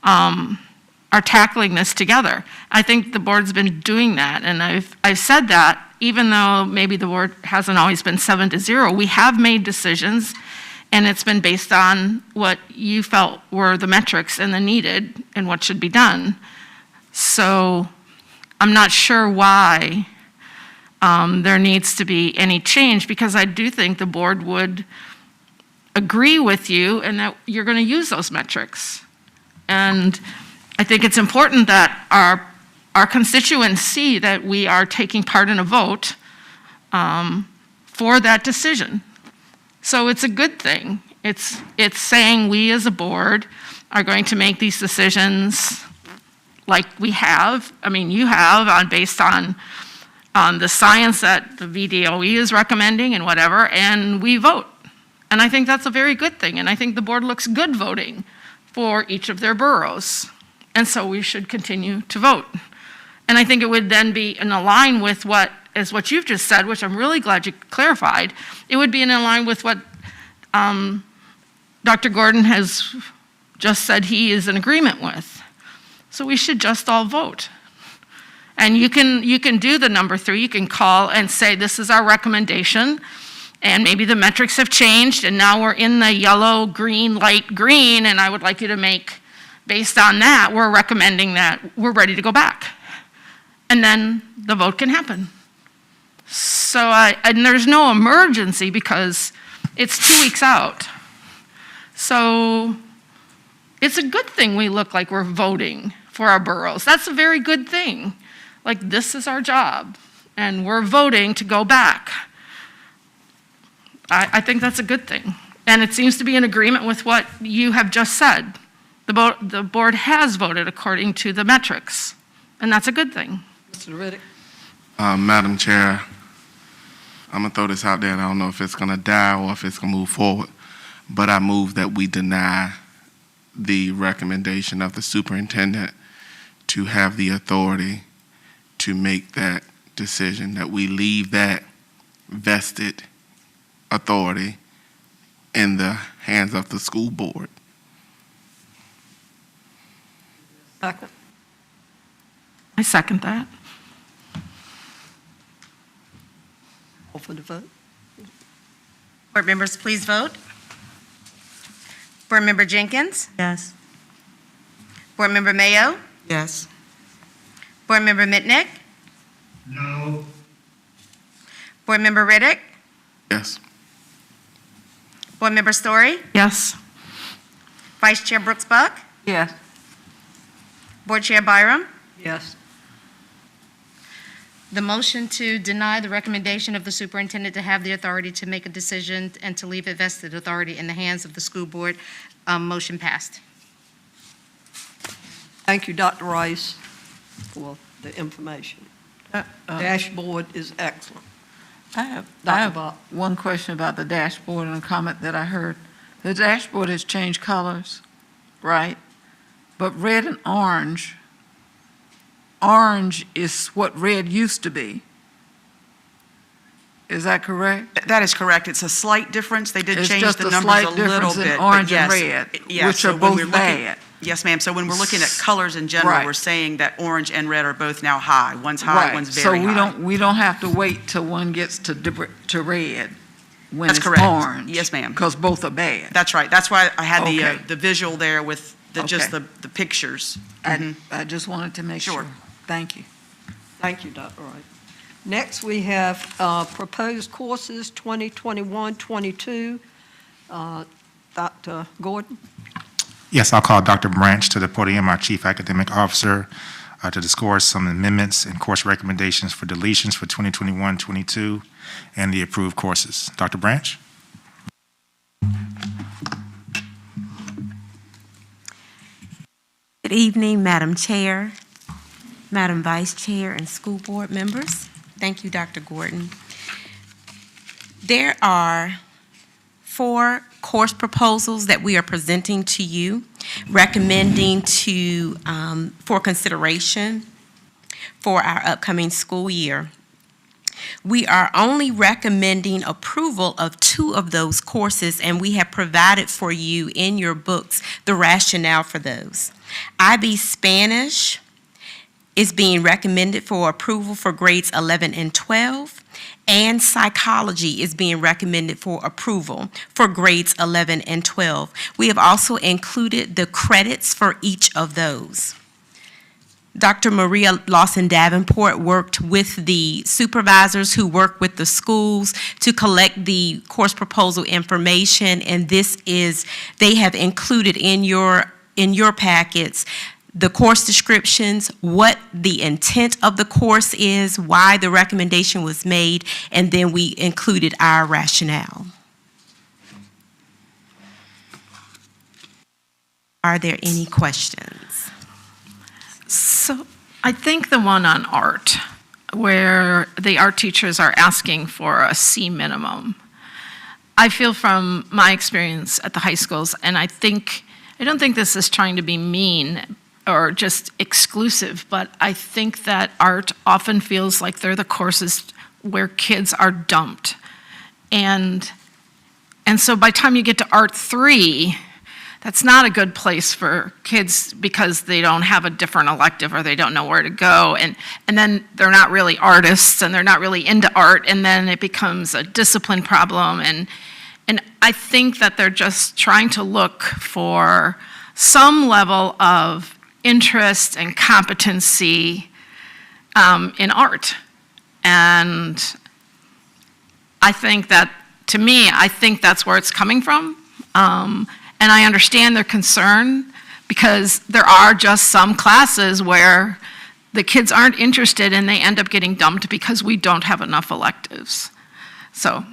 are tackling this together. I think the board's been doing that, and I've said that, even though maybe the board hasn't always been 7-0, we have made decisions, and it's been based on what you felt were the metrics and the needed and what should be done. So I'm not sure why there needs to be any change, because I do think the board would agree with you and that you're going to use those metrics. And I think it's important that our constituents see that we are taking part in a vote for that decision. So it's a good thing. It's saying we as a board are going to make these decisions like we have. I mean, you have, based on the science that the VDOE is recommending and whatever, and we vote. And I think that's a very good thing. And I think the board looks good voting for each of their boroughs. And so we should continue to vote. And I think it would then be in line with what you've just said, which I'm really glad you clarified. It would be in line with what Dr. Gordon has just said he is in agreement with. So we should just all vote. And you can do the number 3. You can call and say, this is our recommendation, and maybe the metrics have changed, and now we're in the yellow, green, light green, and I would like you to make, based on that, we're recommending that we're ready to go back. And then the vote can happen. So, and there's no emergency because it's 2 weeks out. So it's a good thing we look like we're voting for our boroughs. That's a very good thing. Like, this is our job, and we're voting to go back. I think that's a good thing. And it seems to be in agreement with what you have just said. The board has voted according to the metrics, and that's a good thing. Mr. Riddick? Madam Chair, I'm going to throw this out there, and I don't know if it's going to die or if it's going to move forward, but I move that we deny the recommendation of the superintendent to have the authority to make that decision, that we leave that vested authority in the hands of the school board. Second. I second that. Call for the vote. Board members, please vote. Board Member Jenkins? Yes. Board Member Mayo? Yes. Board Member Mitnick? No. Board Member Riddick? Yes. Board Member Story? Yes. Vice Chair Brooks Buck? Yes. Board Chair Byram? Yes. The motion to deny the recommendation of the superintendent to have the authority to make a decision and to leave a vested authority in the hands of the school board, motion passed. Thank you, Dr. Rice, for the information. Dashboard is excellent. I have Dr. Bob. one question about the dashboard and a comment that I heard. The dashboard has changed colors, right? But red and orange is what red used to be. Is that correct? That is correct. It's a slight difference. They did It's change just the a numbers slight a little difference in bit. orange but and yes, red, yeah, which so are when both we're looking- bad. Yes, ma'am. So when we're looking at colors in general, Right. we're saying that orange and red are both now high. One's high, one's very high. So we don't have to wait till one gets to red when That's it's correct. orange. Yes, ma'am. Because both are bad. That's right. That's why I had Okay. the visual there with just Okay. the pictures. I just wanted to make Sure. sure. Thank you. Thank you, Dr. Wright. Next, we have proposed courses 2021-22. Dr. Gordon? Yes, I'll call Dr. Branch to the podium, our Chief Academic Officer, to discuss some amendments and course recommendations for deletions for 2021-22 and the approved courses. Dr. Branch? Good evening, Madam Chair, Madam Vice Chair, and school board members. Thank you, Dr. Gordon. There are 4 course proposals that we are presenting to you, recommending for consideration for our upcoming school year. We are only recommending approval of 2 of those courses, and we have provided for you in your books the rationale for those. IB Spanish is being recommended for approval for grades 11 and 12, and psychology is being recommended for approval for grades 11 and 12. We have also included the credits for each of those. Dr. Maria Lawson Davenport worked with the supervisors who work with the schools to collect the course proposal information, and they have included in your packets the course descriptions, what the intent of the course is, why the recommendation was made, and then we included our rationale. Are there any questions? So I think the one on art, where the art teachers are asking for a C minimum, I feel from my experience at the high schools, and I don't think this is trying to be mean or just exclusive, but I think that art often feels like they're the courses where kids are dumped. And so by the time you get to Art 3, that's not a good place for kids because they don't have a different elective or they don't know where to go. And then they're not really artists and they're not really into art, and then it becomes a discipline problem. And I think that they're just trying to look for some level of interest and competency in art. And I think that, to me, I think that's where it's coming from. And I understand their concern because there are just some classes where the kids aren't interested and they end up getting dumped because we don't have enough electives. So,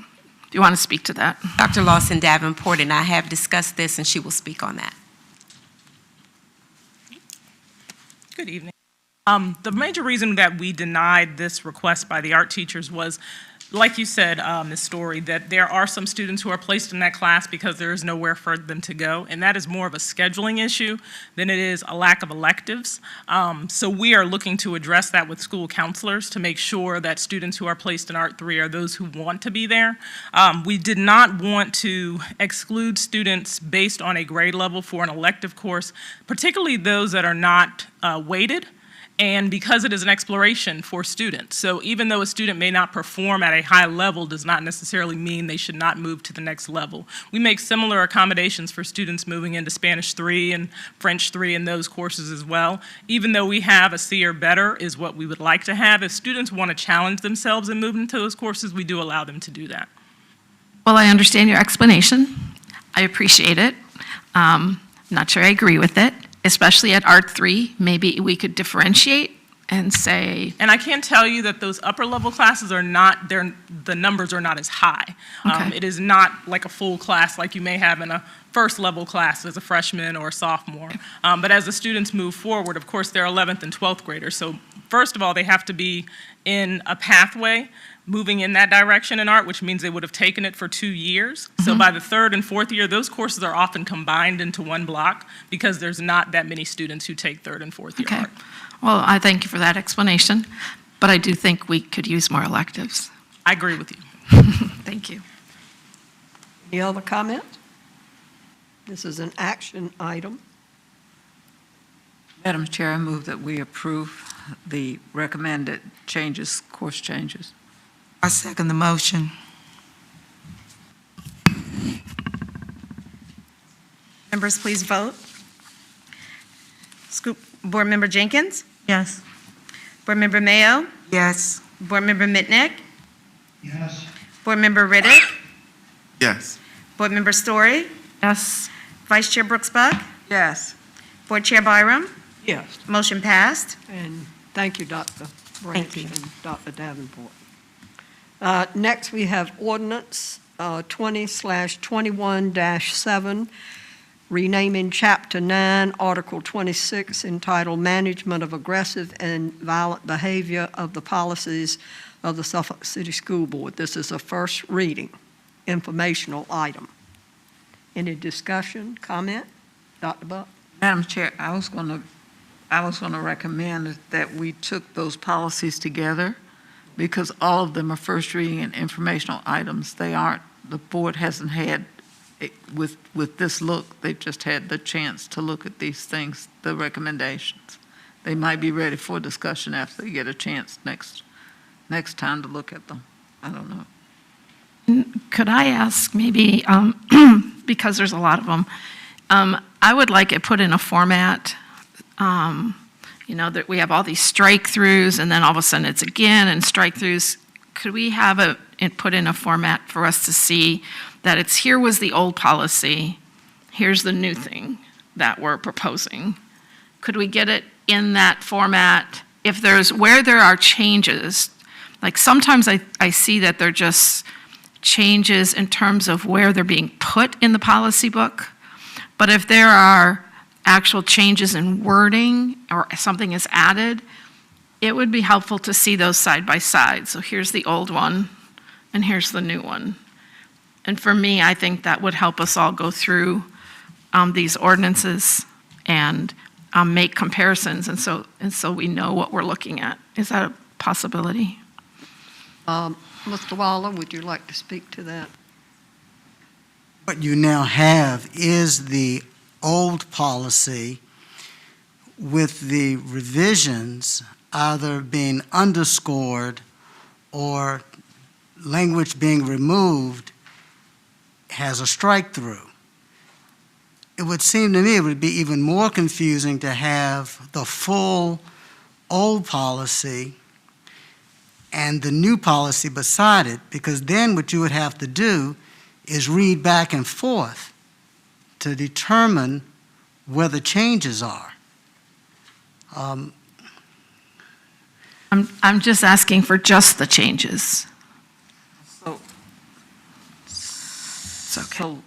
do you want to speak to that? Dr. Lawson Davenport and I have discussed this, and she will speak on that. Good evening. The major reason that we denied this request by the art teachers was, like you said, Ms. Story, that there are some students who are placed in that class because there is nowhere for them to go, and that is more of a scheduling issue than it is a lack of electives. So we are looking to address that with school counselors to make sure that students who are placed in Art 3 are those who want to be there. We did not want to exclude students based on a grade level for an elective course, particularly those that are not weighted, and because it is an exploration for students. So even though a student may not perform at a high level does not necessarily mean they should not move to the next level. We make similar accommodations for students moving into Spanish 3 and French 3 and those courses as well. Even though we have a C or better is what we would like to have, if students want to challenge themselves and move into those courses, we do allow them to do that. Well, I understand your explanation. I appreciate it. I'm not sure I agree with it. Especially at Art 3, maybe we could differentiate and say... And I can tell you that those upper level classes are not, the numbers are not as high. Okay. It is not like a full class like you may have in a first level class as a freshman or a sophomore. But as the students move forward, of course, they're 11th and 12th graders. So first of all, they have to be in a pathway moving in that direction in art, which means they would have taken it for 2 years. So by the 3rd and 4th year, those courses are often combined into one block because there's not that many students who take 3rd and 4th year art. Well, I thank you for that explanation, but I do think we could use more electives. I agree with you. Thank you. Any other comments? This is an action item. Madam Chair, I move that we approve the recommended changes, course changes. I second the motion. Members, please vote. School Board Member Jenkins? Yes. Board Member Mayo? Yes. Board Member Mitnick? Yes. Board Member Riddick? Yes. Board Member Story? Yes. Vice Chair Brooks Buck? Yes. Board Chair Byram? Yes. Motion passed. And thank you, Dr. Thank Branch you. and Dr. Davenport. Next, we have ordinance 20/21-7, renaming Chapter 9, Article 26, entitled Management of Aggressive and Violent Behavior of the Policies of the Suffolk City School Board. This is a first reading, informational item. Any discussion, comment? Dr. Buck? Madam Chair, I was going to recommend that we took those policies together because all of them are first reading and informational items. They aren't, the board hasn't had, with this look, they've just had the chance to look at these things, the recommendations. They might be ready for discussion after they get a chance next time to look at them. I don't know. Could I ask maybe, because there's a lot of them, I would like it put in a format, that we have all these strike-throughs and then all of a sudden it's again and strike-throughs. Could we have it put in a format for us to see that it's here was the old policy, here's the new thing that we're proposing? Could we get it in that format? If there's, where there are changes, like sometimes I see that they're just changes in terms of where they're being put in the policy book. But if there are actual changes in wording or something is added, it would be helpful to see those side by side. So here's the old one and here's the new one. And for me, I think that would help us all go through these ordinances and make comparisons, and so we know what we're looking at. Is that a possibility? Mr. Waller, would you like to speak to that? What you now have is the old policy with the revisions either being underscored or language being removed has a strike-through. It would seem to me it would be even more confusing to have the full old policy and the new policy beside it, because then what you would have to do is read back and forth to determine where the changes are. I'm just asking for just the changes. So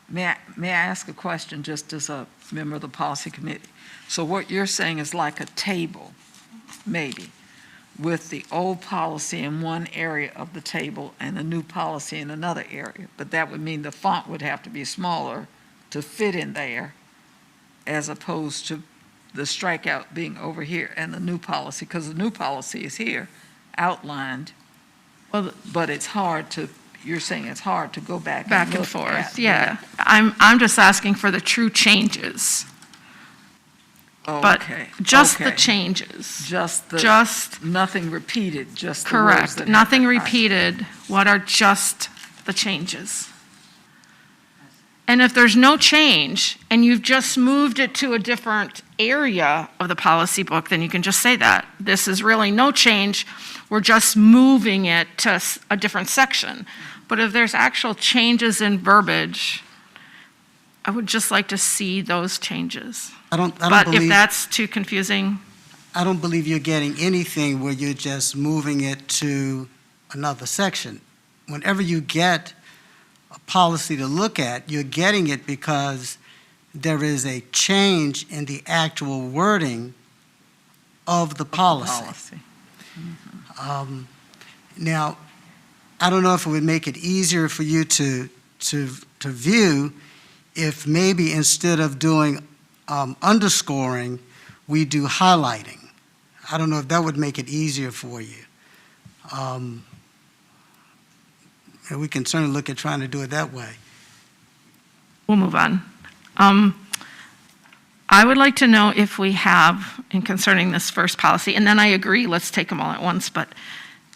may I ask a question just as a member of the policy committee? So what you're saying is like a table, maybe, with the old policy in one area of the table and the new policy in another area. But that would mean the font would have to be smaller to fit in there, as opposed to the strikeout being over here and the new policy, because the new policy is here, outlined. Well, but it's hard to, you're saying it's hard to go back and look forth. At, yeah. I'm just asking for the true changes. But just the changes. Just nothing repeated, just the correct. words that nothing repeated. What are just the changes? And if there's no change and you've just moved it to a different area of the policy book, then you can just say that. This is really no change. We're just moving it to a different section. But if there's actual changes in verbiage, I would just like to see those changes. I don't but believe, if that's too confusing. I don't believe you're getting anything where you're just moving it to another section. Whenever you get a policy to look at, you're getting it because there is a change in the actual wording of the policy. Mm-hmm. Now, I don't know if it would make it easier for you to view if maybe instead of doing underscoring, we do highlighting. I don't know if that would make it easier for you. And we can certainly look at trying to do it that way. We'll move on. I would like to know if we have, in concerning this first policy, and then I agree, let's take them all at once, but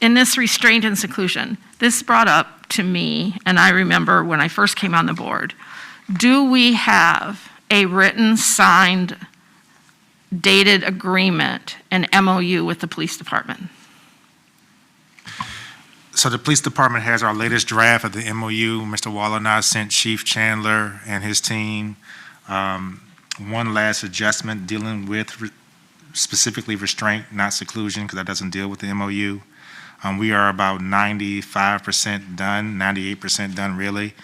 in this restraint and seclusion, this brought up to me, and I remember when I first came on the board, do we have a written, signed, dated agreement, an MOU with the police department? So the police department has our latest draft of the MOU. Mr. Waller and I sent Chief Chandler and his team one last adjustment dealing with specifically restraint, not seclusion, because that doesn't deal with the MOU. We are about 95% done, 98% done really.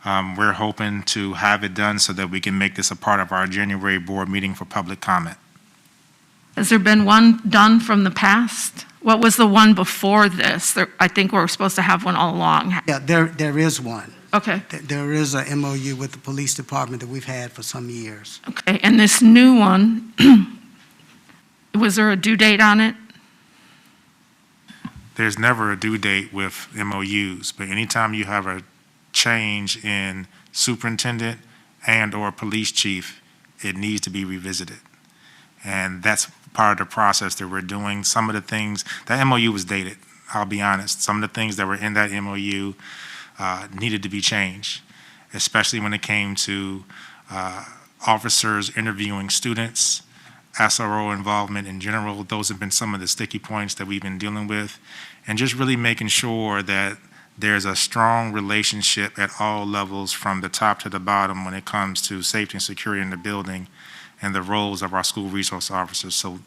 We're hoping to have it done so that we can make this a part of our January board meeting for public comment. Has there been one done from the past? What was the one before this? I think we were supposed to have one all along. Yeah, there is one. Okay, There is a MOU with the police department that we've had for some years. okay. And this new one, was there a due date on it? There's never a due date with MOUs, but anytime you have a change in superintendent and/or police chief, it needs to be revisited. And that's part of the process that we're doing. Some of the things, that MOU was dated, I'll be honest. Some of the things that were in that MOU needed to be changed, especially when it came to officers interviewing students, SRO involvement in general. Those have been some of the sticky points that we've been dealing with, and just really making sure that there's a strong relationship at all levels from the top to the bottom when it comes to safety and security in the building and the roles of our school resource officers. So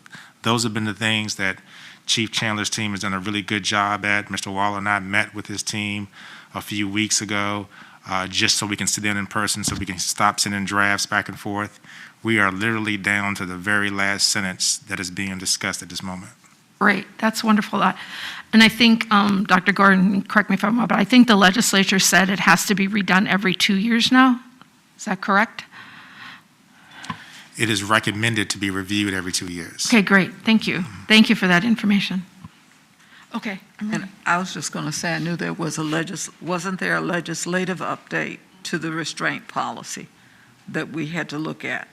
those have been the things that Chief Chandler's team has done a really good job at. Mr. Waller and I met with his team a few weeks ago, just so we can sit in person, so we can stop sending drafts back and forth. We are literally down to the very last sentence that is being discussed at this moment. Great, that's wonderful. And I think, Dr. Gordon, correct me if I'm wrong, but I think the legislature said it has to be redone every 2 years now. Is that correct? It is recommended to be reviewed every 2 years. Okay, great, thank you. Thank you for that information. Okay. And I was just going to say, I knew there was wasn't there a legislative update to the restraint policy that we had to look at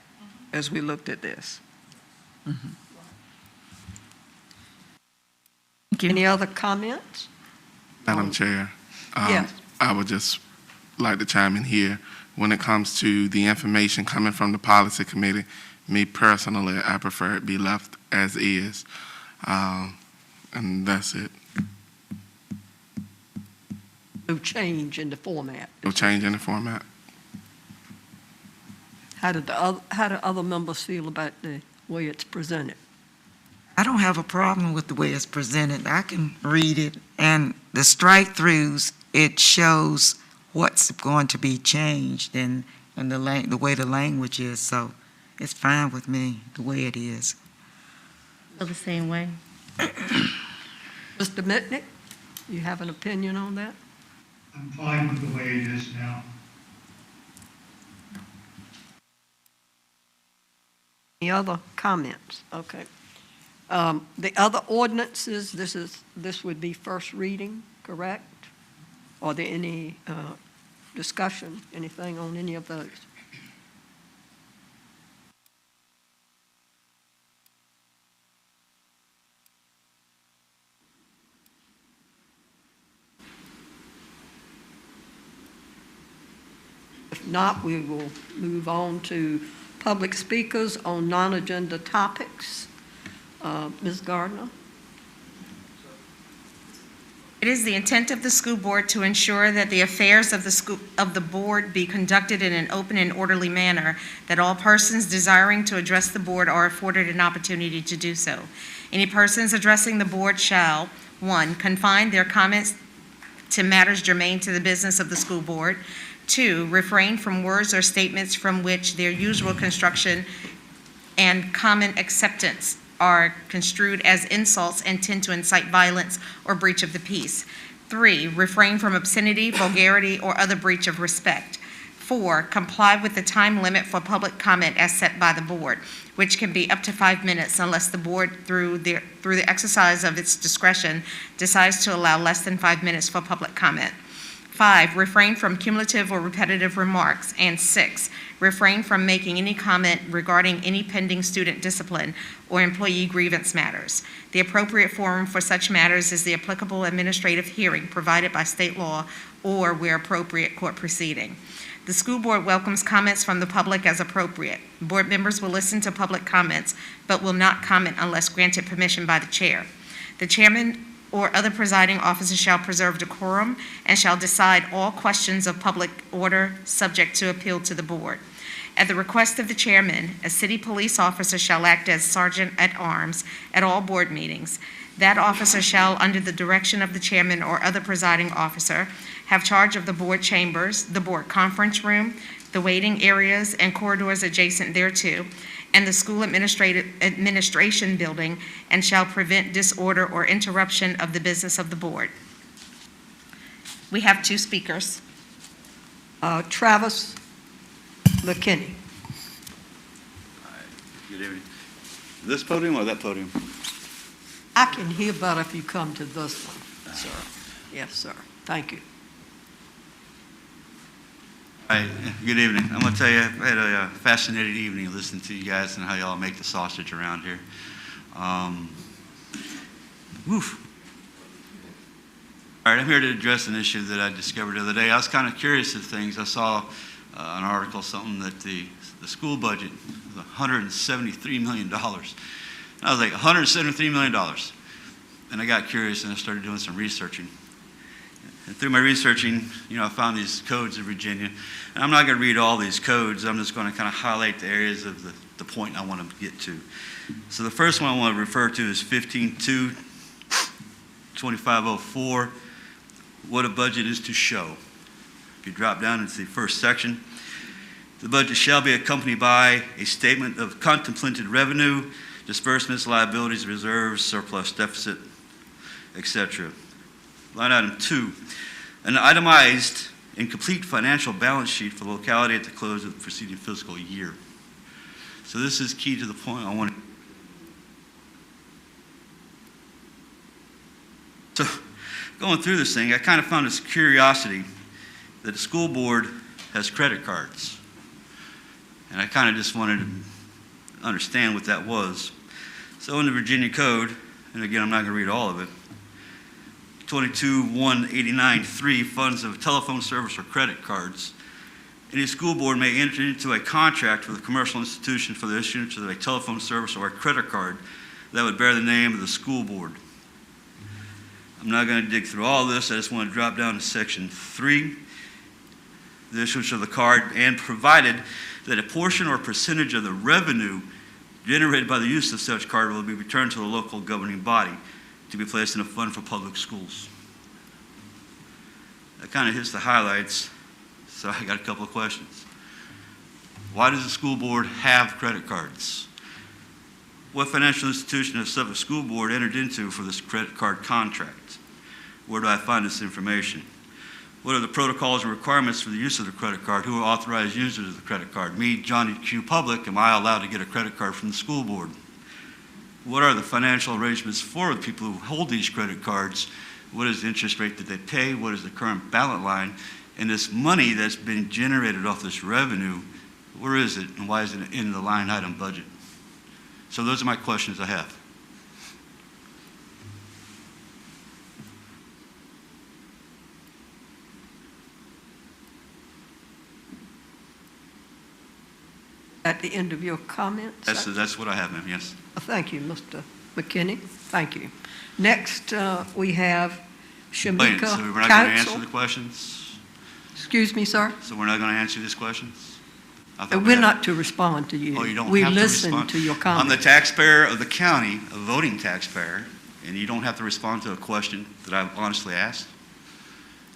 as we looked at this? Mm-hmm. Any other comments? Madam Chair, Yes. I would just like to chime in here. When it comes to the information coming from the policy committee, me personally, I prefer it be left as is. And that's it. No change in the format. No change in the format. How do other members feel about the way it's presented? I don't have a problem with the way it's presented. I can read it, and the strike-throughs, it shows what's going to be changed and the way the language is, so it's fine with me, the way it is. Feel the same way. Mr. Mitnick, you have an opinion on that? I'm fine with the way it is now. Any other comments? Okay. The other ordinances, this would be first reading, correct? Are there any discussion, anything on any of those? If not, we will move on to public speakers on non-agenda topics. Ms. Gardner? It is the intent of the school board to ensure that the affairs of the board be conducted in an open and orderly manner, that all persons desiring to address the board are afforded an opportunity to do so. Any persons addressing the board shall, 1, confine their comments to matters germane to the business of the school board. 2, refrain from words or statements from which their usual construction and common acceptance are construed as insults and tend to incite violence or breach of the peace. 3, refrain from obscenity, vulgarity, or other breach of respect. 4, comply with the time limit for public comment as set by the board, which can be up to 5 minutes unless the board, through the exercise of its discretion, decides to allow less than 5 minutes for public comment. 5, refrain from cumulative or repetitive remarks. And 6, refrain from making any comment regarding any pending student discipline or employee grievance matters. The appropriate forum for such matters is the applicable administrative hearing provided by state law or, where appropriate, court proceeding. The school board welcomes comments from the public as appropriate. Board members will listen to public comments, but will not comment unless granted permission by the chair. The chairman or other presiding officer shall preserve decorum and shall decide all questions of public order subject to appeal to the board. At the request of the chairman, a city police officer shall act as sergeant at arms at all board meetings. That officer shall, under the direction of the chairman or other presiding officer, have charge of the board chambers, the board conference room, the waiting areas and corridors adjacent thereto, and the school administration building, and shall prevent disorder or interruption of the business of the board. We have two speakers. Travis McKinney. Good evening. This podium or that podium? I can hear better if you come to this one, sir. Yes, sir. Thank you. Hi, good evening. I'm going to tell you, I had a fascinating evening listening to you guys and how y'all make the sausage around here. Woof. All right, I'm here to address an issue that I discovered the other day. I was kind of curious of things. I saw an article, something that the school budget was $173 million. And I was like, $173 million. And I got curious and I started doing some researching. And through my researching, I found these codes in Virginia. And I'm not going to read all these codes. I'm just going to kind of highlight the areas of the point I want to get to. So the first one I want to refer to is 15.2.2504, what a budget is to show. If you drop down into the first section, the budget shall be accompanied by a statement of contemplated revenue, disbursements, liabilities, reserves, surplus, deficit, etc. Line item 2, an itemized and complete financial balance sheet for the locality at the close of the preceding fiscal year. So this is key to the point I want to. So going through this thing, I kind of found this curiosity that the school board has credit cards. And I kind of just wanted to understand what that was. So in the Virginia Code, and again, I'm not going to read all of it, 22.189.3, funds of telephone service or credit cards. Any school board may enter into a contract with a commercial institution for the issuance of a telephone service or a credit card that would bear the name of the school board. I'm not going to dig through all this. I just want to drop down to section 3. The issuance of the card, and provided that a portion or percentage of the revenue generated by the use of such card will be returned to the local governing body to be placed in a fund for public schools. That kind of hits the highlights, so I got a couple of questions. Why does the school board have credit cards? What financial institution has Suffolk School Board entered into for this credit card contract? Where do I find this information? What are the protocols and requirements for the use of the credit card? Who are authorized users of the credit card? Me, Johnny Q. Public, am I allowed to get a credit card from the school board? What are the financial arrangements for the people who hold these credit cards? What is the interest rate that they pay? What is the current balance line? And this money that's been generated off this revenue, where is it and why is it in the line item budget? So those are my questions I have. At the end of your comments? That's what I have, ma'am, yes. Thank you, Mr. McKinney. Thank you. Next, we have Wait, Shamika so we're not going to answer Council. the questions? Excuse me, sir? So we're not going to answer these questions? I thought we We're had- not to respond to you. Oh, you don't We have to listen respond? to your I'm comments. the taxpayer of the county, a voting taxpayer, and you don't have to respond to a question that I've honestly asked?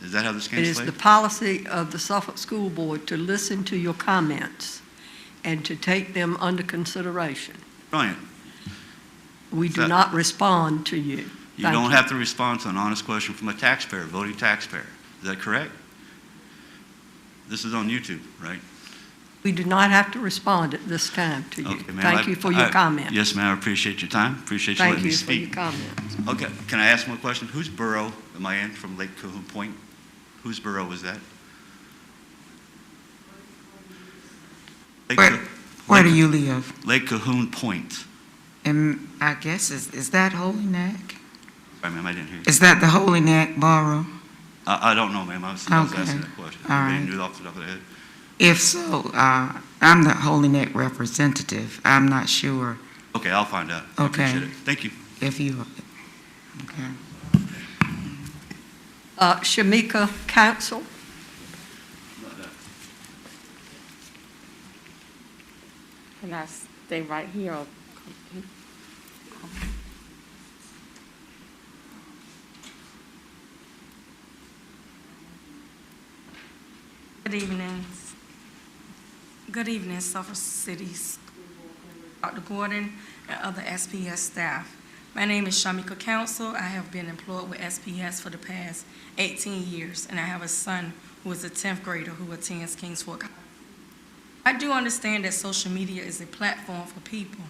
Is that how this It game's is played? the policy of the Suffolk School Board to listen to your comments and to take them under consideration. Brilliant. We Is do that- not respond to you. You Thank don't have to respond to an honest question from a taxpayer, voting taxpayer. Is that correct? This is on YouTube, right? We do not have to respond at this time to you. Okay, ma'am, Thank you for your comment. Yes, ma'am, I appreciate your time. Appreciate you Thank letting me you for your speak. comments. Okay, can I ask one question? Whose borough am I in from Lake Cahoon Point? Whose borough is that? Lake Where, Ca- where Lake- do you live? Lake Cahoon Point. And I guess, is that Holy Neck? Sorry, ma'am, I didn't hear you. Is that the Holy Neck Borough? I don't know, ma'am. I was Okay. asking that question. All I right. didn't do it off the top of the head. If so, I'm the Holy Neck representative. I'm not sure Okay, I'll find out. I Okay. appreciate it. Thank you. if you, okay. Shamika Council. Can I stay right here or? Good evening. Good evening, Suffolk City School Board Member Dr. Gordon and other SPS staff. My name is Shamika Council. I have been employed with SPS for the past 18 years, and I have a son who is a 10th grader who attends Kingsford. I do understand that social media is a platform for people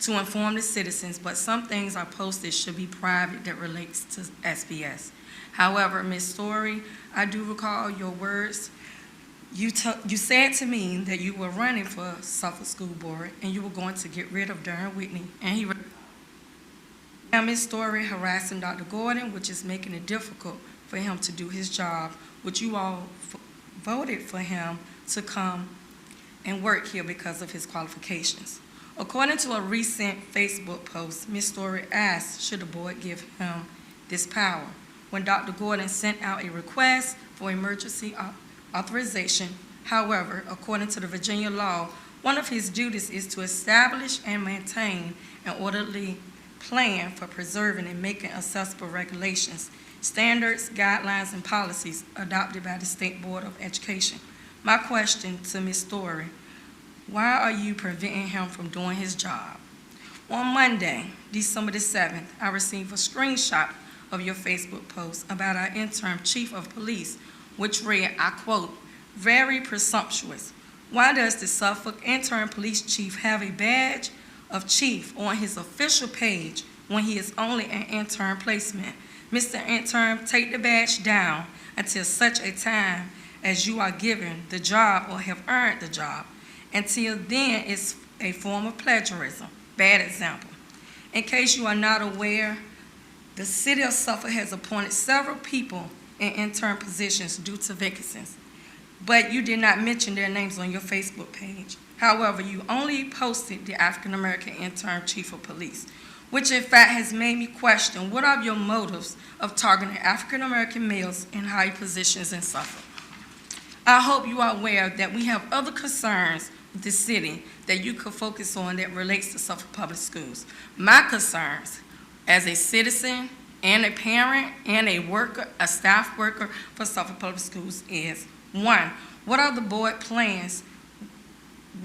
to inform the citizens, but some things are posted should be private that relates to SPS. However, Ms. Story, I do recall your words. You said to me that you were running for Suffolk School Board and you were going to get rid of Darren Whitney. And now Ms. Story harassing Dr. Gordon, which is making it difficult for him to do his job, which you all voted for him to come and work here because of his qualifications. According to a recent Facebook post, Ms. Story asked should the board give him this power. When Dr. Gordon sent out a request for emergency authorization, however, according to the Virginia law, one of his duties is to establish and maintain an orderly plan for preserving and making accessible regulations, standards, guidelines, and policies adopted by the State Board of Education. My question to Ms. Story, why are you preventing him from doing his job? On Monday, December the 7th, I received a screenshot of your Facebook post about our interim chief of police, which read, I quote, very presumptuous. Why does the Suffolk interim police chief have a badge of chief on his official page when he is only an intern placement? Mr. Intern, take the badge down until such a time as you are given the job or have earned the job. Until then, it's a form of plagiarism. Bad example. In case you are not aware, the city of Suffolk has appointed several people in intern positions due to vacancies, but you did not mention their names on your Facebook page. However, you only posted the African-American intern chief of police, which in fact has made me question what are your motives of targeting African-American males in high positions in Suffolk. I hope you are aware that we have other concerns with the city that you could focus on that relates to Suffolk Public Schools. My concerns as a citizen and a parent and a worker, a staff worker for Suffolk Public Schools is, one, what are the board plans to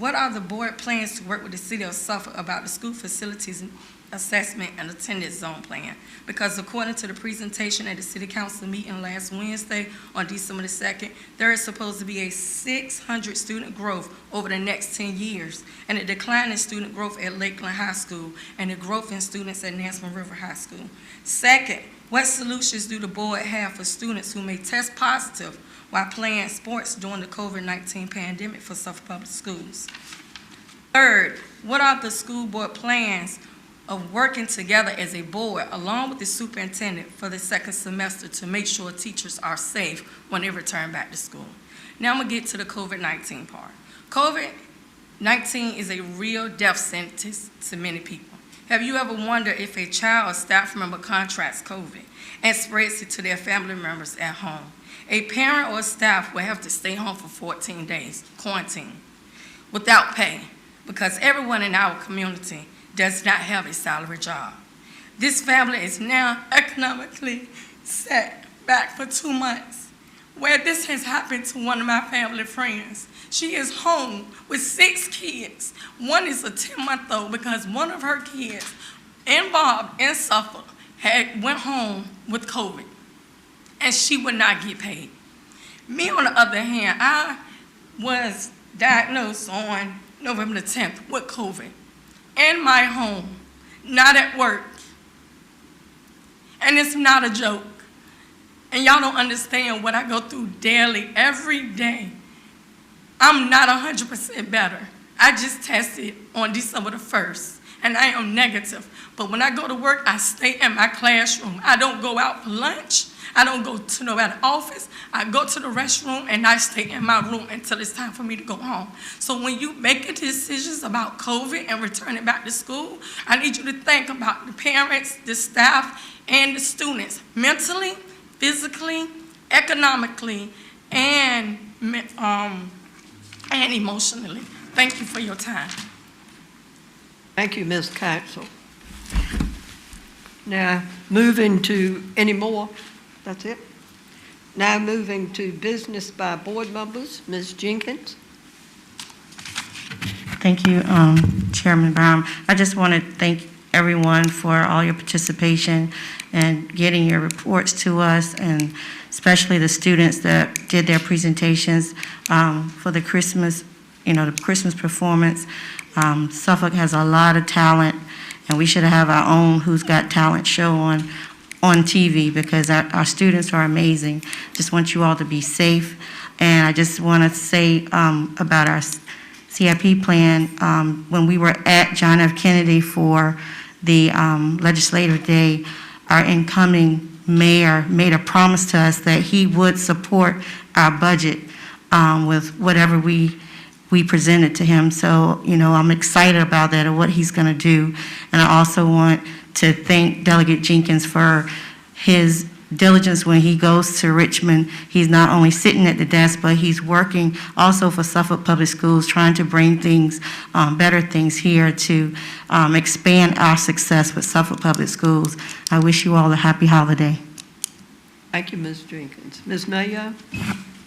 work with the city of Suffolk about the school facilities assessment and attendance zone plan? Because according to the presentation at the city council meeting last Wednesday on December the 2nd, there is supposed to be a 600 student growth over the next 10 years and a decline in student growth at Lakeland High School and a growth in students at Nansemond River High School. Second, what solutions do the board have for students who may test positive while playing sports during the COVID-19 pandemic for Suffolk Public Schools? Third, what are the school board plans of working together as a board along with the superintendent for the second semester to make sure teachers are safe when they return back to school? Now I'm gonna get to the COVID-19 part. COVID-19 is a real death sentence to many people. Have you ever wondered if a child or staff member contracts COVID and spreads it to their family members at home? A parent or staff will have to stay home for 14 days, quarantine, without pay, because everyone in our community does not have a salary job. This family is now economically set back for 2 months, where this has happened to one of my family friends. She is home with 6 kids. One is a 10-month-old because one of her kids involved in Suffolk went home with COVID, and she would not get paid. Me, on the other hand, I was diagnosed on November the 10th with COVID. In my home, not at work. And it's not a joke. And y'all don't understand what I go through daily, every day. I'm not 100% better. I just tested on December the 1st, and I am negative. But when I go to work, I stay in my classroom. I don't go out for lunch. I don't go to nobody's office. I go to the restroom and I stay in my room until it's time for me to go home. So when you make decisions about COVID and returning back to school, I need you to think about the parents, the staff, and the students, mentally, physically, economically, and emotionally. Thank you for your time. Thank you, Ms. Council. Now, moving to any more. That's it. Now moving to business by board members. Ms. Jenkins? Thank you, Chairman Brown. I just want to thank everyone for all your participation and getting your reports to us, and especially the students that did their presentations for the Christmas, the Christmas performance. Suffolk has a lot of talent, and we should have our own Who's Got Talent show on TV, because our students are amazing. Just want you all to be safe. And I just want to say about our CIP plan, when we were at John F. Kennedy for the Legislative Day, our incoming mayor made a promise to us that he would support our budget with whatever we presented to him. So, I'm excited about that and what he's going to do. And I also want to thank Delegate Jenkins for his diligence when he goes to Richmond. He's not only sitting at the desk, but he's working also for Suffolk Public Schools, trying to bring things, better things here to expand our success with Suffolk Public Schools. I wish you all a happy holiday. Thank you, Ms. Jenkins. Ms. Mayo?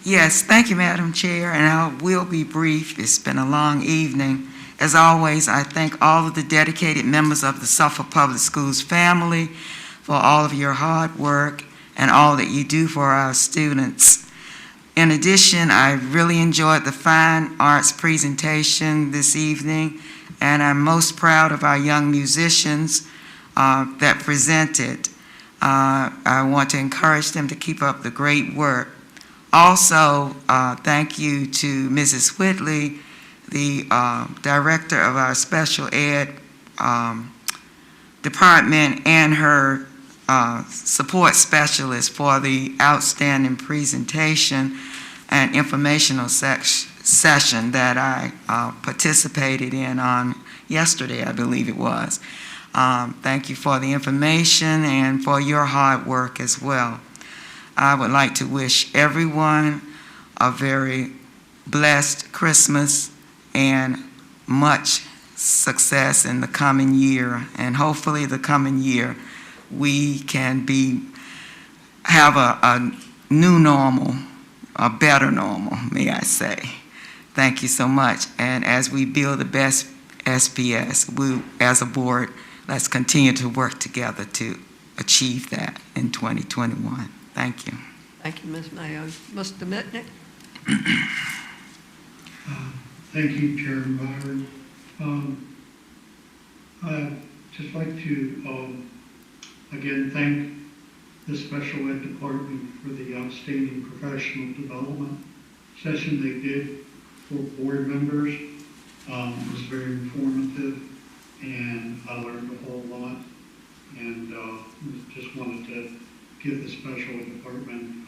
Yes, thank you, Madam Chair, and I will be brief. It's been a long evening. As always, I thank all of the dedicated members of the Suffolk Public Schools family for all of your hard work and all that you do for our students. In addition, I really enjoyed the fine arts presentation this evening, and I'm most proud of our young musicians that presented. I want to encourage them to keep up the great work. Also, thank you to Mrs. Whitley, the director of our special ed department, and her support specialist for the outstanding presentation and informational session that I participated in on yesterday, I believe it was. Thank you for the information and for your hard work as well. I would like to wish everyone a very blessed Christmas and much success in the coming year, and hopefully the coming year we can have a new normal, a better normal, may I say. Thank you so much. And as we build the best SPS, we, as a board, let's continue to work together to achieve that in 2021. Thank you. Thank you, Ms. Mayo. Mr. Mitnick? Thank you, Chairman Byron. I'd just like to again thank the special ed department for the outstanding professional development session they did for board members. It was very informative, and I learned a whole lot, and just wanted to give the special ed department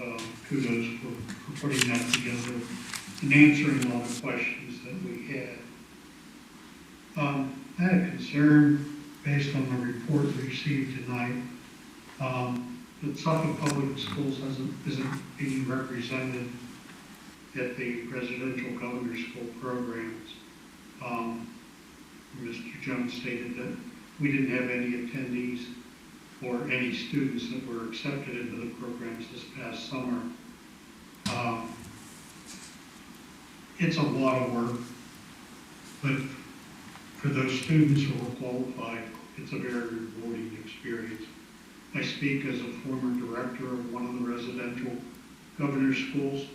kudos for putting that together and answering a lot of questions that we had. I had a concern based on the report we received tonight that Suffolk Public Schools isn't being represented at the residential governor school programs. Mr. Jones stated that we didn't have any attendees or any students that were accepted into the programs this past summer. It's a lot of work, but for those students who are qualified, it's a very rewarding experience. I speak as a former director of one of the residential governor schools,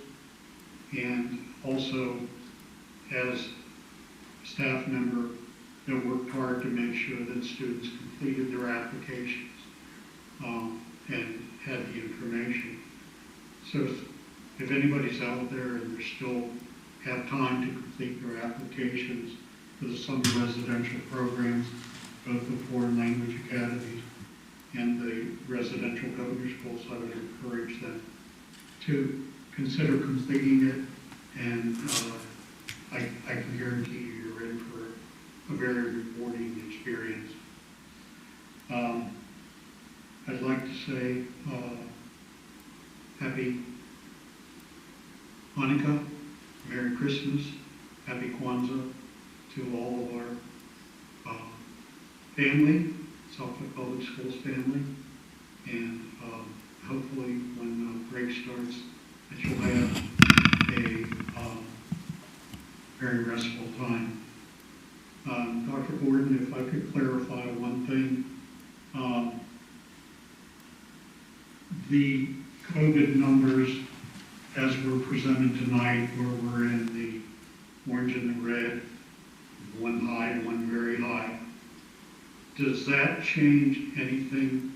and also as a staff member that worked hard to make sure that students completed their applications and had the information. So if anybody's out there and they still have time to complete their applications for the summer residential programs, both the foreign language academies and the residential governor schools, I would encourage them to consider completing it, and I can guarantee you you're in for a very rewarding experience. I'd like to say happy Hanukkah, Merry Christmas, Happy Kwanzaa to all of our family, Suffolk Public Schools family, and hopefully when break starts that you'll have a very restful time. Dr. Gordon, if I could clarify one thing. The COVID numbers as were presented tonight, where we're in the orange and the red, one high, one very high, does that change anything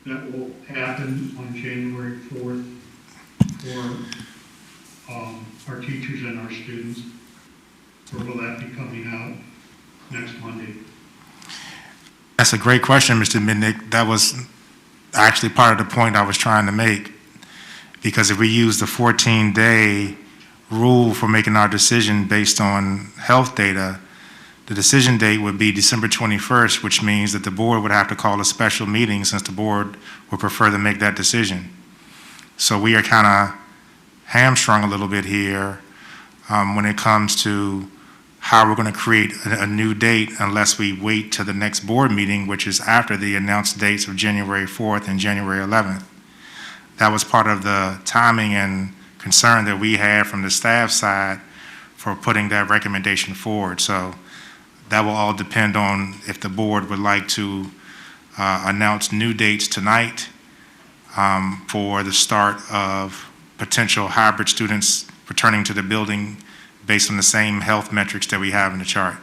that will happen on January 4th for our teachers and our students? Or will that be coming out next Monday? That's a great question, Mr. Mitnick. That was actually part of the point I was trying to make. Because if we use the 14-day rule for making our decision based on health data, the decision date would be December 21st, which means that the board would have to call a special meeting since the board would prefer to make that decision. So we are kind of hamstrung a little bit here when it comes to how we're going to create a new date unless we wait till the next board meeting, which is after the announced dates of January 4th and January 11th. That was part of the timing and concern that we had from the staff side for putting that recommendation forward. So that will all depend on if the board would like to announce new dates tonight for the start of potential hybrid students returning to the building based on the same health metrics that we have in the chart.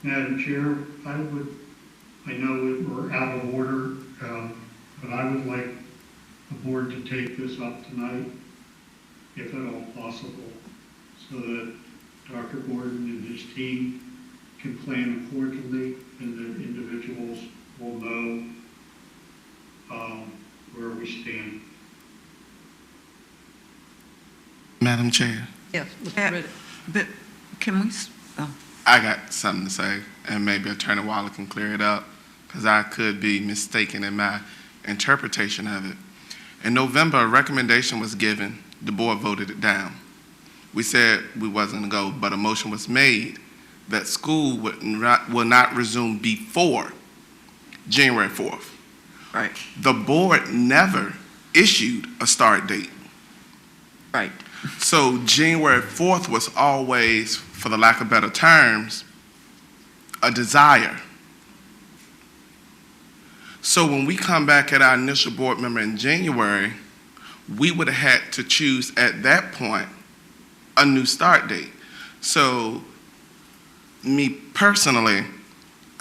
Madam Chair, I know we're out of order, but I would like the board to take this up tonight, if at all possible, so that Dr. Gordon and his team can plan accordingly and that individuals will know where we stand. Madam Chair, Yes, Mr. Riddick. But can we, I got something to say, and maybe Attorney Waller can clear it up, because I could be mistaken in my interpretation of it. In November, a recommendation was given. The board voted it down. We said we wasn't going to go, but a motion was made that school will not resume before January 4th. right, The board never issued a start date. right. So January 4th was always, for the lack of better terms, a desire. So when we come back at our initial board member in January, we would have had to choose at that point a new start date. So me personally,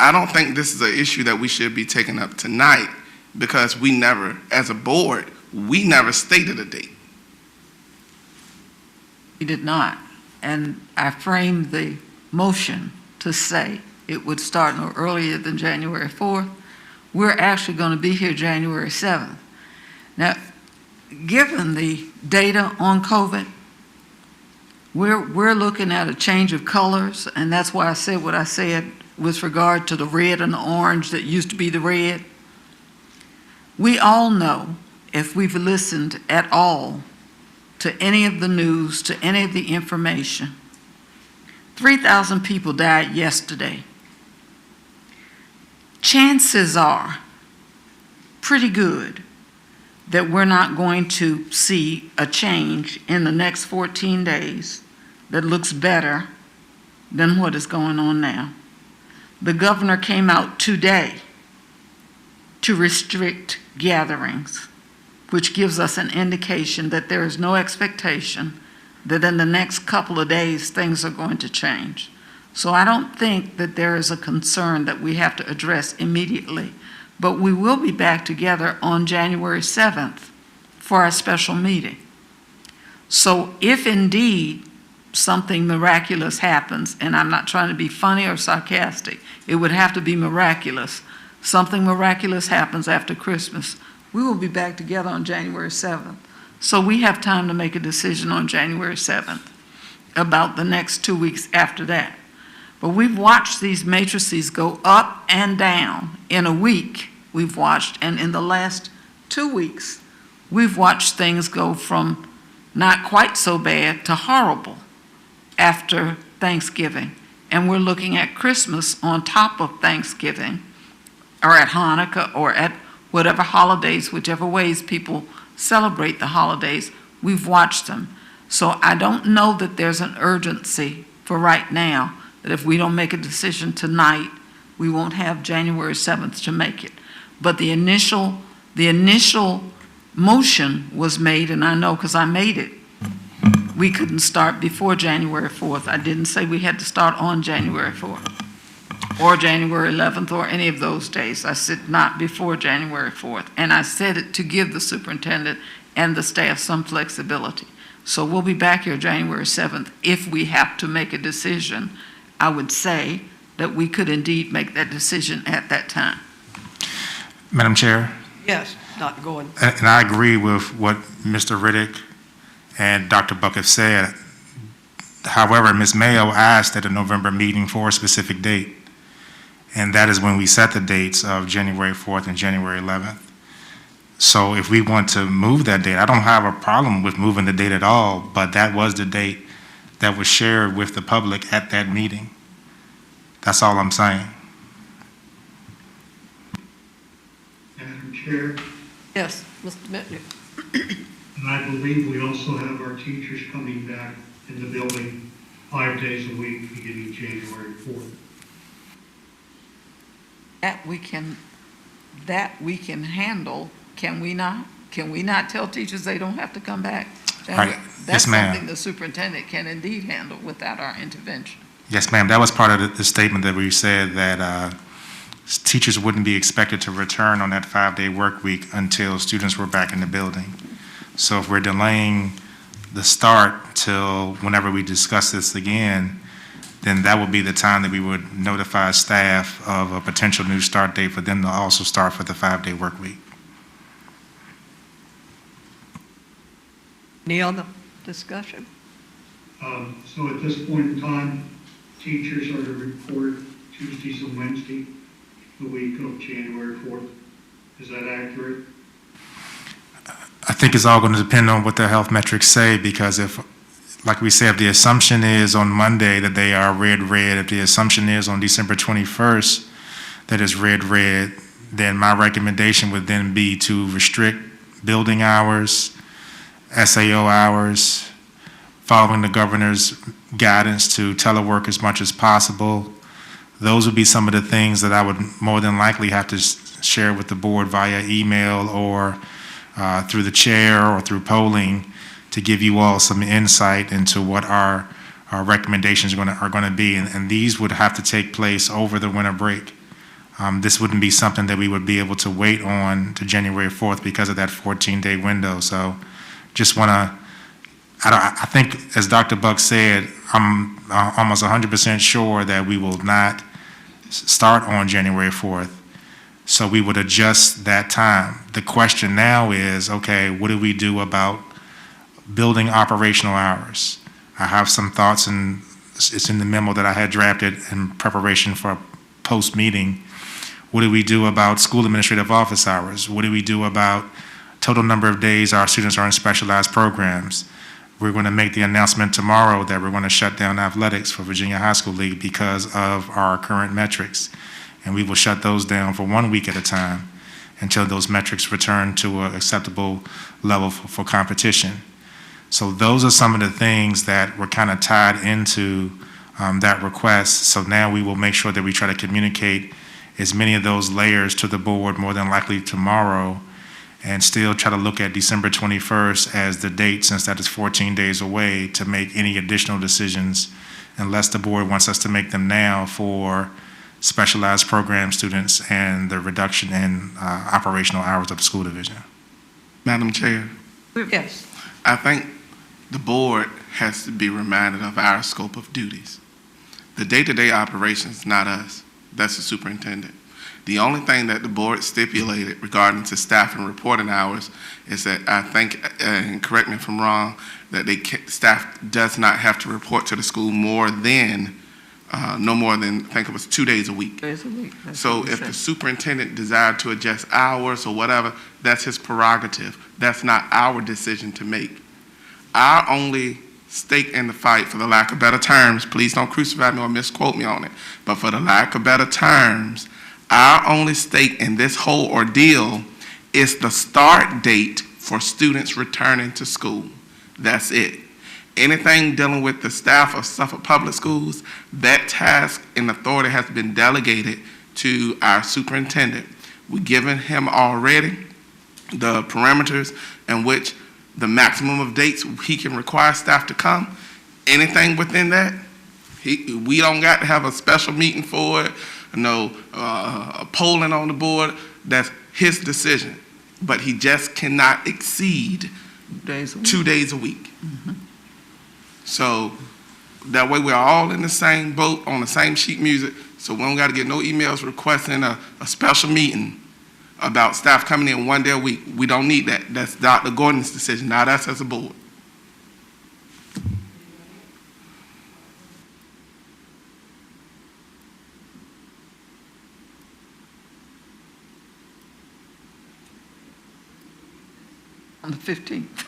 I don't think this is an issue that we should be taking up tonight, because we never, as a board, we never stated a date. We did not. And I framed the motion to say it would start no earlier than January 4th. We're actually going to be here January 7th. Now, given the data on COVID, we're looking at a change of colors, and that's why I said what I said with regard to the red and the orange that used to be the red. We all know, if we've listened at all to any of the news, to any of the information, 3,000 people died yesterday. Chances are pretty good that we're not going to see a change in the next 14 days that looks better than what is going on now. The governor came out today to restrict gatherings, which gives us an indication that there is no expectation that in the next couple of days things are going to change. So I don't think that there is a concern that we have to address immediately, but we will be back together on January 7th for our special meeting. So if indeed something miraculous happens, and I'm not trying to be funny or sarcastic, it would have to be miraculous. Something miraculous happens after Christmas, we will be back together on January 7th. So we have time to make a decision on January 7th about the next 2 weeks after that. But we've watched these matrices go up and down in a week. We've watched, and in the last 2 weeks, we've watched things go from not quite so bad to horrible after Thanksgiving. And we're looking at Christmas on top of Thanksgiving, or at Hanukkah, or at whatever holidays, whichever ways people celebrate the holidays, we've watched them. So I don't know that there's an urgency for right now, that if we don't make a decision tonight, we won't have January 7th to make it. But the initial motion was made, and I know because I made it. We couldn't start before January 4th. I didn't say we had to start on January 4th or January 11th or any of those days. I said not before January 4th. And I said it to give the superintendent and the staff some flexibility. So we'll be back here January 7th. If we have to make a decision, I would say that we could indeed make that decision at that time. Madam Chair? Yes, Dr. Gordon. And I agree with what Mr. Riddick and Dr. Buck have said. However, Ms. Mayo asked at a November meeting for a specific date, and that is when we set the dates of January 4th and January 11th. So if we want to move that date, I don't have a problem with moving the date at all, but that was the date that was shared with the public at that meeting. That's all I'm saying. Madam Chair, Yes, Mr. Bentley. and I believe we also have our teachers coming back in the building 5 days a week beginning January 4th. That we can handle, can we not? Can we not tell teachers they don't have to come back? Right. That's Yes, ma'am. something the superintendent can indeed handle without our intervention. Yes, ma'am. That was part of the statement that we said that teachers wouldn't be expected to return on that 5-day work week until students were back in the building. So if we're delaying the start till whenever we discuss this again, then that would be the time that we would notify staff of a potential new start date for them to also start for the 5-day work week. Any other discussion? So at this point in time, teachers are to report Tuesdays and Wednesdays, the week of January 4th. Is that accurate? I think it's all going to depend on what the health metrics say, because if, like we said, if the assumption is on Monday that they are red, if the assumption is on December 21st that is red, then my recommendation would then be to restrict building hours, SAO hours, following the governor's guidance to telework as much as possible. Those would be some of the things that I would more than likely have to share with the board via email or through the chair or through polling to give you all some insight into what our recommendations are going to be. And these would have to take place over the winter break. This wouldn't be something that we would be able to wait on to January 4th because of that 14-day window. So just want to, I think, as Dr. Buck said, I'm almost 100% sure that we will not start on January 4th. So we would adjust that time. The question now is, okay, what do we do about building operational hours? I have some thoughts, and it's in the memo that I had drafted in preparation for a post-meeting. What do we do about school administrative office hours? What do we do about total number of days our students are in specialized programs? We're going to make the announcement tomorrow that we're going to shut down athletics for Virginia High School League because of our current metrics. And we will shut those down for 1 week at a time until those metrics return to an acceptable level for competition. So those are some of the things that were kind of tied into that request. So now we will make sure that we try to communicate as many of those layers to the board more than likely tomorrow, and still try to look at December 21st as the date, since that is 14 days away, to make any additional decisions, unless the board wants us to make them now for specialized program students and the reduction in operational hours of the school division. Madam Chair, Yes. I think the board has to be reminded of our scope of duties. The day-to-day operations, not us. That's the superintendent. The only thing that the board stipulated regarding to staff and reporting hours is that I think, and correct me if I'm wrong, that staff does not have to report to the school more than, no more than, I think it was 2 days a week. So if the superintendent desired to adjust hours or whatever, that's his prerogative. That's not our decision to make. Our only stake in the fight, for the lack of better terms, please don't crucify me or misquote me on it, but for the lack of better terms, our only stake in this whole ordeal It's the start date for students returning to school. That's it. Anything dealing with the staff of Suffolk Public Schools, that task and authority has been delegated to our superintendent. We've given him already the parameters in which the maximum of dates he can require staff to come. Anything within that, we don't got to have a special meeting for it, a polling on the board. That's his decision. But he just cannot exceed 2 days a week. So that way we're all in the same boat, on the same sheet music, so we don't got to get no emails requesting a special meeting about staff coming in 1 day a week. We don't need that. That's Dr. Gordon's decision, not us as a board. On the 15th.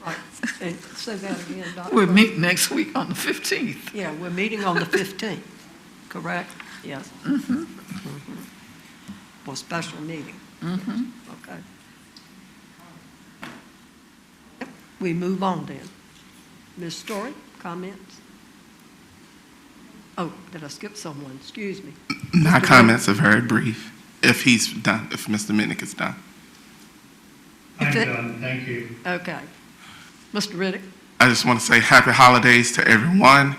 Right, and say that again, Dr. We're meeting next week on the 15th. Yeah, we're meeting on the 15th, correct? Yes. For a special meeting. Okay. Yep, we move on then. Ms. Story, comments? Oh, did I skip someone? Excuse me. My Mr. comments are very brief, if he's done, if Mr. Minnick is done. I'm done, thank you. Okay. Mr. Riddick? I just want to say happy holidays to everyone.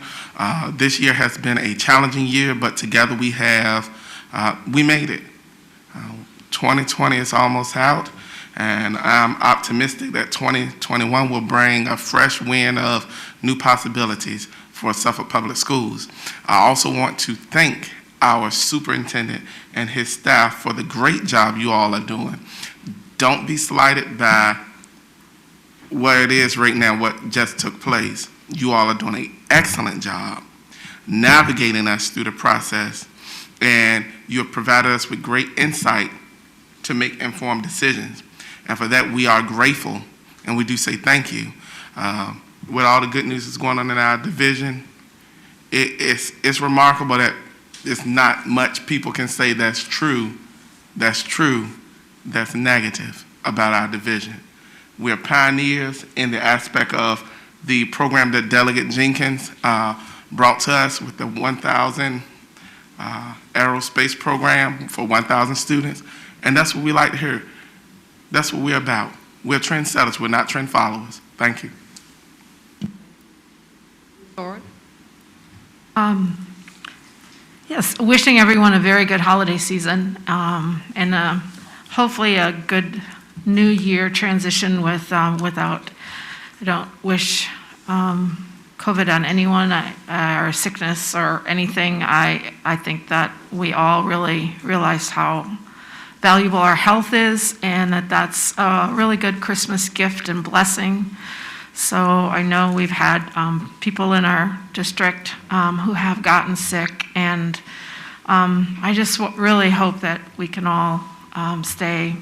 This year has been a challenging year, but together we made it. 2020 is almost out, and I'm optimistic that 2021 will bring a fresh wind of new possibilities for Suffolk Public Schools. I also want to thank our superintendent and his staff for the great job you all are doing. Don't be slighted by what it is right now, what just took place. You all are doing an excellent job navigating us through the process, and you have provided us with great insight to make informed decisions. And for that, we are grateful, and we do say thank you. With all the good news that's going on in our division, it's remarkable that it's not much people can say that's negative about our division. We are pioneers in the aspect of the program that Delegate Jenkins brought to us with the 1,000 aerospace program for 1,000 students. And that's what we like to hear. That's what we're about. We're trendsetters. We're not trend followers. Thank you. Sorry. Yes, wishing everyone a very good holiday season, and hopefully a good new year transition without, I don't wish COVID on anyone or sickness or anything. I think that we all really realize how valuable our health is, and that's a really good Christmas gift and blessing. So I know we've had people in our district who have gotten sick, and I just really hope that we can all stay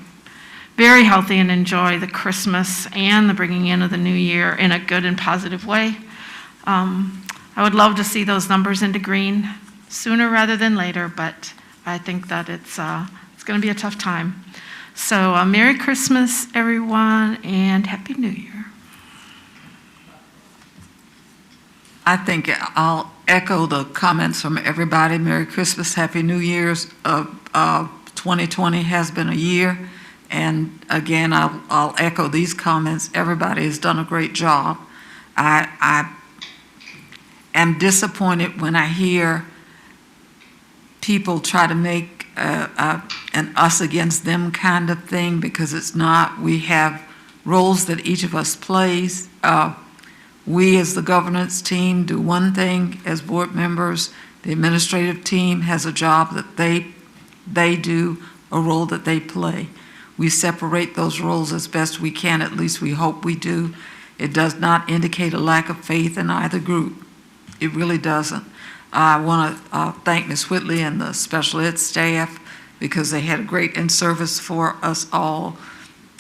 very healthy and enjoy the Christmas and the bringing in of the new year in a good and positive way. I would love to see those numbers into green sooner rather than later, but I think that it's going to be a tough time. So Merry Christmas, everyone, and Happy New Year. I think I'll echo the comments from everybody. Merry Christmas, Happy New Year's. 2020 has been a year. And again, I'll echo these comments. Everybody has done a great job. I am disappointed when I hear people try to make an us against them kind of thing, because it's not. We have roles that each of us plays. We as the governance team do one thing as board members. The administrative team has a job that they do, a role that they play. We separate those roles as best we can, at least we hope we do. It does not indicate a lack of faith in either group. It really doesn't. I want to thank Ms. Whitley and the special ed staff, because they had a great in-service for us all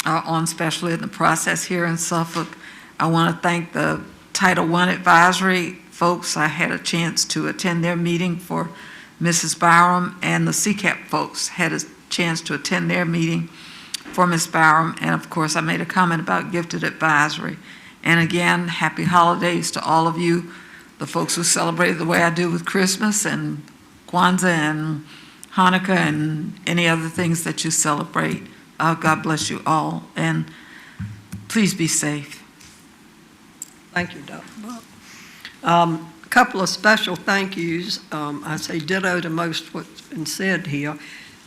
on special ed in the process here in Suffolk. I want to thank the Title I advisory folks. I had a chance to attend their meeting for Mrs. Byram, and the CCAP folks had a chance to attend their meeting for Ms. Byram, and of course, I made a comment about gifted advisory. And again, happy holidays to all of you, the folks who celebrate the way I do with Christmas and Kwanzaa and Hanukkah and any other things that you celebrate. God bless you all, and please be safe. Thank you, Dr. Buck. A couple of special thank yous. I say ditto to most what's been said here.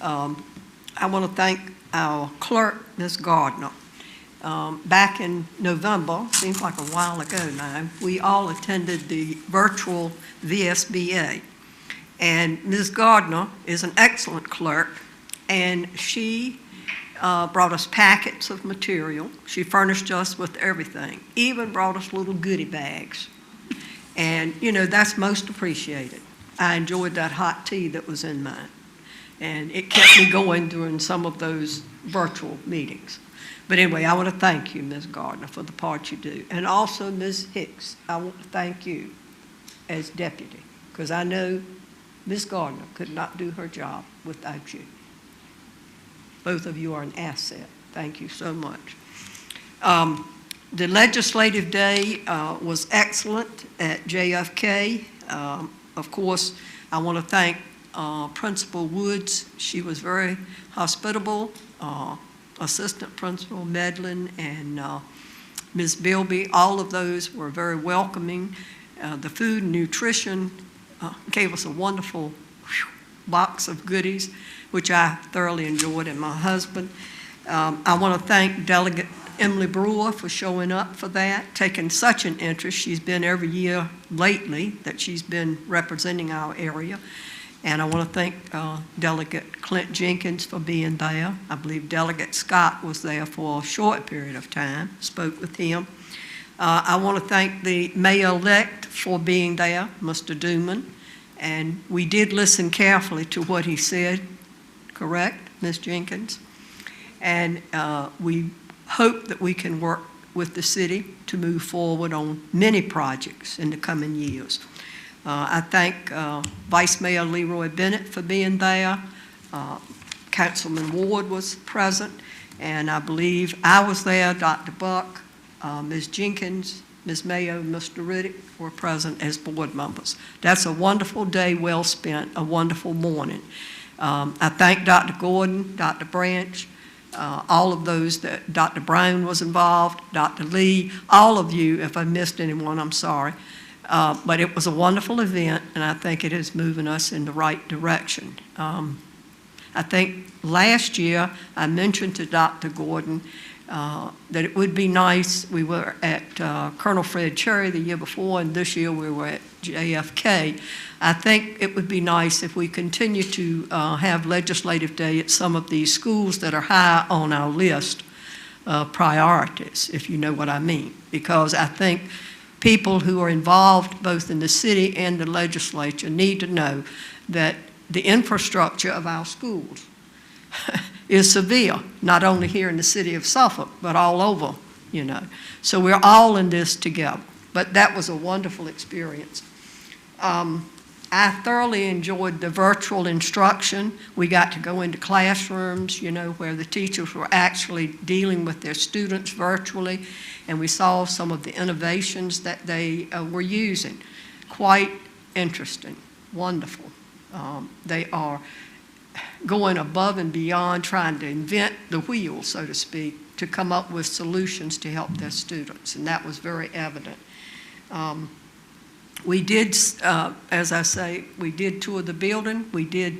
I want to thank our clerk, Ms. Gardner. Back in November, seems like a while ago now, we all attended the virtual VSBA. And Ms. Gardner is an excellent clerk, and she brought us packets of material. She furnished us with everything, even brought us little goodie bags. And, you know, that's most appreciated. I enjoyed that hot tea that was in mine. And it kept me going during some of those virtual meetings. But anyway, I want to thank you, Ms. Gardner, for the part you do. And also, Ms. Hicks, I want to thank you as deputy, because I know Ms. Gardner could not do her job without you. Both of you are an asset. Thank you so much. The legislative day was excellent at JFK. Of course, I want to thank Principal Woods. She was very hospitable. Assistant Principal Medlin and Ms. Bilby, all of those were very welcoming. The food and nutrition gave us a wonderful box of goodies, which I thoroughly enjoyed, and my husband. I want to thank Delegate Emily Brewer for showing up for that, taking such an interest. She's been every year lately that she's been representing our area. And I want to thank Delegate Clint Jenkins for being there. I believe Delegate Scott was there for a short period of time, spoke with him. I want to thank the mayor-elect for being there, Mr. Dooman. And we did listen carefully to what he said, correct, Ms. Jenkins? And we hope that we can work with the city to move forward on many projects in the coming years. I thank Vice Mayor Leroy Bennett for being there. Councilman Ward was present, and I believe I was there, Dr. Buck, Ms. Jenkins, Ms. Mayo, Mr. Riddick were present as board members. That's a wonderful day well spent, a wonderful morning. I thank Dr. Gordon, Dr. Branch, all of those that Dr. Brown was involved, Dr. Lee, all of you. If I missed anyone, I'm sorry. But it was a wonderful event, and I think it is moving us in the right direction. I think last year I mentioned to Dr. Gordon that it would be nice. We were at Colonel Fred Cherry the year before, and this year we were at JFK. I think it would be nice if we continue to have legislative day at some of these schools that are high on our list of priorities, if you know what I mean, because I think people who are involved both in the city and the legislature need to know that the infrastructure of our schools is severe, not only here in the city of Suffolk, but all over, you know. So we're all in this together. But that was a wonderful experience. I thoroughly enjoyed the virtual instruction. We got to go into classrooms, you know, where the teachers were actually dealing with their students virtually, and we saw some of the innovations that they were using. Quite interesting, wonderful. They are going above and beyond, trying to invent the wheel, so to speak, to come up with solutions to help their students, and that was very evident. We did, as I say, we did tour the building. We did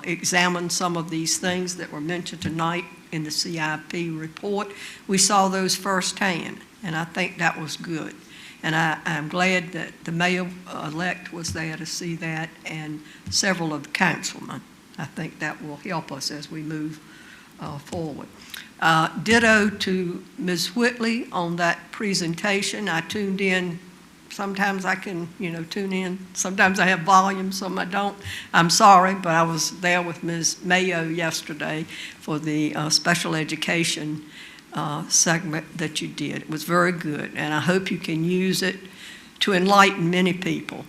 examine some of these things that were mentioned tonight in the CIP report. We saw those firsthand, and I think that was good. And I'm glad that the mayor-elect was there to see that, and several of the councilmen. I think that will help us as we move forward. Ditto to Ms. Whitley on that presentation. I tuned in. Sometimes I can, you know, tune in. Sometimes I have volume, some I don't. I'm sorry, but I was there with Ms. Mayo yesterday for the special education segment that you did. It was very good, and I hope you can use it to enlighten many people.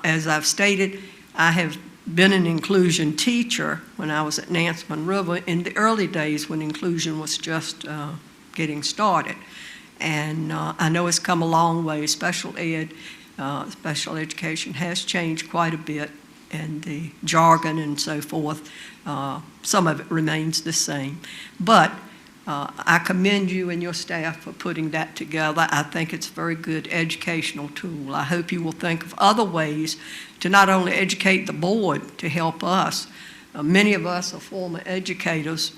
As I've stated, I have been an inclusion teacher when I was at Nansemond River in the early days when inclusion was just getting started. And I know it's come a long way. Special education has changed quite a bit, and the jargon and so forth, some of it remains the same. But I commend you and your staff for putting that together. I think it's a very good educational tool. I hope you will think of other ways to not only educate the board to help us. Many of us are former educators,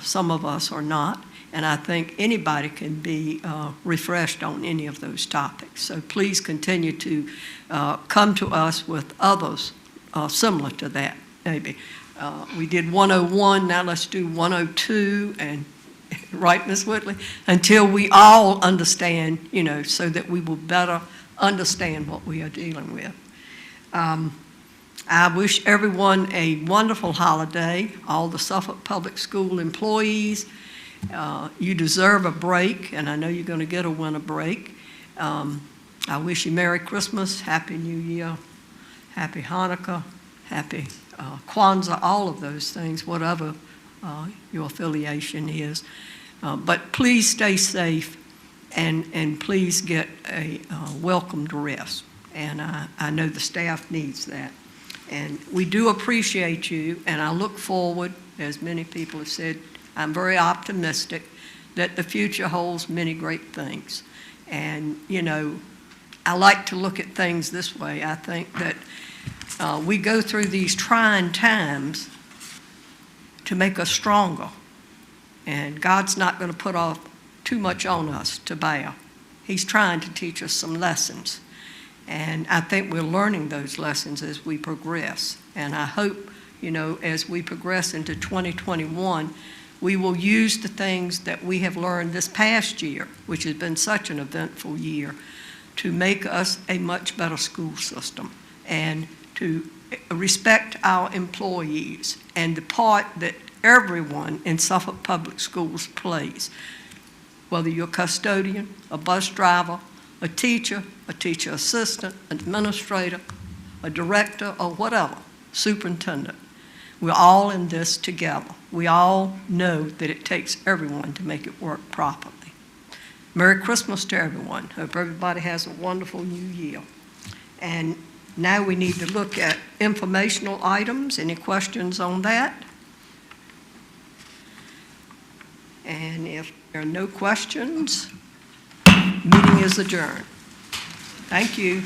some of us are not, and I think anybody can be refreshed on any of those topics. So please continue to come to us with others similar to that, maybe. We did 101, now let's do 102, and right, Ms. Whitley? Until we all understand, so that we will better understand what we are dealing with. I wish everyone a wonderful holiday, all the Suffolk Public School employees. You deserve a break, and I know you're going to get a winter break. I wish you Merry Christmas, Happy New Year, Happy Hanukkah, Happy Kwanzaa, all of those things, whatever your affiliation is. But please stay safe, and please get a welcomed rest. And I know the staff needs that. And we do appreciate you, and I look forward, as many people have said, I'm very optimistic that the future holds many great things. And, I like to look at things this way. I think that we go through these trying times to make us stronger. And God's not going to put off too much on us to bear. He's trying to teach us some lessons. And I think we're learning those lessons as we progress. And I hope, as we progress into 2021, we will use the things that we have learned this past year, which has been such an eventful year, to make us a much better school system and to respect our employees and the part that everyone in Suffolk Public Schools plays. Whether you're a custodian, a bus driver, a teacher assistant, an administrator, a director, or whatever, superintendent. We're all in this together. We all know that it takes everyone to make it work properly. Merry Christmas to everyone. Hope everybody has a wonderful new year. And now we need to look at informational items. Any questions on that? And if there are no questions, meeting is adjourned. Thank you.